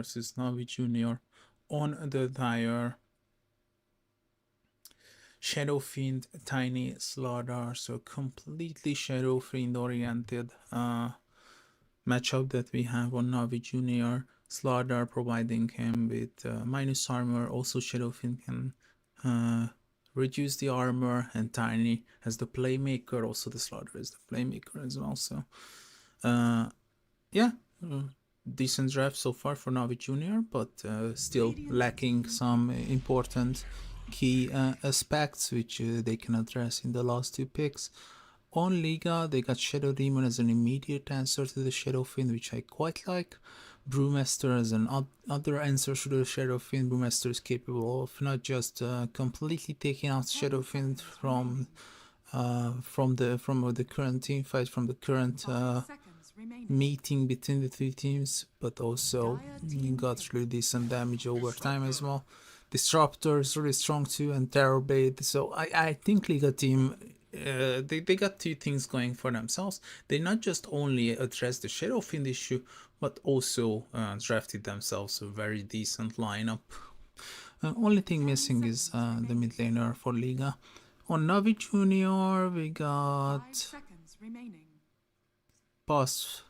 versus Navi Junior on the tire. Shadow Fiend, Tiny Slaughter, so completely Shadow Fiend oriented matchup that we have on Navi Junior. Slaughter providing him with minus armor, also Shadow Fiend can reduce the armor, and Tiny as the playmaker, also the Slaughter is the playmaker as well. So yeah, decent draft so far for Navi Junior, but still lacking some important key aspects which they can address in the last two picks. On Liga, they got Shadow Demon as an immediate answer to the Shadow Fiend, which I quite like. Brewmaster as an other answer to the Shadow Fiend. Brewmaster is capable of not just completely taking out Shadow Fiend from the current team fight, from the current meeting between the two teams, but also got really decent damage over time as well. Disruptor is really strong too, and Terror Blade. So I think Liga team, they got two things going for themselves. They not just only addressed the Shadow Fiend issue, but also drafted themselves a very decent lineup. Only thing missing is the mid laner for Liga. On Navi Junior, we got Pass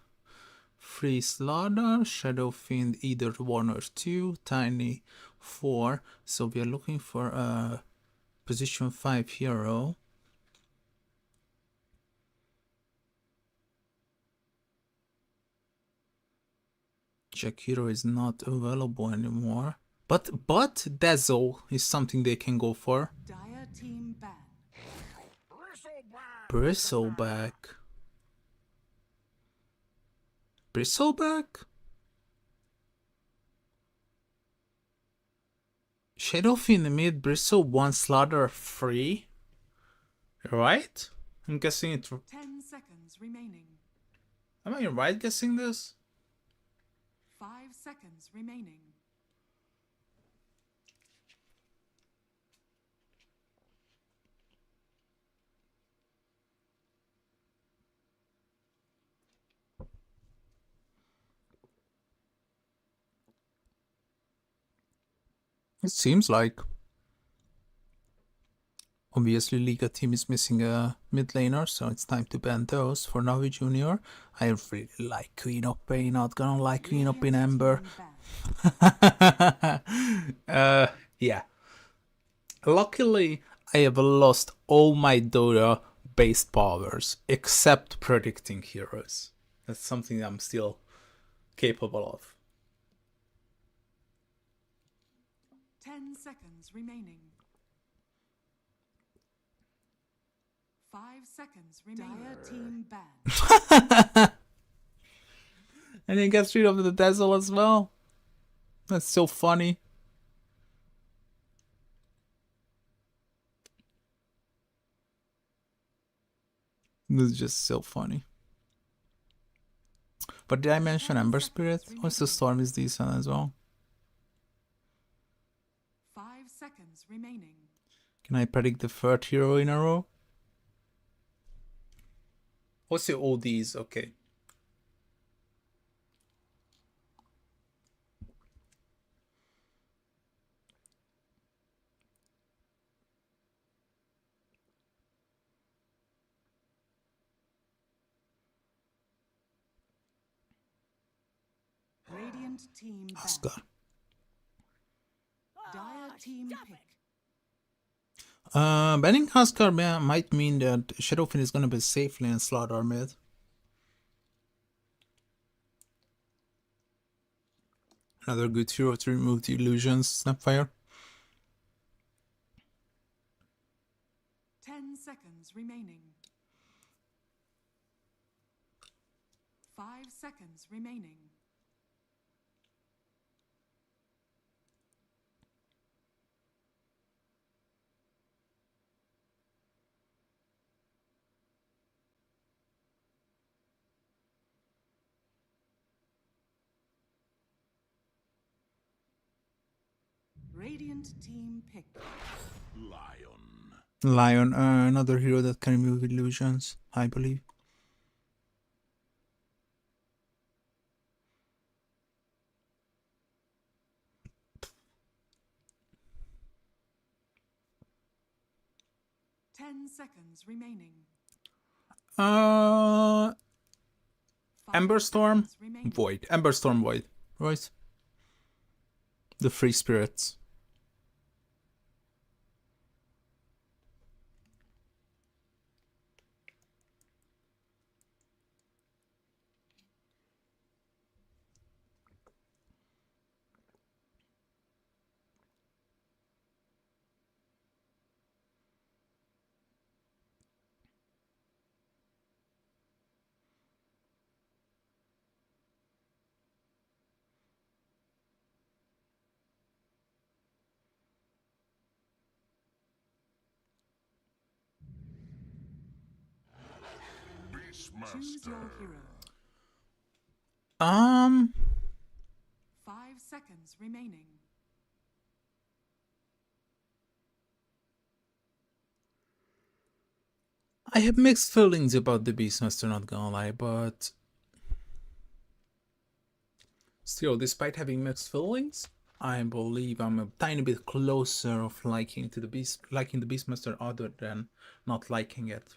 Free Slaughter, Shadow Fiend either 1 or 2, Tiny 4. So we are looking for a position 5 hero. Jack Hero is not available anymore. But Dazzle is something they can go for. Dire team ban. Bristleback. Bristleback? Shadow Fiend mid, Bristle 1, Slaughter 3. Right? I'm guessing it. 10 seconds remaining. Am I right guessing this? 5 seconds remaining. It seems like. Obviously, Liga team is missing a mid laner, so it's time to ban those. For Navi Junior, I really like Queen of Pain, not gonna like Queen of Pain Ember. Yeah. Luckily, I have lost all my Dota based powers, except predicting heroes. That's something I'm still capable of. 10 seconds remaining. 5 seconds remaining. Dire team ban. And he gets rid of the Dazzle as well. That's so funny. This is just so funny. But did I mention Ember Spirit? Also Storm is decent as well. 5 seconds remaining. Can I predict the third hero in a row? Also all these, okay. Radiant team ban. Huskar. Dire team pick. Banning Huskar might mean that Shadowfin is gonna be safely in Slaughter mid. Another good hero to remove the illusions, Snapfire. 10 seconds remaining. 5 seconds remaining. Radiant team pick. Lion, another hero that can remove illusions, I believe. 10 seconds remaining. Uh, 5 Ember Storm, seconds remaining. Void. Ember Storm, Void. Right? The free spirits. Choose your hero. 5 seconds remaining. I have mixed feelings about the Beastmaster, not gonna lie, but still, despite having mixed feelings, I believe I'm a tiny bit closer of liking the Beastmaster other than not liking it.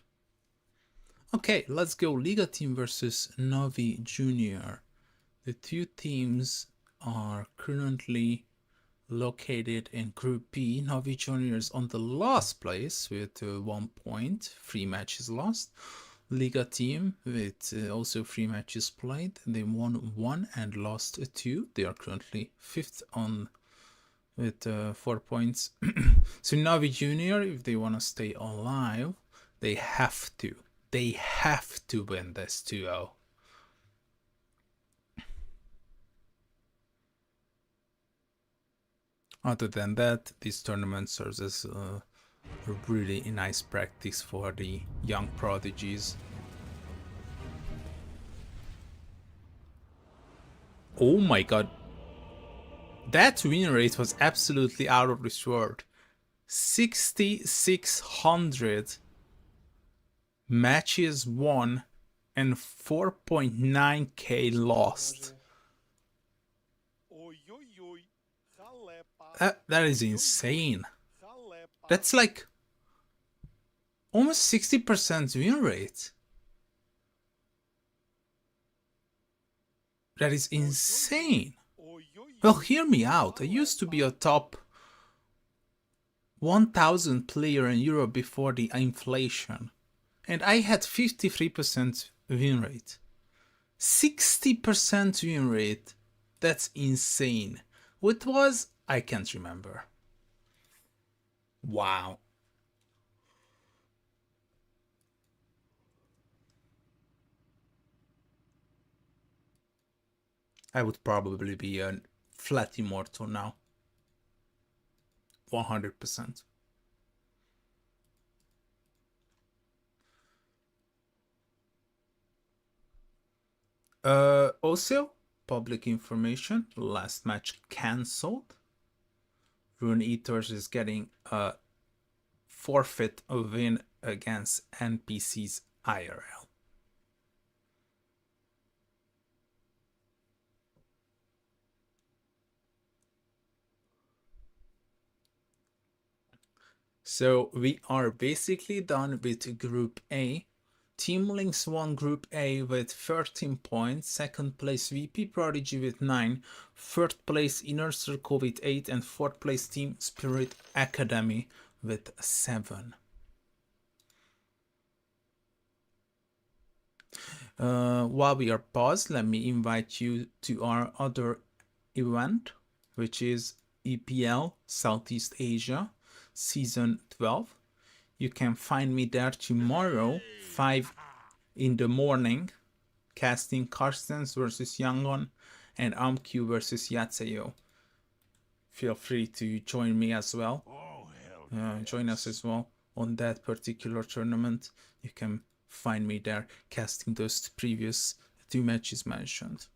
Okay, let's go Liga team versus Navi Junior. The two teams are currently located in Group B. Navi Junior is on the last place with 1 point, 3 matches lost. Liga team with also 3 matches played. They won 1 and lost 2. They are currently 5th on with 4 points. So Navi Junior, if they want to stay alive, they have to. They have to win this 2-0. Other than that, this tournament serves as a really nice practice for the young prodigies. Oh my god. That win rate was absolutely out of this world. 6,600 matches won and 4.9k lost. That is insane. That's like almost 60% win rate. That is insane. Well, hear me out. I used to be a top 1000 player in Europe before the inflation, and I had 53% win rate. 60% win rate. That's insane. What was? I can't remember. Wow. I would probably be a flat immortal now. 100%. Also, public information. Last match cancelled. Rune Eaters is getting a forfeit a win against NPC's IRL. So we are basically done with Group A. Team Links won Group A with 13 points, second place VP Prodigy with 9, third place Inner Circle with 8, and fourth place Team Spirit Academy with 7. While we are paused, let me invite you to our other event, which is EPL Southeast Asia Season 12. You can find me there tomorrow, 5 in the morning, casting Carstens versus Yangon and Amq versus Yatseyo. Feel free to join me as well. Join us as well on that particular tournament. You can find me there casting those previous 2 matches mentioned.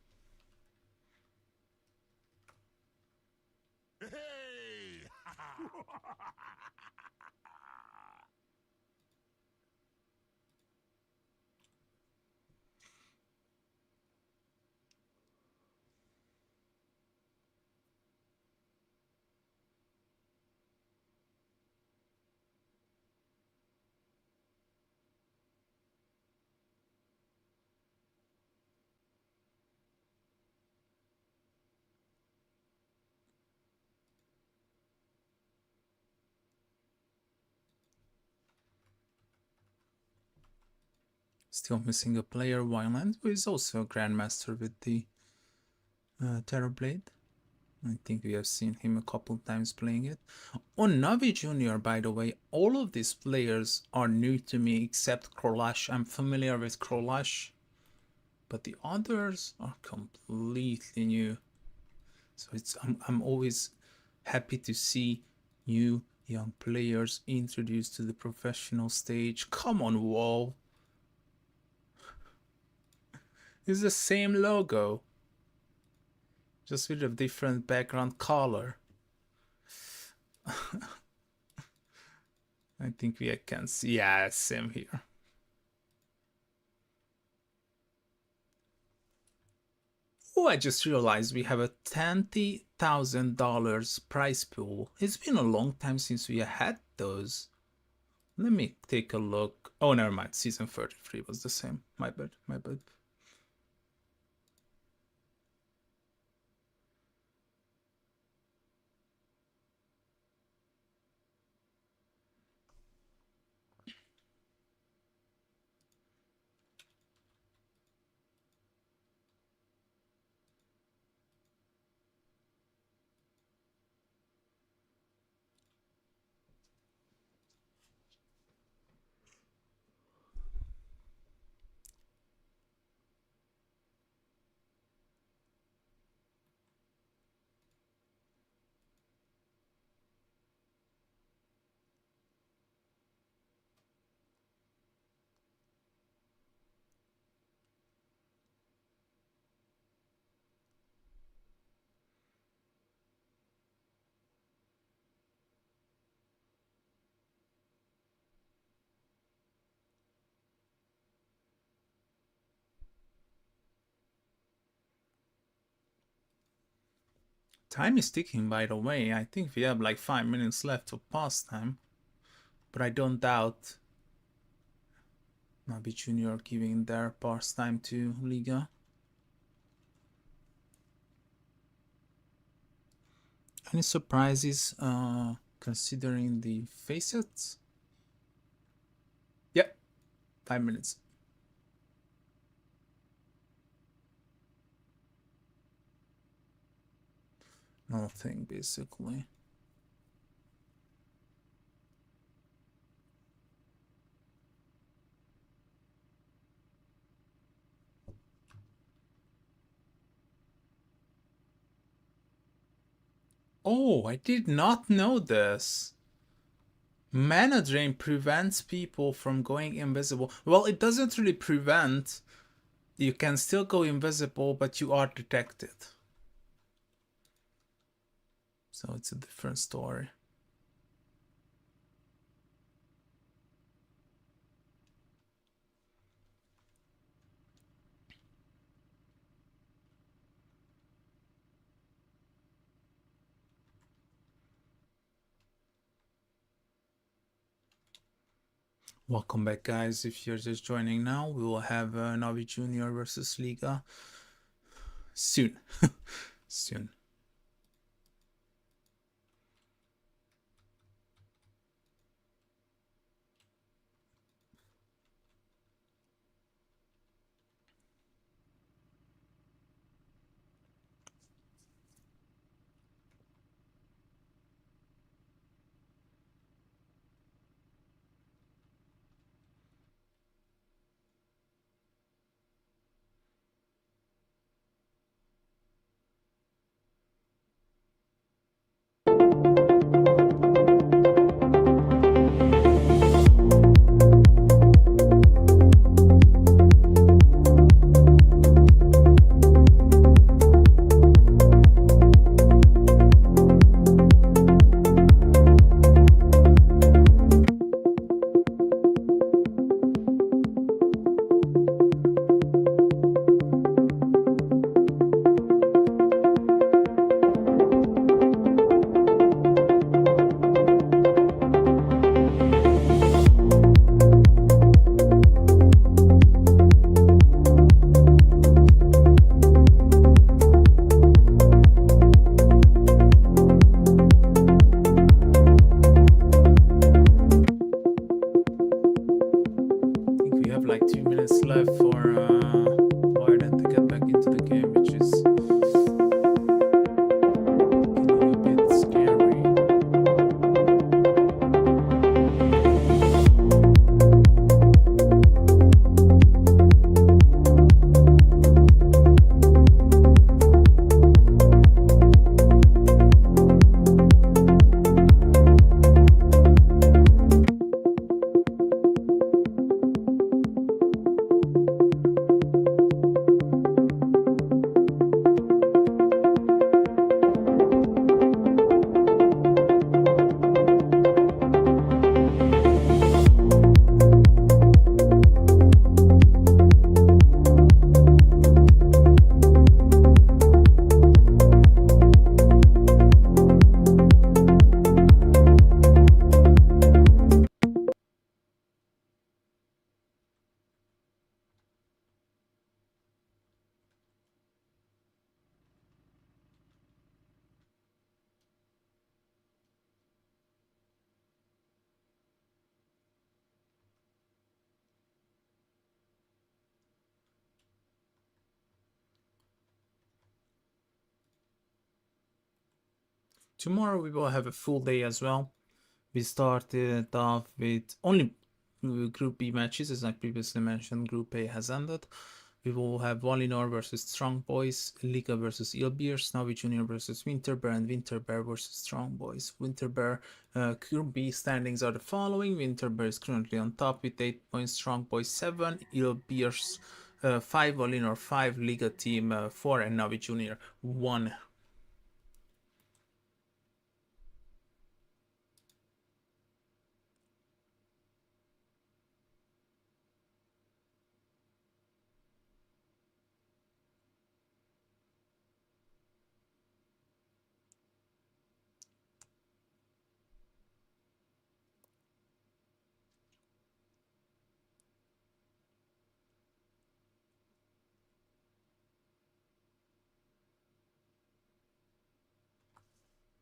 Still missing a player, Violent, who is also a Grandmaster with the Terrorblade. I think we have seen him a couple times playing it. On Navi Junior, by the way, all of these players are new to me except Krolash. I'm familiar with Krolash, but the others are completely new. So I'm always happy to see new young players introduced to the professional stage. Come on, WoW. It's the same logo, just with a different background color. I think we can see. Yeah, same here. Oh, I just realized we have a $20,000 prize pool. It's been a long time since we had those. Let me take a look. Oh, never mind. Season 33 was the same. My bad, my bad. Time is ticking, by the way. I think we have like 5 minutes left of pastime. But I don't doubt Navi Junior giving their pastime to Liga. Any surprises considering the facets? Yep, 5 minutes. Nothing, basically. Oh, I did not know this. Mana Drain prevents people from going invisible. Well, it doesn't really prevent. You can still go invisible, but you are detected. So it's a different story. Welcome back, guys. If you're just joining now, we will have Navi Junior versus Liga soon. Soon. like 2 minutes left for Ireland to get back into the game, which is getting a bit scary. Tomorrow we will have a full day as well. We started off with only Group B matches, as I previously mentioned. Group A has ended. We will have Valinor versus Strong Boys, Liga versus Ilbeers, Navi Junior versus Winterbear, and Winterbear versus Strong Boys. Winterbear Group B standings are the following. Winterbear is currently on top with 8 points, Strong Boys 7, Ilbeers 5, Valinor 5, Liga team 4, and Navi Junior 1.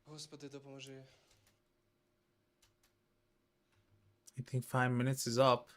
Господи, допоможи. I think 5 minutes is up.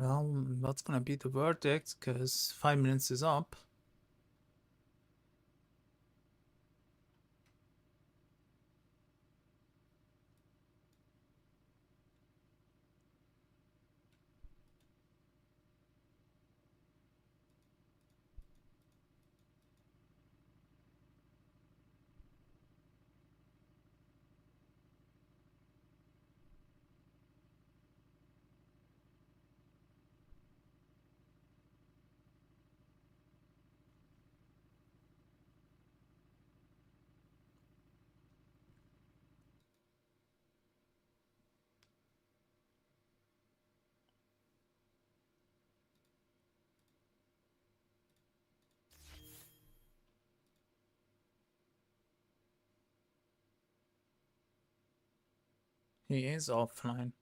Well, what's gonna be the verdict? Because 5 minutes is up. He is offline.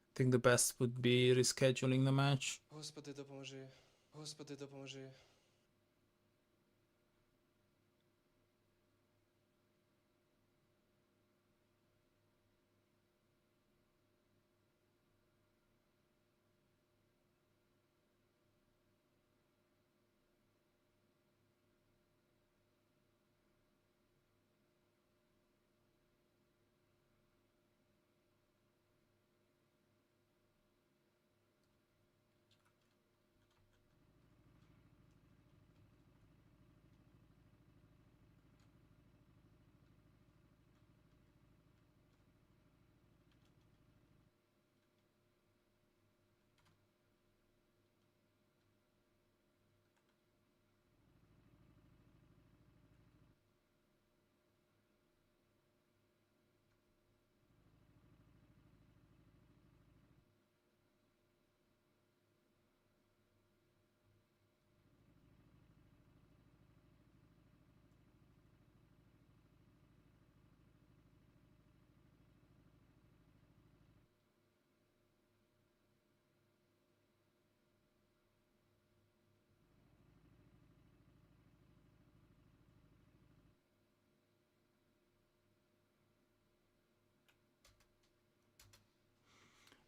I think the best would be rescheduling the match. Господи, допоможи. Господи, допоможи.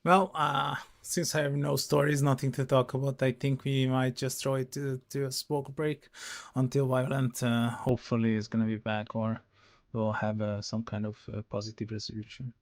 Well, since I have no stories, nothing to talk about, I think we might just throw it to a smoke break until Violent hopefully is gonna be back, or we'll have some kind of positive resolution.